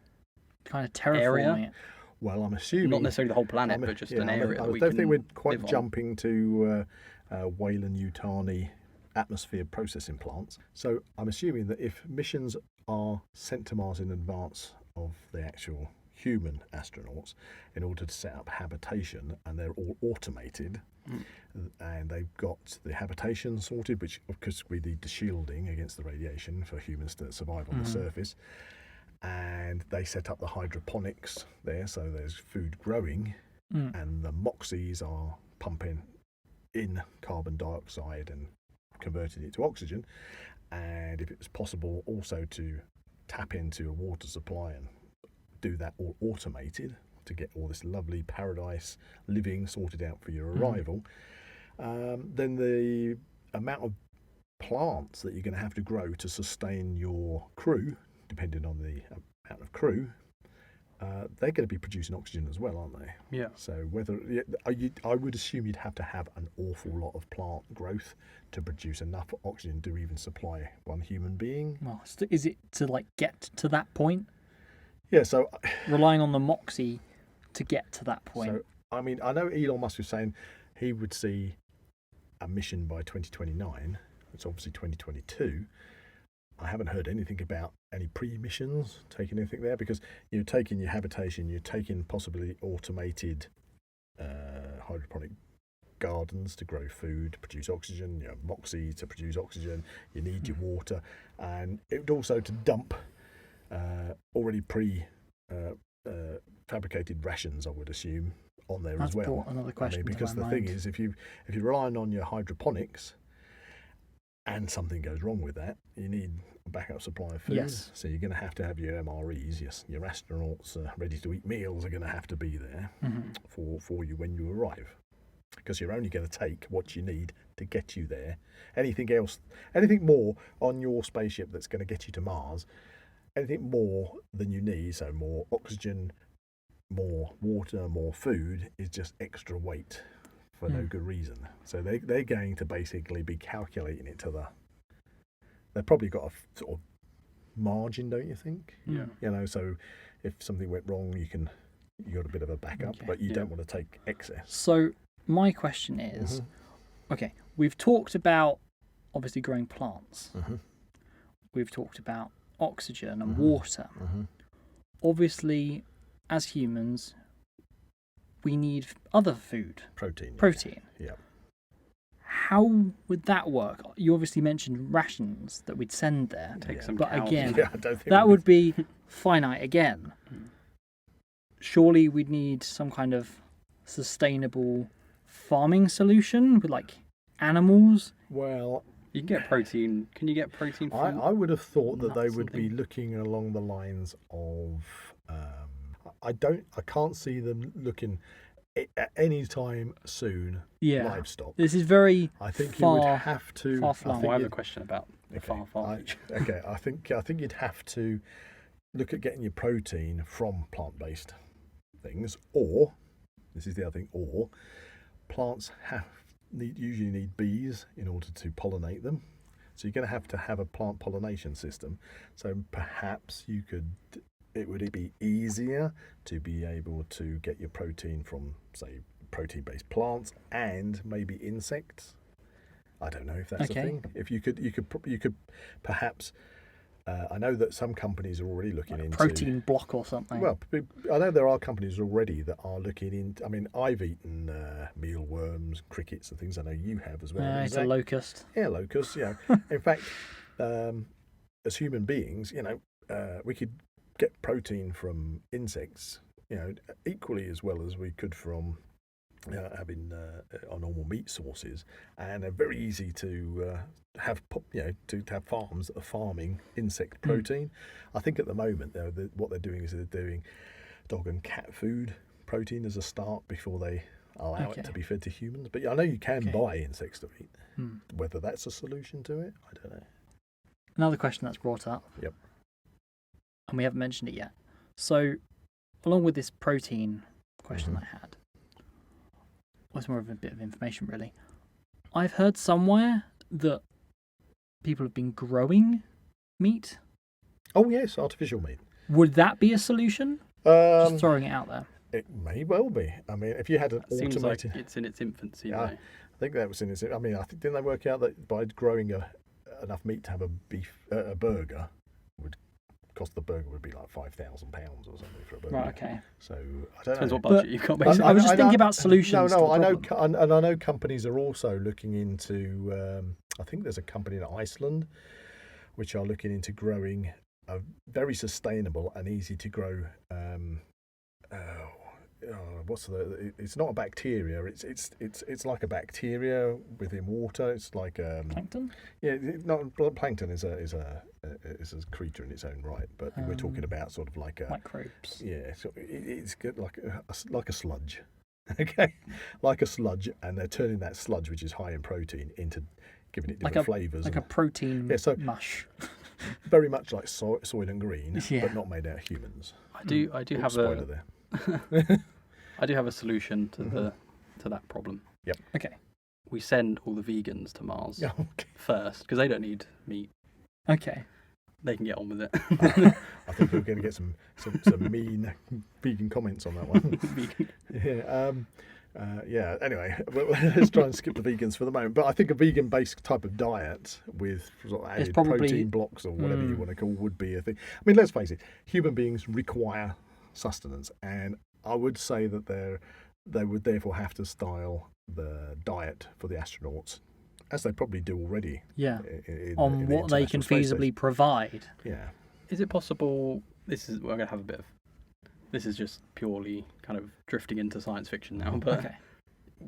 kind of terraforming it. Well, I'm assuming not necessarily the whole planet, but just an area I that we don't can think we're quite live on. jumping to Weyland-Yutani atmosphere processing plants. So I'm assuming that if missions are sent to Mars in advance of the actual human astronauts in order to set up habitation, and they're all automated, and they've got the habitation sorted, which of course we need the shielding against the radiation for humans to survive on the surface, and they set up the hydroponics there, so there's food growing, and the MOXIEs are pumping in carbon dioxide and converting it to oxygen, and if it's possible also to tap into a water supply and do that all automated to get all this lovely paradise living sorted out for your arrival, then the amount of plants that you're going to have to grow to sustain your crew, depending on the amount of crew, they're going to be producing oxygen as well, aren't they? Yeah. So whether I would assume you'd have to have an awful lot of plant growth to produce enough oxygen to even supply one human being. Well, is it to like get to that point? Yeah, so Relying on the MOXIE to get to that point. So, I mean, I know Elon Musk was saying he would see a mission by 2029. It's obviously 2022. I haven't heard anything about any pre-missions taking anything there, because you're taking your habitation, you're taking possibly automated hydroponic gardens to grow food, to produce oxygen, you know, MOXIE to produce oxygen, you need your water, and it would also to dump already fabricated rations, I would assume, on there That's as well. brought another question to because my the thing mind. is, if you're relying on your hydroponics and something goes wrong with that, you need a backup supply of food. Yes. So you're going to have your MREs, your astronauts, ready to eat meals are going to have to be there for you when you arrive, because you're only going to take what you need to get you there. Anything else, anything more on your spaceship that's going to get you to Mars, anything more than you need, so more oxygen, more water, more food, is just extra weight for no good reason. So they're going to basically be calculating it to they've probably got a sort of margin, don't you think? Yeah. You know, so if something went wrong, you got a bit of a backup, Okay. but you don't want to take excess. So my question is, okay, we've talked about obviously growing plants. We've talked about oxygen and water. Obviously, as humans, we need other food, Protein. Yeah. How would that work? You obviously mentioned rations that we'd send there, Take some but cows. again, Yeah, I don't think that would be finite again. Surely we'd need some kind of sustainable farming solution with like animals. Well, You can get protein. Can you get protein from? I would have thought that they nuts would and be things? looking along the lines of. I can't see them looking at any time soon. Yeah, Livestock. this is very I think far, you would have to. far-flung. I think I have a you'd- question about the okay, far okay, I think you'd have to look at getting your protein from plant-based things, or this is the other thing, or plants usually need bees in order to pollinate them. So you're going to have a plant pollination system. So perhaps it would be easier to be able to get your protein from, say, protein-based plants and maybe insects. I don't know if that's a Okay. thing. If you could perhaps. I know that some companies are already looking into protein block or something. Well, I know there are companies already that are looking into. I mean, I've eaten mealworms, crickets, and things. I know you have as well. it's a Zak. locust. Yeah, locusts. Yeah. In fact, as human beings, we could get protein from insects, equally as well as we could from having our normal meat sources, and they're very easy to have farms that are farming insect protein. I think at the moment what they're doing is they're doing dog and cat food protein as a start before they allow Okay. it to be fed to humans. But I know you can Okay. buy insects to eat. Whether that's a solution to it, I don't know. Another question that's brought up. Yep. And we haven't mentioned it yet. So, along with this protein question I had, well, it's more of a bit of information really. I've heard somewhere that people have been growing meat. Oh yes, artificial meat. Would that be a solution? Just throwing it out there. It may well be. I mean, if you had an Seems automated, like it's in its infancy. Yeah, though. I think that was in its. I mean, I think didn't they work out that by growing enough meat to have a burger would cost the burger would be like £5,000 or something for a burger. Right. Okay. So I don't Depends know. what budget you've got. I Basically. was just thinking about solutions. No, to the I know, problem. and I know companies are also looking into. I think there's a company in Iceland which are looking into growing a very sustainable and easy to grow. It's not a bacteria. It's like a bacteria within water. It's like Plankton. yeah. Plankton is a creature in its own right, but we're talking about sort of like a Microbes. yeah. So it's good like a sludge. Okay, like a sludge, and they're turning that sludge, which is high in protein, into giving it different flavours. Like a protein mush. Very much like Soylent and Green, Yeah. but not made out of humans. I do have Spoiler there. I do have a solution to that problem. Yep. Okay. We send all the vegans to Mars Yeah, okay. first because they don't need meat. Okay. They can get on with it. I think we're going to get some mean vegan comments on that one. Yeah. Anyway, let's try and skip the vegans for the moment. But I think a vegan-based type of diet with sort of added protein blocks or whatever you want to call would be a thing. I mean, let's face it, human beings require sustenance, and I would say that they would therefore have to style the diet for the astronauts, as they probably do already. Yeah. On on what they can feasibly provide. Yeah. Is it possible? We're going to have a bit of. This is just purely kind of drifting into science fiction now, but Okay.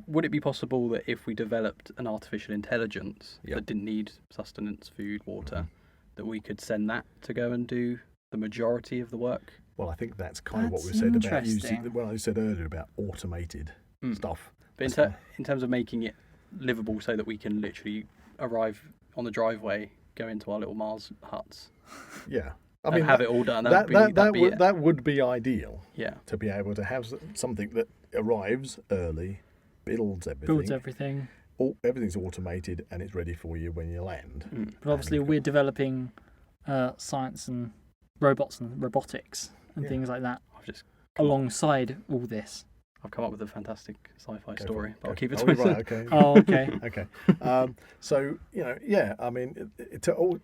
would it be possible that if we developed an artificial intelligence Yep. that didn't need sustenance, food, water, that we could send that to go and do the majority of the work? Well, I think that's kind of what we That's said about using. interesting. Well, I said earlier about automated stuff. But in terms of making it livable so that we can literally arrive on the driveway, go into our little Mars huts, Yeah. I and mean, have it all done. that would be ideal. Yeah. To be able to have something that arrives early, builds everything. Everything's automated and it's ready for you when you land. But obviously, we're developing science and robots and robotics and things like that alongside all this. I've come up with a fantastic sci-fi story, but Go I'll keep it for to it. myself. Right, okay. Oh, okay. Okay. So, I mean,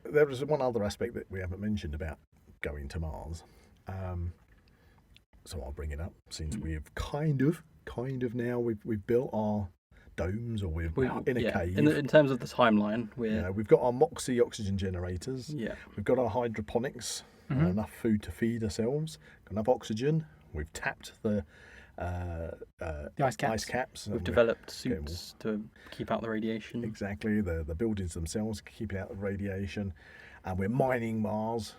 there is one other aspect that we haven't mentioned about going to Mars. So I'll bring it up since we've kind of now we've built our domes, or we're in a cave. In terms of the timeline, we've got our MOXIE oxygen generators. Yeah. We've got our hydroponics, enough food to feed ourselves, got enough oxygen. We've tapped the ice caps. We've developed suits to keep out the radiation. Exactly, the buildings themselves keeping out the radiation, and we're mining Mars,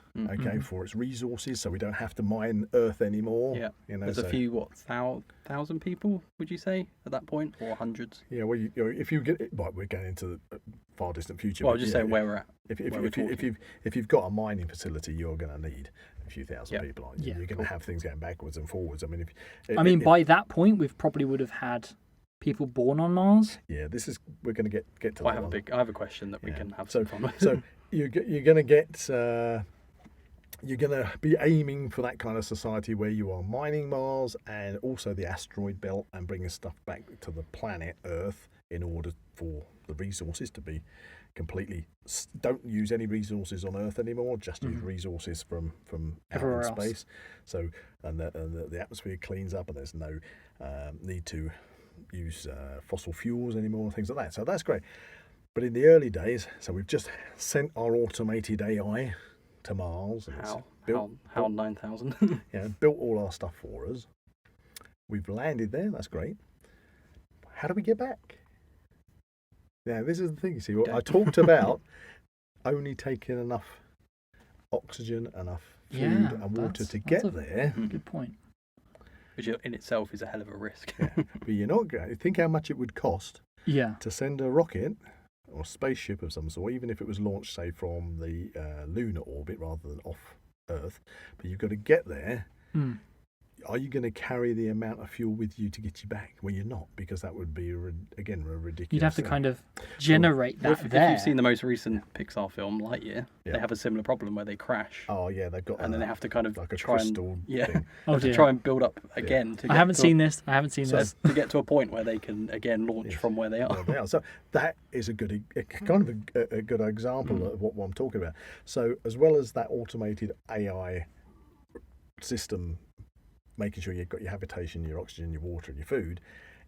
for its resources, so we don't have to mine Earth anymore. Yeah, there's so, a few 1,000 people, would you say, at that point, or hundreds? Yeah, well, if you get we're going into the far distant future. Well, I'm just saying where we're at. If you've got a mining facility, you're going to need a few thousand people, aren't you? Yeah, You're going to have things going backwards and forwards. I mean, by that point, we probably would have had people born on Mars. Yeah, we're going to get to that. I have a question that we can have so, some fun with. So you're going to get. You're going to be aiming for that kind of society where you are mining Mars and also the asteroid belt and bringing stuff back to the planet Earth in order for the resources to be completely. Don't use any resources on Earth anymore. Just use resources from Everywhere outer else. space. So and the atmosphere cleans up and there's no need to use fossil fuels anymore and things like that. So that's great. But in the early days, so we've just sent our automated AI to Mars. And How 9,000? built all our stuff for us. We've landed there. That's great. How do we get back? Yeah, this is the thing. You see, I talked about only taking enough oxygen, enough food and water to get there. Good point. Which in itself is a hell of a risk. But you're not going to think how much it would cost to send a rocket or spaceship of some sort, even if it was launched, say, from the lunar orbit rather than off Earth. But you've got to get there. are you going to carry the amount of fuel with you to get you back? Well, you're not, because that would be again a ridiculous. You'd have to thing. kind of generate that If there. you've seen the most recent Pixar film, Lightyear, Yeah. they have a similar problem where they crash. Oh yeah, they've got. And then they have to kind of like a try crystal and thing. Oh, to dear. try and build up again. To I get haven't to seen this. I haven't seen So- this. to get to a point where they can again launch from where they are. Well, they are. So that is a good, kind of a good example of what I'm talking about. So as well as that automated AI system, making sure you've got your habitation, your oxygen, your water, and your food,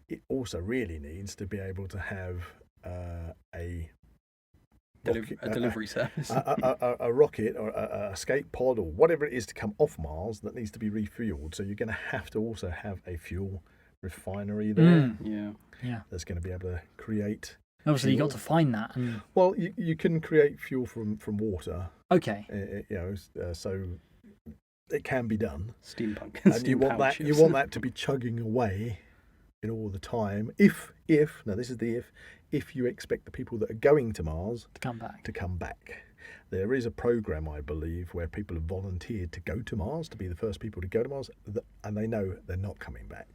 it also really needs to be able to have a Delivery service. a rocket or a escape pod or whatever it is to come off Mars that needs to be refueled. So you're going to have to also have a fuel refinery there Yeah. that's going to be able to create. Obviously, you got fuel. to find that. And Well, you can create fuel from water, okay, so it can be done. Steampunk. And Steam you want powered that you ships. want that to be chugging away all the time. If now this is the if you expect the people that are going to Mars to come back. to come back. There is a program, I believe, where people have volunteered to go to Mars, to be the first people to go to Mars, and they know they're not coming back.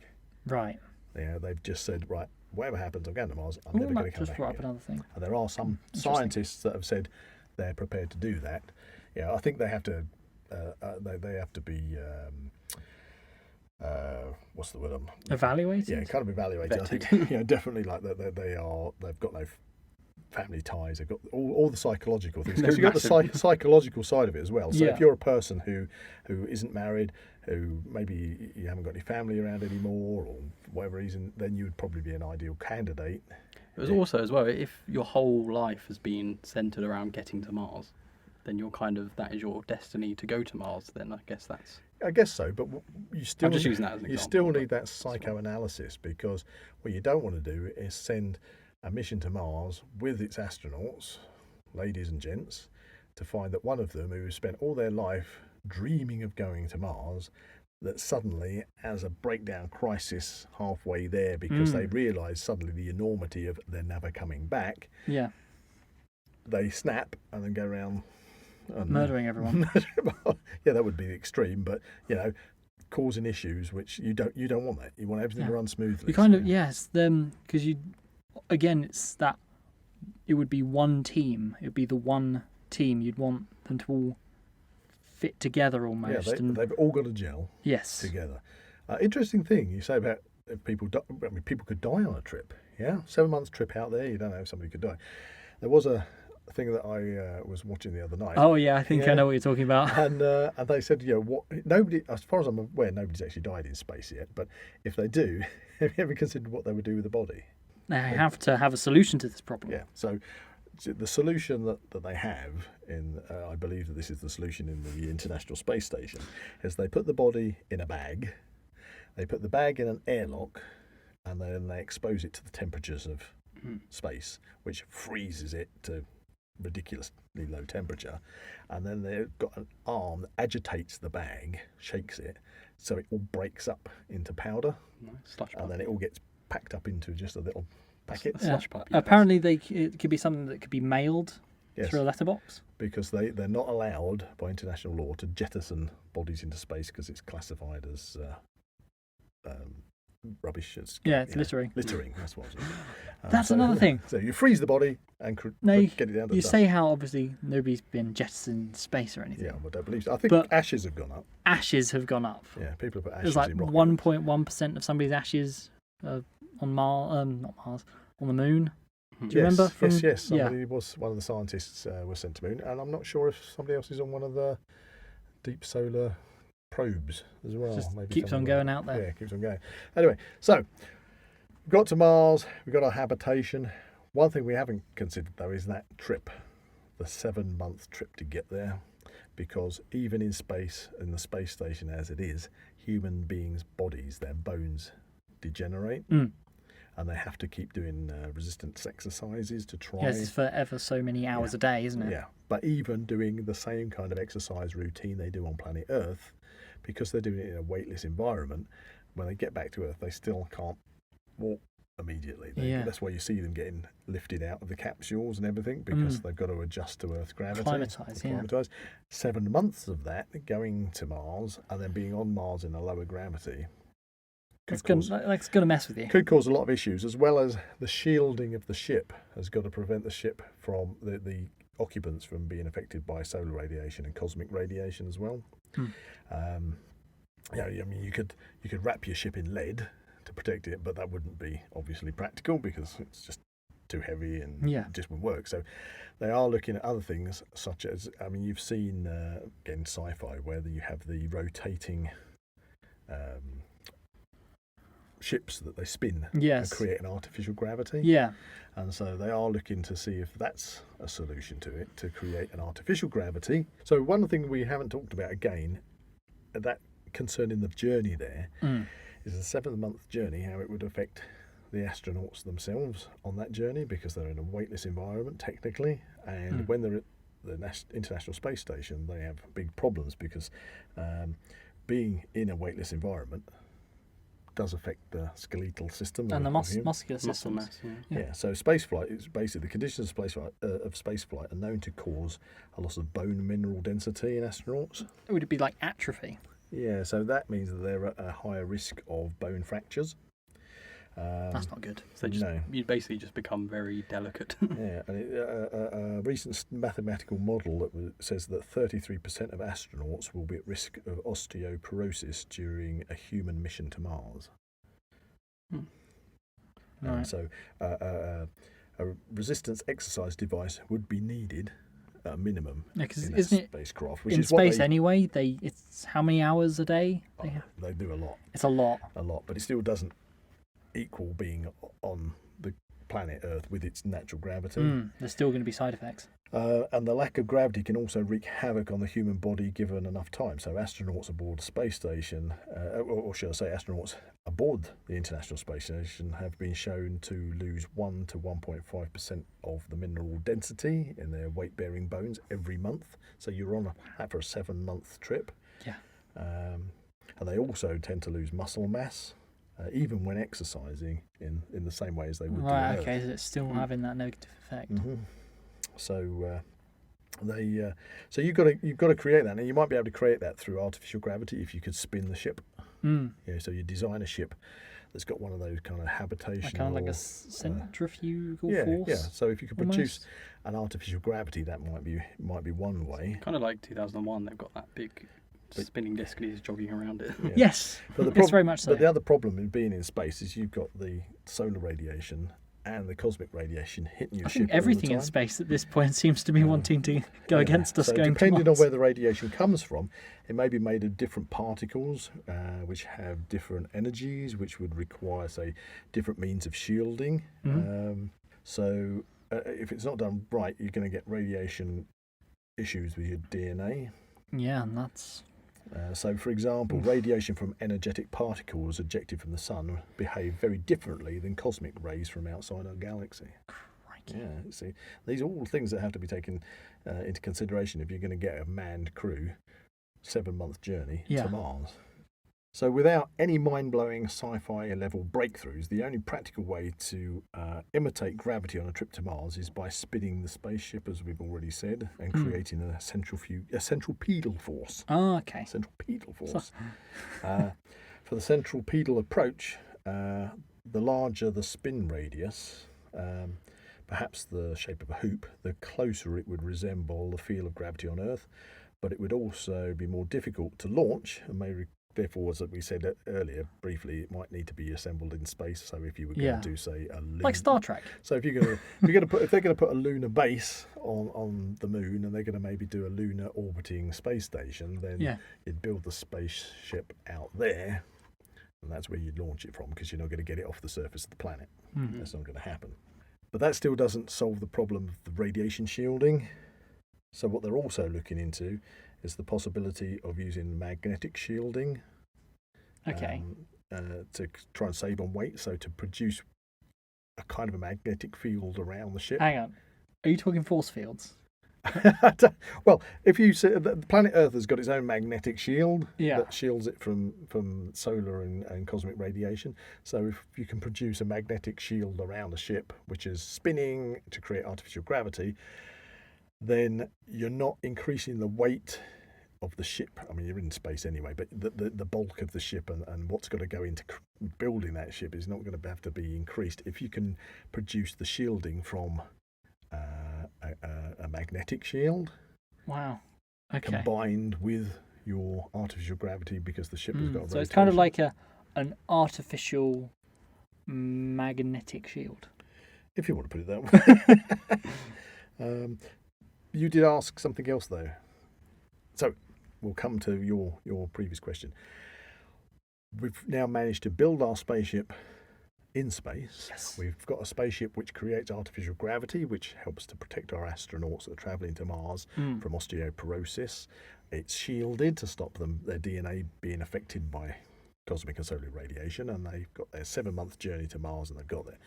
Right. They've just said, right, whatever happens, I'm going to Mars. I'm Oh, never going to that come just back brought up again. another thing. And there are some Interesting. scientists that have said they're prepared to do that. Yeah, I think they have to. They have to be. What's the word? Evaluated. Yeah, kind of evaluated. I Vetted. think. Yeah, definitely. Like they are. They've got no family ties. They've got all the psychological things. Because They're you've got the psychological side of it as well. So Yeah. if you're a person who isn't married, who maybe you haven't got any family around anymore, or whatever reason, then you would probably be an ideal candidate. It was also as well, if your whole life has been centered around getting to Mars, then you're that is your destiny to go to Mars. Then I guess that's. I guess so, but you still I'm just using that as an you example, still but need that psychoanalysis, because what you don't want to do is send a mission to Mars with its astronauts, ladies and gents, to find that one of them who spent all their life dreaming of going to Mars, that suddenly has a breakdown crisis halfway there because they realise suddenly the enormity of they're never coming back. Yeah. They snap and then go around Murdering everyone. Yeah, that would be the extreme, but causing issues which you don't want that. You want everything to run smoothly. You kind of yes, because it's that it would be one team. It would be the one team you'd want them to all fit together almost. Yeah, and they've all got to gel yes, together. Interesting thing you say about if people. People could die on a trip. Yeah, 7 months trip out there. You don't know if somebody could die. There was a thing that I was watching the other night. Oh yeah, I think I Yeah. know what you're talking about. And they said, what nobody, as far as I'm aware, nobody's actually died in space yet. But if they do, have you ever considered what they would do with the body? They have to have a solution to this problem. Yeah. So the solution that they have in, I believe that this is the solution in the International Space Station, is they put the body in a bag, they put the bag in an airlock, and then they expose it to the temperatures of space, which freezes it to ridiculously low temperature, and then they've got an arm that agitates the bag, shakes it, so it all breaks up into powder, Nice. Slush and then puppy. it all gets packed up into just a little packet. A slush puppy. Apparently, it could be something that could be mailed Yes, through a letterbox. because they're not allowed by international law to jettison bodies into space because it's classified as rubbish. It's Littering. Littering, that's what I was saying. That's another thing. So you freeze the body and No, get it down to you dust. say how obviously nobody's been jettisoned in space or anything. Yeah, I don't believe so. I think But- ashes have gone up. Ashes have gone up. Yeah, people have put There's ashes like in rockets. 1.1% of somebody's ashes on Mars, not Mars, on the moon. Do you Yes, remember? From, yes. Yeah. Somebody was one of the scientists was sent to moon, and I'm not sure if somebody else is on one of the deep solar probes as well. Just Maybe keeps on something going like out that. there. Yeah, keeps on going. Anyway, so we've got to Mars. We've got our habitation. One thing we haven't considered though is that trip, the 7-month trip to get there, because even in space, in the space station as it is, human beings' bodies, their bones degenerate. And they have to keep doing resistance exercises to try. Yes, it's for ever so many hours a day, isn't it? Yeah, but even doing the same kind of exercise routine they do on planet Earth, because they're doing it in a weightless environment, when they get back to Earth, they still can't walk immediately. Yeah. That's why you see them getting lifted out of the capsules and everything, because they've got to adjust to Earth's gravity. Acclimatise. 7 months of that going to Mars and then being on Mars in a lower gravity That's going to mess with you. could cause a lot of issues, as well as the shielding of the ship has got to prevent the ship from the occupants from being affected by solar radiation and cosmic radiation as well. You could wrap your ship in lead to protect it, but that wouldn't be obviously practical because it's just too heavy and it just wouldn't work. So they are looking at other things, such as, you've seen again sci-fi where you have the rotating ships that they spin and create an artificial gravity. Yeah. And so they are looking to see if that's a solution to it, to create an artificial gravity. So one thing we haven't talked about again, that concerning the journey there, is the 7-month journey, how it would affect the astronauts themselves on that journey, because they're in a weightless environment technically, and when they're at the International Space Station, they have big problems because being in a weightless environment does affect the skeletal system and the muscular Muscle system. mass. Yeah, so spaceflight is basically the conditions of spaceflight are known to cause a loss of bone mineral density in astronauts. Would it be like atrophy? Yeah, so that means that they're at a higher risk of bone fractures. That's not good. So you basically just become very delicate. Yeah, and a recent mathematical model that says that 33% of astronauts will be at risk of osteoporosis during a human mission to Mars. Right. So a resistance exercise device would be needed at a minimum in a spacecraft. Which in is space anyway? It's how many hours a day? They do a lot. It's a lot. But it still doesn't equal being on the planet Earth with its natural gravity. There's still going to be side effects. And the lack of gravity can also wreak havoc on the human body given enough time. So astronauts aboard the space station, or should I say astronauts aboard the International Space Station, have been shown to lose 1 to 1.5% of the mineral density in their weight-bearing bones every month. So you're on for a 7-month trip. Yeah. And they also tend to lose muscle mass, even when exercising in the same way as they would do on Earth. Okay, so it's still having that negative effect. So so you've got to create that, and you might be able to create that through artificial gravity if you could spin the ship. So you design a ship that's got one of those kind of habitational, Kind of like a centrifugal force. Yeah. So if you could produce an artificial gravity, that might be one way. Kind of like 2001, they've got that big spinning disc and he's jogging around it. Yeah. Yes, it's very much so. But the other problem in being in space is you've got the solar radiation and the cosmic radiation hitting your I ship. think everything all the in time. space at this point seems to be wanting to go against us so going to depending on Mars. where the radiation comes from, it may be made of different particles which have different energies, which would require, say, different means of shielding. So if it's not done right, you're going to get radiation issues with your DNA. Yeah, and that's... So, for example, radiation from energetic particles ejected from the sun behave very differently than cosmic rays from outside our galaxy. Crikey. Yeah, see, these are all things that have to be taken into consideration if you're going to get a manned crew 7-month journey to Mars. So without any mind-blowing sci-fi level breakthroughs, the only practical way to imitate gravity on a trip to Mars is by spinning the spaceship, as we've already said, and creating a centripetal force. Oh, okay. Centripetal force. For the centripetal approach, the larger the spin radius, perhaps the shape of a hoop, the closer it would resemble the feel of gravity on Earth, but it would also be more difficult to launch and may therefore, as we said earlier briefly, it might need to be assembled in space. So if you were going to do, say, a lunar, like Star Trek. So if they're going to put a lunar base on the moon, and they're going to maybe do a lunar orbiting space station, then you'd build the spaceship out there, and that's where you'd launch it from, because you're not going to get it off the surface of the planet. That's not going to happen. But that still doesn't solve the problem of the radiation shielding. So what they're also looking into is the possibility of using magnetic shielding to try and save on weight, so to produce a kind of a magnetic field around the ship. Hang on. Are you talking force fields? Well, if you see, the planet Earth has got its own magnetic shield Yeah. that shields it from solar and cosmic radiation. So if you can produce a magnetic shield around a ship which is spinning to create artificial gravity, then you're not increasing the weight of the ship. I mean, you're in space anyway, but the bulk of the ship and what's got to go into building that ship is not going to have to be increased if you can produce the shielding from a magnetic shield Wow. Okay. combined with your artificial gravity, because the ship has got a So it's kind of rotation. like an artificial magnetic shield. If you want to put it that way. You did ask something else though, so we'll come to your previous question. We've now managed to build our spaceship in space. Yes. We've got a spaceship which creates artificial gravity, which helps to protect our astronauts that are travelling to Mars from osteoporosis. It's shielded to stop their DNA being affected by cosmic and solar radiation, and they've got their 7-month journey to Mars, and they've got there.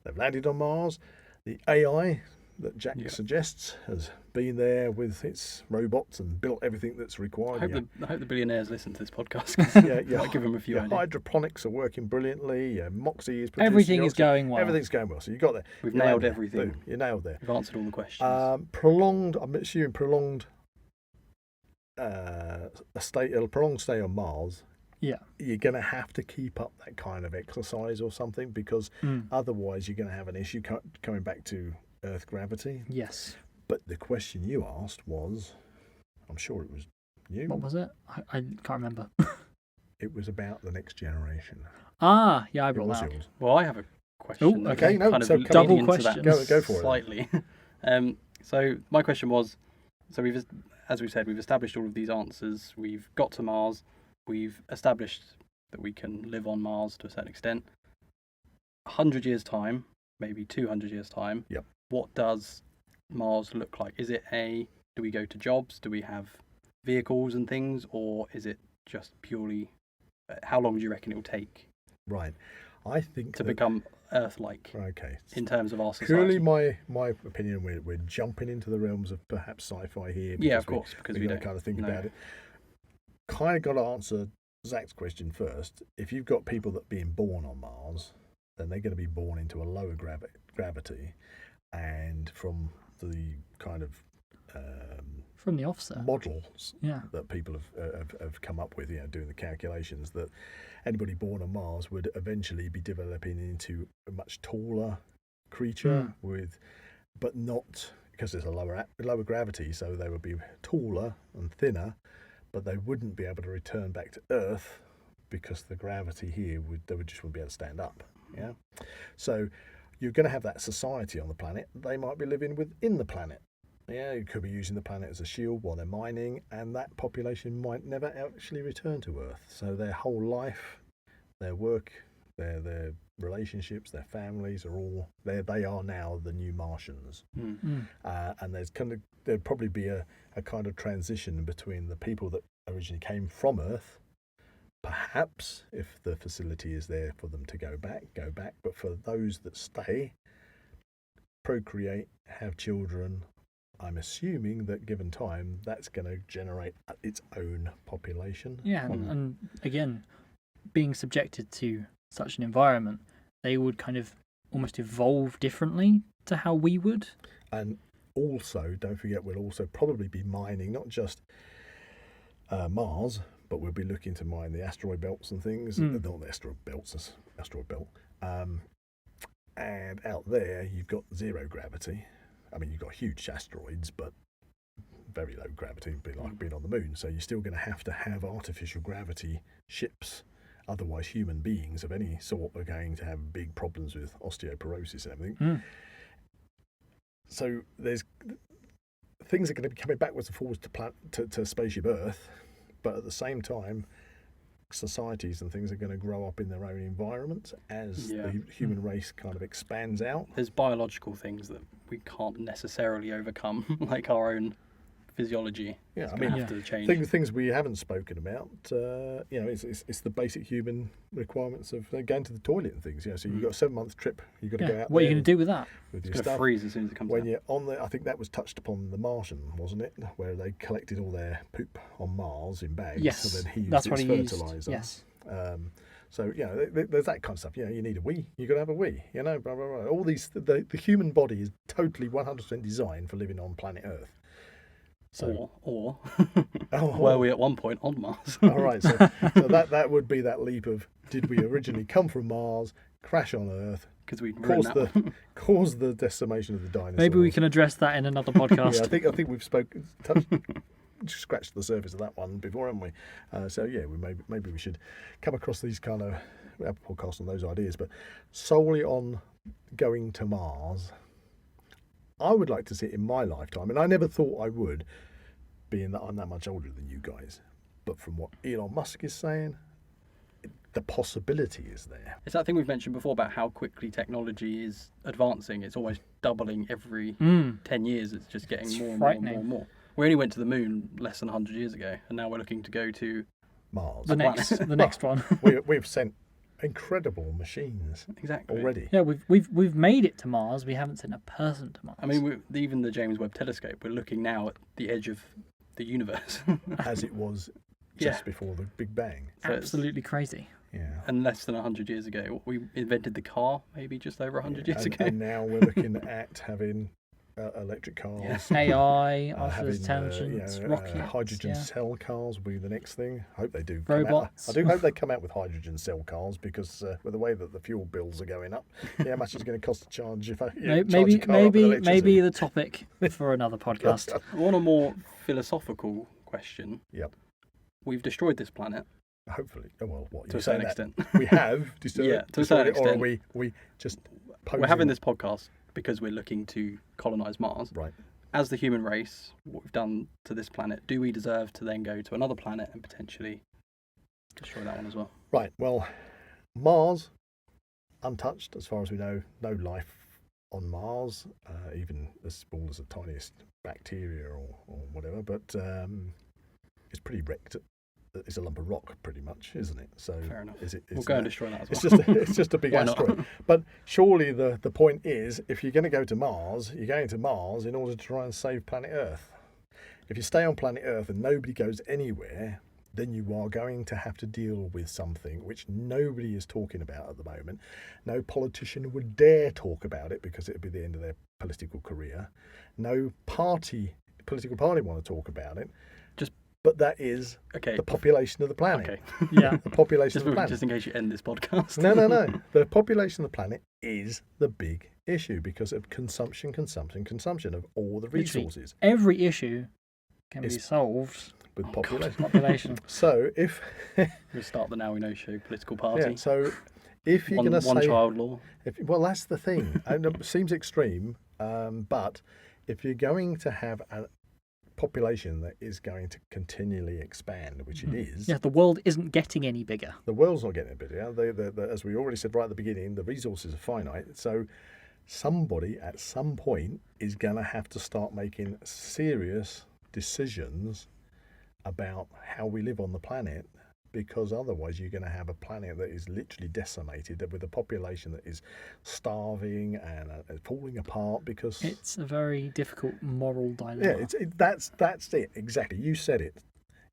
They've landed on Mars. The AI that Jack suggests has been there with its robots and built everything that's required. I hope the billionaires listen to this podcast. 'Cause might give them a few your ideas. hydroponics are working brilliantly. Your Moxie is producing Everything is oxygen. going well. Everything's going well. So you got there. We've You nailed landed. everything. Boom. You nailed there. We've answered all the questions. Prolonged. I'm assuming prolonged. A prolonged stay on Mars. Yeah. You're going to have to keep up that kind of exercise or something, because otherwise you're going to have an issue coming back to Earth gravity. Yes. But the question you asked was, I'm sure it was you. What was it? I can't remember. It was about the next generation. Yeah, I It brought was that up. yours. Well, I have a question. Oh, that's okay, no, kind so of come- leading Double into that questions. Go for it. slightly. So my question was, so as we've said, we've established all of these answers. We've got to Mars. We've established that we can live on Mars to a certain extent. 100 years time, maybe 200 years time. Yep. What does Mars look like? Is it do we go to jobs? Do we have vehicles and things, or is it just purely? How long do you reckon it will take Right. I think to that- become Earth-like Okay. in terms of our society? Purely my opinion, we're jumping into the realms of perhaps sci-fi here. Yeah, of because course, because we we got to don't kind of think know. about it. Kind of got to answer Zach's question first. If you've got people that are being born on Mars, then they're going to be born into a lower gravity, and from the kind of From the offset. models Yeah. that people have come up with, doing the calculations, that anybody born on Mars would eventually be developing into a much taller creature but not, because there's a lower gravity, so they would be taller and thinner, but they wouldn't be able to return back to Earth because the gravity here they just wouldn't be able to stand up. Yeah, so you're going to have that society on the planet. They might be living within the planet. Yeah, you could be using the planet as a shield while they're mining, and that population might never actually return to Earth. So their whole life, their work, their relationships, their families are all there. They are now the new Martians, and there'd probably be a kind of transition between the people that originally came from Earth. Perhaps if the facility is there for them to go back. But for those that stay, procreate, have children, I'm assuming that given time, that's going to generate its own population. Yeah, and again, being subjected to such an environment, they would kind of almost evolve differently to how we would. And also, don't forget, we'll also probably be mining not just Mars, but we'll be looking to mine the asteroid belts and things. Not the asteroid belts, it's asteroid belt. And out there, you've got zero gravity. I mean, you've got huge asteroids, but very low gravity, a bit like being on the moon. So you're still going to have artificial gravity ships. Otherwise, human beings of any sort are going to have big problems with osteoporosis and everything. So there's things are going to be coming backwards and forwards to spaceship Earth, but at the same time, societies and things are going to grow up in their own environment as the human race kind of expands out. There's biological things that we can't necessarily overcome, like our own physiology Yeah, is I going to mean, have to change. things we haven't spoken about, it's the basic human requirements of going to the toilet and things. So you've got a 7-month trip, you've got to go out What are you there going to do with that? with It's your going to stuff. freeze as soon as it comes When out. you're on the, I think that was touched upon The Martian, wasn't it? Where they collected all their poop on Mars in bags, Yes, and then he used that's it what as he used. fertilizer. Yes. So there's that kind of stuff. You need a wee. You got to have a wee. Blah blah blah. All these, the human body is totally 100% designed for living on planet Earth. So, Or oh, were we at one point on Mars? all right. So that would be that leap of, did we originally come from Mars, crash on Earth, Because we cause the decimation of the dinosaurs? Maybe we can address that in another podcast. Yeah, I think we've scratched the surface of that one before, haven't we? Maybe we should come across these kind of podcasts on those ideas, but solely on going to Mars, I would like to see it in my lifetime, and I never thought I would, being that I'm that much older than you guys. But from what Elon Musk is saying, the possibility is there. It's that thing we've mentioned before about how quickly technology is advancing. It's almost doubling every 10 years. It's just getting more and more and more and more. We only went to the moon less than 100 years ago, and now we're looking to go to Mars. The next one. We've sent incredible machines exactly already. Yeah, we've made it to Mars. We haven't sent a person to Mars. I mean, even the James Webb Telescope, we're looking now at the edge of the universe. As it was just before the Big Bang. So absolutely crazy. Yeah. And less than 100 years ago, we invented the car, maybe just over 100 years ago. And now we're looking at having electric cars. AI, artificial having, intelligence, rockets. Hydrogen cell cars will be the next thing. I hope they do. Robots. I do hope they come out with hydrogen cell cars, because with the way that the fuel bills are going up, how much is it going to cost to charge? Charge a car up with electricity? Maybe the topic for another podcast. On a more philosophical question, Yep. we've destroyed this planet Hopefully. Oh, well, what to you a saying certain that extent. we have destroyed, Yeah, to a certain it, or are extent. we just We're having this podcast because we're looking to colonize Mars. right? As the human race, what we've done to this planet, do we deserve to then go to another planet and potentially destroy that one as well? Right. Well, Mars, untouched as far as we know. No life on Mars, even as small as the tiniest bacteria or whatever. But it's pretty wrecked. It's a lump of rock, pretty much, isn't it? So Fair enough. We'll go and destroy that as well. It's just a big Why not? asteroid. But surely the point is, if you're going to go to Mars, you're going to Mars in order to try and save planet Earth. If you stay on planet Earth and nobody goes anywhere, then you are going to have to deal with something which nobody is talking about at the moment. No politician would dare talk about it because it would be the end of their political career. No political party want to talk about it. But that is the population of the planet. Okay. Yeah. The population of the planet. Just in case you end this podcast. No. The population of the planet is the big issue because of consumption of all the resources. Every issue can be solved with population. Population. So if we'll start the Now We Know show, political party. Yeah, so if you're going to say one child law. Well, that's the thing. And it seems extreme, but if you're going to have a population that is going to continually expand, which it is. Yeah, the world isn't getting any bigger. The world's not getting any bigger. As we already said right at the beginning, the resources are finite. So somebody at some point is going to have to start making serious decisions about how we live on the planet, because otherwise you're going to have a planet that is literally decimated with a population that is starving and falling apart because it's a very difficult moral dilemma. Yeah, that's it exactly. You said it.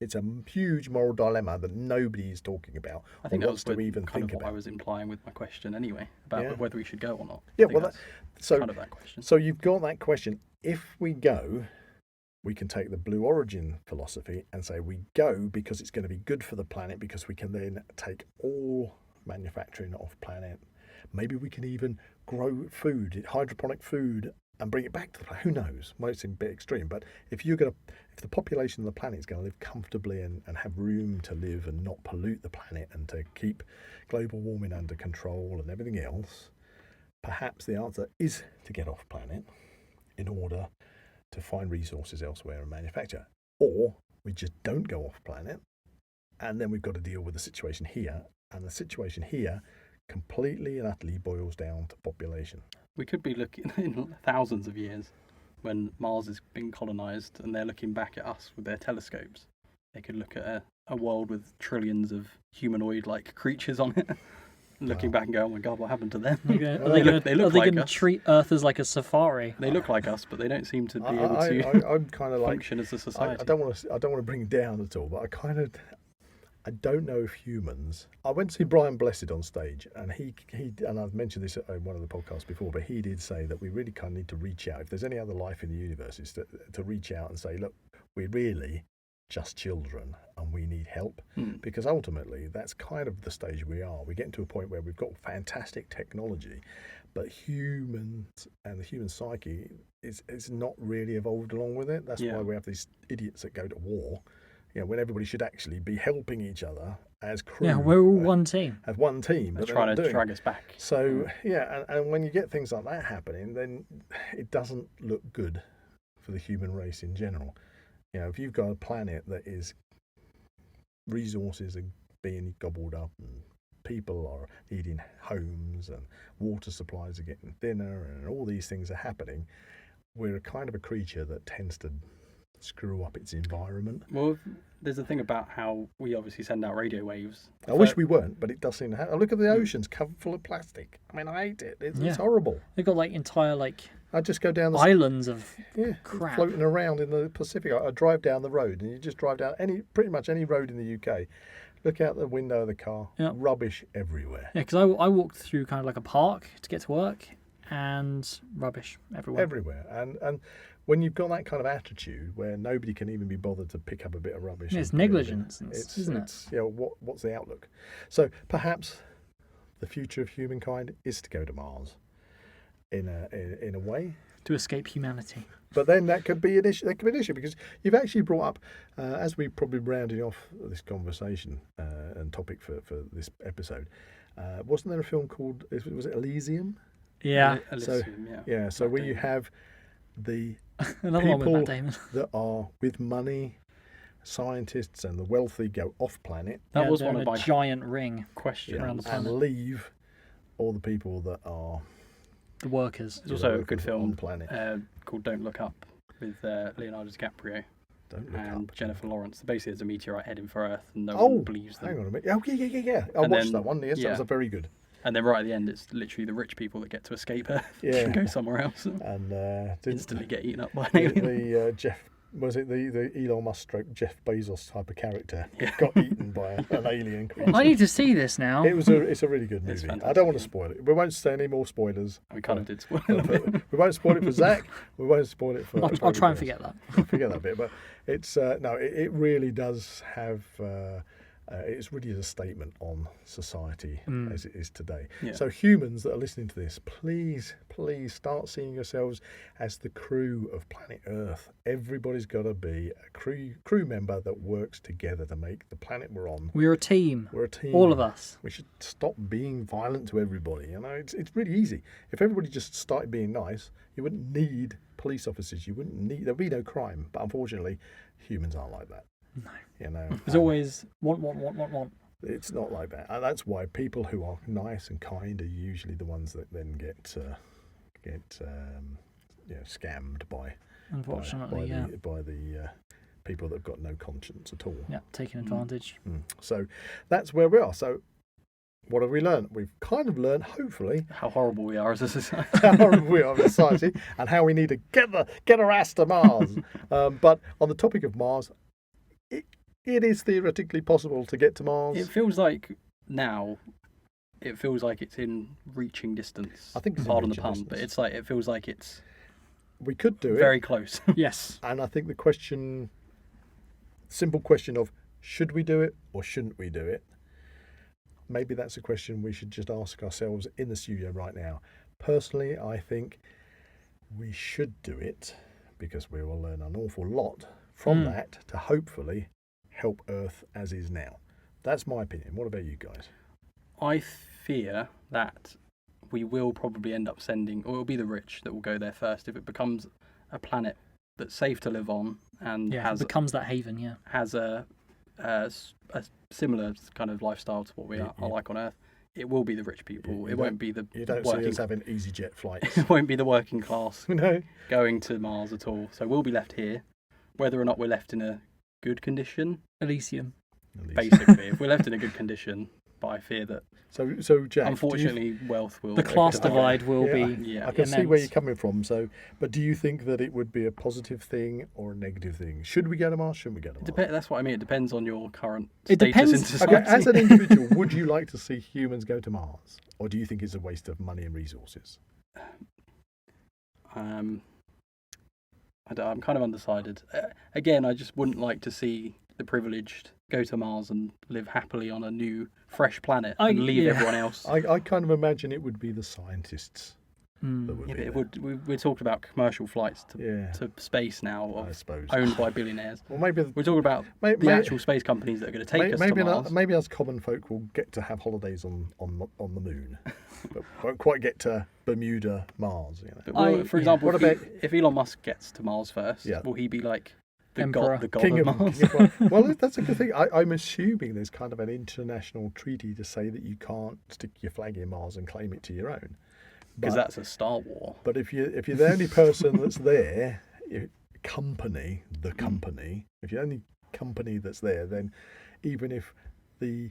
It's a huge moral dilemma that nobody is talking about. I think that was to even kind think of what about. I was implying with my question anyway, about whether we should go or not. Yeah, well, so kind of that question. So you've got that question. If we go, we can take the Blue Origin philosophy and say we go because it's going to be good for the planet, because we can then take all manufacturing off planet. Maybe we can even grow food, hydroponic food, and bring it back to the planet. Who knows? Might seem a bit extreme, but if the population of the planet is going to live comfortably and have room to live and not pollute the planet and to keep global warming under control and everything else, perhaps the answer is to get off planet in order to find resources elsewhere and manufacture. Or we just don't go off planet, and then we've got to deal with the situation here. And the situation here completely and utterly boils down to population. We could be looking in thousands of years when Mars has been colonised and they're looking back at us with their telescopes, they could look at a world with trillions of humanoid-like creatures on it, looking back and go, oh my god, what happened to them? Okay. Are They they look going like to us. treat Earth as like a safari? They look like us, but they don't seem to be able to I'm kind of like, function as a society. I don't want to bring it down at all, but I don't know if humans. I went to see Brian Blessed on stage, and he and I've mentioned this in one of the podcasts before, but he did say that we really kind of need to reach out. If there's any other life in the universe, is to reach out and say, look, we're really just children and we need help, because ultimately that's kind of the stage we are. We're getting to a point where we've got fantastic technology, but humans and the human psyche is not really evolved along with it. That's why we have these idiots that go to war. You know, when everybody should actually be helping each other as crew. Yeah, we're all one team. As one team. They're but trying to drag us back. So, and when you get things like that happening, then it doesn't look good for the human race in general. You know, if you've got a planet that is resources are being gobbled up and people are needing homes and water supplies are getting thinner and all these things are happening, we're a kind of a creature that tends to screw up its environment. Well, there's a thing about how we obviously send out radio waves. I wish we weren't, but it does seem to happen. Look at the oceans covered full of plastic. I mean, I hate it. It's horrible. They've got like entire I just go down the islands of crap floating around in the Pacific. I drive down the road, and you just drive down pretty much any road in the UK. Look out the window of the car. Yep. Rubbish everywhere. Yeah, because I walked through kind of like a park to get to work, and rubbish everywhere. Everywhere, and when you've got that kind of attitude where nobody can even be bothered to pick up a bit of rubbish, It's negligence, isn't it? You know, what's the outlook? So perhaps the future of humankind is to go to Mars, in a way, to escape humanity. But then that could be an issue. That could be an issue because you've actually brought up, as we probably rounding off this conversation and topic for this episode. Wasn't there a film called? Was it Elysium? Yeah. Elysium, So where you have the Another one with Matt people Damon. that are with money, scientists and the wealthy go off planet. That was they're one in of a my giant ring questions. around the and planet. leave all the people that are The workers. There's also a workers good on film the planet. called Don't Look Up with Leonardo DiCaprio Don't look and up. Jennifer Lawrence. Basically, there's a meteorite heading for Earth and no Oh, one believes them. hang on a minute. Oh, yeah. I And watched then- that one. Yes, that was yeah. a very good. And then right at the end, it's literally the rich people that get to escape Earth Yeah. and go somewhere else. And Instantly get eaten up by an the, alien. Jeff, was it the Elon Musk stroke Jeff Bezos type of character Yeah. got eaten by an alien creature? I need to see this now. It's a really good It's movie. I fantastic, don't want to yeah. spoil it. We won't say any more spoilers. We kind of did spoil it. We won't spoil it for Zach. We won't spoil it for. I'll try and forget that. Forget that bit. But it's it really does have. It's really a statement on society as it is today. Yeah. So humans that are listening to this, please start seeing yourselves as the crew of planet Earth. Everybody's got to be a crew member that works together to make the planet we're on. We're a team. We're a team. All of us. We should stop being violent to everybody. You know, it's really easy. If everybody just started being nice, you wouldn't need police officers. There'd be no crime. But unfortunately, humans aren't like that. No. You know, There's always want. it's not like that, and that's why people who are nice and kind are usually the ones that then get scammed by Unfortunately, by the people that've got no conscience at all. Yeah, taking advantage. So that's where we are. So what have we learned? We've kind of learned, hopefully, How horrible we are as a society. how horrible we are in society and how we need to get our ass to Mars. But on the topic of Mars, it is theoretically possible to get to Mars. It feels like now, it's in reaching distance. I think it's in pardon the reaching pun, distance. but it's like it feels like it's We could do it. very close. Yes. And I think the simple question of should we do it or shouldn't we do it? Maybe that's a question we should just ask ourselves in the studio right now. Personally, I think we should do it because we will learn an awful lot from that to hopefully help Earth as is now. That's my opinion. What about you guys? I fear that we will probably end up sending, or it'll be the rich that will go there first if it becomes a planet that's safe to live on and Yeah, it becomes that haven. Yeah. has a similar kind of lifestyle to what we are like on Earth. it will be the rich people. It won't be the You don't see us having EasyJet flights. It won't be the working class No. going to Mars at all. So we'll be left here, whether or not we're left in a good condition. Elysium. Basically, if we're left in a good condition, but I fear that So Jack, unfortunately wealth will. The class divide will Yeah, be Yeah. I can see where you're immense. coming from. So, but do you think that it would be a positive thing or a negative thing? Should we go to Mars? Shouldn't we go to Mars? That's what I mean. It depends on your current It status depends- in society. Okay, as an individual, would you like to see humans go to Mars, or do you think it's a waste of money and resources? I'm kind of undecided. Again, I just wouldn't like to see the privileged go to Mars and live happily on a new, fresh planet and leave everyone else. I kind of imagine it would be the scientists Hmm. that would Yeah, be but there. we're talking about commercial flights to Yeah, space now, I suppose. owned by billionaires. Or maybe We're talking about the actual space companies that are going to take us to Mars. maybe us common folk will get to have holidays on the moon, but won't quite get to Bermuda, Mars. You know. But will, for example, What if Elon Musk gets to Mars first, Yeah. will he be like the Emperor. god King of of Mars? well, that's a good thing. I'm assuming there's kind of an international treaty to say that you can't stick your flag in Mars and claim it to your own. Because But- that's a Star War. But if you're the only person that's there, the company, if you're the only company that's there, then even if the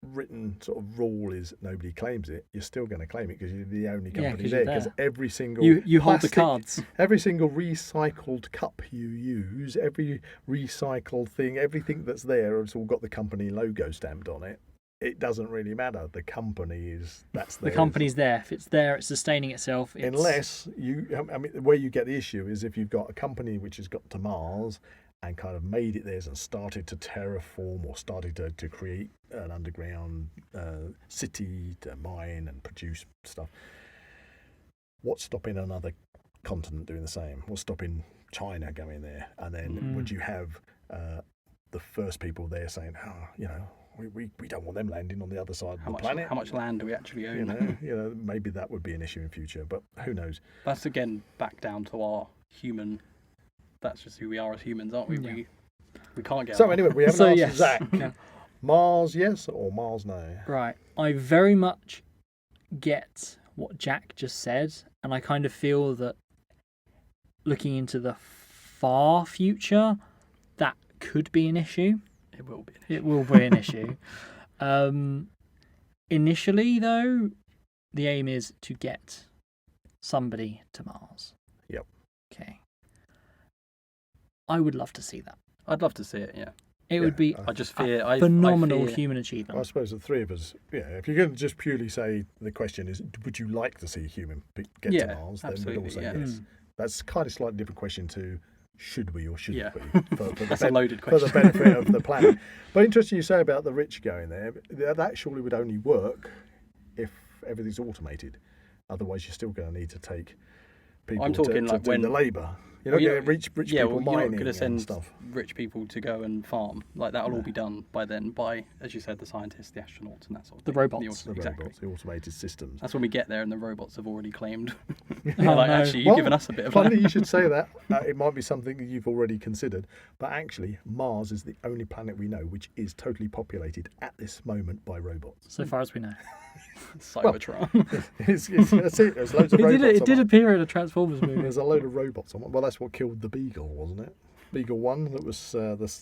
written sort of rule is nobody claims it, you're still going to claim it because you're the only Yeah, company 'cause there. you're Because there. every single You hold the plastic- cards. every single recycled cup you use, every recycled thing, everything that's there, it's all got the company logo stamped on it. It doesn't really matter. The company that's The there. company's there. If it's there, it's sustaining itself. It's... Unless I mean, where you get the issue is if you've got a company which has got to Mars and kind of made it theirs and started to terraform or started to create an underground city to mine and produce stuff. What's stopping another continent doing the same? What's stopping China going there? And then would you have the first people there saying, we don't want them landing on the other side of the planet? How much land do we actually own? You know, maybe that would be an issue in future, but who knows? That's again back down to our human. That's just who we are as humans, aren't we? Yeah. We can't get. So off. anyway, we haven't So, asked yes. Zach. Yeah. Mars, yes, or Mars, no? Right. I very much get what Jack just said, and I kind of feel that looking into the far future, that could be an issue. It will be. It will be an issue. Initially, though, the aim is to get somebody to Mars. Yep. Okay. I would love to see that. I'd love to see it. Yeah. It would be I just fear. I phenomenal fear, human I achievement. suppose the three of us, if you're going to just purely say the question is, would you like to see a human get Yeah, to Mars? Then we'd all absolutely, say yeah. yes. That's kind of slightly different question to should we or shouldn't Yeah. we? For That's a loaded For the question. benefit of the planet. But interesting you say about the rich going there. That surely would only work if everything's automated. Otherwise, you're still going to need to take people I'm talking to like do when- the labour. You're Well, not you going to reach yeah, people well, you're not mining going to and send stuff. rich people to go and farm. Like that'll all be done by then by, as you said, the scientists, the astronauts, and that sort of The thing. robots. The exactly. robots, the automated systems. That's when we get there, and the robots have already claimed. Oh, like, no. actually, you've Well, given us a bit of Funny land. you should say that. It might be something that you've already considered, but actually, Mars is the only planet we know which is totally populated at this moment by robots. So far as we know. Cybertron. That's it. There's loads of robots. It did on appear in a Transformers movie. There's a load of robots on. Well, that's what killed the Beagle, wasn't it? Beagle 1, that was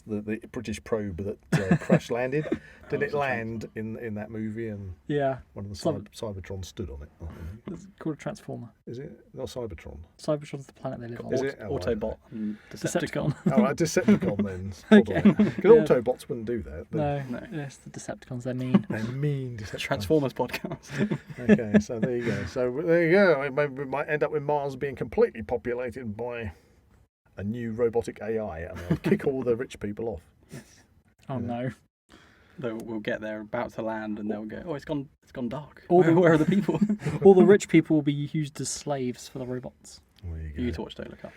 the British probe that crash landed. Didn't it land in that movie? And Yeah. one of the Some- Cybertrons stood on it. I think. It's called a Transformer. Is it not Cybertron? Cybertron's the planet they live on. Is it? Oh, I don't know. Autobot and Decepticon. Decepticon. Oh, a Decepticon then. Because Yeah. Autobots wouldn't do that. No, No. yes, the Decepticons, they're mean. They mean Decepticons. Transformers podcast. Okay, so there you go. So there you go. Maybe we might end up with Mars being completely populated by a new robotic AI, and they'll kick all the rich people off. Oh no. We'll get there, about to land, and they'll go, "Oh, it's gone dark. All the- Where are the people?" All the rich people will be used as slaves for the robots. There you go. You torch, don't look up.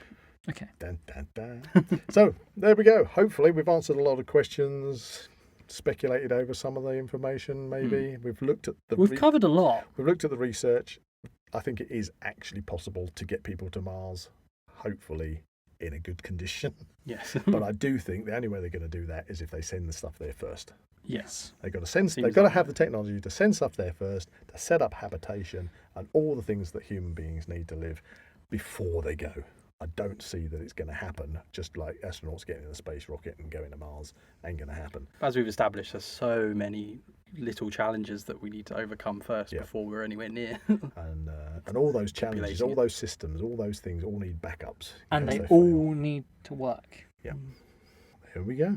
Okay. Dun, dun, dun. So there we go. Hopefully we've answered a lot of questions, speculated over some of the information. Maybe we've looked at the We've covered a lot. we've looked at the research. I think it is actually possible to get people to Mars. Hopefully in a good condition. Yes. But I do think the only way they're going to do that is if they send the stuff there first. Yes. They've got to have the technology to send stuff there first, to set up habitation and all the things that human beings need to live before they go. I don't see that it's going to happen just like astronauts getting in a space rocket and going to Mars. Ain't going to happen. As we've established, there's so many little challenges that we need to overcome first Yeah. before we're anywhere near. And all those challenges, Population all those systems, all those things all need backups. And in they case fail. all need to work. Yeah. Here we go.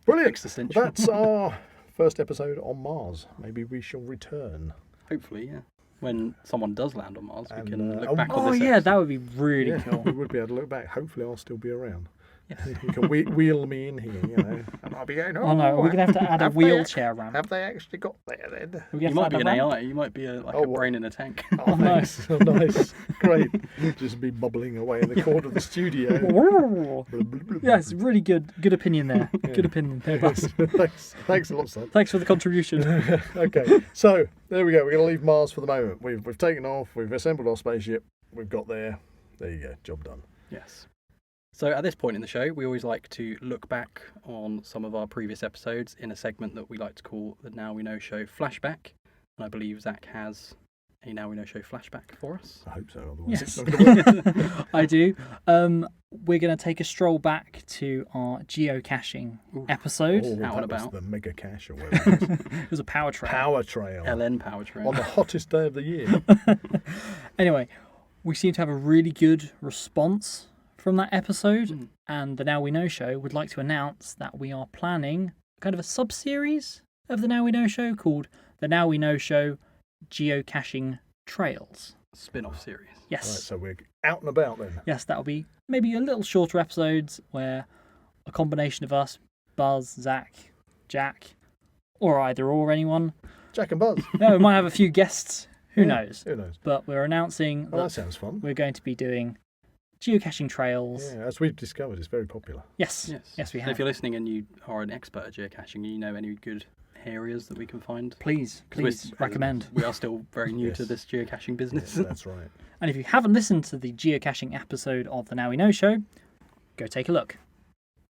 Brilliant. Existential. That's our first episode on Mars. Maybe we shall return. Hopefully, yeah. When someone does land on Mars, we And, can look back Oh, on this. yeah, that would be really Yeah, cool. we would be able to look back. Hopefully, I'll still be around. Yes. You can wheel me in here, and I'll be going. Oh no, we're going to have to add a wheelchair ramp. Have they actually got there then? We're You gonna might have be to an add a ramp. AI. You might be like Oh, a what? brain in a tank. Oh, nice. Oh, nice. Great. Just be bubbling away in the corner of the studio. Yes, really good opinion there. Good opinion there, Buzz. Thanks a lot, son. Thanks for the contribution. Okay, so there we go. We're going to leave Mars for the moment. We've taken off. We've assembled our spaceship. We've got there. There you go. Job done. Yes. So at this point in the show, we always like to look back on some of our previous episodes in a segment that we like to call the Now We Know Show Flashback. And I believe Zach has a Now We Know Show flashback for us. I hope so. Otherwise, Yes, it's not going to work. I do. We're going to take a stroll back to our geocaching episode. Oh, Out and that was about. the mega cache or whatever. It was. It was a power trail. Power trail LN Powertrain. on the hottest day of the year. Anyway, we seem to have a really good response from that episode, and the Now We Know Show would like to announce that we are planning kind of a sub-series of the Now We Know Show called the Now We Know Show Geocaching Trails. Spin-off series. Yes. Right, so we're out and about then. Yes, that'll be maybe a little shorter episodes where a combination of us, Buzz, Zach, Jack, or either or anyone. Jack and Buzz. No, we might have a few guests. Who Yeah, knows? Who knows? But we're announcing Oh, that that sounds fun. we're going to be doing geocaching trails. Yeah, as we've discovered, it's very popular. Yes. Yes. Yes, we And have. if you're listening and you are an expert at geocaching, and you know any good areas that we can find. Please 'Cause please recommend. We are still very new to Yes. this geocaching business. Yes, that's right. And if you haven't listened to the geocaching episode of the Now We Know Show, go take a look.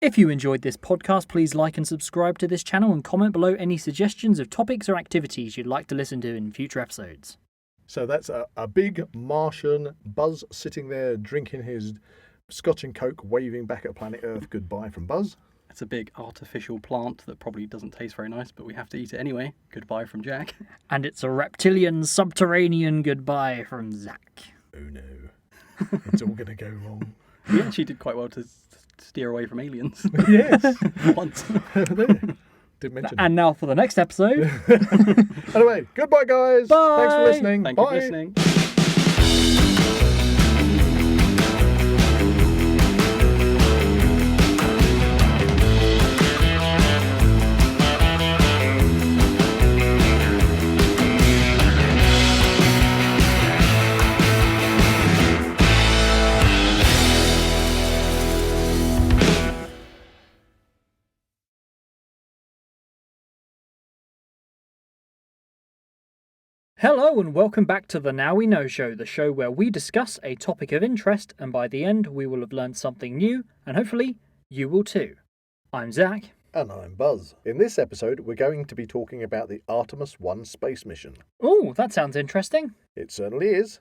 If you enjoyed this podcast, please like and subscribe to this channel and comment below any suggestions of topics or activities you'd like to listen to in future episodes. So that's a big Martian Buzz sitting there drinking his Scotch and Coke, waving back at planet Earth goodbye from Buzz. It's a big artificial plant that probably doesn't taste very nice, but we have to eat it anyway. Goodbye from Jack. And it's a reptilian subterranean goodbye from Zach. Oh no, it's all going to go wrong. We actually did quite well to steer away from aliens Yes, once. didn't mention And now for the next episode. it. Anyway, goodbye, guys. Bye. Thanks for listening. Thank you Bye. for listening. Hello and welcome back to the Now We Know Show, the show where we discuss a topic of interest and by the end we will have learned something new and hopefully you will too. I'm Zach. And I'm Buzz. In this episode, we're going to be talking about the Artemis 1 space mission. Oh, that sounds interesting. It certainly is.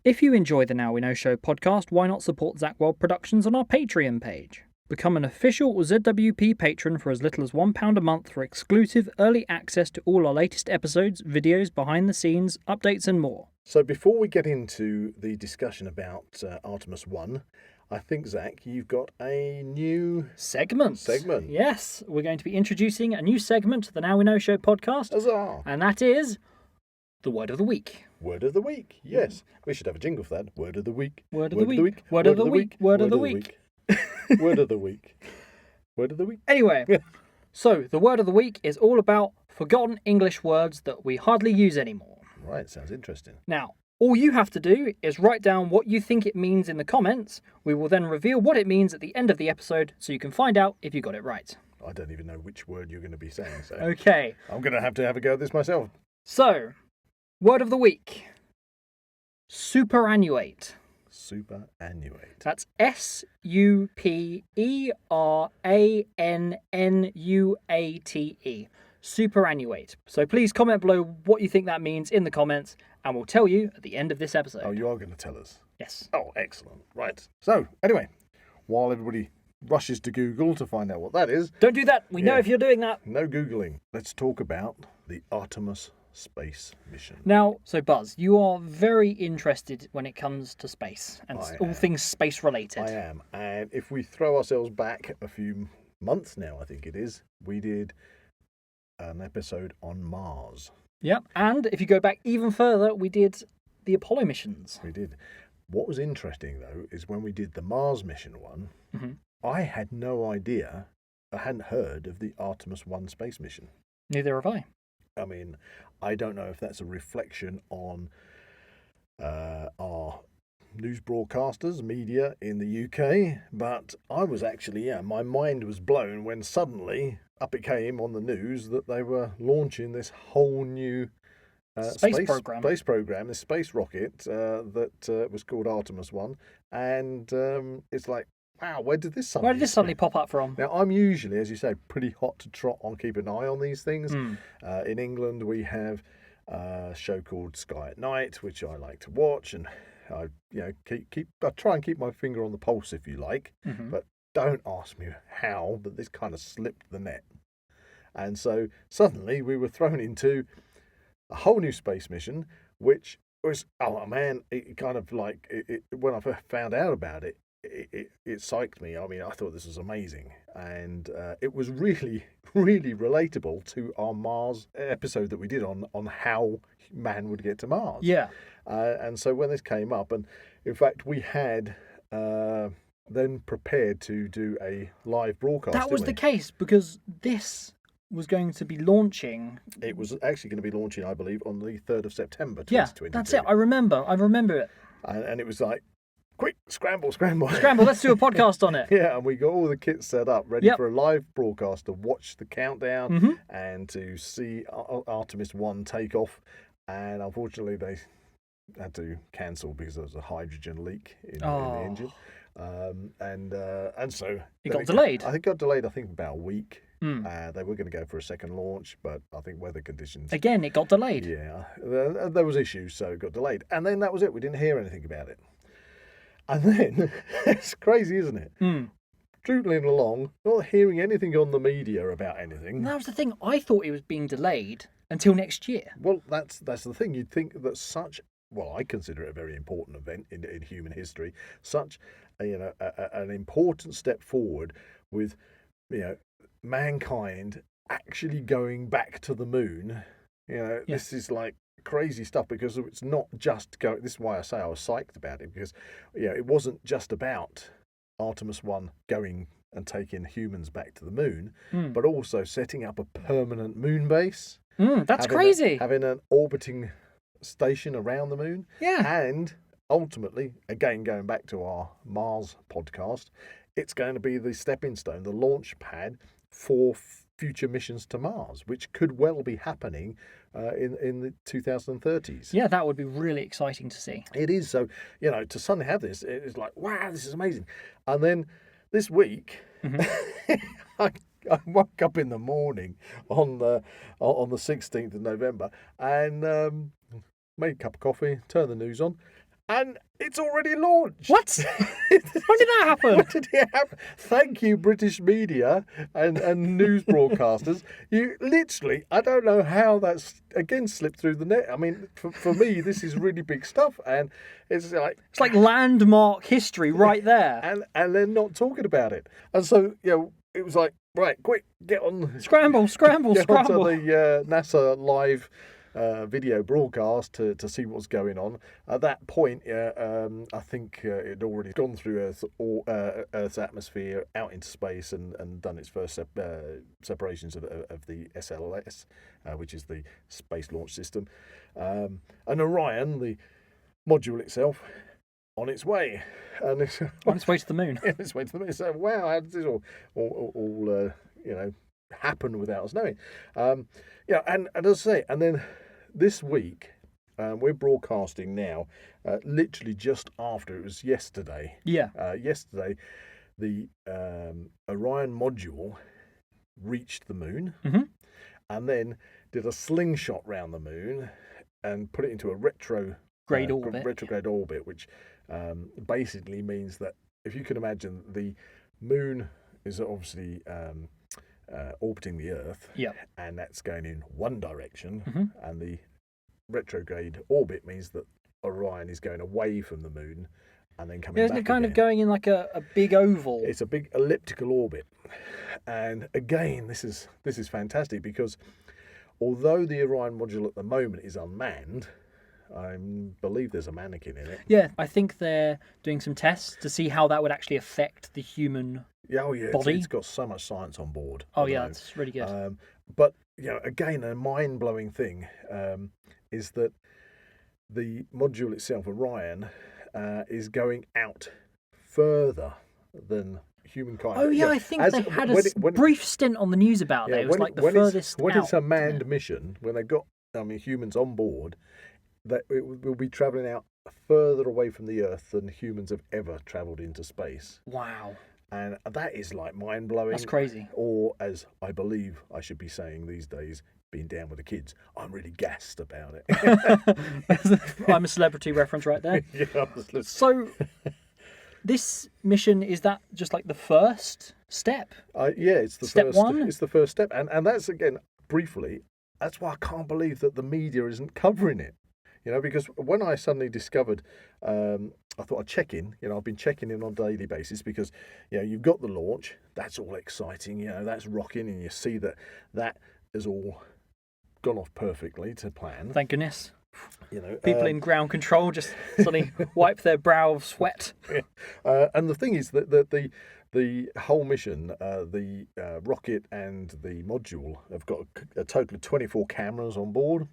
If you enjoy the Now We Know Show podcast, why not support Zak Wylde Productions on our Patreon page? Become an official ZWP patron for as little as £1 a month for exclusive early access to all our latest episodes, videos, behind the scenes, updates and more. So before we get into the discussion about Artemis 1, I think, Zach, you've got a new Segment. Yes, we're going to be introducing a new segment to the Now We Know Show podcast, Huzzah! and that is the Word of the Week. Word of the week. Yes, we should have a jingle for that. Word of the week. Word of the week. Word of the week. Word of the week. Word of the week. Word of the week. Anyway, so the Word of the Week is all about forgotten English words that we hardly use anymore. Right, sounds interesting. Now, all you have to do is write down what you think it means in the comments. We will then reveal what it means at the end of the episode so you can find out if you got it right. I don't even know which word you're going to be saying, so Okay, I'm going to have a go at this myself. so, word of the week. Superannuate. Superannuate. That's SUPERANNUATE. Superannuate. So please comment below what you think that means in the comments, and we'll tell you at the end of this episode. Oh, you are going to tell us? Yes. Oh, excellent. Right. So, anyway, while everybody rushes to Google to find out what that is, Don't do that. We know Yeah. if you're doing that. no Googling. Let's talk about the Artemis space mission. Now, so Buzz, you are very interested when it comes to space and I all am. things space related. I am. And if we throw ourselves back a few months now, I think it is, we did an episode on Mars. Yep. And if you go back even further, we did the Apollo missions. We did. What was interesting, though, is when we did the Mars mission one, Mhm. I had no idea, I hadn't heard of the Artemis 1 space mission. Neither have I. I mean, I don't know if that's a reflection on our news broadcasters, media in the UK, but I was actually, my mind was blown when suddenly up it came on the news that they were launching this whole new Space program. Space program, this space rocket that was called Artemis 1, and it's like, wow, where did this Where did this suddenly pop up from? Now, I'm usually, as you say, pretty hot to trot on, keep an eye on these things. Hmm. In England, we have a show called Sky at Night, which I like to watch, and I, I try and keep my finger on the pulse, if you like. Mhm. But don't ask me how, but this kind of slipped the net. And so suddenly we were thrown into a whole new space mission, which was, oh man, it kind of like, when I first found out about it, it psyched me. I mean, I thought this was amazing, and it was really, really relatable to our Mars episode that we did on how man would get to Mars. Yeah. And so when this came up, and in fact we had then prepared to do a live broadcast. That was the didn't case because this was going to be launching. we? It was actually going to be launching, I believe, on the 3rd of September Yeah, 2022. that's it. I remember it. And it was like, quick, scramble, scramble. Scramble, let's do a podcast on it. Yeah, and we got all the kits set up, ready Yep. for a live broadcast to watch the countdown Mhm. and to see Artemis 1 take off. And unfortunately, they had to cancel because there was a hydrogen leak in the engine. And so It got delayed. I think it got delayed, about a week. Mm. They were going to go for a second launch, but I think weather conditions. Again, it got delayed. Yeah, there was issues, so it got delayed. And then that was it. We didn't hear anything about it. And then, it's crazy, isn't it? Mm. Doodling along, not hearing anything on the media about anything. And that was the thing. I thought it was being delayed until next year. Well, that's the thing. You'd think that I consider it a very important event in human history, such an important step forward with, mankind actually going back to the moon. This is like crazy stuff because it's not just going. This is why I say I was psyched about it, because it wasn't just about Artemis 1 going and taking humans back to the moon, but also setting up a permanent moon base. That's crazy. Having an orbiting station around the moon. Yeah. And ultimately, again, going back to our Mars podcast, it's going to be the stepping stone, the launch pad for future missions to Mars, which could well be happening in the 2030s. Yeah, that would be really exciting to see. It is. So, to suddenly have this, it's like, wow, this is amazing. And then this week, I woke up in the morning on the 16th of November and made a cup of coffee, turned the news on, and it's already launched. What? When did that happen? What did it happen? Thank you, British media and news broadcasters. You literally, I don't know how that's, again, slipped through the net. I mean, for me, this is really big stuff. And it's like landmark history right there. And they're not talking about it. And so, it was like, right, quick, get on. Scramble. Get onto the NASA live video broadcast to see what's going on. At that point, I think it had already gone through Earth's atmosphere, out into space, and done its first separations of the SLS, which is the Space Launch System. And Orion, the module itself, on its way. And it's On its way to the moon. on its way to the moon. So, wow, how did this all happen without us knowing? And as I say, and then this week, we're broadcasting now, literally just after, it was yesterday. Yeah. Yesterday, the Orion module reached the moon, and then did a slingshot round the moon and put it into a retrograde orbit, which basically means that, if you can imagine, the moon is obviously orbiting the Earth, and that's going in one direction, and the retrograde orbit means that Orion is going away from the moon and then coming back. Isn't it kind again. of going in like a big oval? It's a big elliptical orbit, and again, this is fantastic, because although the Orion module at the moment is unmanned, I believe there's a mannequin in it. Yeah, I think they're doing some tests to see how that would actually affect the human body. It's got so much science on board. Oh yeah, that's really good. But again, a mind-blowing thing is that the module itself, Orion, is going out further than humankind. Oh yeah, I think they had a brief stint on the news about that. It was like the furthest when out. it's a manned mission, when they've got humans on board, that it will be travelling out further away from the Earth than humans have ever travelled into space. Wow. And that is like mind-blowing. That's crazy. Or, as I believe I should be saying these days, being down with the kids, I'm really gassed about it. I'm a celebrity reference right there. Yeah, so, this mission, is that just like the first step? It's the step first, one? It's the first step. And that's, again, briefly, that's why I can't believe that the media isn't covering it. Because when I suddenly discovered, I thought I'd check in. I've been checking in on a daily basis because, you've got the launch. That's all exciting. That's rocking, and you see that has all gone off perfectly to plan. Thank goodness. People in ground control just suddenly wipe their brow of sweat. And the thing is that the whole mission, the rocket and the module, have got a total of 24 cameras on board,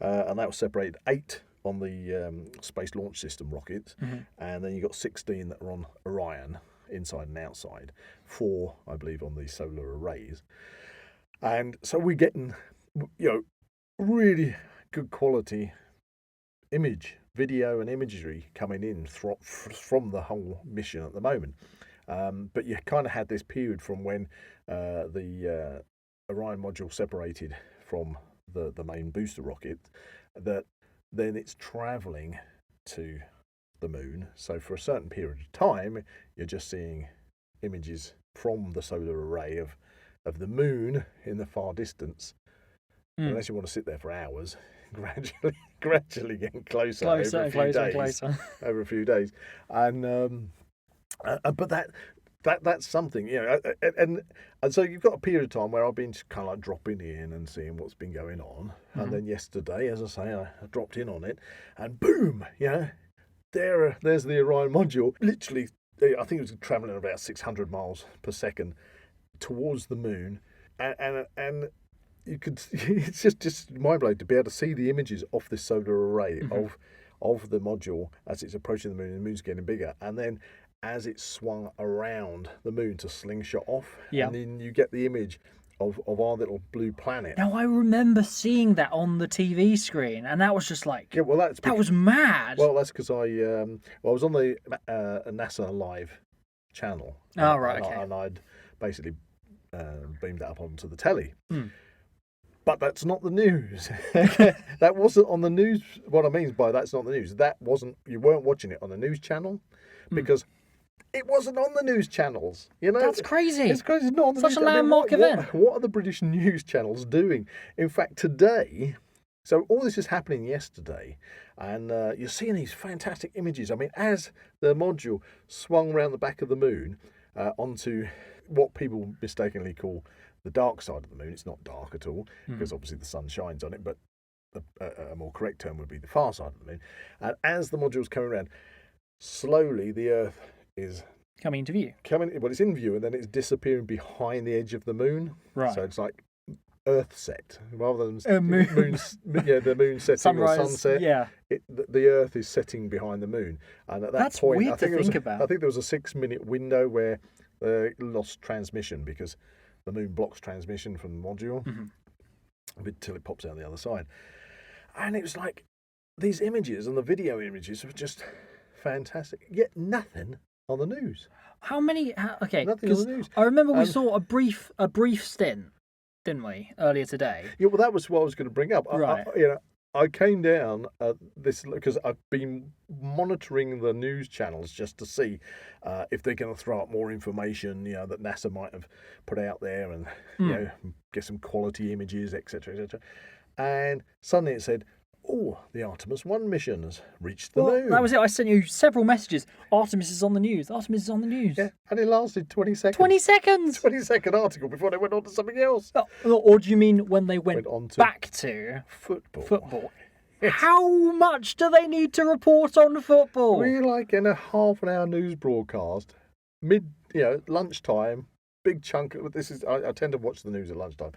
and that was separated 8 on the Space Launch System rockets, and then you got 16 that are on Orion, inside and outside, 4, I believe, on the solar arrays. And so we're getting, really good quality video and imagery coming in from the whole mission at the moment. But you kind of had this period from when the Orion module separated from the main booster rocket, that then it's travelling to the moon. So for a certain period of time, you're just seeing images from the solar array of the moon in the far distance. Unless you want to sit there for hours, gradually getting closer over a few days. And but that's something, and so you've got a period of time where I've been kind of like dropping in and seeing what's been going on, and then yesterday, as I say, I dropped in on it, and boom, there's the Orion module, literally, I think it was travelling at about 600 miles per second towards the moon, and you could, it's just mind-blowing to be able to see the images off this solar array of the module as it's approaching the moon, and the moon's getting bigger, and then as it swung around the moon to slingshot off, and then you get the image of our little blue planet. Now, I remember seeing that on the TV screen, and that was just like, that was mad. Well, that's because I was on the NASA Live channel. Oh, right, okay. And I'd basically beamed that up onto the telly. But that's not the news. That wasn't on the news. What I mean by that's not the news, you weren't watching it on the news channel, because it wasn't on the news channels. That's crazy. It's crazy. It's not on the Such news. a landmark event. What are the British news channels doing? In fact, today, so all this is happening yesterday, and you're seeing these fantastic images. I mean, as the module swung around the back of the moon onto what people mistakenly call the dark side of the moon. It's not dark at all, because obviously the sun shines on it, but a more correct term would be the far side of the moon. And as the module's coming around, slowly the Earth is Coming into view. well, it's in view, and then it's disappearing behind the edge of the moon. Right. So it's like Earth set rather than The moon setting Sunrise, or sunset. yeah. The Earth is setting behind the moon, and at that That's point, weird I think to think about. I think there was a 6-minute window where they lost transmission because the moon blocks transmission from the module until it pops out the other side. And it was like these images and the video images were just fantastic. Yet nothing on the news. How many? Okay, Nothing on the 'cause news. I remember we saw a brief stint, didn't we, earlier today? Yeah, well, that was what I was going to bring up. Right. I came down this because I've been monitoring the news channels just to see if they're going to throw up more information, that NASA might have put out there, and get some quality images, etc., etc. And suddenly it said, "Oh, the Artemis 1 mission has reached the moon." That was it. I sent you several messages. Artemis is on the news. Artemis is on the news. Yeah, and it lasted 20 seconds. 20 seconds. 20-second article before they went on to something else. Or do you mean when they went on to back to football? football? How much do they need to report on football? We're like in a half an hour news broadcast, lunchtime, big chunk of this is. I tend to watch the news at lunchtime,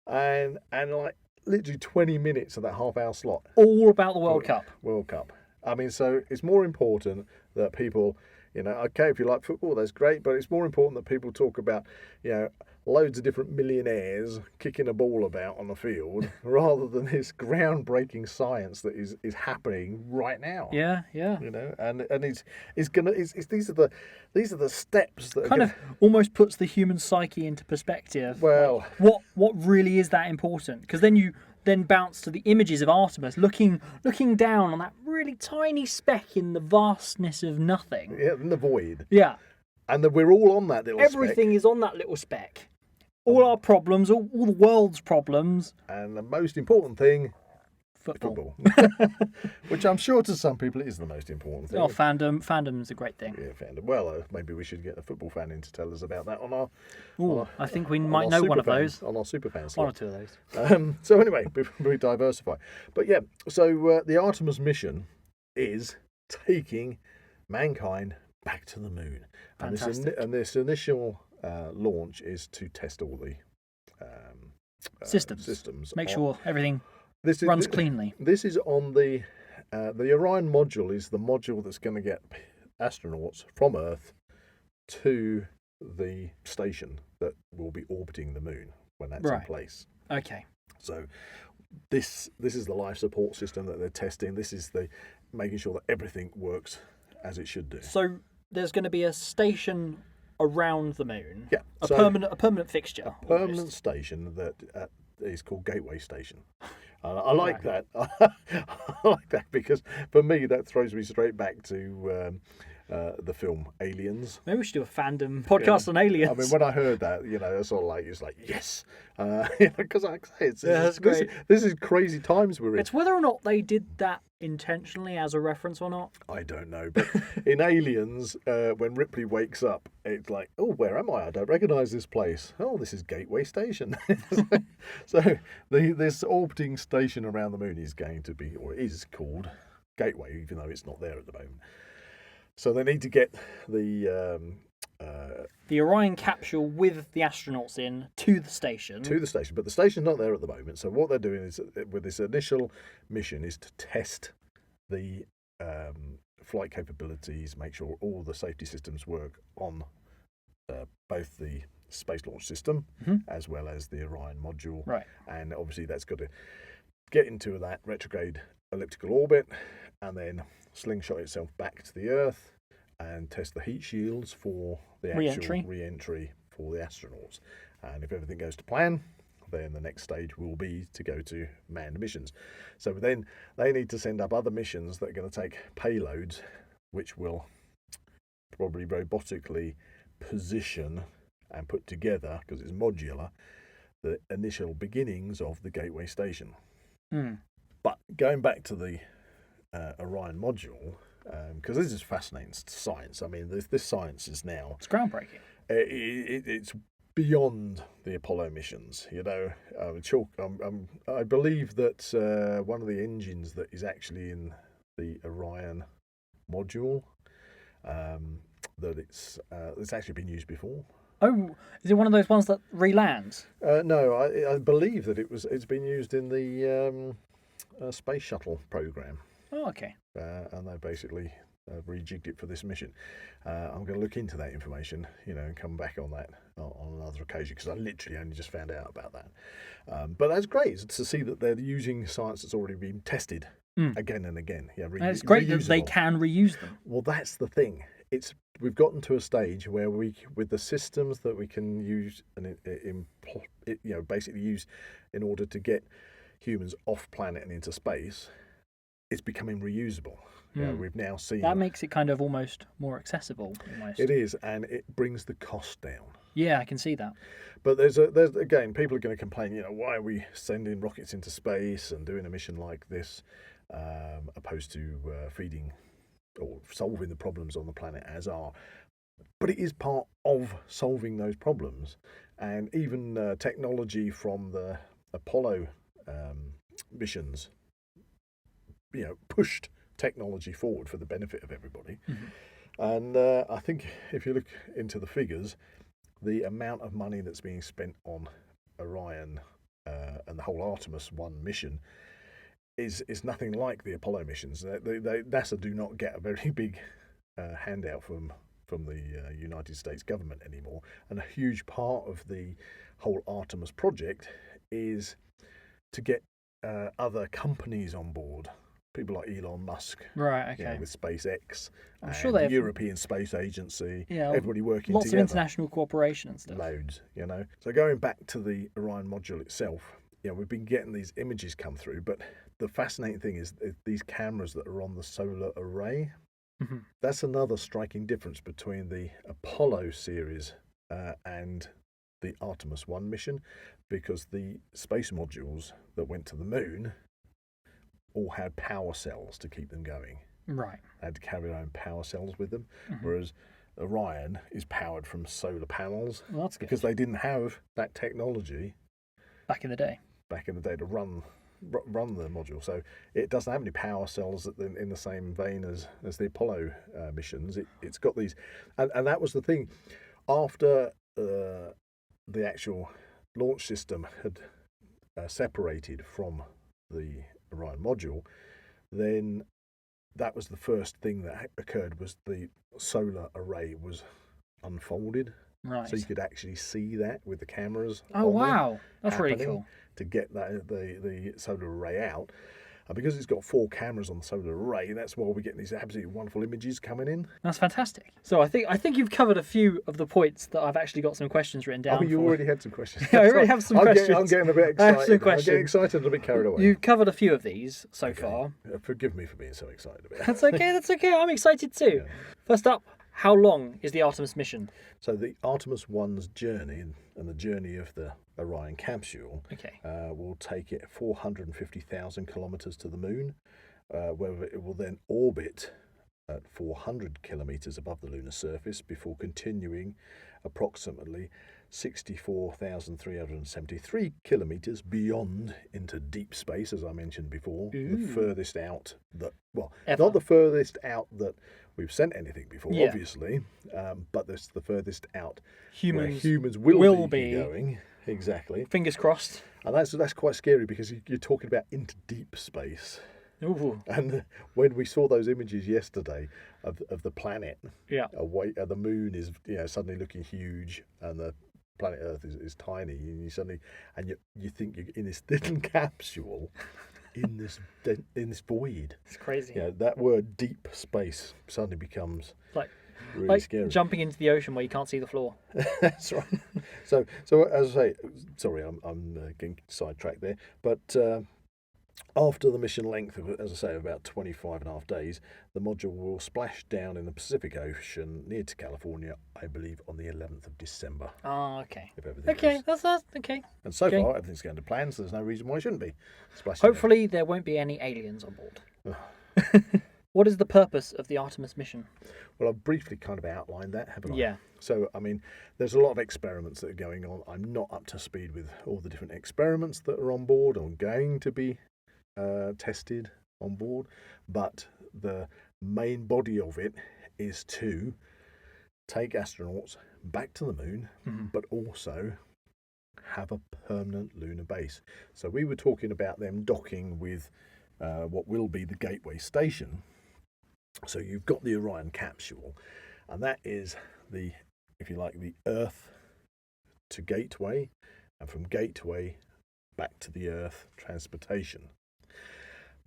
and like literally 20 minutes of that half hour slot. All about the World Cup. World Cup. I mean, so it's more important that people, okay, if you like football, that's great, but it's more important that people talk about, loads of different millionaires kicking a ball about on the field rather than this groundbreaking science that is happening right now. Yeah. And these are the steps that Kind of almost puts the human psyche into perspective. Well, what really is that important? Because then you bounce to the images of Artemis looking down on that really tiny speck in the vastness of nothing. Yeah, in the void. Yeah. And that we're all on that little Everything is on that little speck. All our problems, all the world's problems. And the most important thing, Football. Which I'm sure to some people is the most important thing. Oh, fandom's a great thing. Yeah, fandom. Well, maybe we should get a football fan in to tell us about that on our. I think we might know one of those. On our superfan slot. One or two of those. So anyway, we diversify. But yeah, so the Artemis mission is taking mankind back to the moon. Fantastic. And this initial launch is to test all the systems. Make sure everything This runs cleanly. This is on the Orion module is the module that's going to get astronauts from Earth to the station that will be orbiting the moon when that's in place. Okay. So this is the life support system that they're testing. This is the making sure that everything works as it should do. So there's going to be a station around the moon. Yeah. A permanent fixture. Permanent station that is called Gateway Station. I like that. I like that because for me that throws me straight back to the film Aliens. Maybe we should do a fandom podcast on aliens. I mean, when I heard that, it's sort of like it's like yes, because like I say, that's great. This is crazy times we're in. It's whether or not they did that intentionally as a reference or not. I don't know, but in Aliens, when Ripley wakes up, it's like, oh, where am I? I don't recognise this place. Oh, this is Gateway Station. So this orbiting station around the moon is going to be, or is called Gateway, even though it's not there at the moment. So they need to get the Orion capsule with the astronauts in to the station. But the station's not there at the moment. So what they're doing is, with this initial mission, is to test the flight capabilities, make sure all the safety systems work on both the Space Launch System as well as the Orion module. Right. And obviously that's got to get into that retrograde elliptical orbit and then slingshot itself back to the Earth and test the heat shields for the actual re-entry for the astronauts. And if everything goes to plan, then the next stage will be to go to manned missions. So then they need to send up other missions that are going to take payloads, which will probably robotically position and put together, because it's modular, the initial beginnings of the Gateway Station. But going back to the Orion module, because this is fascinating science. I mean, this science is now... It's groundbreaking. It's beyond the Apollo missions. You know, I believe that one of the engines that is actually in the Orion module, that it's actually been used before. Oh, is it one of those ones that re-lands? No, I believe that it's been used in the space shuttle program. Oh, okay. And they basically rejigged it for this mission. I'm going to look into that information, and come back on that on another occasion, because I literally only just found out about that. But that's great to see that they're using science that's already been tested again and again. Yeah, And it's great that they can reuse them. Well, that's the thing. We've gotten to a stage where with the systems that we can use and basically use in order to get humans off planet and into space, it's becoming reusable. We've now seen that makes it kind of almost more accessible. Almost. It is, and it brings the cost down. Yeah, I can see that. But there's again, people are going to complain. Why are we sending rockets into space and doing a mission like this, opposed to feeding or solving the problems on the planet as are. But it is part of solving those problems. And even technology from the Apollo missions, pushed technology forward for the benefit of everybody. Mm-hmm. And I think if you look into the figures, the amount of money that's being spent on Orion and the whole Artemis 1 mission is nothing like the Apollo missions. NASA do not get a very big handout from the United States government anymore, and a huge part of the whole Artemis project is to get other companies on board. People like Elon Musk, right? Okay, with SpaceX, I'm sure they have the European Space Agency, yeah, everybody working lots together. Of international cooperation and stuff. Loads, So going back to the Orion module itself, we've been getting these images come through, but the fascinating thing is these cameras that are on the solar array. Mm-hmm. That's another striking difference between the Apollo series and the Artemis 1 mission, because the space modules that went to the moon all had power cells to keep them going. Right. They had to carry their own power cells with them, whereas Orion is powered from solar panels. Well, that's good. Because they didn't have that technology back in the day to run the module. So it doesn't have any power cells in the same vein as the Apollo missions. It's got these, and that was the thing. After the actual launch system had separated from the Orion module, then that was the first thing that occurred, was the solar array was unfolded. Right. So you could actually see that with the cameras. Oh, wow. That's really cool. To get the solar array out. And because it's got 4 cameras on the solar array, that's why we're getting these absolutely wonderful images coming in. That's fantastic. So I think you've covered a few of the points that I've actually got some questions written down. Oh, you already had some questions. Yeah, I already have some questions. I'm getting a bit excited. I have some questions. I'm getting excited and a bit carried away. You've covered a few of these so far. Forgive me for being so excited about it. That's okay. That's okay. I'm excited too. Yeah. First up, how long is the Artemis mission? So the Artemis 1's journey and the journey of the Orion capsule will take it 450,000 kilometres to the moon, where it will then orbit at 400 kilometres above the lunar surface before continuing approximately 64,373 kilometres beyond into deep space, as I mentioned before. Ooh. The furthest out ever. Not the furthest out that we've sent anything before, yeah. obviously, but this is the furthest out humans will be going. Exactly. Fingers crossed. And that's quite scary, because you're talking about into deep space. Ooh. And when we saw those images yesterday of the planet, away, the moon is suddenly looking huge, and the planet Earth is tiny, and you think you're in this little capsule in this void. It's crazy. That word deep space suddenly becomes really scary. Jumping into the ocean where you can't see the floor. That's right. So as I say, sorry, I'm getting sidetracked there, but after the mission length of, as I say, about 25 and a half days, the module will splash down in the Pacific Ocean near to California, I believe, on the 11th of December. Oh, okay. If everything okay, goes. that's okay. And so far, everything's going to plan, so there's no reason why it shouldn't be splashing. Hopefully, there won't be any aliens on board. What is the purpose of the Artemis mission? Well, I've briefly kind of outlined that, haven't I? Yeah. So, I mean, there's a lot of experiments that are going on. I'm not up to speed with all the different experiments that are on board or going to be tested on board, but the main body of it is to take astronauts back to the moon, but also have a permanent lunar base. So we were talking about them docking with what will be the Gateway Station. So you've got the Orion capsule, and that is the, if you like, the Earth to Gateway, and from Gateway back to the Earth transportation.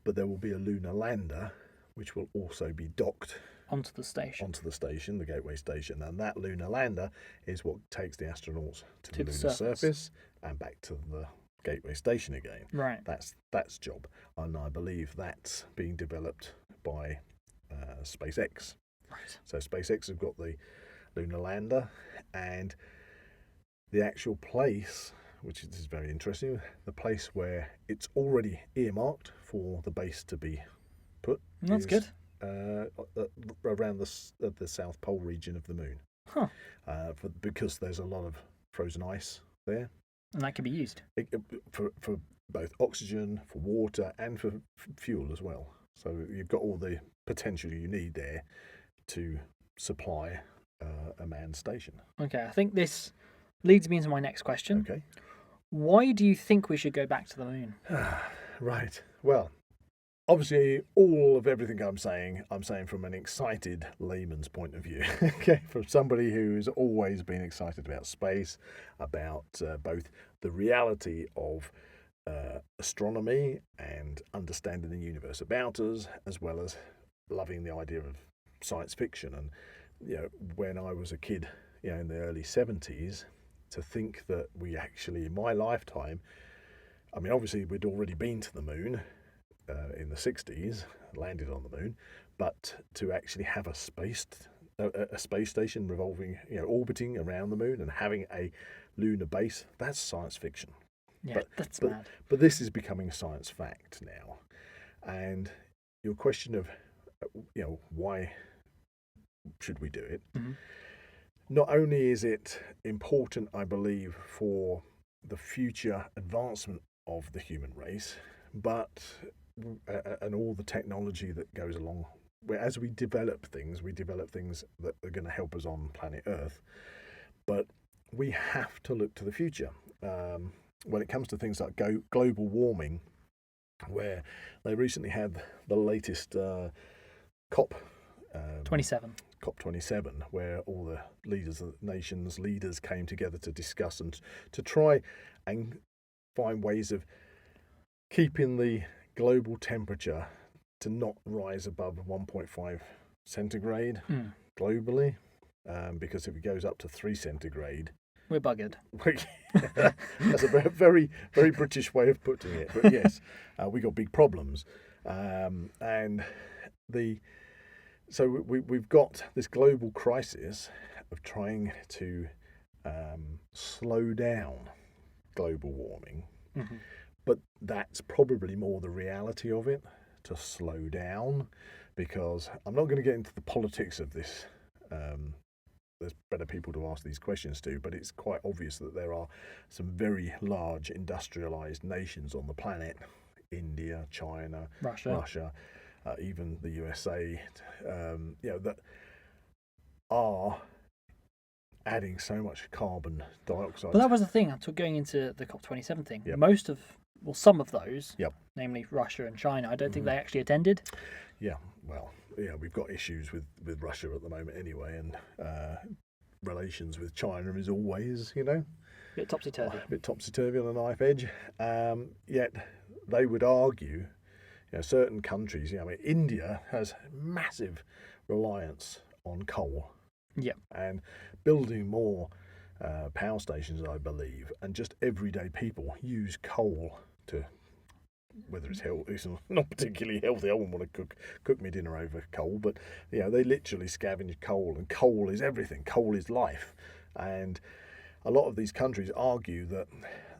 But there will be a lunar lander, which will also be docked Onto the station. the Gateway Station, and that lunar lander is what takes the astronauts to the lunar surface. surface and back to the Gateway Station again. Right. That's job, and I believe that's being developed by SpaceX. Right. So SpaceX have got the lunar lander, and the actual place, which is very interesting, the place where it's already earmarked for the base to be put. That's good. Around the South Pole region of the moon. Huh. Because there's a lot of frozen ice there. And that can be used. For both oxygen, for water, and for fuel as well. So you've got all the potential you need there to supply a manned station. Okay, I think this leads me into my next question. Okay. Why do you think we should go back to the moon? Right. Well, obviously, all of everything I'm saying from an excited layman's point of view. Okay, from somebody who's always been excited about space, about both the reality of astronomy and understanding the universe about us, as well as loving the idea of science fiction. And when I was a kid, in the early 70s, to think that we actually, in my lifetime, I mean, obviously we'd already been to the moon. In the 60s, landed on the moon, but to actually have a space station revolving, orbiting around the moon and having a lunar base, that's science fiction. Yeah, that's mad. But this is becoming science fact now. And your question of, why should we do it? Mm-hmm. Not only is it important, I believe, for the future advancement of the human race, but and all the technology that goes along. As we develop things that are going to help us on planet Earth. But we have to look to the future. When it comes to things like global warming, where they recently had the latest COP 27. COP27, where all the leaders of the nations, leaders came together to discuss and to try and find ways of keeping the global temperature to not rise above 1.5 centigrade globally, because if it goes up to 3 centigrade, we're buggered. That's a very, very British way of putting it. But yes, we got big problems, so we've got this global crisis of trying to slow down global warming. Mm-hmm. But that's probably more the reality of it, to slow down, because I'm not going to get into the politics of this. There's better people to ask these questions to, but it's quite obvious that there are some very large industrialized nations on the planet, India, China, Russia, even the USA, that are adding so much carbon dioxide. But that was the thing, going into the COP27 thing. Yep. Some of those, yep, namely Russia and China, I don't think they actually attended. Yeah, well, we've got issues with Russia at the moment anyway, and relations with China is always, a bit topsy-turvy. A bit topsy-turvy on a knife edge. Yet they would argue, certain countries, India has massive reliance on coal. Yeah. And building more power stations, I believe, and just everyday people use coal to, whether it's healthy, it's not particularly healthy. I wouldn't want to cook my dinner over coal, but they literally scavenge coal, and coal is everything. Coal is life, and a lot of these countries argue that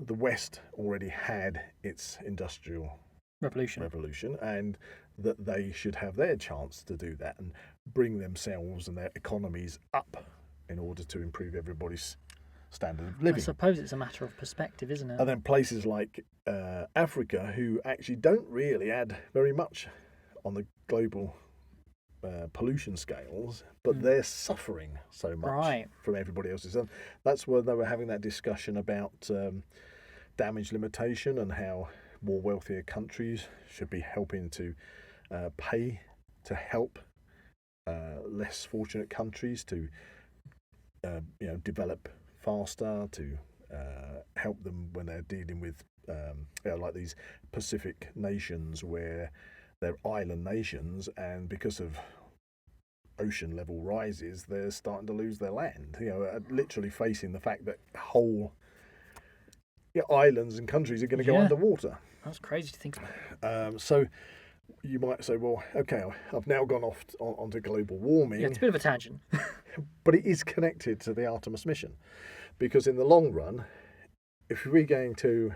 the West already had its industrial revolution, and that they should have their chance to do that and bring themselves and their economies up in order to improve everybody's standard of I living. suppose it's a matter of perspective, isn't it? And then places like Africa, who actually don't really add very much on the global pollution scales, but they're suffering so much from everybody else's. And that's where they were having that discussion about damage limitation and how more wealthier countries should be helping to pay to help less fortunate countries to develop faster, to help them when they're dealing with like these Pacific nations where they're island nations, and because of ocean level rises, they're starting to lose their land. Literally facing the fact that whole islands and countries are going to go underwater. That's crazy to think about. So you might say, well, okay, I've now gone off onto global warming. Yeah, it's a bit of a tangent. But it is connected to the Artemis mission, because in the long run, if we're going to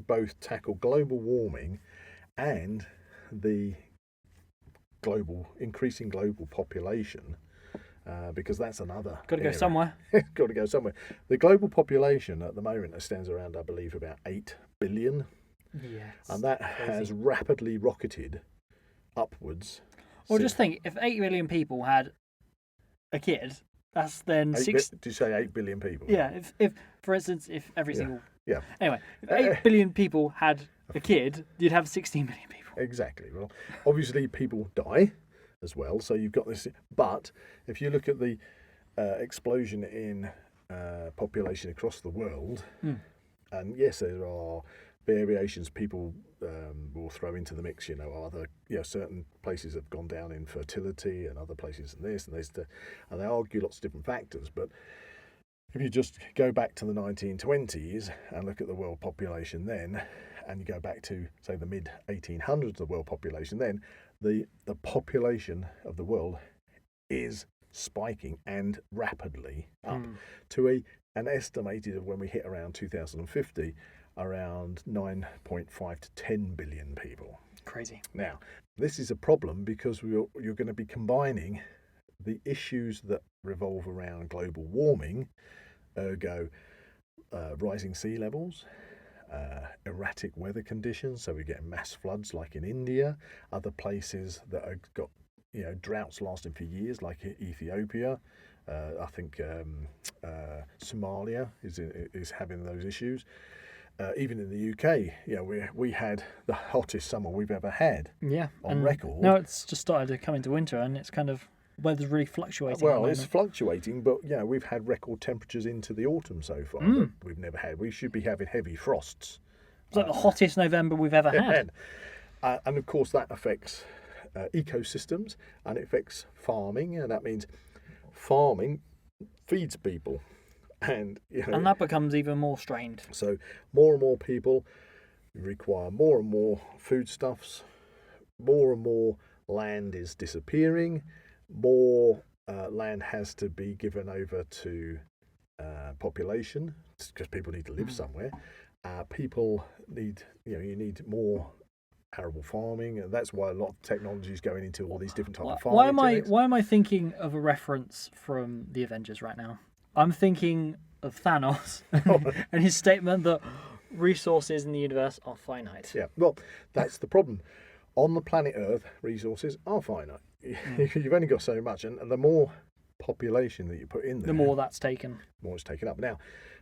both tackle global warming and the increasing global population, because that's another Got to go area. somewhere. Got to go somewhere. The global population at the moment stands around, I believe, about 8 billion, Yes. and that has rapidly rocketed upwards. Well, just think, if 8 million people had a kid, that's then Did you say 8 billion people? Yeah, if for instance, if every single... Yeah. Anyway, if 8 billion people had a kid, you'd have 16 million people. Exactly. Well, obviously people die as well, so you've got this. But if you look at the explosion in population across the world, and yes, there are variations people will throw into the mix. Other certain places have gone down in fertility, and other places in this and this, and they argue lots of different factors. But if you just go back to the 1920s and look at the world population then, and you go back to, say, the mid-1800s, the world population then, the population of the world is spiking and rapidly up to an estimated of, when we hit around 2050, around 9.5 to 10 billion people. Crazy. Now, this is a problem because you're going to be combining the issues that revolve around global warming, ergo rising sea levels, erratic weather conditions, so we get mass floods like in India, other places that have got droughts lasting for years like Ethiopia. I think Somalia is having those issues. Even in the UK, we had the hottest summer we've ever had on record. No, it's just started to come into winter, and it's kind of weather's really fluctuating. Well, it's fluctuating, but we've had record temperatures into the autumn so far that we've never had. We should be having heavy frosts. It's like the hottest November we've ever had. And of course that affects ecosystems, and it affects farming, and that means farming feeds people. And that becomes even more strained. So more and more people require more and more foodstuffs, more and more land is disappearing, more land has to be given over to population because people need to live somewhere. People need, you need more arable farming, and that's why a lot of technology is going into all these different types of farming. Why am I thinking of a reference from the Avengers right now? I'm thinking of Thanos and his statement that resources in the universe are finite. Yeah, well, that's the problem. On the planet Earth, resources are finite. You've only got so much, and the more population that you put in there, the more that's taken. More it's taken up. Now,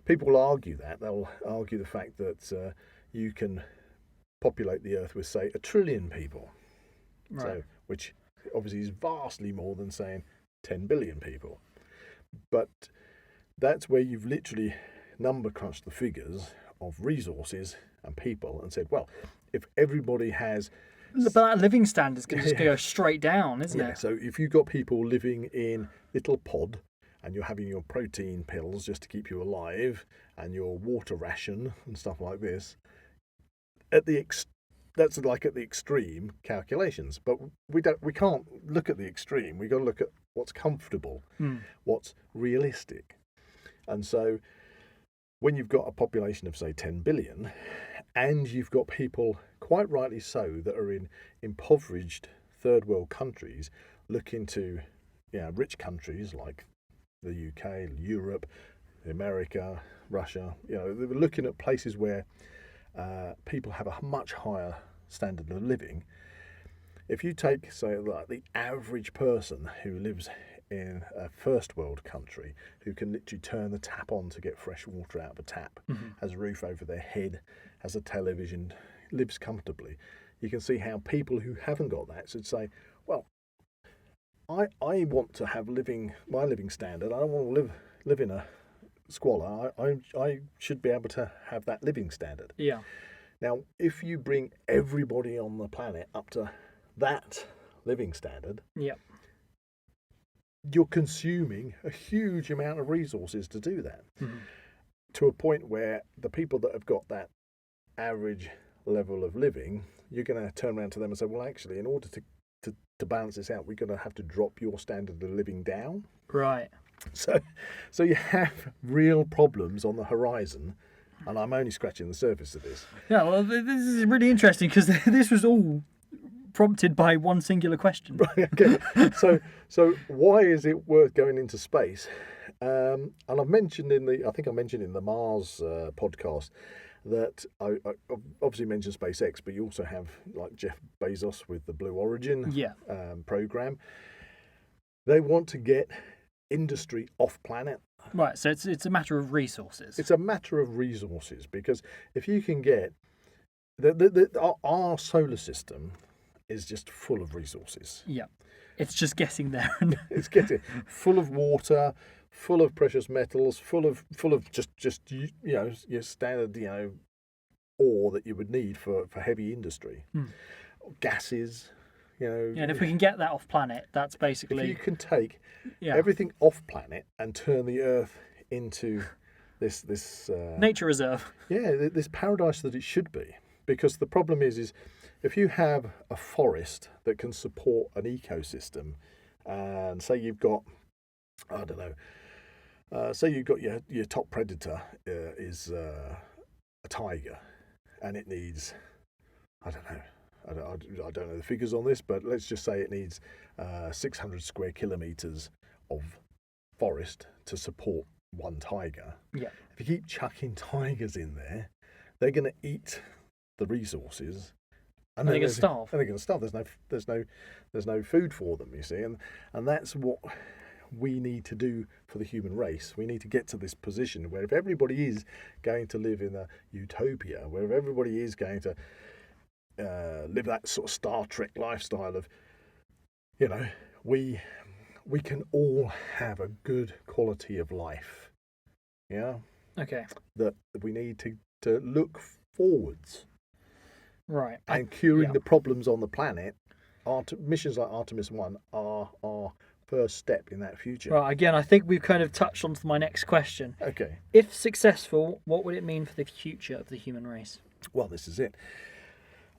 people will argue that. They'll argue the fact that you can populate the Earth with, say, 1 trillion people. Right. So, which obviously is vastly more than saying 10 billion people. But that's where you've literally number crunched the figures of resources and people and said, well, if everybody has... But that living standard's going to just go straight down, isn't it? So if you've got people living in little pod and you're having your protein pills just to keep you alive and your water ration and stuff like this, that's like at the extreme calculations. But we can't look at the extreme. We've got to look at what's comfortable, what's realistic. And so when you've got a population of, say, 10 billion, and you've got people, quite rightly so, that are in impoverished third world countries look into rich countries like the UK, Europe, America, Russia. They were looking at places where people have a much higher standard of living. If you take, say, like the average person who lives in a first world country, who can literally turn the tap on to get fresh water out of a tap, has a roof over their head, has a television, lives comfortably, you can see how people who haven't got that should say, well, I want to have my living standard. I don't want to live in a squalor. I should be able to have that living standard. Yeah. Now, if you bring everybody on the planet up to that living standard, Yep. you're consuming a huge amount of resources to do that, to a point where the people that have got that average level of living, you're going to turn around to them and say, well, actually, in order to balance this out, we're going to have to drop your standard of living down. Right. So you have real problems on the horizon, and I'm only scratching the surface of this. Yeah, well, this is really interesting because this was all prompted by one singular question. Right, okay. So why is it worth going into space? And I've mentioned I think I mentioned in the Mars podcast that I obviously mentioned SpaceX, but you also have like Jeff Bezos with the Blue Origin program. They want to get industry off planet. Right, so it's a matter of resources. It's a matter of resources, because if you can get our solar system is just full of resources. Yeah, it's just getting there. It's getting full of water, full of precious metals, full of just your standard ore that you would need for heavy industry, gases. And if we can get that off planet, that's basically if you can take everything off planet and turn the Earth into this nature reserve. Yeah, this paradise that it should be. Because the problem is if you have a forest that can support an ecosystem, and say you've got, I don't know, say you've got your top predator is a tiger, and it needs, I don't know the figures on this, but let's just say it needs 600 square kilometres of forest to support one tiger. Yeah. If you keep chucking tigers in there, they're going to eat the resources, and they're going to starve. And they're going to starve. There's no food for them, you see, and that's what we need to do for the human race. We need to get to this position where if everybody is going to live in a utopia, where if everybody is going to live that sort of Star Trek lifestyle of, we can all have a good quality of life. Yeah. Okay. That we need to look forwards. Right. And curing the problems on the planet. Missions like Artemis 1 are our first step in that future. Right. Again, I think we've kind of touched on to my next question. Okay. If successful, what would it mean for the future of the human race? Well, this is it.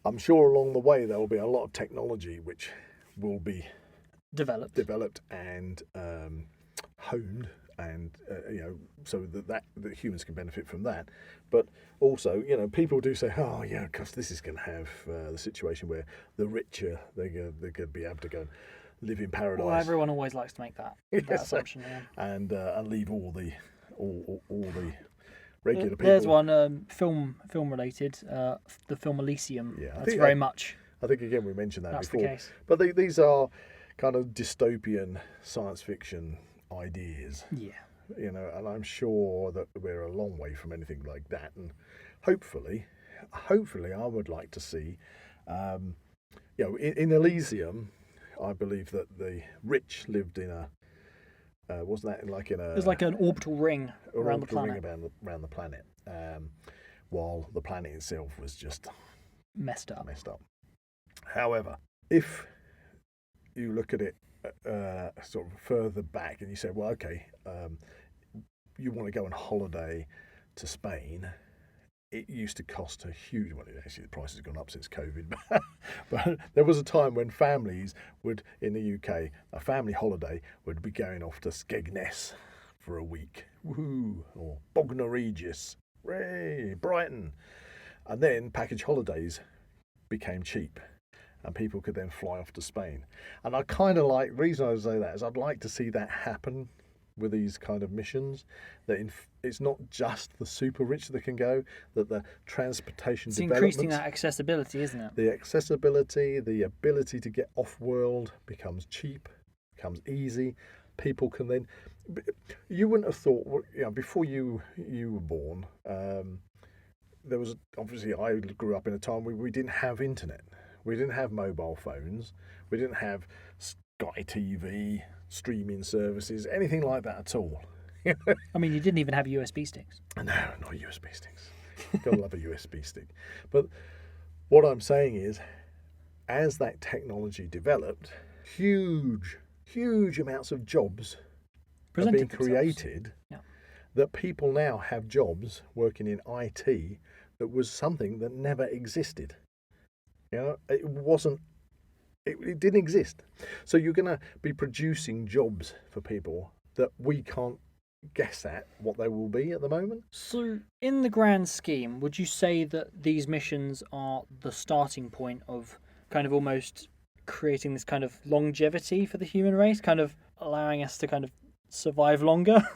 I'm sure along the way there will be a lot of technology which will be developed and honed, and so that humans can benefit from that. But also, people do say, oh yeah, because this is going to have the situation where the richer they're going to be able to go and live in paradise. Well, everyone always likes to make that assumption. Yeah. And leave all the regular people. There's one film related, the film Elysium. Yeah, that's very much. I think again we mentioned that that's before. The case. But these are kind of dystopian science fiction ideas. Yeah. And I'm sure that we're a long way from anything like that. And hopefully, I would like to see, in Elysium, I believe that the rich lived in a. Wasn't that like in a? It was like an orbital ring around the planet. Around the planet, while the planet itself was just messed up. However, if you look at it sort of further back and you say, well, okay, you want to go on holiday to Spain. It used to cost a huge money. Actually, the price has gone up since COVID. But there was a time when families would, in the UK, a family holiday would be going off to Skegness for a week. Woohoo! Or Bognor Regis. Hooray! Brighton. And then package holidays became cheap. and people could then fly off to Spain. And I kind of like, the reason I say that is I'd like to see that happen with these kind of missions, that it's not just the super rich that can go, that the transportation It's development, increasing that accessibility, isn't it? the accessibility, the ability to get off world becomes cheap, becomes easy. People can then, you wouldn't have thought, before you were born, there was, obviously I grew up in a time where we didn't have internet, we didn't have mobile phones, we didn't have Sky TV, streaming services, anything like that at all. I mean, you didn't even have USB sticks. No, not USB sticks. Gotta love a USB stick. But what I'm saying is, as that technology developed, huge amounts of jobs are being created. Yeah. That people now have jobs working in IT that was something that never existed. It didn't exist. So you're going to be producing jobs for people that we can't guess at what they will be at the moment. So, in the grand scheme, would you say that these missions are the starting point of kind of almost creating this kind of longevity for the human race, kind of allowing us to kind of survive longer?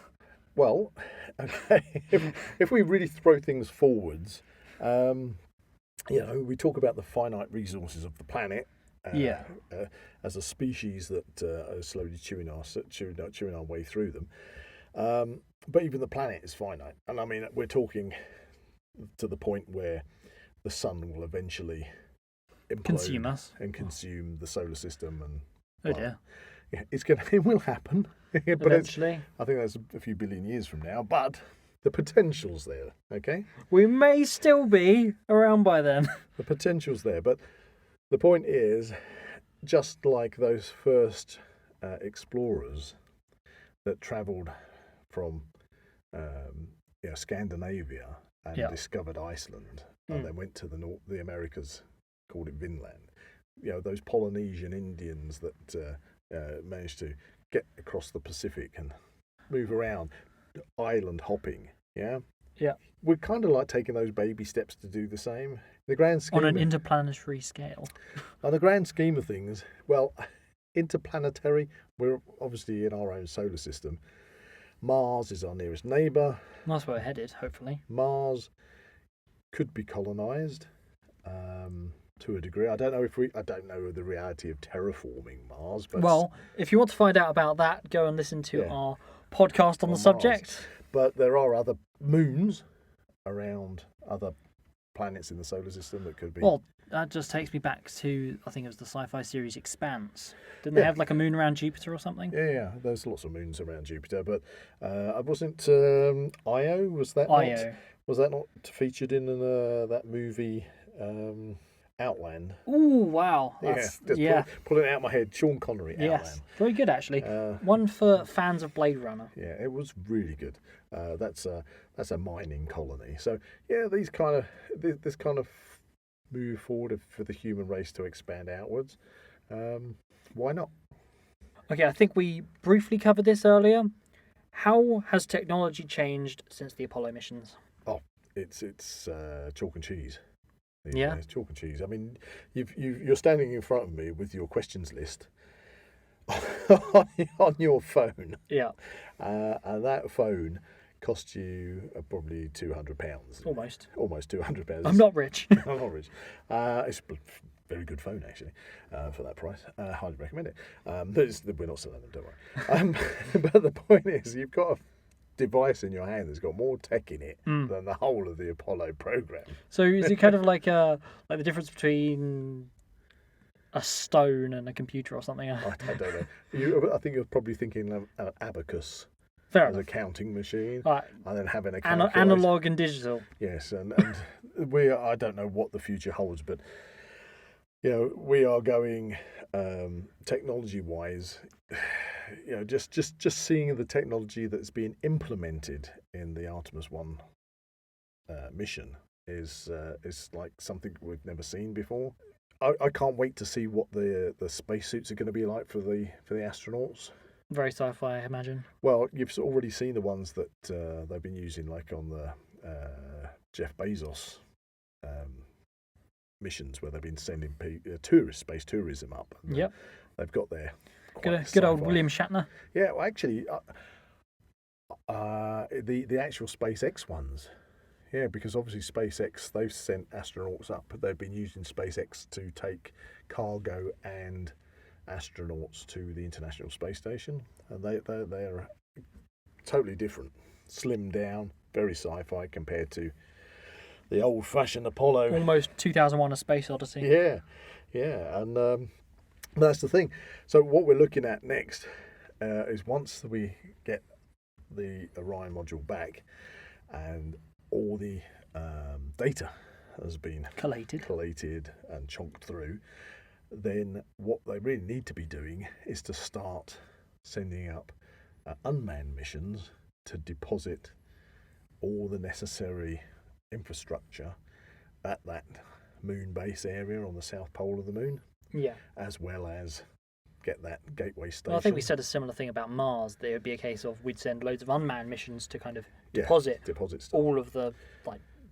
Well, okay, if we really throw things forwards, we talk about the finite resources of the planet. As a species that are slowly chewing our way through them. But even the planet is finite. And I mean, we're talking to the point where the sun will eventually implode Consume us. and consume the solar system. And Oh dear. yeah, it will happen. But Eventually. I think that's a few billion years from now. But the potential's there, okay? We may still be around by then. The potential's there. But the point is, just like those first explorers that travelled from Scandinavia and discovered Iceland, and then went to the Americas, called it Vinland. Those Polynesian Indians that managed to get across the Pacific and move around, island hopping. Yeah. We're kind of like taking those baby steps to do the same. The grand scheme On an interplanetary scale. On the grand scheme of things, well, interplanetary, we're obviously in our own solar system. Mars is our nearest neighbour. That's where we're headed, hopefully. Mars could be colonised to a degree. I don't know the reality of terraforming Mars. But well, if you want to find out about that, go and listen to our podcast on the subject. Mars. But there are other moons around other planets in the solar system that could be. Well, that just takes me back to, I think it was the sci-fi series Expanse. Didn't they have like a moon around Jupiter or something? Yeah. There's lots of moons around Jupiter, but I wasn't Io. Was that Io? Was that not featured in that movie? Outland. Ooh, wow. Pulling it out of my head. Sean Connery, Outland. Yes, very good actually. One for fans of Blade Runner. Yeah, it was really good. That's a mining colony. So yeah, this kind of move forward for the human race to expand outwards. Why not? Okay, I think we briefly covered this earlier. How has technology changed since the Apollo missions? Oh, it's chalk and cheese. Yeah, it's chalk and cheese. I mean, you're standing in front of me with your questions list on your phone. Yeah. And that phone cost you probably £200. Almost £200. I'm not rich. I'm not rich. It's a very good phone actually for that price. Highly recommend it. We're not selling them, don't worry. But the point is, you've got a device in your hand that's got more tech in it than the whole of the Apollo program. So is it kind of like the difference between a stone and a computer or something? I don't know. I think you're probably thinking of an abacus. Fair as enough. a counting machine, right. And then having a calculator. Analog and digital. Yes, and I don't know what the future holds, but we are going technology-wise. Just seeing the technology that's being implemented in the Artemis 1 mission is like something we've never seen before. I can't wait to see what the spacesuits are going to be like for the astronauts. Very sci-fi, I imagine. Well, you've already seen the ones that they've been using, like on the Jeff Bezos missions where they've been sending tourists, space tourism up. And, Yep. They've got their Good old sci-fi. William Shatner. Yeah, well, actually, the actual SpaceX ones. Yeah, because obviously SpaceX, they've sent astronauts up. They've been using SpaceX to take cargo and astronauts to the International Space Station, and they're totally different, slimmed down, very sci-fi compared to the old-fashioned Apollo. Almost 2001: A Space Odyssey. Yeah, and that's the thing. So what we're looking at next is once we get the Orion module back and all the data has been collated and chonked through, then what they really need to be doing is to start sending up unmanned missions to deposit all the necessary infrastructure at that moon base area on the south pole of the moon, Yeah. as well as get that gateway station. Well, I think we said a similar thing about Mars. That it would be a case of we'd send loads of unmanned missions to kind of deposit stuff. all of the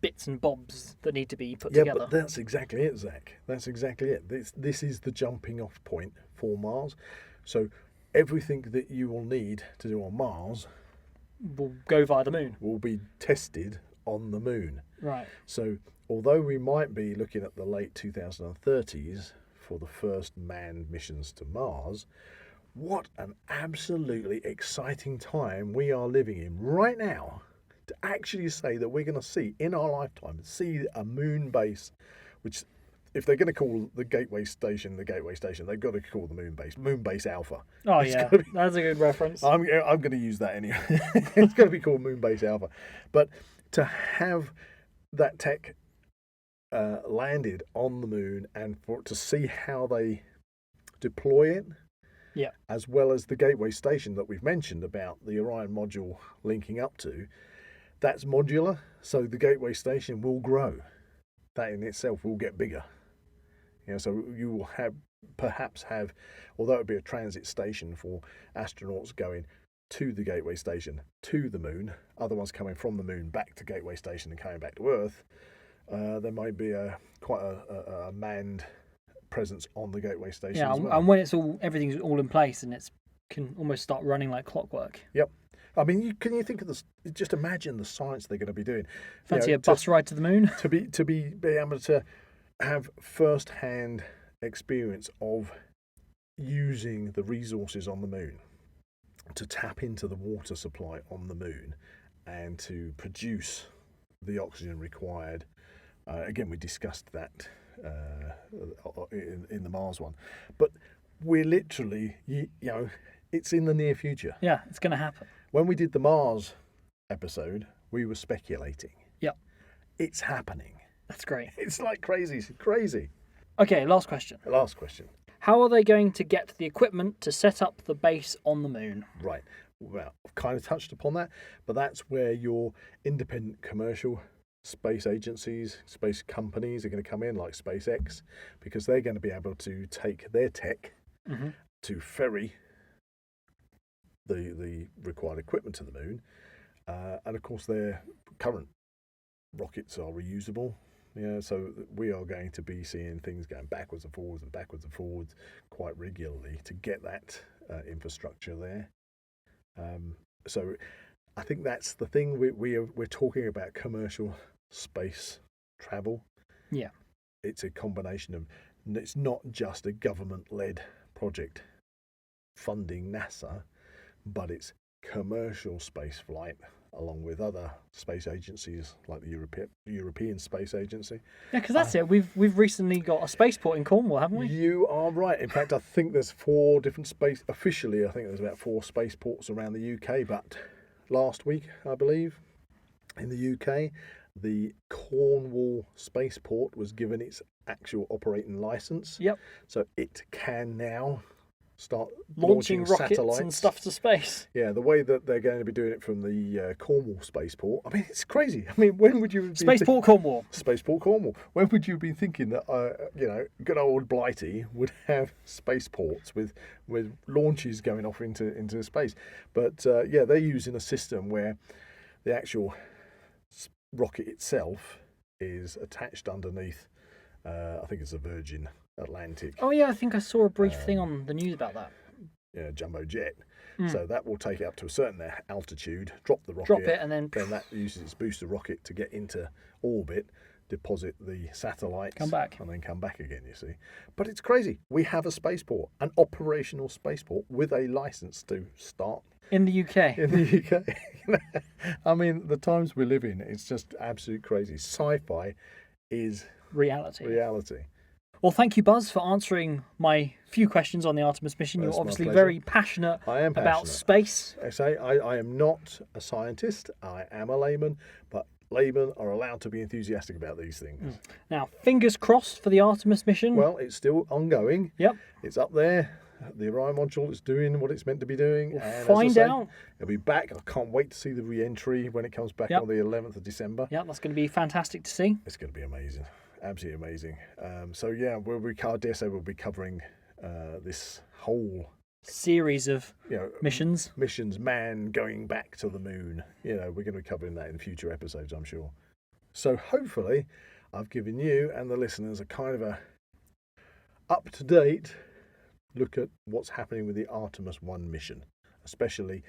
bits and bobs that need to be put Yeah, together. but that's exactly it, Zach. That's exactly it. This is the jumping off point for Mars. So everything that you will need to do on Mars Will go via the moon. will be tested on the moon. Right. So although we might be looking at the late 2030s for the first manned missions to Mars, what an absolutely exciting time we are living in right now to actually say that we're going to see in our lifetime, a moon base, which if they're going to call the gateway station, they've got to call the moon base Alpha. Oh It's yeah, gotta be- that's a good reference. I'm going to use that anyway. It's going to be called Moonbase Alpha. But to have that tech landed on the moon and to see how they deploy it, Yeah. as well as the gateway station that we've mentioned about the Orion module linking up to, that's modular, so the gateway station will grow. That in itself will get bigger. So you will perhaps have, although it would be a transit station for astronauts going to the gateway station to the moon, other ones coming from the moon back to gateway station and coming back to Earth, there might be quite a manned presence on the gateway station Yeah, as well. and when everything's all in place and it can almost start running like clockwork. Yep. I mean, can you think of this? Just imagine the science they're going to be doing. Fancy a bus ride to the moon? To be able to have first-hand experience of using the resources on the moon, to tap into the water supply on the moon, and to produce the oxygen required. Again, we discussed that in the Mars one, but we're literally, it's in the near future. Yeah, it's going to happen. When we did the Mars episode, we were speculating. Yep. It's happening. That's great. It's like crazy. It's crazy. Okay, last question. Last question. How are they going to get the equipment to set up the base on the moon? Right. Well, I've kind of touched upon that, but that's where your independent commercial space agencies, space companies are going to come in, like SpaceX, because they're going to be able to take their tech to ferry the required equipment to the moon. And of course, their current rockets are reusable. So we are going to be seeing things going backwards and forwards quite regularly to get that infrastructure there. So I think that's the thing. We're talking about commercial space travel. Yeah. It's a combination of, it's not just a government-led project funding NASA, but it's commercial space flight along with other space agencies like the European Space Agency. Yeah, because that's it. We've recently got a spaceport in Cornwall, haven't we? You are right. In fact, I think there's 4 different officially, I think there's about 4 spaceports around the UK, but last week, I believe, in the UK, the Cornwall spaceport was given its actual operating license. Yep. So it can now start Launching rockets satellites and stuff to space. Yeah, the way that they're going to be doing it from the Cornwall spaceport. I mean, it's crazy. I mean, when would you be Spaceport Cornwall. Spaceport Cornwall. When would you be thinking that good old Blighty would have spaceports with launches going off into space? But they're using a system where the actual rocket itself is attached underneath I think it's the Virgin Atlantic. Oh yeah, I think I saw a brief thing on the news about that. Jumbo jet. So that will take it up to a certain altitude, drop the rocket, Drop it, and then that uses its booster rocket to get into orbit, deposit the satellites, Come back. and then come back again, you see. But it's crazy. We have a spaceport, an operational spaceport with a license to start in the UK. in the UK. I mean, the times we live in, it's just absolute crazy. Sci-fi is Reality. Well, thank you, Buzz, for answering my few questions on the Artemis mission. That's You're my obviously pleasure. very passionate I am about passionate. space. I say I am not a scientist. I am a layman, but laymen are allowed to be enthusiastic about these things. Now, fingers crossed for the Artemis mission. Well, it's still ongoing. Yep. It's up there. The Orion module is doing what it's meant to be doing. We'll and as find I say, out. It'll be back. I can't wait to see the re-entry when it comes back Yep. on the 11th of December. Yeah, that's going to be fantastic to see. It's going to be amazing. Absolutely amazing. So yeah, I dare say we'll be covering this whole Series of missions. man going back to the moon. We're going to be covering that in future episodes, I'm sure. So hopefully I've given you and the listeners a kind of a up-to-date look at what's happening with the Artemis 1 mission, especially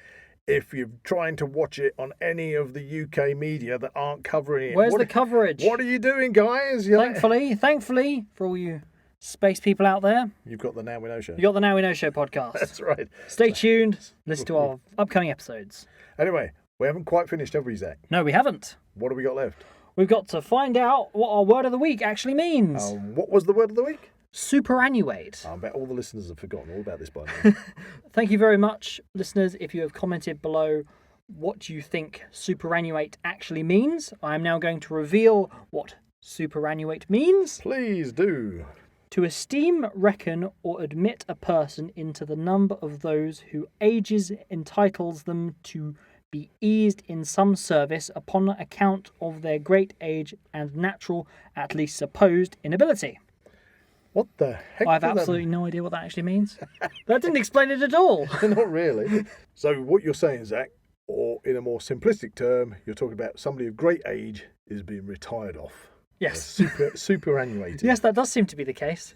if you're trying to watch it on any of the UK media that aren't covering it. Where's the coverage? What are you doing, guys? Thankfully, for all you space people out there, You've got the Now We Know show. you got the Now We Know Show podcast. That's right. Stay tuned. Listen to our upcoming episodes. Anyway, we haven't quite finished, have we, Zach? No, we haven't. What have we got left? We've got to find out what our word of the week actually means. What was the word of the week? Superannuate. I bet all the listeners have forgotten all about this by now. Thank you very much, listeners. If you have commented below what you think superannuate actually means, I am now going to reveal what superannuate means. Please do. To esteem, reckon, or admit a person into the number of those who ages entitles them to be eased in some service upon account of their great age and natural, at least supposed, inability. What the heck? I have does that absolutely no idea what that actually means. That didn't explain it at all. mean? Not really. So what you're saying, Zach, or in a more simplistic term, you're talking about somebody of great age is being retired off. Yes. Superannuated. Yes, that does seem to be the case.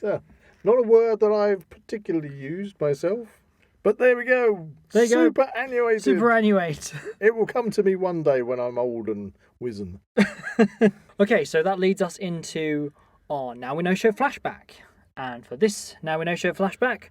So, not a word that I've particularly used myself, but there we go. There you go. Superannuated. Superannuate. It will come to me one day when I'm old and wizen. Okay, so that leads us into our Now We Know Show flashback. And for this Now We Know Show flashback,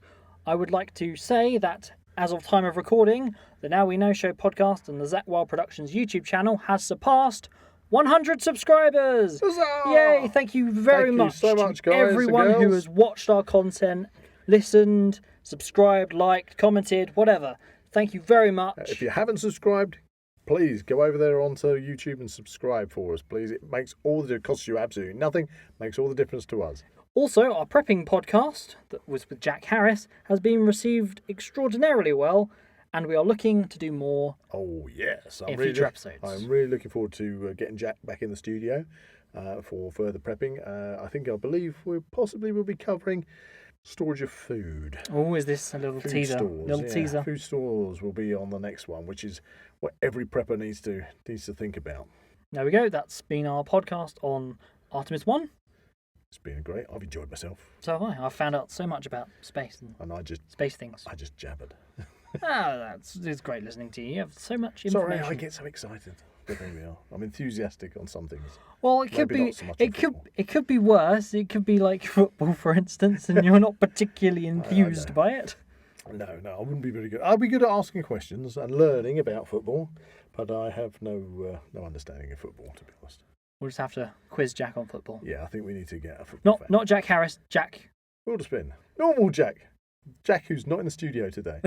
I would like to say that as of time of recording, the Now We Know Show podcast and the Zak Wylde Productions YouTube channel has surpassed 100 subscribers! Huzzah! Yay! Thank you very Thank you much, so much, to guys and everyone who girls. has watched our content, listened, subscribed, liked, commented, whatever. Thank you very much. If you haven't subscribed, please go over there onto YouTube and subscribe for us, please. It makes all the... It costs you absolutely nothing. Makes all the difference to us. Also, our prepping podcast, that was with Jack Harris, has been received extraordinarily well, and we are looking to do more. Oh, yes. In future episodes. I'm really looking forward to getting Jack back in the studio for further prepping. I believe we possibly will be covering storage of food. Oh, is this a little Food teaser? stores, Little yeah. teaser. Food stores will be on the next one, which is what every prepper needs to think about. There we go. That's been our podcast on Artemis 1. It's been great. I've enjoyed myself, So have I. I've found out so much about space and and I space things. just jabbered. It's great listening to you. You have so much Sorry, information. I get so excited. But there we are. I'm enthusiastic on some things. Well, it could Maybe be. not so much on football. It could be worse. It could be like football, for instance, and you're not particularly enthused know. by it. No, I wouldn't be very good. I'll be good at asking questions and learning about football, but I have no understanding of football, to be honest. We'll just have to quiz Jack on football. Yeah, I think we need to get a football fan. Not Jack Harris. Jack. World of Spin. Normal Jack. Jack, who's not in the studio today.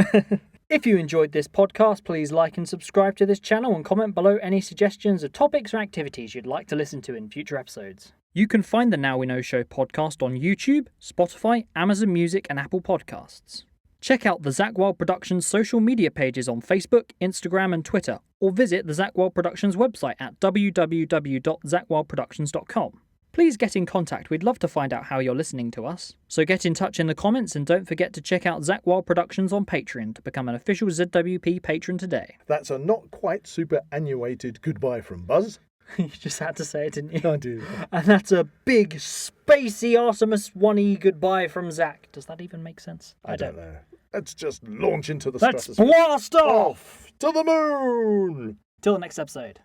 If you enjoyed this podcast, please like and subscribe to this channel and comment below any suggestions of topics or activities you'd like to listen to in future episodes. You can find the Now We Know Show podcast on YouTube, Spotify, Amazon Music and Apple Podcasts. Check out the Zak Wylde Productions social media pages on Facebook, Instagram and Twitter, or visit the Zak Wylde Productions website at www.zakwyldeproductions.com. Please get in contact, we'd love to find out how you're listening to us. So get in touch in the comments and don't forget to check out Zak Wylde Productions on Patreon to become an official ZWP patron today. That's a not quite superannuated goodbye from Buzz. You just had to say it, didn't you? I do. And that's a big, spacey Artemis 1E goodbye from Zach. Does that even make sense? I don't know. Let's just launch into the Let's stratosphere. blast off! To the moon! Till the next episode.